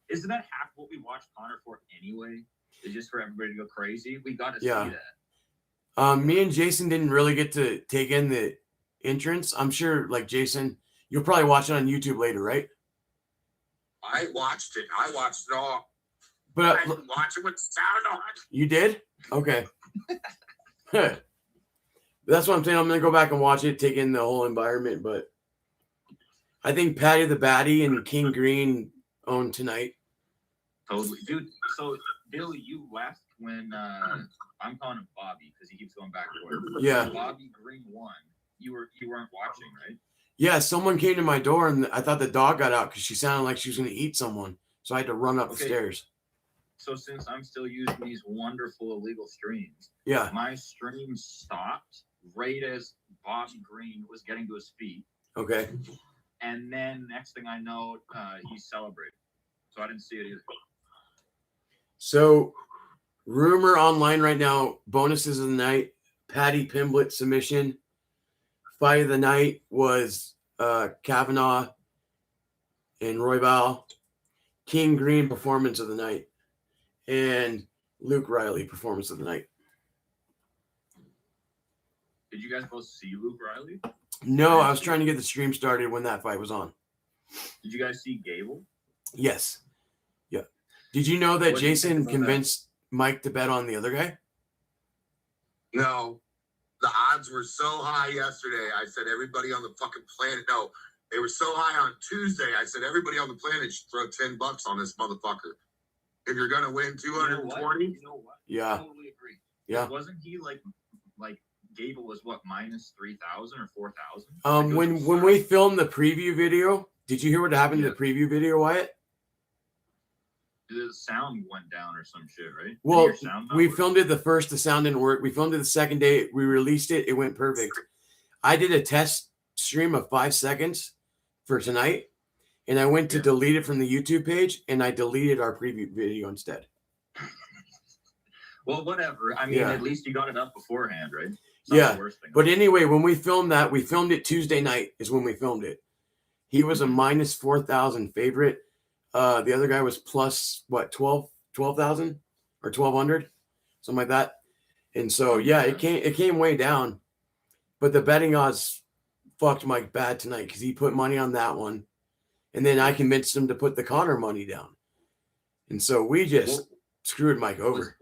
Isn't that half what we watched Connor for anyway? It's just for everybody to go crazy. We got to see that. Me and Jason didn't really get to take in the entrance. I'm sure, like Jason, you'll probably watch it on YouTube later, right? I watched it all. But I didn't watch it with sound on. You did? Okay. That's what I'm saying. I'm gonna go back and watch it, take in the whole environment. But I think Patty the Batty and King Green own tonight. Totally, dude. So, Billy, you left when I'm calling him Bobby because he keeps going back and forth. Yeah. Bobby Green won. You weren't watching, right? Yeah, someone came to my door and I thought the dog got out because she sounded like she was going to eat someone. So I had to run up the stairs. So since I'm still using these wonderful illegal streams, yeah, my stream stopped right as Bobby Green was getting to his feet. Okay. And then next thing I know, he celebrated. So I didn't see it either. So rumor online right now, bonuses of the night, Patty Pimblett submission. Fight of the night was Kavanaugh and Royval. King Green performance of the night. And Luke Riley performance of the night. Did you guys both see Luke Riley? No, I was trying to get the stream started when that fight was on. Did you guys see Gable? Yes. Yeah. Did you know that Jason convinced Mike to bet on the other guy? No. The odds were so high yesterday. I said everybody on the fucking planet. No, they were so high on Tuesday. I said everybody on the planet should throw $10 on this motherfucker. If you're gonna win 220. You know what? Yeah. I totally agree. Yeah. Wasn't he like Gable was what, minus 3,000 or 4,000? When we filmed the preview video, did you hear what happened to the preview video, Wyatt? The sound went down or some shit, right? Well, we filmed it the sound didn't work. We filmed it the second day. We released it. It went perfect. I did a test stream of 5 seconds for tonight, and I went to delete it from the YouTube page, and I deleted our preview video instead. Well, whatever. I mean, at least you got it up beforehand, right? Yeah. But anyway, when we filmed that, we filmed it Tuesday night is when we filmed it. He was a minus 4,000 favorite. The other guy was plus, what, 12,000 or 1,200, something like that. And so, yeah, it came way down. But the betting odds fucked Mike bad tonight because he put money on that one. And then I convinced him to put the Connor money down. And so we just screwed Mike over.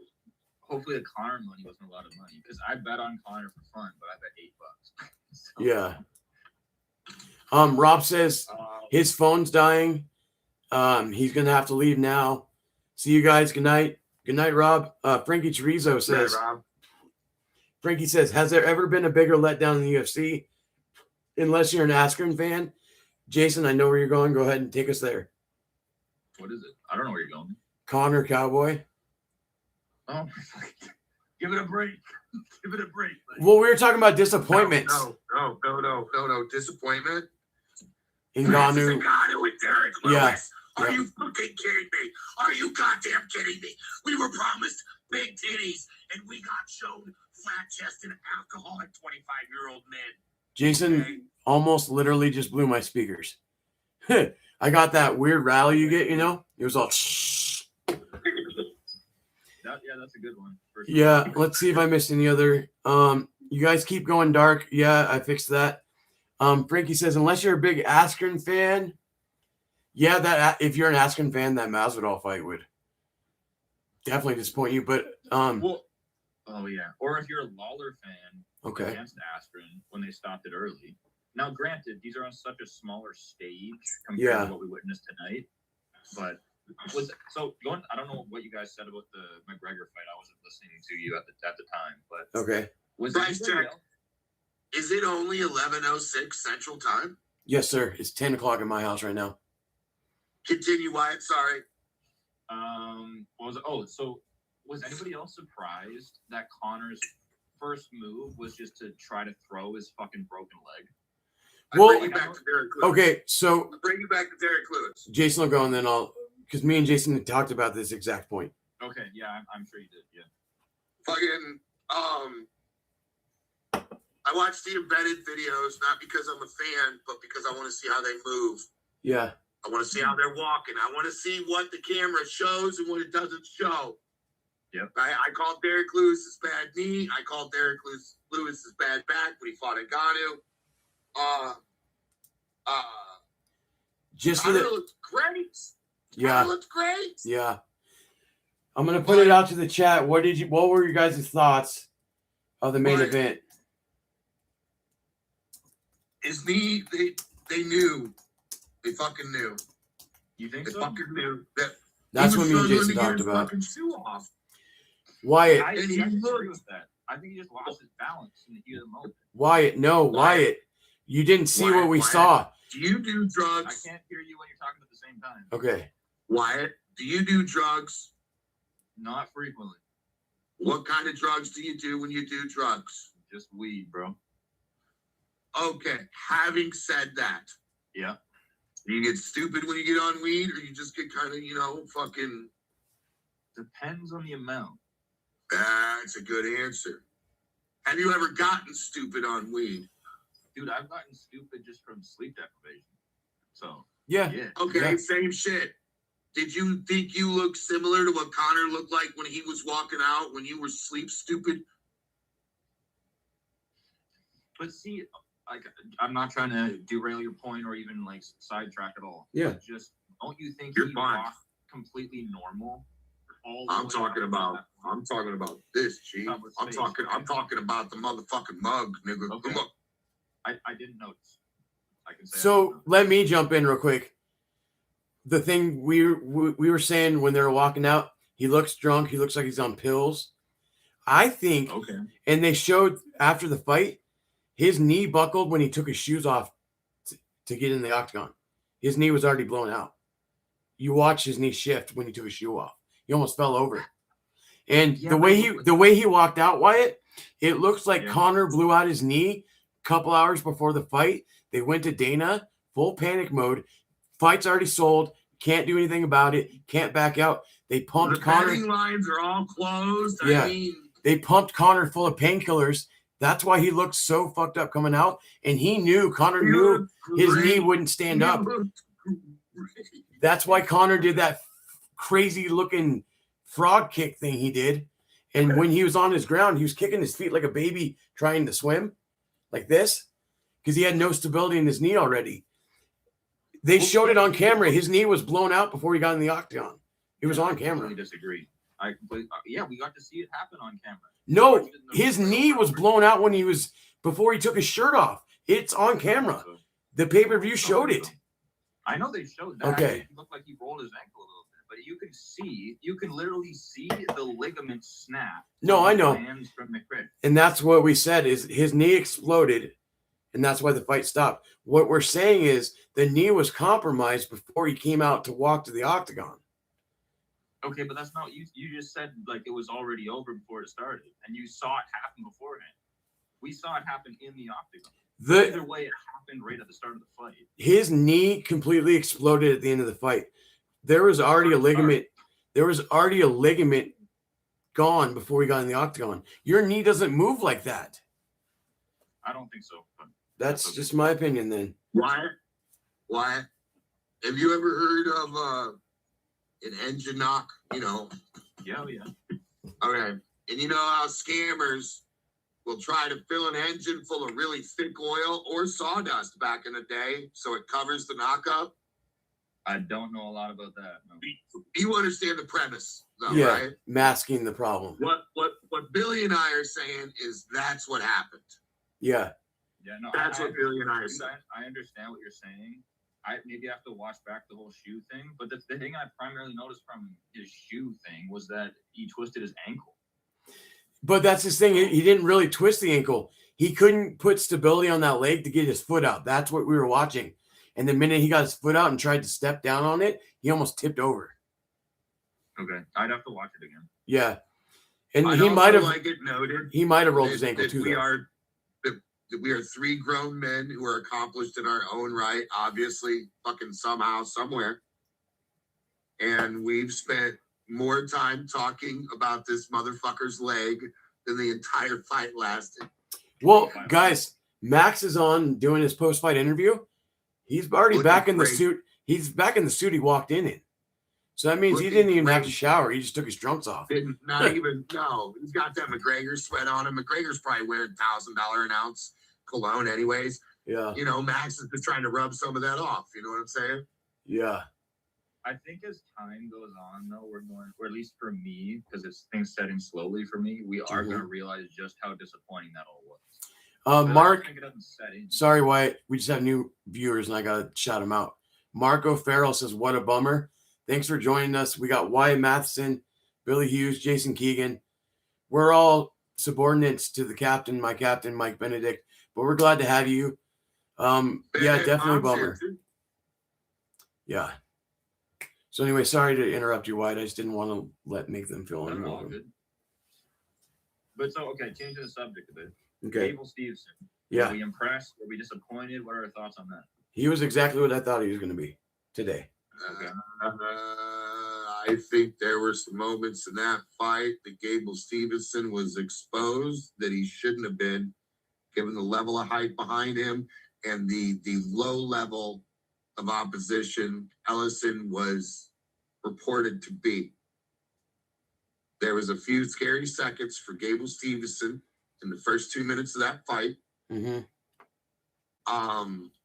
Hopefully the Connor money wasn't a lot of money because I bet on Connor for fun, but I bet $8. So. Yeah. Rob says his phone's dying. He's going to have to leave now. See you guys. Good night. Good night, Rob. Frankie Chorizo says, Good night, Rob. Frankie says, has there ever been a bigger letdown in the UFC? Unless you're an Askren fan. Jason, I know where you're going. Go ahead and take us there. What is it? I don't know where you're going. Connor Cowboy. Oh, give it a break. Give it a break. Well, we were talking about disappointments. No. Disappointment. Ngannou. Ngannou with Derek Lewis. Yeah. Are you fucking kidding me? Are you goddamn kidding me? We were promised big titties, and we got shown flat-chested, alcoholic 25-year-old men. Jason almost literally just blew my speakers. I got that weird rally you get, you know? It was all that's a good one. Sure. Yeah, let's see if I missed any other. You guys keep going dark. Yeah, I fixed that. Frankie says, unless you're a big Askren fan, yeah, that if you're an Askren fan, that Masvidal fight would definitely disappoint you. But or if you're a Lawler fan, against Askren when they stopped it early. Now, granted, these are on such a smaller stage compared to what we witnessed tonight, but. I don't know what you guys said about the McGregor fight. I wasn't listening to you at the time, but Price check. Is it only 11:06 Central Time? Yes, sir. It's 10 o'clock in my house right now. Continue, Wyatt. Sorry. Was anybody else surprised that Connor's first move was just to try to throw his fucking broken leg? Well, bring you back to Derek Lewis. Okay, so I'll bring you back to Derek Lewis. Jason will go, and then because me and Jason had talked about this exact point. Okay, yeah, I'm sure you did. Yeah. Fucking, I watch the embedded videos not because I'm a fan, but because I want to see how they move. Yeah. I want to see how they're walking. I want to see what the camera shows and what it doesn't show. Yep. I called Derek Lewis's bad knee. I called Derek Lewis's bad back when he fought Ngannou. Just for the looked great. Yeah. It looked great. Yeah. I'm gonna put it out to the chat. What were your guys' thoughts of the main event? His knee, they knew. They fucking knew. You think they so? fucking knew that. That's what me and Jason talked about. Shoe off. Wyatt. I disagree with that. I think he just lost his balance in the heat of the moment. Wyatt. You didn't see what we saw. Do you do drugs? I can't hear you when you're talking at the same time. Okay. Wyatt, do you do drugs? Not frequently. What kind of drugs do you do when you do drugs? Just weed, bro. Okay. Having said that. Yeah. Do you get stupid when you get on weed, or you just get kind of, fucking... Depends on the amount. That's a good answer. Have you ever gotten stupid on weed? Dude, I've gotten stupid just from sleep deprivation. So, yeah. Okay, same shit. Did you think you looked similar to what Connor looked like when he was walking out, when you were sleep stupid? But see, I'm not trying to derail your point or even sidetrack at all. Yeah. But just don't you think You're he fine. walked completely normal? I'm talking about this, G. I'm talking about the motherfucking mug, nigga. Okay. Come on. I didn't notice. I can say. So let me jump in real quick. The thing we were saying when they were walking out, he looks drunk. He looks like he's on pills. I think, Okay. and they showed after the fight, his knee buckled when he took his shoes off to get in the octagon. His knee was already blown out. You watch his knee shift when he took his shoe off. He almost fell over. And the way he walked out, Wyatt, it looks like Conor blew out his knee a couple hours before the fight. They went to Dana, full panic mode. Fight's already sold. Can't do anything about it. Can't back out. They pumped Conor. The betting lines are all closed. Yeah. I mean, they pumped Conor full of painkillers. That's why he looked so fucked up coming out. And Conor knew his knee wouldn't stand up. That's why Conor did that crazy looking frog kick thing he did. And when he was on his ground, he was kicking his feet like a baby trying to swim like this because he had no stability in his knee already. They showed it on camera. His knee was blown out before he got in the octagon. It was on camera. I disagree. We got to see it happen on camera. No, his knee was blown out before he took his shirt off. It's on camera. The pay-per-view showed it. I know they showed that. Okay. It looked like he rolled his ankle a little bit, but you can literally see the ligament snap. No, I know. From McGregor. And that's what we said is his knee exploded, and that's why the fight stopped. What we're saying is the knee was compromised before he came out to walk to the octagon. Okay, but that's not you. You just said like it was already over before it started, and you saw it happen beforehand. We saw it happen in the octagon. Either way, it happened right at the start of the fight. His knee completely exploded at the end of the fight. There was already a ligament. There was already a ligament gone before he got in the octagon. Your knee doesn't move like that. I don't think so. But that's just my opinion then. Why? Have you ever heard of an engine knock? Yeah. Okay. And you know how scammers will try to fill an engine full of really thick oil or sawdust back in the day so it covers the knockup? I don't know a lot about that. No. You understand the premise, though, yeah, right? Masking the problem. What Billy and I are saying is that's what happened. Yeah. Yeah, no. That's what Billy and I are saying. I understand what you're saying. I maybe have to watch back the whole shoe thing, but the thing I primarily noticed from his shoe thing was that he twisted his ankle. But that's his thing. He didn't really twist the ankle. He couldn't put stability on that leg to get his foot out. That's what we were watching. And the minute he got his foot out and tried to step down on it, he almost tipped over. Okay, I'd have to watch it again. Yeah, and I'd he might have like it noted. He might have rolled his ankle too. We are three grown men who are accomplished in our own right, obviously, fucking somehow, somewhere. And we've spent more time talking about this motherfucker's leg than the entire fight lasted. Well, guys, Max is on doing his post-fight interview. He's already back in the suit. He's back in the suit he walked in. So that means he didn't even have to shower. He just took his trunks off. Not even, no. He's got that McGregor sweat on him. McGregor's probably wearing $1,000 an ounce cologne anyways. Yeah. Max is just trying to rub some of that off. You know what I'm saying? Yeah. I think as time goes on, though, or at least for me, because it's things setting slowly for me, we are going to realize just how disappointing that all was. Mark, sorry, Wyatt. We just have new viewers, and I got to shout them out. Mark O'Farrell says, what a bummer. Thanks for joining us. We got Wyatt Matheson, Billy Hughes, Jason Keegan. We're all subordinates to the captain, my captain, Mike Benedict, but we're glad to have you. Yeah, definitely a bummer. Yeah. So anyway, sorry to interrupt you, Wyatt. I just didn't want to make them feel unwelcome. But so, okay, changing the subject a bit. Okay. Gable Stevenson. Yeah. Were we impressed? Were we disappointed? What are our thoughts on that? He was exactly what I thought he was going to be today. Okay. I think there were some moments in that fight that Gable Stevenson was exposed that he shouldn't have been, given the level of height behind him and the low level of opposition Ellison was reported to be. There was a few scary seconds for Gable Stevenson in the first 2 minutes of that fight. Mm-hmm.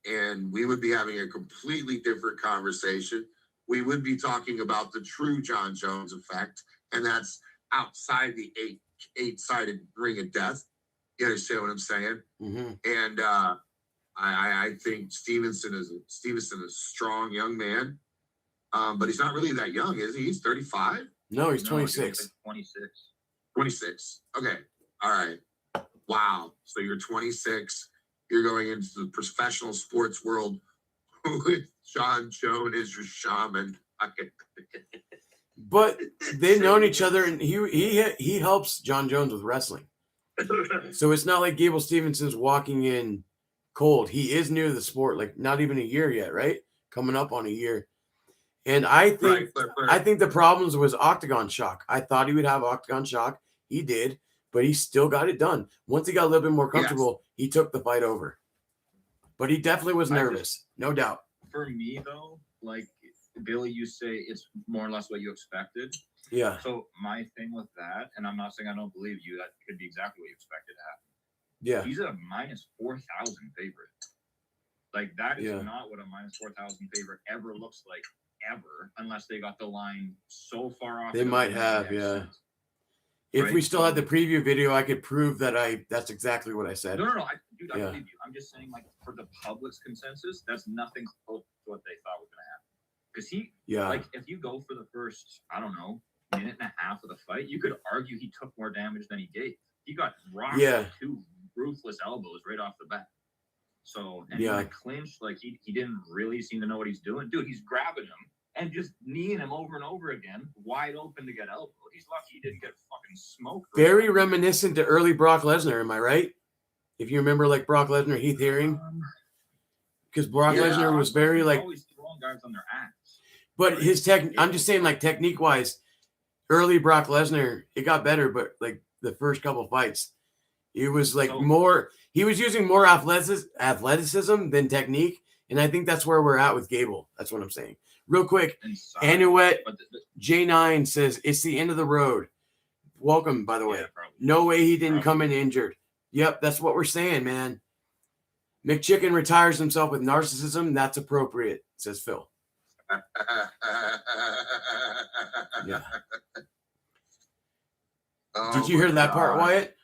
And we would be having a completely different conversation. We would be talking about the true John Jones effect, and that's outside the eight-sided ring of death. You understand what I'm saying? Mm-hmm. And I think Stevenson is a strong young man, but he's not really that young, is he? He's 35. No, he's 26. He's like 26. 26. Okay. All right. Wow. So you're 26. You're going into the professional sports world with John Jones as your shaman. But they've known each other, and he helps John Jones with wrestling. So it's not like Gable Stevenson's walking in cold. He is new to the sport, like not even a year yet, right? Coming up on a year. And I think the problems was Octagon Shock. I thought he would have Octagon Shock. He did, but he still got it done. Once he got a little bit more comfortable, he took the fight over. But he definitely was nervous, no doubt. For me, though, like Billy, you say it's more or less what you expected. Yeah. So my thing with that, and I'm not saying I don't believe you, that could be exactly what you expected to happen. Yeah. He's a minus 4,000 favorite. Like that is not what a minus 4,000 favorite ever looks like, ever, unless they got the line so far off. They might have, yeah. If we still had the preview video, I could prove that that's exactly what I said. No, I believe you. I'm just saying, like, for the public's consensus, that's nothing close to what they thought was going to happen. Because like, if you go for the first, I don't know, minute and a half of the fight, you could argue he took more damage than he gave. He got rocked with 2 ruthless elbows right off the bat. So, and in the clinch, like, he didn't really seem to know what he's doing. Dude, he's grabbing him and just kneeing him over and over again, wide open to get elbowed. He's lucky he didn't get fucking smoked. Very reminiscent to early Brock Lesnar, am I right? If you remember, like, Brock Lesnar, Heath Herring. Because Brock Lesnar was very, like... always throwing guys on their ass. But his I'm just saying, like, technique-wise, early Brock Lesnar, it got better, but, like, the first couple fights, it was, like, more... He was using more athleticism than technique, and I think that's where we're at with Gable. That's what I'm saying. Real quick, Anuet J9 says, it's the end of the road. Welcome, by the way. No way he didn't come in injured. Yep, that's what we're saying, man. McChicken retires himself with narcissism. That's appropriate, says Phil. Yeah. Did you hear that part, Wyatt?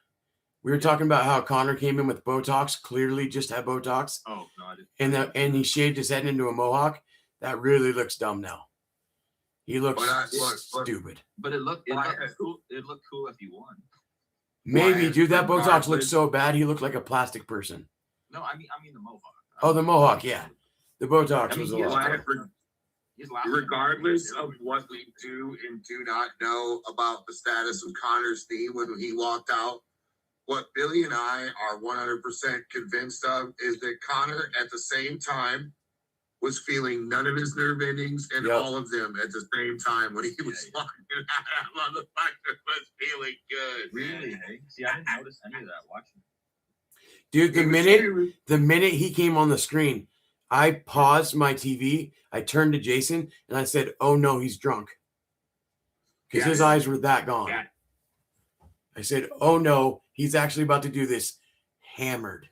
We were talking about how Connor came in with Botox, clearly just had Botox. Oh, no, I didn't. And he shaved his head into a mohawk. That really looks dumb now. He looks stupid. But it looked cool. It looked cool if he won. Maybe, dude. That Botox looks so bad. He looked like a plastic person. No, I mean the mohawk. Oh, the mohawk, yeah. The Botox was a lot. Regardless of what we do and do not know about the status of Connor's knee when he walked out, what Billy and I are 100% convinced of is that Connor, at the same time, was feeling none of his nerve endings and all of them at the same time when he was walking out. Motherfucker was feeling good. Really? Hey? See, I didn't notice any of that watching. Dude, the minute he came on the screen, I paused my TV, I turned to Jason, and I said, oh no, he's drunk. Because his eyes were that gone. Yeah. I said, oh no, he's actually about to do this hammered.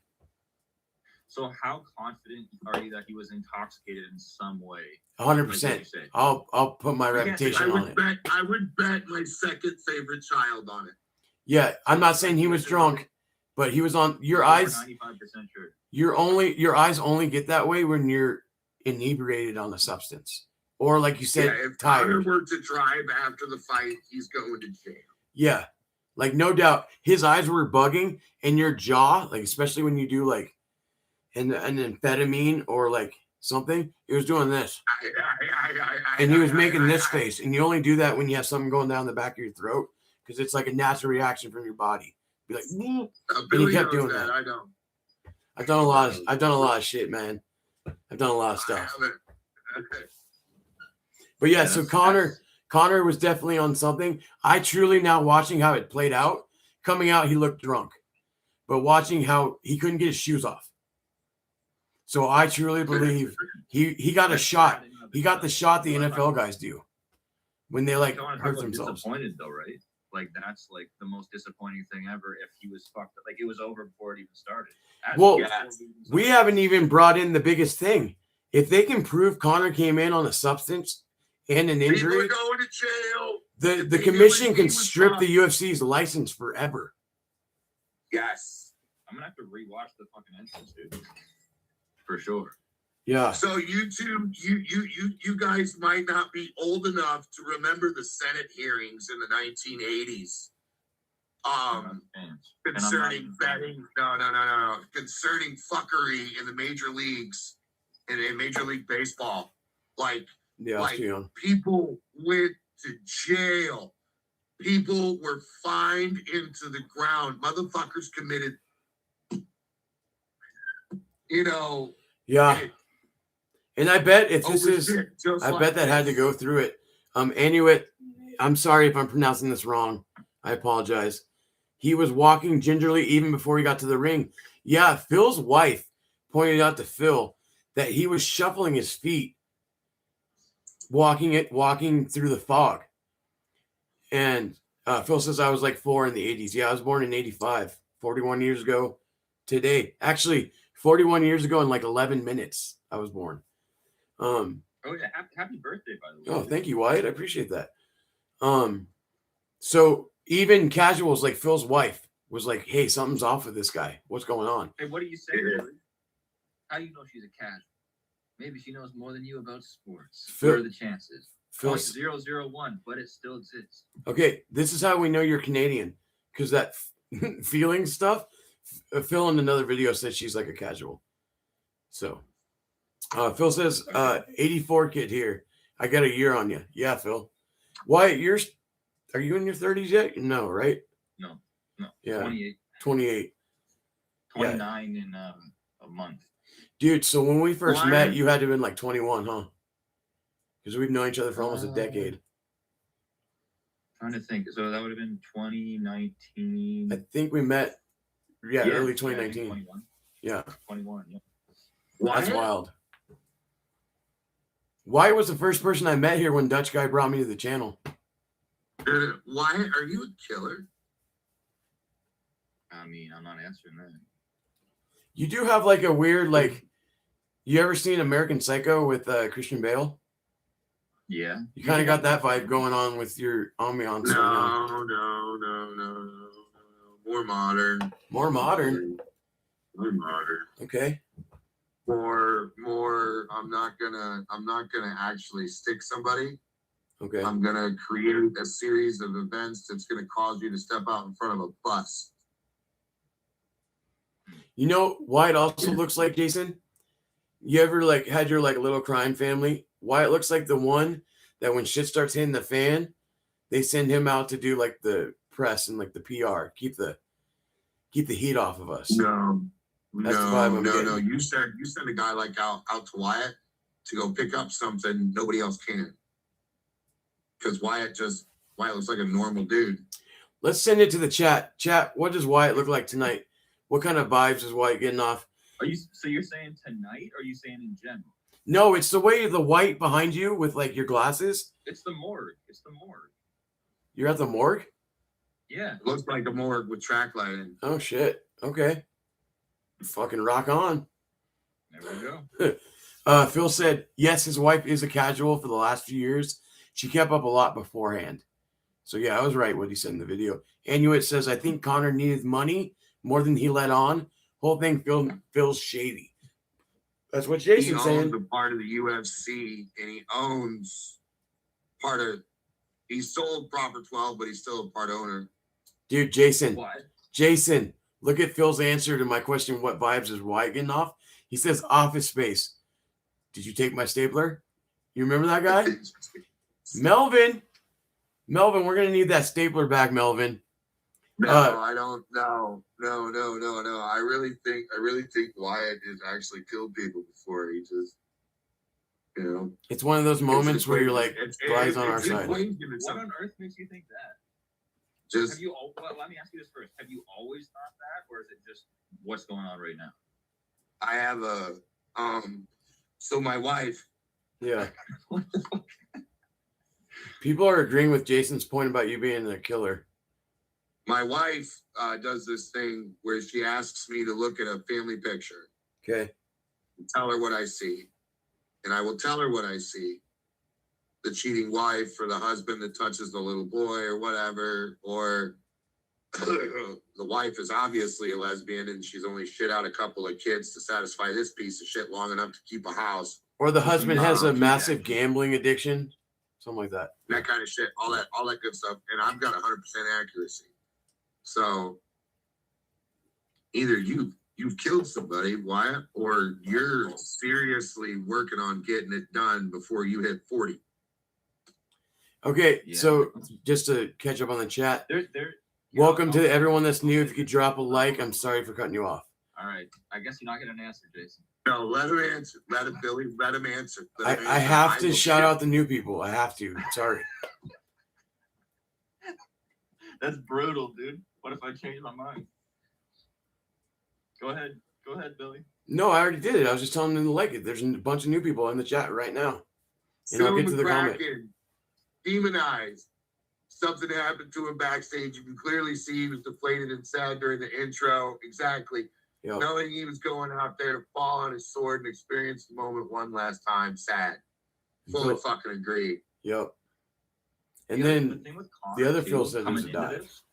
So how confident are you that he was intoxicated in some way? 100%. I'll put my reputation on it. I would bet my second favorite child on it. Yeah, I'm not saying he was drunk, but he was on your eyes. 95% sure. Your eyes only get that way when you're inebriated on a substance. Or like you said, if tired. Connor were to drive after the fight, he's going to jail. Yeah. Like no doubt his eyes were bugging and your jaw, like especially when you do like an amphetamine or like something, he was doing this. And he was making this face. And you only do that when you have something going down the back of your throat because it's like a natural reaction from your body. Be like, and he kept doing that. I know. I've done a lot of shit, man. I've done a lot of stuff. But yeah, so Connor was definitely on something. I truly now watching how it played out, coming out, he looked drunk. But watching how he couldn't get his shoes off. So I truly believe he got a shot. He got the shot the NFL guys do when they like hurt themselves. Disappointed though, right? Like that's like the most disappointing thing ever. If he was fucked up, like it was over before it even started. We haven't even brought in the biggest thing. If they can prove Connor came in on a substance and an injury, people are going to jail. The commission can strip the UFC's license forever. Yes, I'm gonna have to rewatch the fucking entrance, dude. For sure. Yeah. So you guys might not be old enough to remember the Senate hearings in the 1980s Concerning betting, no. Concerning fuckery in the major leagues, in Major League Baseball, like people went to jail. People were fined into the ground. Motherfuckers committed, Yeah. And I bet if this is, I bet that had to go through it. Inuit, I'm sorry if I'm pronouncing this wrong. I apologize. He was walking gingerly even before he got to the ring. Yeah, Phil's wife pointed out to Phil that he was shuffling his feet, walking through the fog. And Phil says I was like 4 in the 80s. Yeah, I was born in 85, 41 years ago today. Actually, 41 years ago in like 11 minutes, I was born. Oh yeah, happy birthday, by the way. Oh, thank you, Wyatt. I appreciate that. So even casuals like Phil's wife was like, "Hey, something's off with this guy. What's going on?" Hey, what do you say? How do you know she's a casual? Maybe she knows more than you about sports. What are the chances? 0.001, but it still exists. Okay, this is how we know you're Canadian, because that feeling stuff. Phil in another video said she's like a casual. So, Phil says, 84 kid here. I got a year on you. Yeah, Phil. Wyatt, are you in your 30s yet? No, right? No. Yeah. 28. 28. 29 in a month. Dude, so when we first met, you had to have been like 21, huh? Because we've known each other for almost a decade. Trying to think. So that would have been 2019. I think we met, early 2019. 21. Yeah. 21, yeah. That's wild. Wyatt was the first person I met here when Dutch guy brought me to the channel. Wyatt, are you a killer? I mean, I'm not answering that. You do have like a weird, like, you ever seen American Psycho with Christian Bale? Yeah. You kind of got that vibe going on with your ambiance. No. More modern. More modern. Okay. More. I'm not gonna actually stick somebody. Okay. I'm gonna create a series of events that's gonna cause you to step out in front of a bus. You know why it also looks like, Jason? You ever like had your like little crime family? Why it looks like the one that when shit starts hitting the fan, they send him out to do like the press and like the PR, keep the heat off of us. No. No. You send a guy like out to Wyatt to go pick up something nobody else can. Because Wyatt looks like a normal dude. Let's send it to the chat. Chat, what does Wyatt look like tonight? What kind of vibes is Wyatt getting off? So you're saying tonight, or are you saying in general? No, it's the way the white behind you with like your glasses. It's the morgue. You're at the morgue? Yeah. It looks like a morgue with track lighting. Oh shit. Okay. Fucking rock on. There we go. Phil said, yes, his wife is a casual for the last few years. She kept up a lot beforehand. So yeah, I was right what he said in the video. Inuit says, I think Connor needed money more than he let on. Whole thing feels shady. That's what Jason's saying. He owns a part of the UFC, and he owns part of. He sold Proper 12, but he's still a part owner. Dude, Jason. What? Jason, look at Phil's answer to my question. What vibes is Wyatt getting off? He says Office Space. Did you take my stapler? You remember that guy? Melvin, we're gonna need that stapler back, Melvin. No, I don't. No. I really think Wyatt has actually killed people before. He just, It's one of those moments where you're like, Brian's on our side. What on earth makes you think that? Just. Let me ask you this first. Have you always thought that, or is it just what's going on right now? I have so my wife. Yeah. People are agreeing with Jason's point about you being a killer. My wife does this thing where she asks me to look at a family picture. Okay. And tell her what I see. And I will tell her what I see. The cheating wife, or the husband that touches the little boy or whatever. Or the wife is obviously a lesbian and she's only shit out a couple of kids to satisfy this piece of shit long enough to keep a house. Or the husband has a massive gambling addiction. Something like that. That kind of shit. All that good stuff. And I've got 100% accuracy. So either you've killed somebody, Wyatt, or you're seriously working on getting it done before you hit 40. Okay, Yeah. so just to catch up on the chat, There. welcome to everyone that's new. If you could drop a like, I'm sorry for cutting you off. All right. I guess you're not getting an answer, Jason. No, let him answer. Let him, Billy. Let him answer. I have to shout out the new people. I have to. Sorry. That's brutal, dude. What if I change my mind? Go ahead, Billy. No, I already did it. I was just telling them to like it. There's a bunch of new people in the chat right now. And I'll get to the comment. Demonized. Something happened to him backstage. You can clearly see he was deflated and sad during the intro. Exactly. Yep. Knowing he was going out there to fall on his sword and experience the moment one last time. Sad. Fully fucking agree. Yep. And then the thing with Conor, the other too, Phil said it was coming a into dive. this,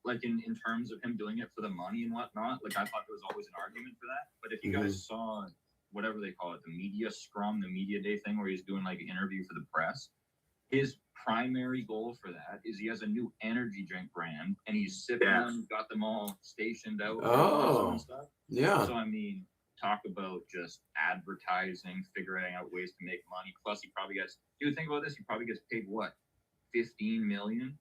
like in terms of him doing it for the money and whatnot, like I thought there was always an argument for that. But if you guys saw whatever they call it, the media scrum, the media day thing where he's doing like an interview for the press, his primary goal for that is he has a new energy drink brand and he's sipping them, got them all stationed out. And stuff. Yeah. So I mean, talk about just advertising, figuring out ways to make money. Plus, he probably gets. Dude, think about this. He probably gets paid what, 15 million,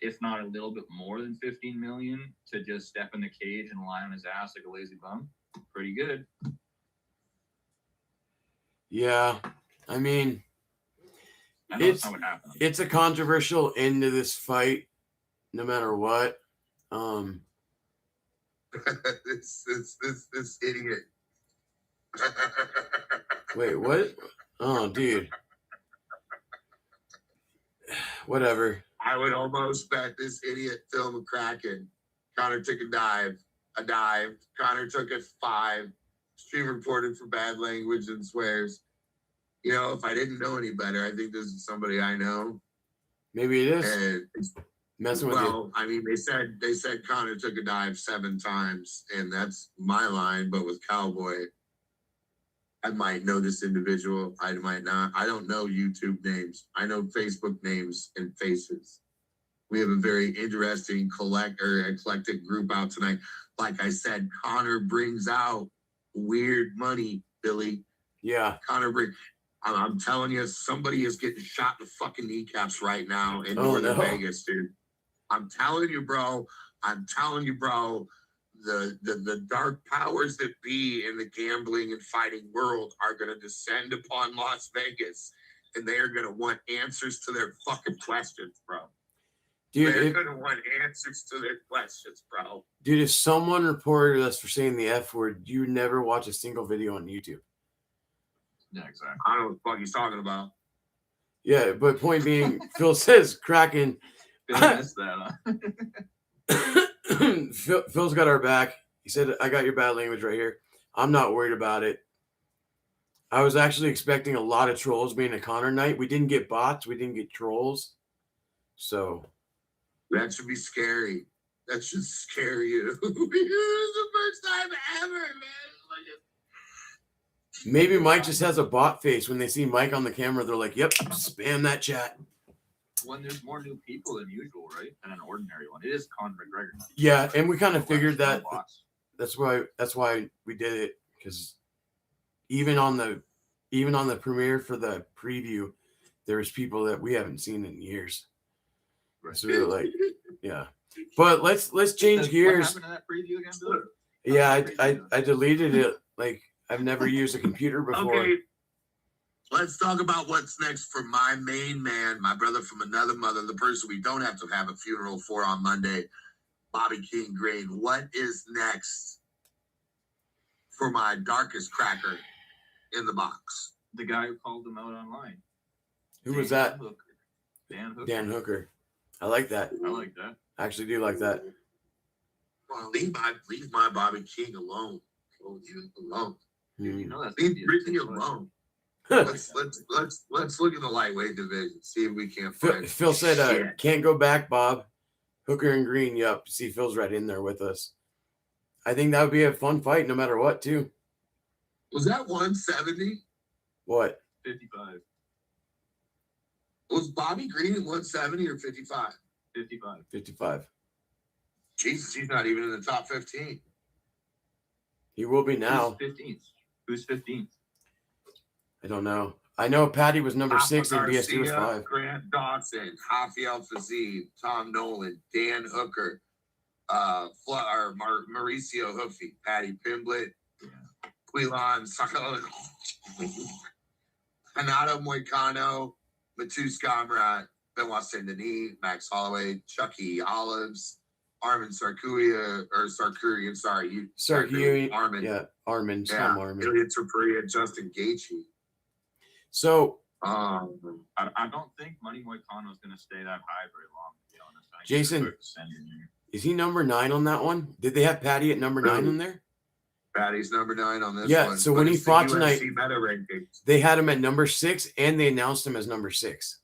if not a little bit more than 15 million, to just step in the cage and lie on his ass like a lazy bum. Pretty good. Yeah, I mean, it's a controversial end to this fight, no matter what. This idiot. Wait, what? Oh, dude. Whatever. I would almost bet this idiot Phil McCracken. Conor took a dive. Conor took a 5. Stream reported for bad language and swears. You know, if I didn't know any better, I think this is somebody I know. Maybe it is. And messing with you. I mean, they said Conor took a dive 7 times, and that's my line. But with Cowboy, I might know this individual. I might not. I don't know YouTube names. I know Facebook names and faces. We have a very interesting eclectic group out tonight. Like I said, Conor brings out weird money, Billy. Yeah. I'm telling you, somebody is getting shot in the fucking kneecaps right now in Northern Vegas, dude. I'm telling you, bro. The dark powers that be in the gambling and fighting world are going to descend upon Las Vegas, and they are going to want answers to their fucking questions, bro. Dude, they're going to want answers to their questions, bro. Dude, if someone reported us for saying the F word, you never watch a single video on YouTube. Yeah, exactly. I don't know what the fuck he's talking about. Yeah, but point being, Phil says Kraken. I missed that, Phil's got our back. He said, I got your bad language right here. I'm not worried about it. I was actually expecting a lot of trolls being a Conor night. We didn't get bots. We didn't get trolls. So. That should be scary. That should scare you. This is the first time ever, man. Maybe Mike just has a bot face. When they see Mike on the camera, they're like, yep, spam that chat. When there's more new people than usual, right? Than an ordinary one. It is Conor McGregor. Yeah, and we kind of figured that. That's why we did it, because even on the premiere for the preview, there was people that we haven't seen in years. Right. So we were like, yeah. But let's change gears. What happened to that preview again, Billy? Yeah, I deleted it. Like, I've never used a computer before. Okay. Let's talk about what's next for my main man, my brother from another mother, the person we don't have to have a funeral for on Monday, Bobby King Green. What is next for my darkest cracker in the box? The guy who called him out online. Who was that? Dan Hooker. I like that. I like that. I actually do like that. Well, leave my Bobby King alone. Leave him alone. Dude, you know that's leave Brittany alone. let's look at the lightweight division. See if we can't find. Phil said, "Can't go back, Bob." Hooker and Green. Yep. See, Phil's right in there with us. I think that would be a fun fight, no matter what, too. Was that 170? What? 55. Was Bobby Green at 170 or 55? 55. 55. Jesus, he's not even in the top 15. He will be now. Who's 15th? I don't know. I know Patty was number Rafa 6 and BSD was Garcia, 5. Grant Dawson, Rafael Fazid, Tom Nolan, Dan Hooker, Mauricio Hoofy, Patty Pimblett, Quilon Sakala, Hanato Moicano, Matus Gamrat, Benoit Saint Denis, Max Holloway, Chucky Olives, Armin Sarkurian, Armin. Yeah, Armin. Yeah, Armin. Ilya Topuria, Justin Gaethje. So I don't think Money Moicano is going to stay that high very long, to be honest. Jason, is he number 9 on that one? Did they have Patty at number 9 in there? Patty's number 9 on this one. Yeah, so when he fought tonight, rankings. they had him at number 6 and they announced him as number 6.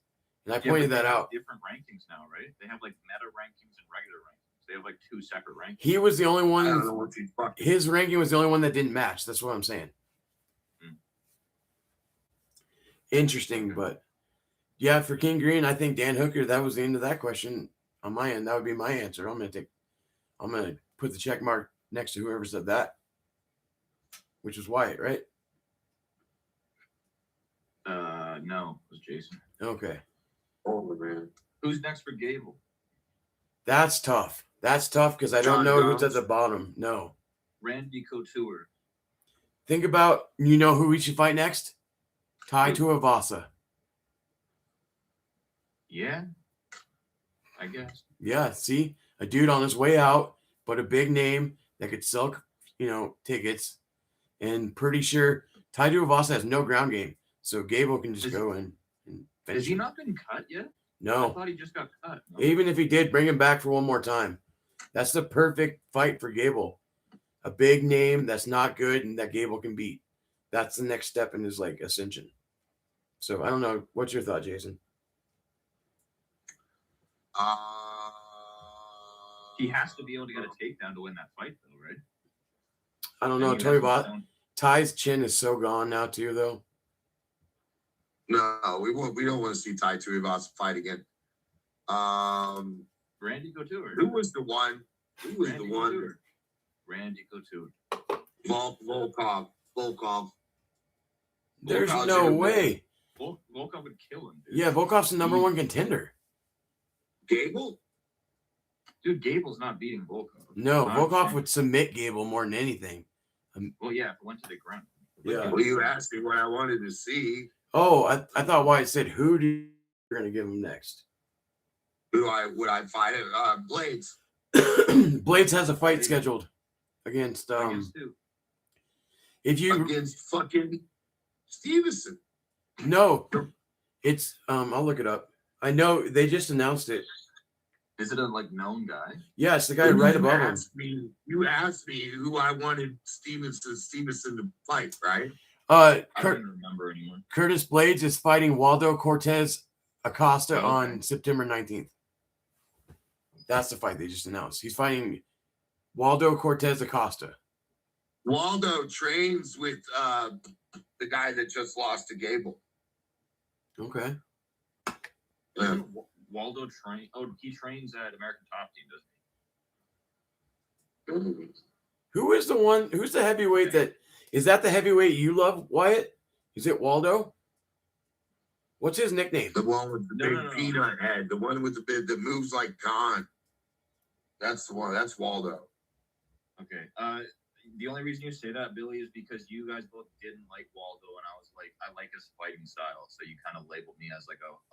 And I pointed that out. Different rankings now, right? They have like meta rankings and regular rankings. They have like 2 separate rankings. He was the only one. I don't know what he's fucking. His ranking was the only one that didn't match. That's what I'm saying. Interesting, but yeah, for King Green, I think Dan Hooker. That was the end of that question on my end. That would be my answer. I'm gonna put the check mark next to whoever said that, which was Wyatt, right? No, it was Jason. Okay. Oh man, who's next for Gable? That's tough. That's tough because I don't know who's at the bottom. No. Randy Couture. Think about who we should fight next. Tai Tuivasa. Yeah, I guess. Yeah, see, a dude on his way out, but a big name that could sell, tickets. And pretty sure Tai Tuivasa has no ground game, so Gable can just go and finish. Has he not been cut yet? No. I thought he just got cut. No. Even if he did, bring him back for one more time. That's the perfect fight for Gable. A big name that's not good and that Gable can beat. That's the next step in his ascension. So I don't know. What's your thought, Jason? He has to be able to get a takedown to win that fight, though, right? I don't know. Ty's chin is so gone now, too, though. No, we don't want to see Tai Tuivasa fight again. Randy Couture. Who was the one? Randy Couture. Volkov. There's no way. Volkov would kill him, dude. Yeah, Volkov's the number 1 contender. Gable? Dude, Gable's not beating Volkov. No, Volkov would submit Gable more than anything. Well, yeah, if it went to the ground. Yeah. Well, you asked me what I wanted to see. Oh, I thought Wyatt said who do you're going to give him next? Would I fight it? Blades. Blades has a fight scheduled against against fucking Stevenson. No, it's I'll look it up. I know they just announced it. Is it a known guy? Yeah, it's the guy right above him. You asked me who I wanted Stevenson to fight, right? I don't remember anymore. Curtis Blades is fighting Waldo Cortez Acosta on September 19th. That's the fight they just announced. He's fighting Waldo Cortez Acosta. Waldo trains with the guy that just lost to Gable. Okay. Yeah. Waldo he trains at American Top Team, doesn't he? Who is the one? Who's the heavyweight is that the heavyweight you love, Wyatt? Is it Waldo? What's his nickname? The one with the big peanut head. The one with the bit that moves like Khan. That's the one. That's Waldo. Okay. The only reason you say that, Billy, is because you guys both didn't like Waldo, and I was like, I like his fighting style, so you kind of labeled me as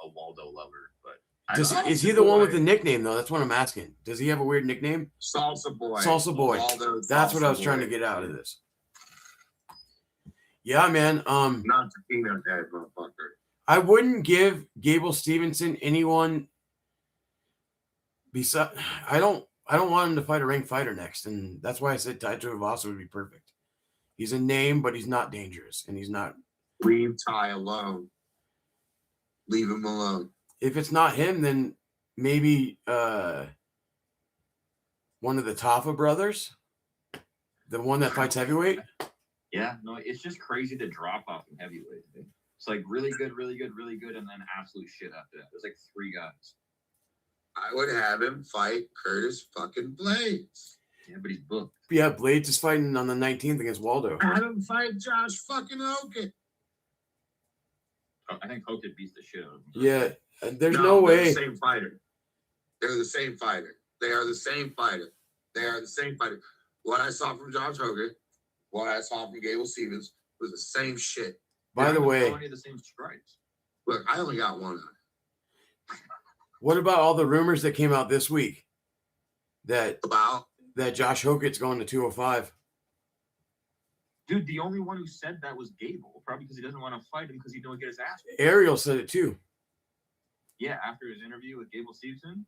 a Waldo lover. But is he the one with the nickname though? That's what I'm asking. Does he have a weird nickname? Salsa Boy. Salsa Boy. Waldo, that's what I was Boy. trying to get out of this. Yeah, man. Not the peanut head, motherfucker. I wouldn't give Gable Stevenson anyone. Besides, I don't want him to fight a ranked fighter next, and that's why I said Tai Tuivasa would be perfect. He's a name, but he's not dangerous, and he's not. Leave Tai alone. Leave him alone. If it's not him, then maybe one of the Tafa brothers, the one that fights heavyweight. Yeah, no, it's just crazy to drop off in heavyweight. Dude. It's really good, really good, really good, and then absolute shit after that. There's 3 guys. I would have him fight Curtis fucking Blades. Yeah, but he's booked. Yeah, Blades is fighting on the 19th against Waldo. Have him fight Josh fucking Hogan. I think Hogan beats the shit out of him. Yeah, there's no way. They're the same fighter. They're the same fighter. They are the same fighter. They are the same fighter. What I saw from Josh Hogan, what I saw from Gable Stevens was the same shit. By the way, the same strikes. Look, I only got one eye. What about all the rumors that came out this week that About Josh Hogan's going to 205? Dude, the only one who said that was Gable, probably because he doesn't want to fight him because he don't get his ass beat. Ariel said it too. Yeah, after his interview with Gable Stevenson.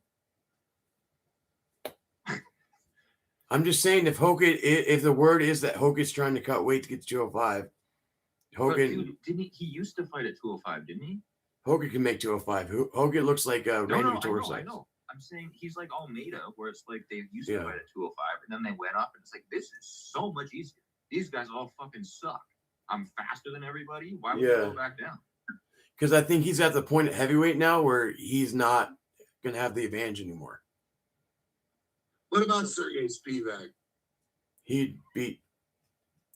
I'm just saying, if the word is that Hogan's trying to cut weight to get to 205, Hogan, Dude, didn't he used to fight at 205, didn't he? Hogan can make 205. Hogan looks like Randy I know. I'm saying he's like Almeida, where it's like they used to fight at 205, and then they went up, and it's like, this is so much easier. These guys all fucking suck. I'm faster than everybody. Why would you go back down? Because I think he's at the point at heavyweight now where he's not going to have the advantage anymore. what about Sergey Spivak? He'd beat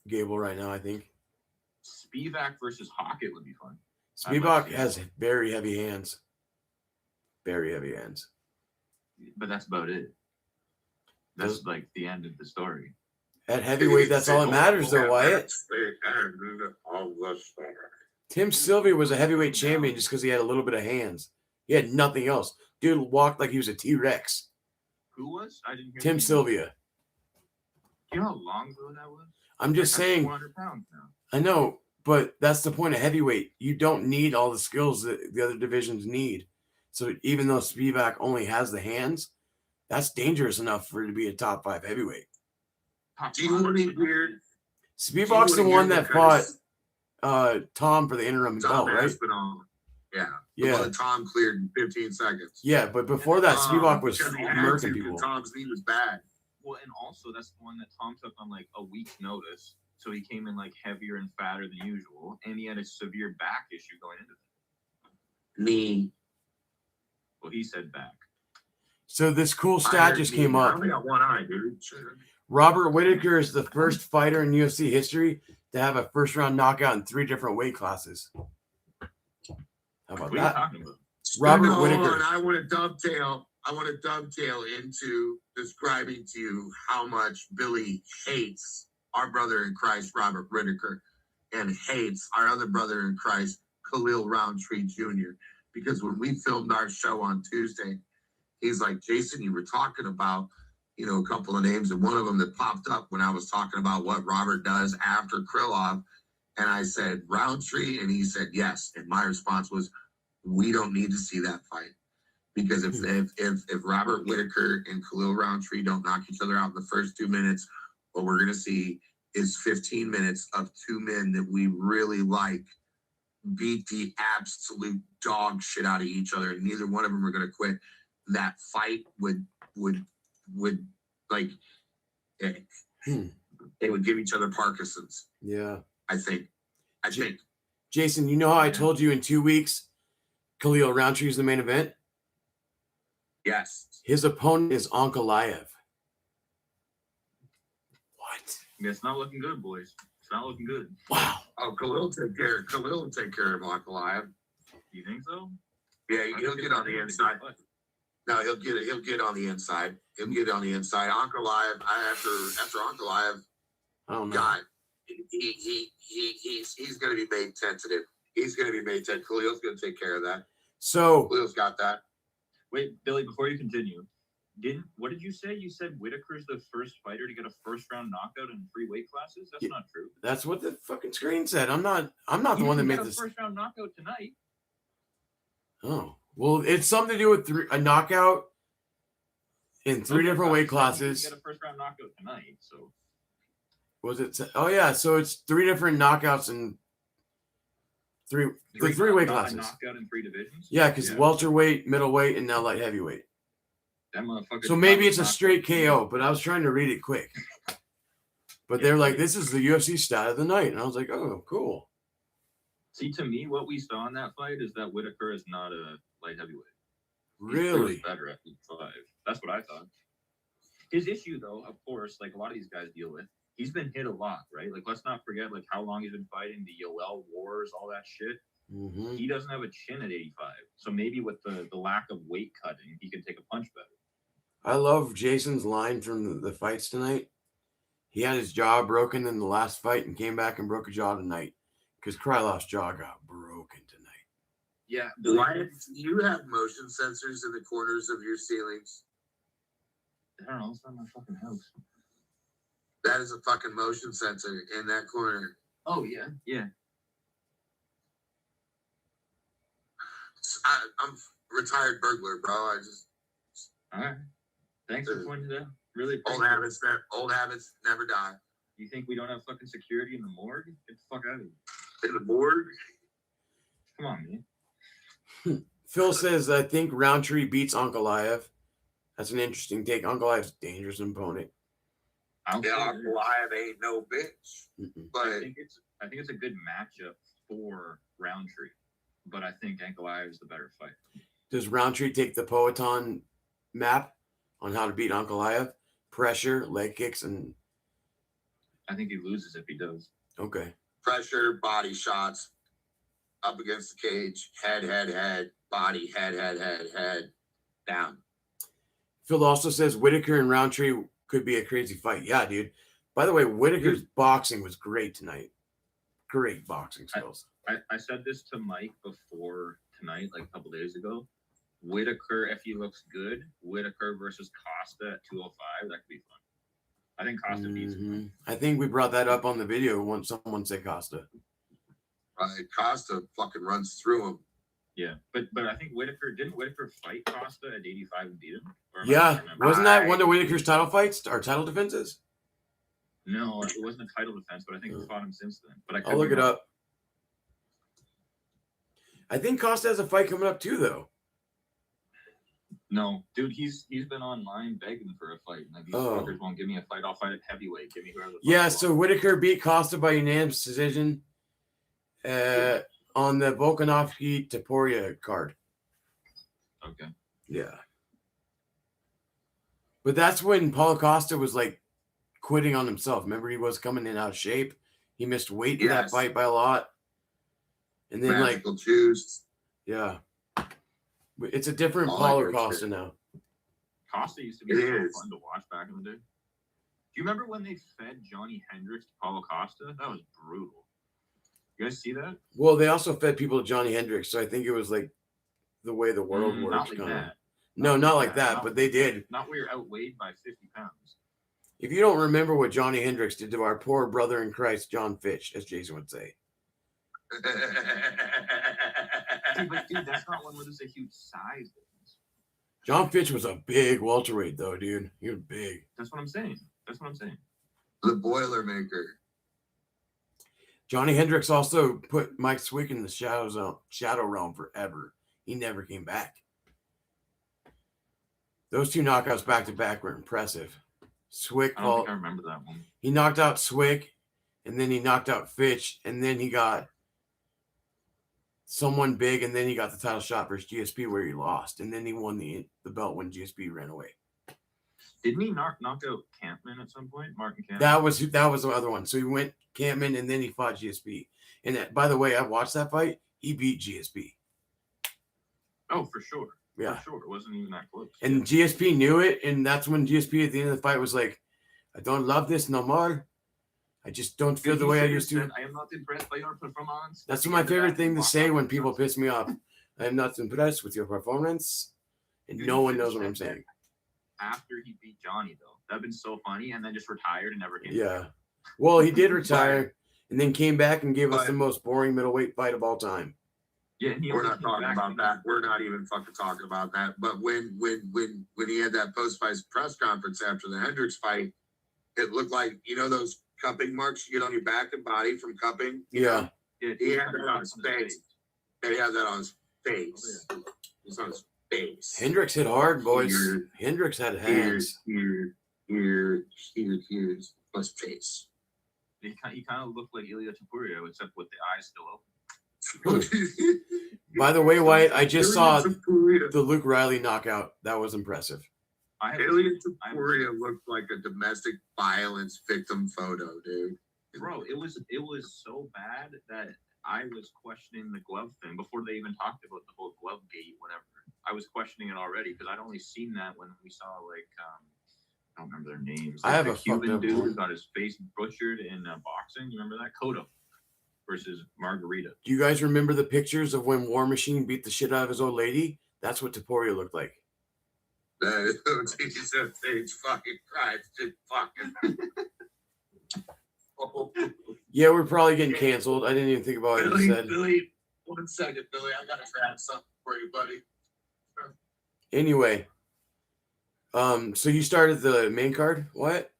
Gable right now, I think. Spivak versus Hockett would be fun. Spivak has very heavy hands. Very heavy hands. But that's about it. That's like the end of the story. At heavyweight, that's all that matters, though, Wyatt. Tim Sylvia was a heavyweight champion just because he had a little bit of hands. He had nothing else. Dude walked like he was a T-Rex. Who was? I didn't hear. Tim Sylvia. Do you know how long ago that was? I'm just saying. 400 pounds now. I know, but that's the point of heavyweight. You don't need all the skills that the other divisions need. So even though Spivak only has the hands, that's dangerous enough for it to be a top 5 heavyweight. Do you want to be weird? Spivak's the one that fought Tom for the interim belt, right? Aspinall. Yeah. Yeah. The one that Tom cleared in 15 seconds. Yeah, but before that, Spivak was murking people. Tom's knee was bad. Well, and also that's the one that Tom took on like a week's notice. So he came in like heavier and fatter than usual. And he had a severe back issue going into it. Knee. Well, he said back. So this cool stat just came up. I only got one eye, dude. Robert Whittaker is the first fighter in UFC history to have a first-round knockout in 3 different weight classes. How about What are you that? talking about? Robert Whittaker. I want to dovetail into describing to you how much Billy hates our brother in Christ, Robert Whittaker, and hates our other brother in Christ, Khalil Roundtree Jr. Because when we filmed our show on Tuesday, he's like, Jason, you were talking about, a couple of names, and one of them that popped up when I was talking about what Robert does after Krylov, and I said, Roundtree, and he said, yes. And my response was, we don't need to see that fight. Because if Robert Whittaker and Khalil Roundtree don't knock each other out in the first 2 minutes, what we're going to see is 15 minutes of 2 men that we really like beat the absolute dog shit out of each other, and neither one of them are going to quit. That fight would like they would give each other Parkinson's. Yeah. I think. Jason, you know how I told you in 2 weeks, Khalil Roundtree is the main event? Yes. His opponent is Ankalaev. What? Yeah, it's not looking good, boys. It's not looking good. Wow. Oh, Khalil will take care of Ankalaev. You think so? Yeah, he'll get on the inside. No, he'll get on the inside. He'll get on the inside. Ankalaev, after Ankalaev got, he's going to be made tentative. He's going to be made tentative. Khalil's going to take care of that. So Khalil's got that. Wait, Billy, before you continue, what did you say? You said Whittaker's the first fighter to get a first-round knockout in 3 weight classes? That's not true. That's what the fucking screen said. I'm not the one that made this. First-round knockout tonight. Oh, well, it's something to do with a knockout in 3 different weight classes. Get a first-round knockout tonight, so. Was it? Oh yeah, so it's 3 different knockouts in 3 weight classes. A knockout in 3 divisions. Yeah, because welterweight, middleweight, and now light heavyweight. That motherfucker. So maybe it's a straight KO, but I was trying to read it quick. But they're like, this is the UFC stat of the night, and I was like, oh, cool. See, to me, what we saw in that fight is that Whittaker is not a light heavyweight. Really? Better at 5. That's what I thought. His issue, though, of course, like a lot of these guys deal with, he's been hit a lot, right? Like, let's not forget, like, how long he's been fighting, the Yoel wars, all that shit. Mm-hmm. He doesn't have a chin at 85. So maybe with the lack of weight cutting, he can take a punch better. I love Jason's line from the fights tonight. He had his jaw broken in the last fight and came back and broke a jaw tonight because Krylov's jaw got broken tonight. Yeah. Why do you have motion sensors in the corners of your ceilings? I don't know. It's not my fucking house. That is a fucking motion sensor in that corner. Oh, yeah. Yeah. I'm retired burglar, bro. All right. Thanks for pointing it out. Really old habits never die. You think we don't have fucking security in the morgue? Get the fuck out of here. In the morgue? Come on, man. Phil says, I think Roundtree beats Ankalaev. That's an interesting take. Ankalaev's a dangerous opponent. Ankalaev ain't no bitch. But I think it's a good matchup for Roundtree. But I think Ankalaev is the better fight. Does Roundtree take the Poetan map on how to beat Ankalaev? Pressure, leg kicks, and... I think he loses if he does. Okay. Pressure, body shots, up against the cage, head, body, head, down. Phil also says Whitaker and Roundtree could be a crazy fight. Yeah, dude. By the way, Whitaker's boxing was great tonight. Great boxing skills. I said this to Mike before tonight, like a couple days ago. Whitaker, if he looks good, Whitaker versus Costa at 205, that could be fun. I think Costa beats him. I think we brought that up on the video when someone said Costa. Right, Costa fucking runs through him. Yeah, but I think didn't Whitaker fight Costa at 85 and beat him? Yeah, wasn't that one of Whitaker's title fights or title defenses? No, it wasn't a title defense, but I think he fought him since then. But I'll look it up. I think Costa has a fight coming up too, though. No, dude, he's been online begging for a fight. Like, these fuckers won't give me a fight. I'll fight at heavyweight. Give me whoever the fuck Yeah, so Whitaker beat Costa by unanimous decision on the Volkanovski-Topuria card. Okay. Yeah. But that's when Paulo Costa was like quitting on himself. Remember, he was coming in out of shape. He missed weight in that fight by a lot. And then magical juice. Yeah. It's a different Paulo Costa now. Costa used to be so fun to watch back in the day. Do you remember when they fed Johnny Hendricks to Paulo Costa? That was brutal. You guys see that? Well, they also fed people to Johnny Hendricks, so I think it was like the way the world works. Not like that. No, not like that, but they did. Not where you're outweighed by 50 pounds. If you don't remember what Johnny Hendricks did to our poor brother in Christ, John Fitch, as Jason would say. But dude, that's not one where there's a huge size difference. John Fitch was a big welterweight, though, dude. He was big. That's what I'm saying. The Boilermaker. Johnny Hendricks also put Mike Swick in the shadow realm forever. He never came back. Those two knockouts back to back were impressive. Swick, I don't think I remember that one. He knocked out Swick, and then he knocked out Fitch, and then he got someone big, and then he got the title shot versus GSP where he lost, and then he won the belt when GSP ran away. Didn't he knock out Campman at some point? Martin Campman? That was the other one. So he went Campman, and then he fought GSP. And by the way, I watched that fight. He beat GSP. Oh, for sure. Yeah. For sure. It wasn't even that close. And GSP knew it, and that's when GSP at the end of the fight was like, I don't love this no more. I just don't feel the way I used to. I am not impressed by your performance. That's my favorite thing to say when people piss me off. I am not impressed with your performance. And no one knows what I'm saying. After he beat Johnny, though. That'd been so funny, and then just retired and never came back. Yeah. Well, he did retire and then came back and gave us the most boring middleweight fight of all time. Yeah, we're not talking about that. We're not even fucking talking about that. But when he had that post-fight press conference after the Hendricks fight, it looked like, you know, those cupping marks you get on your back and body from cupping? Yeah. He had that on his face. Yeah, he had that on his face. It's on his face. Hendricks hit hard, boys. Hendricks had hands. Here's plus face. He kind of looked like Ilya Topuria, except with the eyes still open. By the way, Wyatt, I just saw Ilya Taporia. the Luke Riley knockout. That was impressive. Ilya Taporia looked like a domestic violence victim photo, dude. Bro, it was so bad that I was questioning the glove thing before they even talked about the whole glove gate, whatever. I was questioning it already because I'd only seen that when we saw I don't remember their names. I have the a Cuban fucked up dude one. who got his face butchered in boxing. You remember that? Cotto versus Margarita. Do you guys remember the pictures of when War Machine beat the shit out of his old lady? That's what Taporia looked like. Jesus H. fucking Christ, just fucking. Yeah, we're probably getting canceled. I didn't even think about what you said. Billy, 1 second, Billy. I gotta grab something for you, buddy. Anyway, so you started the main card. What?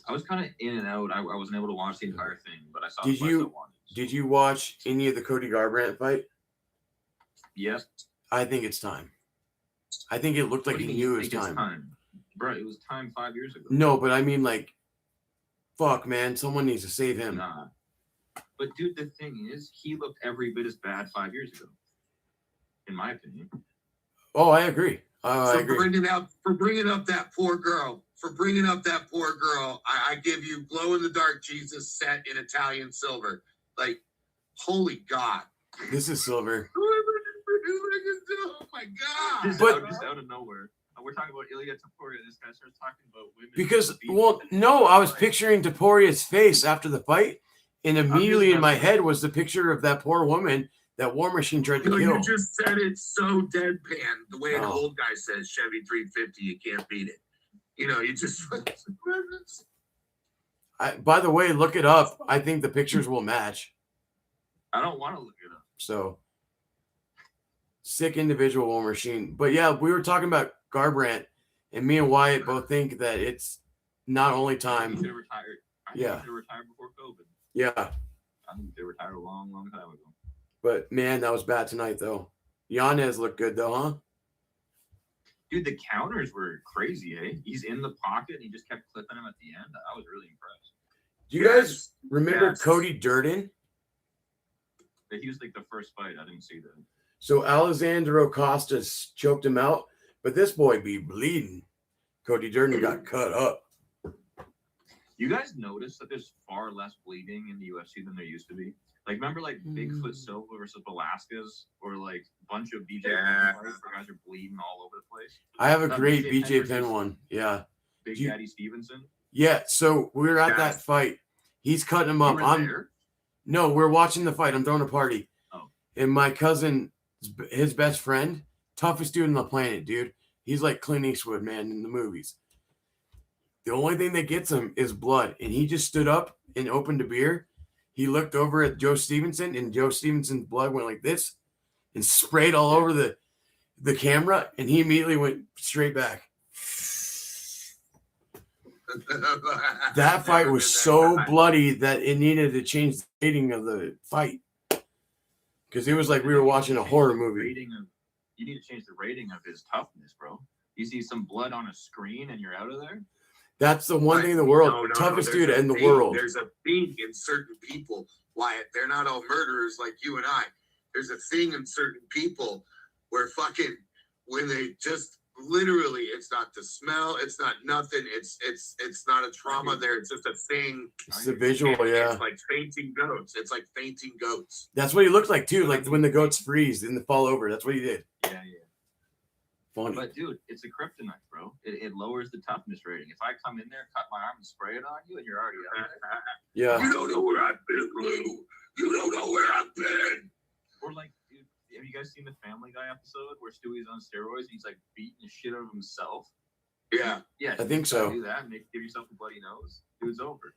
I was kind of in and out. I wasn't able to watch the entire thing, but I saw Did the parts you- I wanted. Did you watch any of the Cody Garbrandt fight? Yes. I think it's time. I think it looked like What do he you mean knew you it was think it's time. time? Bro, it was time 5 years ago. No, but I mean, like, fuck, man, someone needs to save him. Nah. But dude, the thing is, he looked every bit as bad 5 years ago, in my opinion. Oh, I agree. I For agree. bringing up that poor girl. I give you glow in the dark Jesus set in Italian silver. Like, holy God. This is silver. Oh my God. Just out of nowhere. We're talking about Ilya Taporia. This guy starts talking about women. Because, well, no, I was picturing Taporia's face after the fight, and immediately in my head was the picture of that poor woman that War Machine tried to No, kill. you just said it so deadpan. The way an Oh. old guy says Chevy 350, you can't beat it. You know, you just. By the way, look it up. I think the pictures will match. I don't want to look it up. So, sick individual War Machine. But yeah, we were talking about Garbrandt, and me and Wyatt both think that it's not only He time. should have retired. I think Yeah. he should have retired before COVID. Yeah, I think they retired a long, long time ago. but man, that was bad tonight, though. Yanez looked good, though, huh? Dude, the counters were crazy, eh? He's in the pocket and he just kept clipping him at the end. I was really impressed. Do you guys remember Yes. Cody Durden? But he was like the first fight. I didn't see that. So Alexandro Costas choked him out, but this boy be bleeding. Cody Durden got cut up. You guys notice that there's far less bleeding in the UFC than there used to be? Like, remember, like, Bigfoot Silva versus Velasquez? Or, like, a bunch of BJ Penn fights where guys are bleeding all over the place? I have a Not great BJ BJ Penn Penn versus one. Yeah. Big You- Daddy Stevenson? Yeah, so we were at that fight. He's cutting him You up. were there? No, we're watching the fight. I'm throwing a party. Oh. And my cousin, his best friend, toughest dude on the planet, dude. He's like Clint Eastwood, man, in the movies. The only thing that gets him is blood. And he just stood up and opened a beer. He looked over at Joe Stevenson, and Joe Stevenson's blood went like this and sprayed all over the camera, and he immediately went straight back. That fight was so bloody that it needed to change the rating of the fight. Because it was like we were watching a horror movie. You need to change the rating of his toughness, bro. You see some blood on a screen and you're out of there? That's the one thing in the world. Toughest there's dude a in the thing- world. There's a thing in certain people, Wyatt. They're not all murderers like you and I. There's a thing in certain people where fucking when they just literally, it's not the smell, it's not nothing, it's not a trauma there, it's just a thing. It's the visual, yeah. It's like fainting goats. It's like fainting goats. That's what he looked like too. Like when the goats freeze and they fall over. That's what he did. Yeah. Funny. But dude, it's a kryptonite, bro. It lowers the toughness rating. If I come in there, cut my arm, and spray it on you, and you're already out. Yeah. You don't know where I've been, Lou. You don't know where I've been. Or like, dude, have you guys seen the Family Guy episode where Stewie's on steroids and he's like beating the shit out of himself? Yeah. Yeah. I think so. Do that. Give yourself a bloody nose. Dude's over.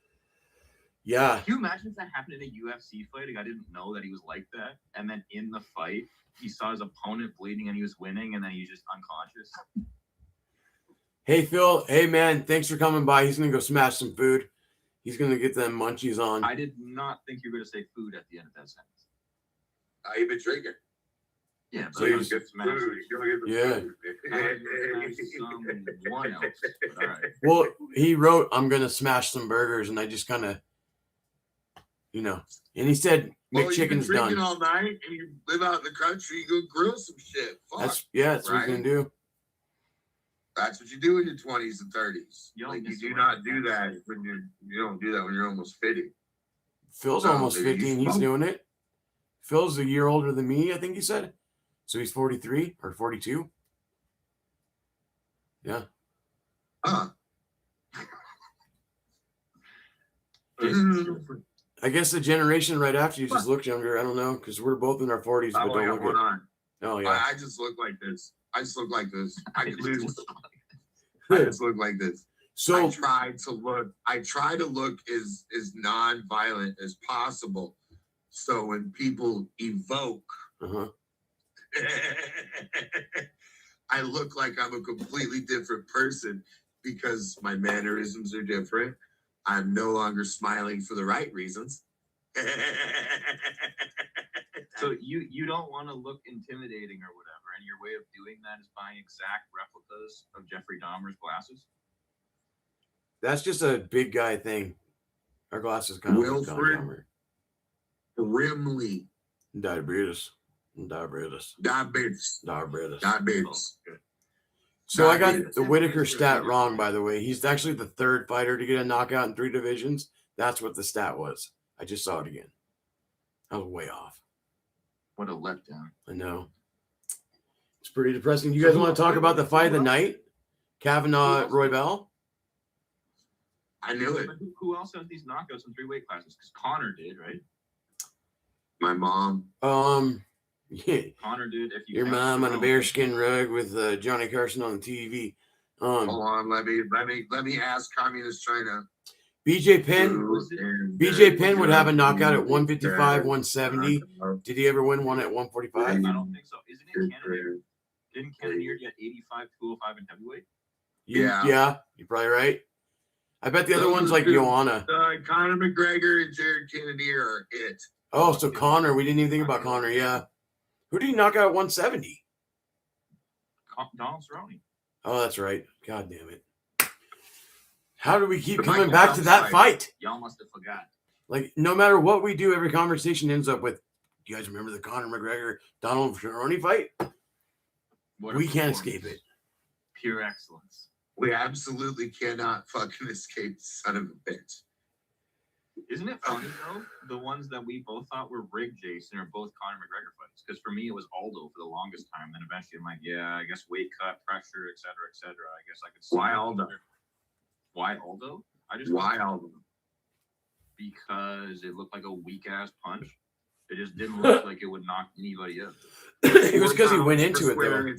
Yeah. Can you imagine if that happened in a UFC fight? A guy didn't know that he was like that, and then in the fight, he saw his opponent bleeding and he was winning, and then he was just unconscious. Hey, Phil. Hey, man. Thanks for coming by. He's going to go smash some food. He's going to get them munchies on. I did not think you were going to say food at the end of that sentence. I've been drinking. Yeah, So you get some food. You're gonna get the someone else. But all right. Well, he wrote, I'm going to smash some burgers. And I just kind of, and he said, McChicken's drinking done. all night and you live out in the country, you go grill some shit. Fuck, That's what you're gonna do. That's what you do in your 20s and 30s. You Like, don't you do not do that when you don't do that when you're almost 50. Phil's No, almost dude, 50 and he's smoke. doing it. Phil's a year older than me, I think he said. So he's 43 or 42. Yeah. Huh. I guess the generation right after you just looks younger. I don't know, because we're both in our 40s, but don't look it. Oh yeah. I just look like this. I just look like this. I could lose. I just look like this. So I try to look as non-violent as possible. So when people evoke, I look like I'm a completely different person because my mannerisms are different. I'm no longer smiling for the right reasons. So you don't want to look intimidating or whatever, and your way of doing that is buying exact replicas of Jeffrey Dahmer's glasses? that's just a big guy thing. Our glasses kind of look Wilfred Brimley. Diabetes. So I got the Whitaker stat wrong, by the way. He's actually the third fighter to get a knockout in 3 divisions. That's what the stat was. I just saw it again. I was way off. What a letdown. I know. It's pretty depressing. You guys want to talk about the fight of the night? Kavanaugh, Roybal? I knew it. Who else has these knockouts in 3 weight classes? Because Connor did, right? My mom. Yeah. Connor did. If you Your mom on a bearskin rug with Johnny Carson on the TV. Hold on, let me ask Communist China. BJ Penn would have a knockout at 155, 170. Did he ever win one at 145? I don't think so. Isn't it Cannonier? Didn't Cannonier get 85, 205 in heavyweight? Yeah, you're probably right. I bet the other one's like Joanna. Conor McGregor and Jared Cannonier are it. Oh, so Connor. We didn't even think about Connor. Yeah. Who did he knock out at 170? Donald Cerrone. Oh, that's right. God damn it. How do we keep coming back to that fight? Y'all must have forgot. Like, no matter what we do, every conversation ends up with, do you guys remember the Conor McGregor Donald Cerrone fight? We can't escape it. Pure excellence. We absolutely cannot fucking escape the son of a bitch. Isn't it funny, though? The ones that we both thought were rigged, Jason, are both Conor McGregor fights. Because for me, it was Aldo for the longest time. Then eventually I'm like, yeah, I guess weight cut, pressure, et cetera, et cetera. I guess I could see. Why Aldo? Why Aldo? Why Aldo? Because it looked like a weak-ass punch. It just didn't look like it would knock anybody out. It was because he went into it, though.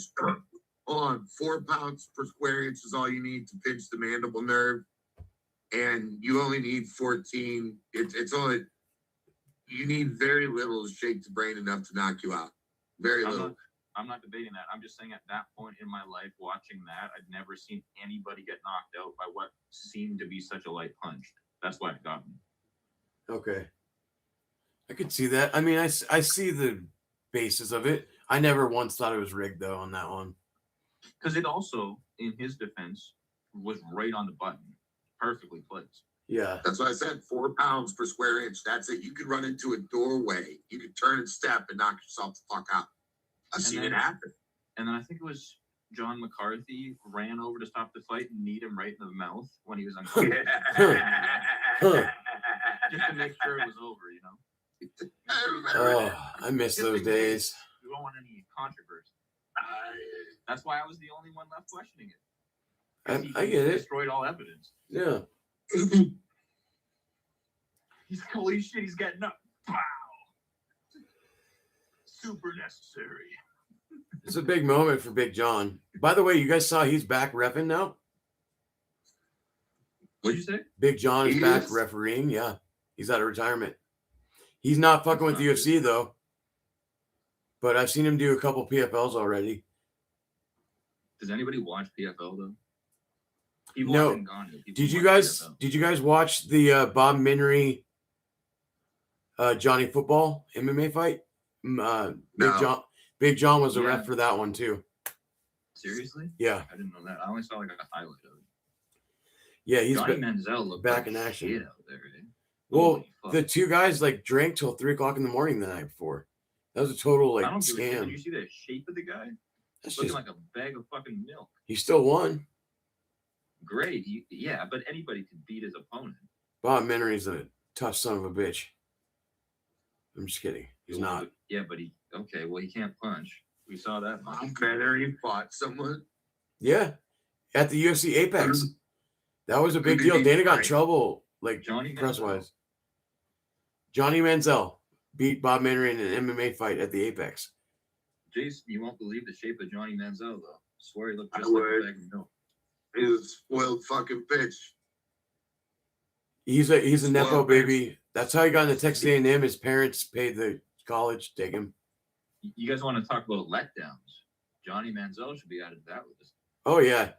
Hold on, 4 pounds per square inch is all you need to pinch the mandible nerve. And you only need 14. It's only, you need very little to shake the brain enough to knock you out. Very little. I'm not debating that. I'm just saying at that point in my life, watching that, I'd never seen anybody get knocked out by what seemed to be such a light punch. That's why it got me. Okay. I could see that. I mean, I see the basis of it. I never once thought it was rigged, though, on that one. Because it also, in his defense, was right on the button. Perfectly placed. Yeah. That's what I said. 4 pounds per square inch. That's it. You could run into a doorway. You could turn and step and knock yourself the fuck out. I've seen it happen. And then I think it was John McCarthy ran over to stop the fight and kneed him right in the mouth when he was unconscious. Just to make sure it was over, you know? Oh, I miss those days. We don't want any controversy. That's why I was the only one left questioning it. I get it. Destroyed all evidence. Yeah. He's like, holy shit, he's getting up. Pow! Super necessary. It's a big moment for Big John. By the way, you guys saw he's back reffing now? What'd you say? Big John is back refereeing. Yeah. He's out of retirement. He's not fucking with the UFC, though. But I've seen him do a couple PFLs already. Does anybody watch PFL, though? No. Did you guys watch the Bob Minnery Johnny Football MMA fight? Big John was a ref for that one too. Seriously? Yeah. I didn't know that. I only saw like a highlight of it. Yeah, he's Johnny Manziel looked back like in action shit out there, dude. Well, the two guys like drank till 3 o'clock in the morning the night before. That was a total like I don't give a shit. scam. Did you see the shape of the guy? That's Looking just like a bag of fucking milk. he still won. Great. Yeah, but anybody could beat his opponent. Bob Menery's a tough son of a bitch. I'm just kidding. He's not. Yeah, but he can't punch. We saw that. Menery fought someone. Yeah, at the UFC Apex. That was a big deal. Dana got in trouble, like press wise. Johnny Manziel beat Bob Menery in an MMA fight at the Apex. Jason, you won't believe the shape of Johnny Manziel, though. I swear he looked just like a bag of milk. He's a spoiled fucking bitch. He's a nepo baby. That's how he got into Texas A&M. His parents paid the college to take him. You guys want to talk about letdowns? Johnny Manziel should be added to that list. Oh yeah.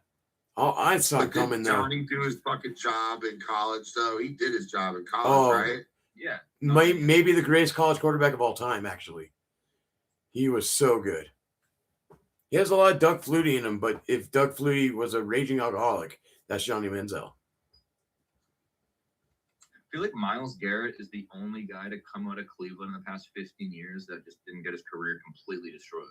I saw it coming though. Johnny do his fucking job in college, though. He did his job in college, right? Yeah. Maybe the greatest college quarterback of all time, actually. He was so good. He has a lot of Doug Flutie in him, but if Doug Flutie was a raging alcoholic, that's Johnny Manziel. I feel like Myles Garrett is the only guy to come out of Cleveland in the past 15 years that just didn't get his career completely destroyed.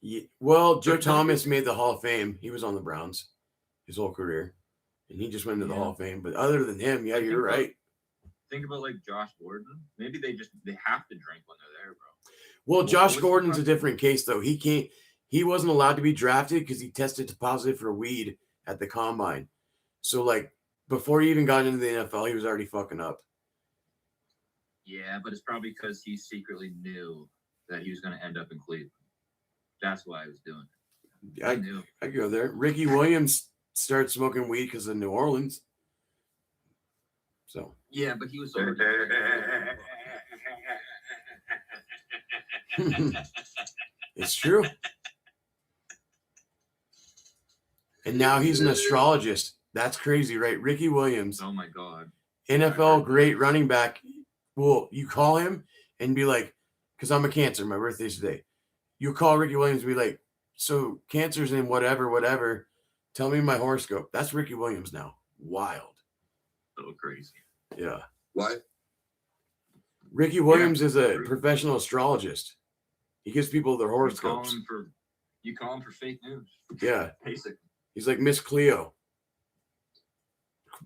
Yeah, well, Joe Thomas made the Hall of Fame. He was on the Browns his whole career, and he just went to the Hall of Fame. But other than him, yeah, you're right. Think about like Josh Gordon. Maybe they have to drink when they're there, bro. Well, Josh Gordon's a different case, though. He wasn't allowed to be drafted because he tested positive for weed at the combine. So, like, before he even got into the NFL, he was already fucking up. Yeah, but it's probably because he secretly knew that he was going to end up in Cleveland. That's why I was doing it. I knew. I go there. Ricky Williams started smoking weed because of New Orleans. So. Yeah, but he was so. It's true. And now he's an astrologist. That's crazy, right? Ricky Williams. Oh my God. NFL great running back. Well, you call him and be like, because I'm a Cancer, my birthday's today. You call Ricky Williams and be like, so Cancer's in whatever. Tell me my horoscope. That's Ricky Williams now. Wild. So crazy. Yeah. What? Ricky Williams is a professional astrologist. He gives people their horoscopes. You call him for fake news. Yeah. Basically. He's like Miss Cleo.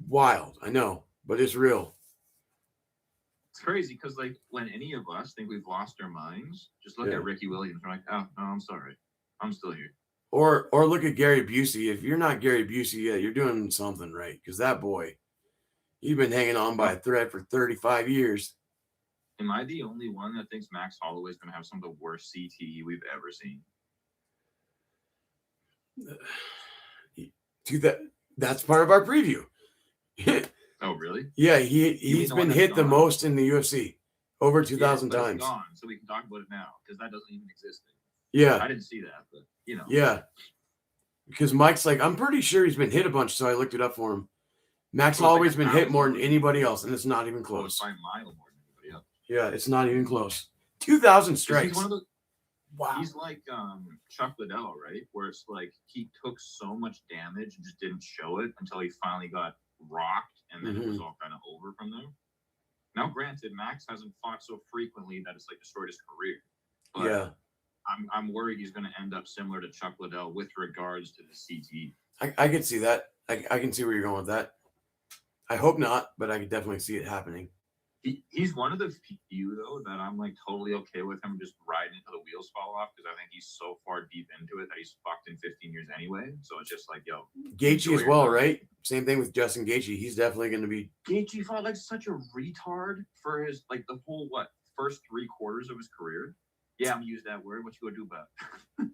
Wild. I know, but it's real. It's crazy because, like, when any of us think we've lost our minds, just look at Ricky Williams. We're like, oh, no, I'm sorry. I'm still here. Or look at Gary Busey. If you're not Gary Busey yet, you're doing something right. Because that boy, he's been hanging on by a thread for 35 years. Am I the only one that thinks Max Holloway is going to have some of the worst CTE we've ever seen? That's part of our preview. Oh, really? Yeah, he's been hit the most in the UFC, over 2,000 times. It's gone, so we can talk about it now because that doesn't even exist anymore. Yeah, I didn't see that, but you know. Yeah, because Mike's like, I'm pretty sure he's been hit a bunch, so I looked it up for him. Max Holloway's been hit more than anybody else, and it's not even close. By a mile more than anybody else. Yeah, it's not even close. 2,000 strikes. He's one of the, wow. He's like Chuck Liddell, right? Where it's like he took so much damage and just didn't show it until he finally got rocked, and then it was all kind of over from there. Now, granted, Max hasn't fought so frequently that it's like destroyed his career. But yeah. I'm worried he's going to end up similar to Chuck Liddell with regards to the CT. I can see that. I can see where you're going with that. I hope not, but I can definitely see it happening. He's one of the few, though, that I'm like totally okay with him just riding until the wheels fall off because I think he's so far deep into it that he's fucked in 15 years anyway. So it's just like, yo. Gaethje as well, right? Same thing with Justin Gaethje. He's definitely going to be. Gaethje fought like such a retard for his, like, the whole, first 3 quarters of his career. Yeah, I'm going to use that word. What you going to do about it?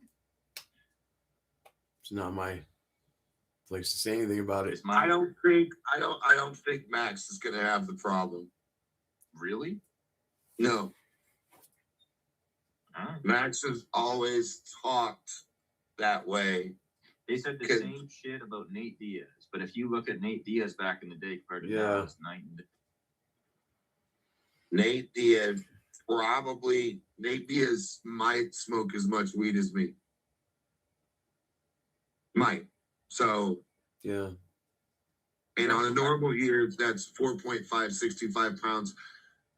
It's not my place to say anything about it. I don't think Max is going to have the problem. Really? No. Max has always talked that way. They said the same shit about Nate Diaz, but if you look at Nate Diaz back in the day compared to now, it's night and day. Nate Diaz might smoke as much weed as me. Might. So yeah. And on a normal year, that's 4.565 pounds.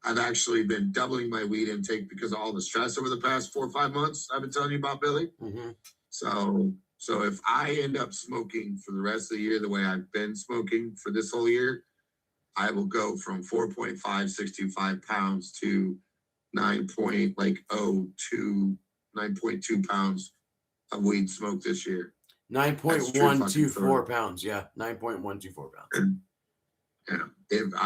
I've actually been doubling my weed intake because of all the stress over the past 4 or 5 months I've been telling you about, Billy. Mm-hmm. So if I end up smoking for the rest of the year the way I've been smoking for this whole year, I will go from 4.565 pounds to 9.2 pounds of weed smoked this year. 9.124 pounds. Yeah, 9.124 pounds. Yeah.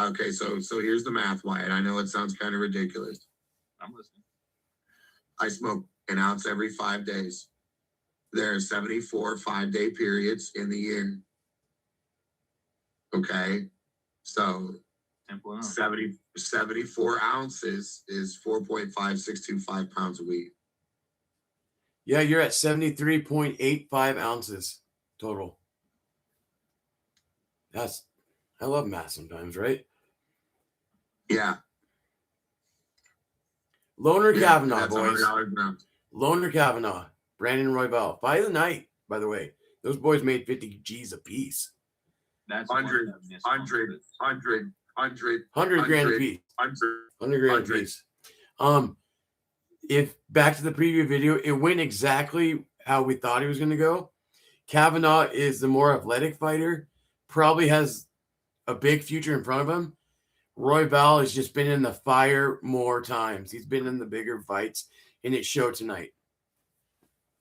Okay, so here's the math, Wyatt. I know it sounds kind of ridiculous. I'm listening. I smoke an ounce every 5 days. There are 74 5-day periods in the year. Okay, so 74 ounces is 4.5625 pounds of weed. Yeah, you're at 73.85 ounces total. I love math sometimes, right? Yeah. Loner Kavanaugh, that's boys. $100 Loner Kavanaugh, Brandon Roybal. Fight of the night, by the way. Those boys made 50 G's a piece. That's 100 grand a piece. 100 grand a piece. If back to the preview video, it went exactly how we thought he was going to go. Kavanaugh is the more athletic fighter, probably has a big future in front of him. Roybal has just been in the fire more times. He's been in the bigger fights, and it showed tonight.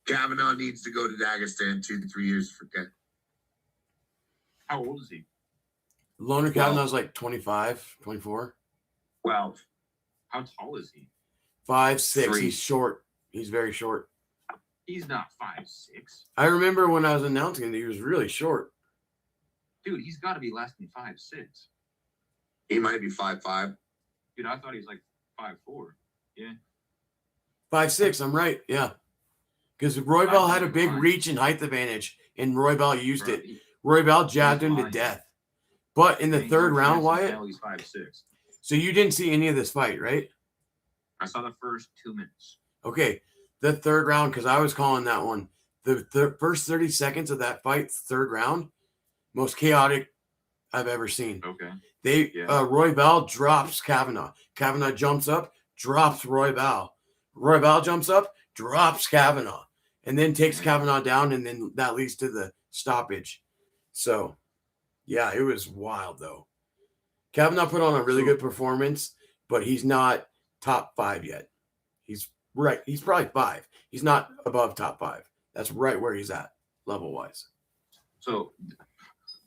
Kavanaugh needs to go to Dagestan 2 to 3 years to forget. How old is he? Loner Kavanaugh's like 25, 24. 12. How tall is he? 5'6". 3. He's short. He's very short. He's not 5'6". I remember when I was announcing it, he was really short. Dude, he's got to be less than 5'6". He might be 5'5". Dude, I thought he was like 5'4". Yeah. 5'6". I'm right. Yeah. Because Roybal had a big reach and height advantage, and Roybal used it. Roybal jabbed him to death. But in the third round, Wyatt. He's 5'6". So you didn't see any of this fight, right? I saw the first 2 minutes. Okay. The third round, because I was calling that one. The first 30 seconds of that fight, third round, most chaotic I've ever seen. Okay. Roybal drops Kavanaugh. Kavanaugh jumps up, drops Roybal. Roybal jumps up, drops Kavanaugh, and then takes Kavanaugh down, and then that leads to the stoppage. So, yeah, it was wild, though. Kavanaugh put on a really good performance, but he's not top 5 yet. He's right. He's probably 5. He's not above top 5. That's right where he's at, level-wise. So,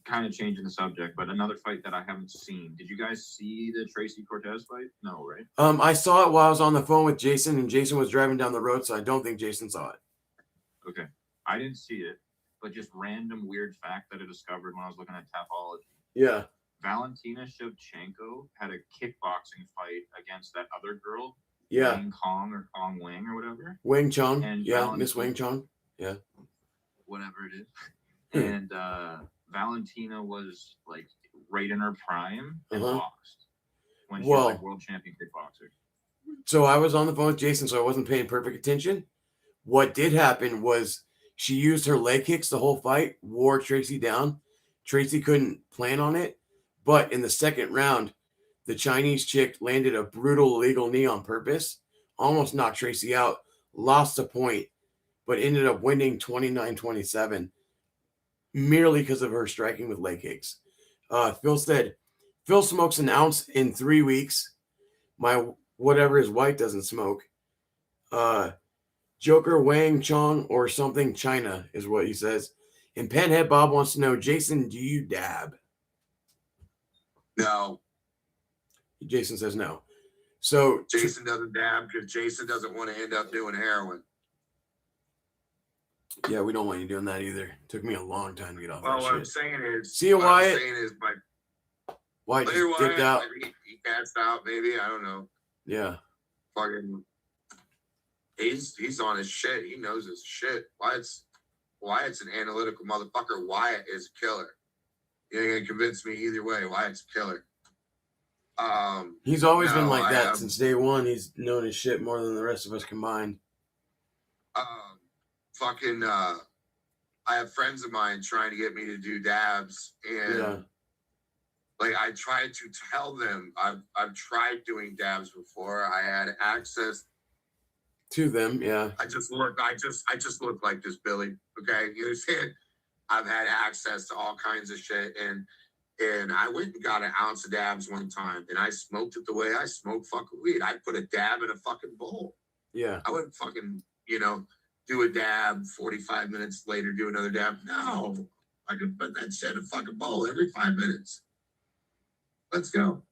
kind of changing the subject, but another fight that I haven't seen. Did you guys see the Tracy Cortez fight? No, right? I saw it while I was on the phone with Jason, and Jason was driving down the road, so I don't think Jason saw it. Okay. I didn't see it, but just random weird fact that I discovered when I was looking at Tapology. Yeah. Valentina Shevchenko had a kickboxing fight against that other girl. Yeah. Wing Kong or Kong Wing or whatever. Wing Chun. And yeah, Miss Wing Chun. Yeah. Whatever it is. And Valentina was like right in her prime and lost when she was like world champion kickboxer. So I was on the phone with Jason, so I wasn't paying perfect attention. What did happen was she used her leg kicks the whole fight, wore Tracy down. Tracy couldn't plan on it, but in the second round, the Chinese chick landed a brutal illegal knee on purpose, almost knocked Tracy out, lost a point, but ended up winning 29-27. Merely because of her striking with leg kicks. Phil said, Phil smokes an ounce in 3 weeks. My whatever his wife doesn't smoke. Joker Wang Chong or something China is what he says. And Penhead Bob wants to know, Jason, do you dab? No. Jason says no. So Jason doesn't dab because Jason doesn't want to end up doing heroin. Yeah, we don't want you doing that either. It took me a long time to get off that shit. What I'm saying is... See you, Wyatt. What I'm saying is Wyatt just dipped out. He passed out, maybe. I don't know. Yeah. Fucking... He's on his shit. He knows his shit. Wyatt's an analytical motherfucker. Wyatt is a killer. You ain't gonna convince me either way. Wyatt's a killer. He's always been like that since day one. He's known his shit more than the rest of us combined. I have friends of mine trying to get me to do dabs, and Like, I tried to tell them I've tried doing dabs before. I had access to them. Yeah. I just look like this, Billy. Okay, you understand? I've had access to all kinds of shit, and I went and got an ounce of dabs one time, and I smoked it the way I smoke fucking weed. I put a dab in a fucking bowl. Yeah. I wouldn't fucking, do a dab, 45 minutes later do another dab. No. I could put that shit in a fucking bowl every 5 minutes. Let's go.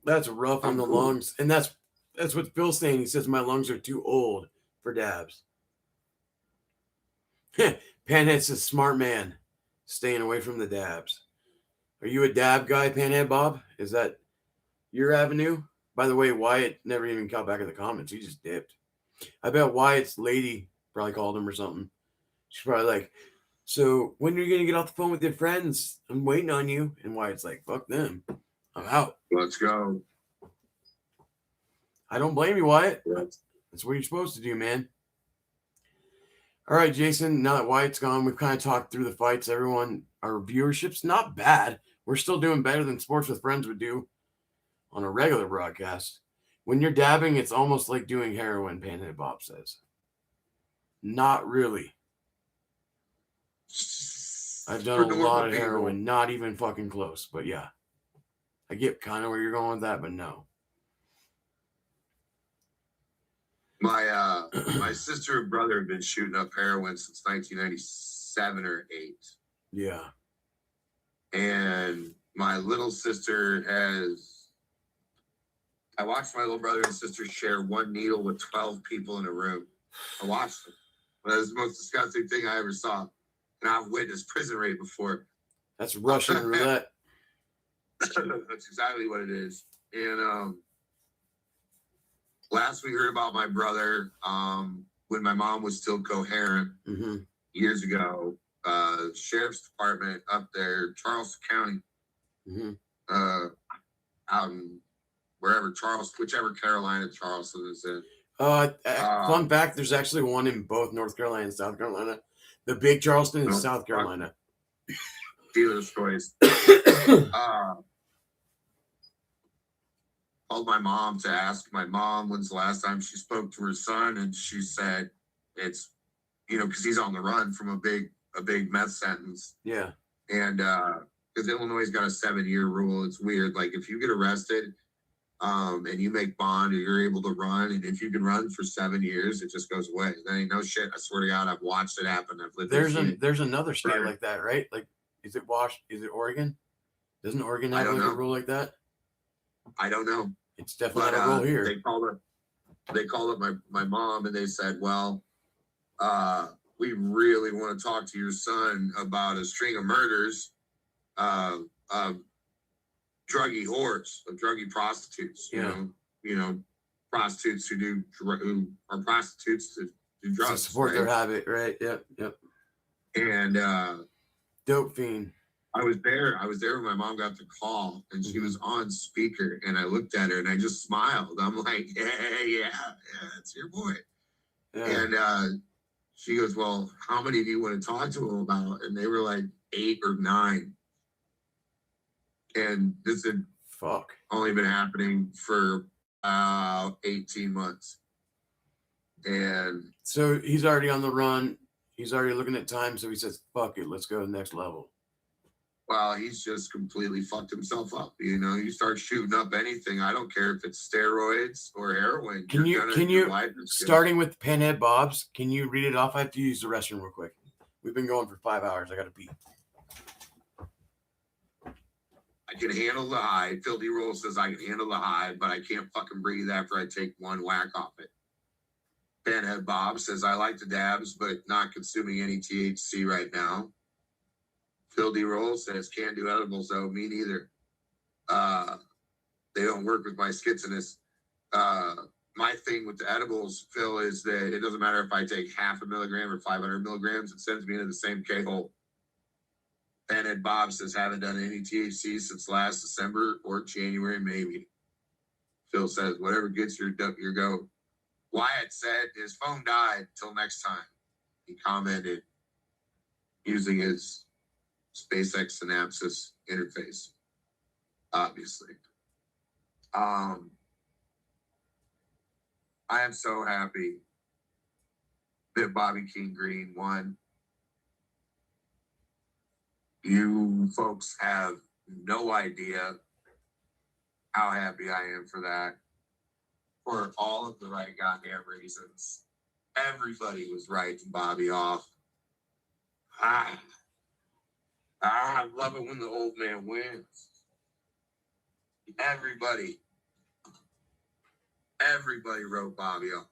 That's rough on the lungs. And that's what Phil's saying. He says my lungs are too old for dabs. Panhead's a smart man, staying away from the dabs. Are you a dab guy, Panhead Bob? Is that your avenue? By the way, Wyatt never even got back in the comments. He just dipped. I bet Wyatt's lady probably called him or something. She's probably like, so when are you going to get off the phone with your friends? I'm waiting on you. And Wyatt's like, fuck them. I'm out. Let's go. I don't blame you, Wyatt. Yes. That's what you're supposed to do, man. All right, Jason, now that Wyatt's gone, we've kind of talked through the fights. Everyone, our viewership's not bad. We're still doing better than Sports with Friends would do on a regular broadcast. When you're dabbing, it's almost like doing heroin, Panhead Bob says. Not really. I've done a lot of heroin, not even fucking close, but yeah. I get kind of where you're going with that, but no. My sister and brother have been shooting up heroin since 1997 or 8. Yeah. And my little sister I watched my little brother and sister share one needle with 12 people in a room. I watched them. That was the most disgusting thing I ever saw. And I've witnessed prison rape before. That's Russian roulette. That's exactly what it is. And last we heard about my brother, when my mom was still coherent years ago, sheriff's department up there, Charleston County, out in whichever Carolina Charleston is in. Fun fact, there's actually one in both North Carolina and South Carolina. The big Charleston is South Carolina. Dealer's choice. Called my mom to ask my mom when's the last time she spoke to her son, and she said it's, because he's on the run from a big meth sentence. Yeah. And because Illinois got a 7-year rule, it's weird. Like if you get arrested, and you make bond, or you're able to run, and if you can run for 7 years, it just goes away. That ain't no shit. I swear to God, I've watched it happen. I've lived. There's another state like that, right? Like, is it Oregon? Doesn't Oregon have like a rule like that? I don't know. It's definitely not a rule here. They called up my mom, and they said, well, we really want to talk to your son about a string of murders of druggy whores, of druggy prostitutes, you know, prostitutes who are prostitutes to do drugs. To support their habit, right? Yep. And dope fiend. I was there when my mom got the call, and she was on speaker, and I looked at her and I just smiled. I'm like, yeah, it's your boy. Yeah. And she goes, well, how many do you want to talk to him about? And they were like 8 or 9. And this had only been happening for 18 months. And so he's already on the run. He's already looking at time. So he says, fuck it, let's go to the next level. Well, he's just completely fucked himself up. You start shooting up anything. I don't care if it's steroids or heroin. Can you starting with Panhead Bob's, can you read it off? I have to use the restroom real quick. We've been going for 5 hours. I got to pee. I can handle the high. Phil D. Roll says I can handle the high, but I can't fucking breathe after I take one whack off it. Panhead Bob says I like the dabs, but not consuming any THC right now. Phil D. Roll says can't do edibles though. Me neither. They don't work with my schizophrenia. My thing with the edibles, Phil, is that it doesn't matter if I take 0.5 milligram or 500 milligrams. It sends me into the same K-hole. Panhead Bob says haven't done any THC since last December or January, maybe. Phil says whatever gets your go. Wyatt said his phone died till next time. He commented using his SpaceX Synapsis interface. obviously. I am so happy that Bobby King Green won. You folks have no idea how happy I am for that. For all of the right goddamn reasons. Everybody was writing Bobby off. I love it when the old man wins. Everybody wrote Bobby off.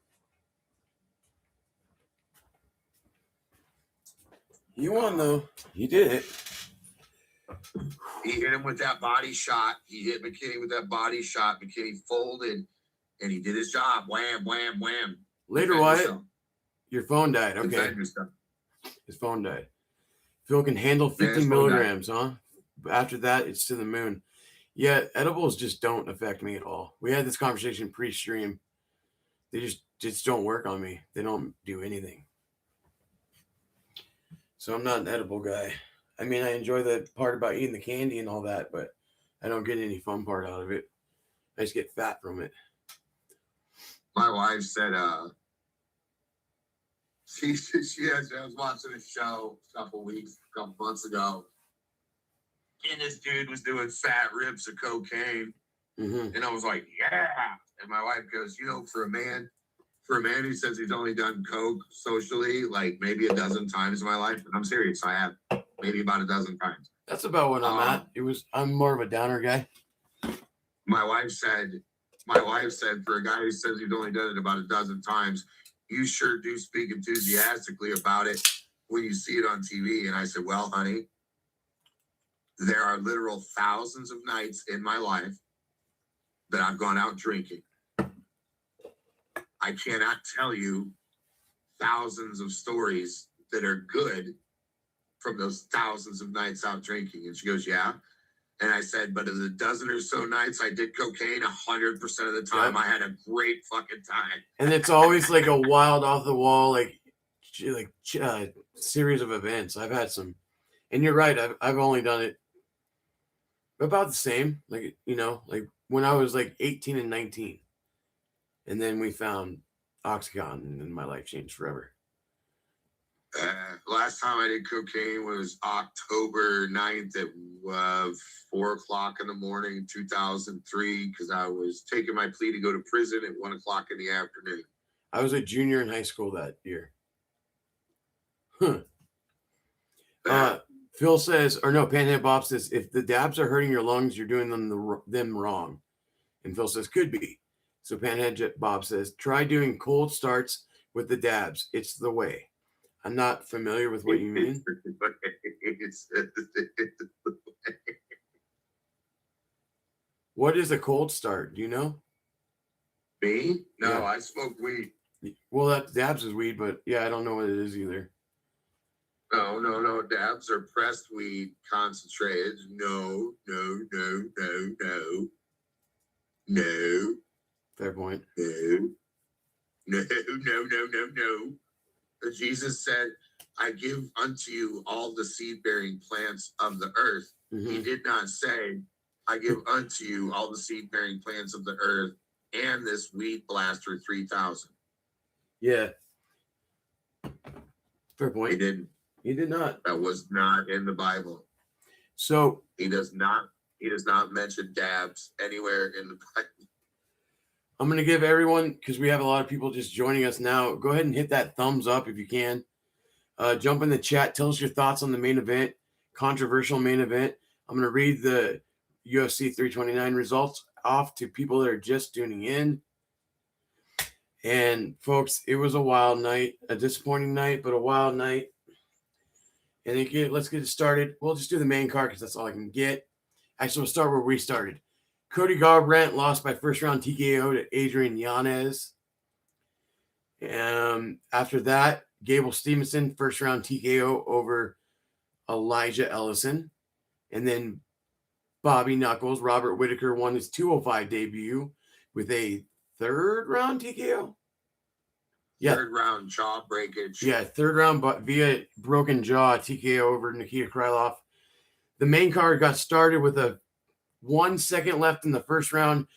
He won, though. He did it. He hit him with that body shot. He hit McKinney with that body shot. McKinney folded, and he did his job. Wham, wham, wham. Later, Wyatt, your phone died. Okay. His phone died. Phil can handle 50 milligrams, huh? After that, it's to the moon. Yeah, edibles just don't affect me at all. We had this conversation pre-stream. They just don't work on me. They don't do anything. So I'm not an edible guy. I mean, I enjoy the part about eating the candy and all that, but I don't get any fun part out of it. I just get fat from it. My wife said, I was watching a show a couple months ago, and this dude was doing fat rips of cocaine. Mm-hmm. And I was like, yeah. And my wife goes, for a man who says he's only done coke socially, like maybe a dozen times in my life. And I'm serious, I have maybe about a dozen times. That's about what I'm at. I'm more of a downer guy. My wife said, for a guy who says he's only done it about a dozen times, you sure do speak enthusiastically about it when you see it on TV. And I said, well, honey, there are literal thousands of nights in my life that I've gone out drinking. I cannot tell you thousands of stories that are good from those thousands of nights out drinking. And she goes, yeah. And I said, but of the dozen or so nights I did cocaine, 100% of the time, I had a great fucking time. And it's always like a wild off the wall, series of events. I've had some, and you're right. I've only done it about the same, like when I was like 18 and 19. And then we found Oxycontin, and my life changed forever. Last time I did cocaine was October 9th at 4 o'clock in the morning, 2003, because I was taking my plea to go to prison at 1 o'clock in the afternoon. I was a junior in high school that year. Phil says, Panhead Bob says, if the dabs are hurting your lungs, you're doing them wrong. And Phil says, could be. So Panhead Bob says, try doing cold starts with the dabs. It's the way. I'm not familiar with what you mean. What is a cold start? Do you know? Me? No, Yeah. I smoke weed. Well, that dabs is weed, but yeah, I don't know what it is either. No. Dabs are pressed weed concentrated. No. Fair point. No. Jesus said, I give unto you all the seed-bearing plants of the earth. Mm-hmm. He did not say, I give unto you all the seed-bearing plants of the earth and this weed blaster 3000. Yeah. Fair point. He didn't. He did not. That was not in the Bible. So he does not mention dabs anywhere in the Bible. I'm going to give everyone, because we have a lot of people just joining us now, go ahead and hit that thumbs up if you can. Jump in the chat. Tell us your thoughts on the main event, controversial main event. I'm going to read the UFC 329 results off to people that are just tuning in. And folks, it was a wild night, a disappointing night, but a wild night. And again, let's get it started. We'll just do the main card because that's all I can get. Actually, we'll start where we started. Cody Garbrandt lost by first round TKO to Adrian Yanez. After that, Gable Stevenson, first round TKO over Elijah Ellison. And then Bobby Knuckles, Robert Whittaker won his 205 debut with a third round TKO. Yeah. Third round jaw breakage. Yeah, third round but via broken jaw TKO over Nikita Krylov. The main card got started with a 1 second left in the first round.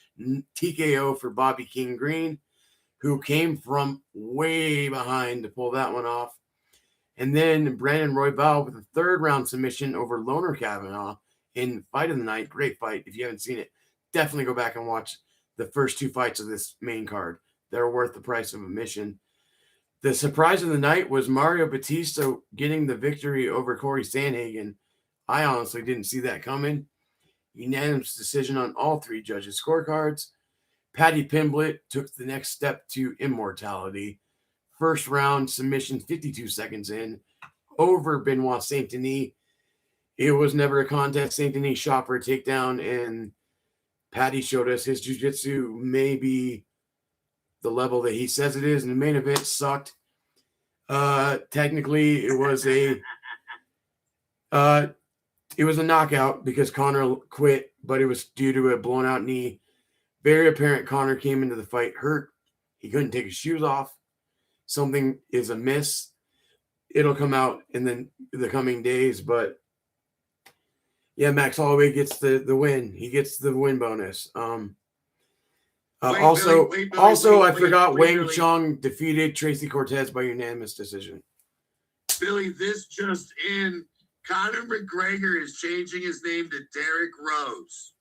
TKO for Bobby King Green, who came from way behind to pull that one off. And then Brandon Royval with a third round submission over Loner Kavanaugh in Fight of the Night. Great fight. If you haven't seen it, definitely go back and watch the first 2 fights of this main card. They're worth the price of admission. The surprise of the night was Mario Batista getting the victory over Corey Sandhagen. I honestly didn't see that coming. Unanimous decision on all 3 judges' scorecards. Paddy Pimblett took the next step to immortality. First round submission, 52 seconds in, over Benoit Saint Denis. It was never a contest. Saint Denis shot for a takedown, and Paddy showed us his jiu-jitsu may be the level that he says it is. And the main event sucked. Technically, it was a knockout because Conor quit, but it was due to a blown out knee. Very apparent Conor came into the fight hurt. He couldn't take his shoes off. Something is amiss. It'll come out in the coming days, but yeah, Max Holloway gets the win. He gets the win bonus. I forgot Wang Chung defeated Tracy Cortez by unanimous decision. Billy, this just in. Conor McGregor is changing his name to Derrick Rose.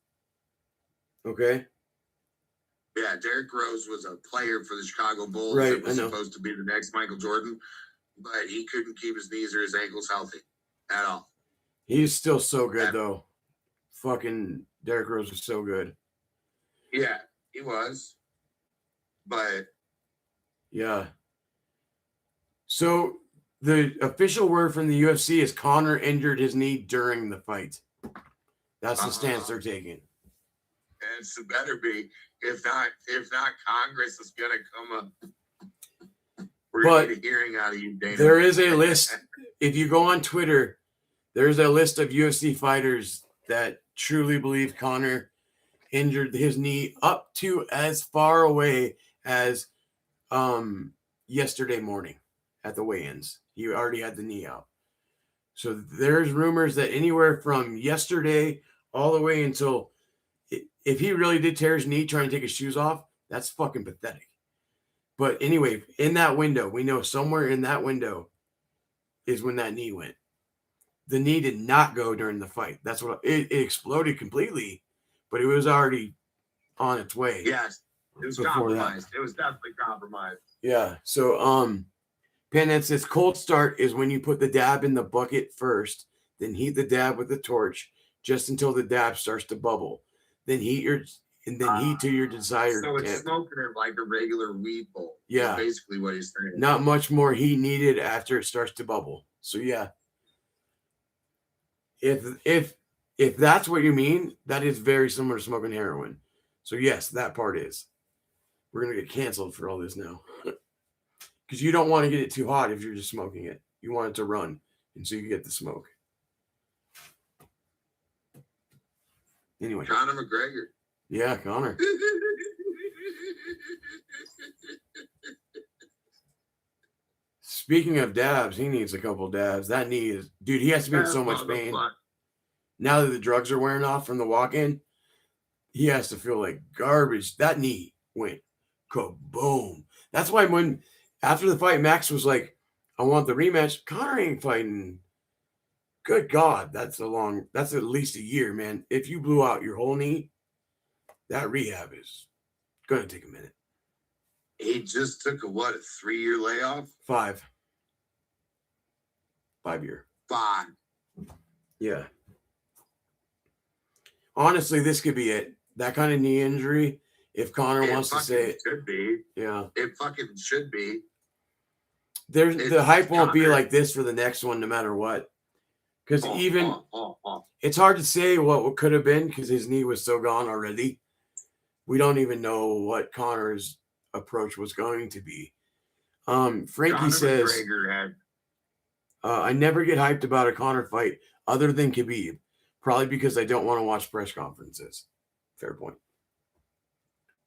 Okay. Yeah, Derrick Rose was a player for the Chicago Bulls. Right, It was supposed to be the next Michael Jordan, but he couldn't keep his knees or his ankles healthy at all. He's still so good, though. Fucking Derrick Rose was so good. Yeah, he was. But yeah. So the official word from the UFC is Conor injured his knee during the fight. That's the stance they're taking. And it better be. If not, Congress is gonna come up. We're gonna get a hearing out of you, Dana. There is a list. If you go on Twitter, there's a list of UFC fighters that truly believe Conor injured his knee up to as far away as yesterday morning at the weigh-ins. He already had the knee out. So there's rumors that anywhere from yesterday all the way until, if he really did tear his knee trying to take his shoes off, that's fucking pathetic. But anyway, in that window, we know somewhere in that window is when that knee went. The knee did not go during the fight. That's what it exploded completely, but it was already on its way. Yes, it was compromised. It was definitely compromised. Yeah. So Panhead says cold start is when you put the dab in the bucket first, then heat the dab with the torch just until the dab starts to bubble. Then heat to your desired So it's temp. smoking it like a regular weed bowl. Yeah. That's basically what he's saying. Not much more heat needed after it starts to bubble. So yeah. If that's what you mean, that is very similar to smoking heroin. So yes, that part is. We're gonna get canceled for all this now. Because you don't want to get it too hot if you're just smoking it. You want it to run, and so you get the smoke. Anyway. Conor McGregor. Yeah, Conor. Speaking of dabs, he needs a couple dabs. That knee is, dude, he has to be in so much pain. Now that the drugs are wearing off from the walk-in, he has to feel like garbage. That knee went kaboom. That's why after the fight, Max was like, I want the rematch. Conor ain't fighting. Good God, that's at least a year, man. If you blew out your whole knee, that rehab is going to take a minute. He just took a 3-year layoff? 5. 5-year. 5. Yeah. Honestly, this could be it. That kind of knee injury, if Conor wants to say it. Should be. Yeah. It fucking should be. The hype won't be like this for the next one, no matter what. Because it's hard to say what could have been because his knee was so gone already. We don't even know what Conor's approach was going to be. Frankie says, I never get hyped about a Conor fight other than Khabib. Probably because I don't want to watch press conferences. Fair point.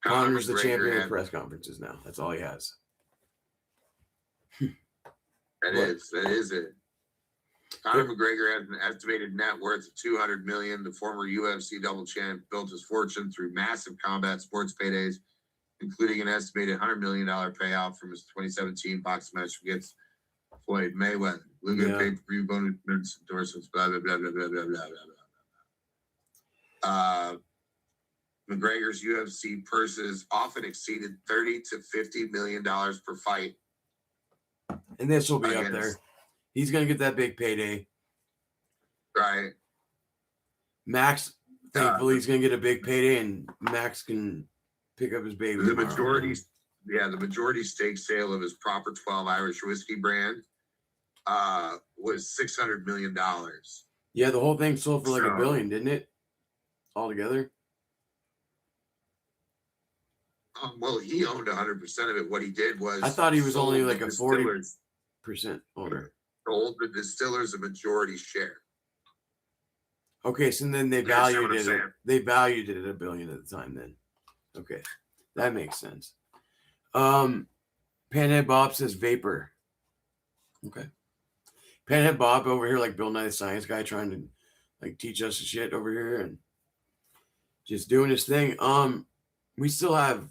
Conor's the champion of press conferences now. That's all he has. That is it. Conor McGregor has an estimated net worth of $200 million. The former UFC double champ built his fortune through massive combat sports paydays, including an estimated $100 million payout from his 2017 boxing match against Floyd Mayweather. Look at pay-per-view bonus endorsements, blah, blah, blah, blah, blah, blah, blah, blah. McGregor's UFC purses often exceeded $30 to $50 million per fight. And this will be up there. He's going to get that big payday. Right. Max, thankfully, he's going to get a big payday, and Max can pick up his baby. The majority stake sale of his Proper 12 Irish whiskey brand was $600 million. Yeah, the whole thing sold for like $1 billion, didn't it? Altogether. Well, he owned 100% of it. What he did was, I thought he was only like a 40% owner. Sold the distillers a majority share. Okay, so then they valued it. They valued it at $1 billion at the time. Then, okay, that makes sense. Panhead Bob says vapor. Okay, Panhead Bob over here, like Bill Nye the Science Guy, trying to like teach us shit over here and just doing his thing. We still have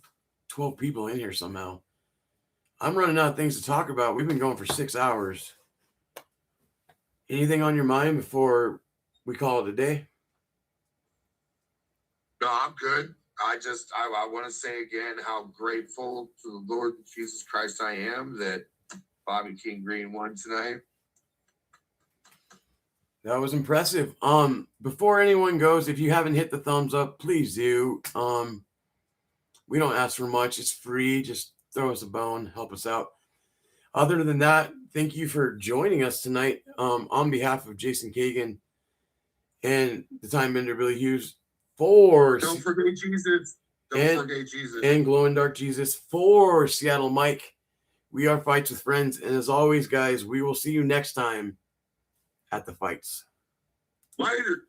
12 people in here somehow. I'm running out of things to talk about. We've been going for 6 hours. Anything on your mind before we call it a day? No, I'm good. I want to say again how grateful to the Lord Jesus Christ I am that Bobby King Green won tonight. That was impressive. Before anyone goes, if you haven't hit the thumbs up, please do. We don't ask for much. It's free. Just throw us a bone. Help us out. Other than that, thank you for joining us tonight. On behalf of Jason Kagan and the Time Bender Billy Hughes, Don't forget Jesus. Forget Jesus. And Glow in Dark Jesus for Seattle Mike. We are Fights with Friends. And as always, guys, we will see you next time at the fights. Later.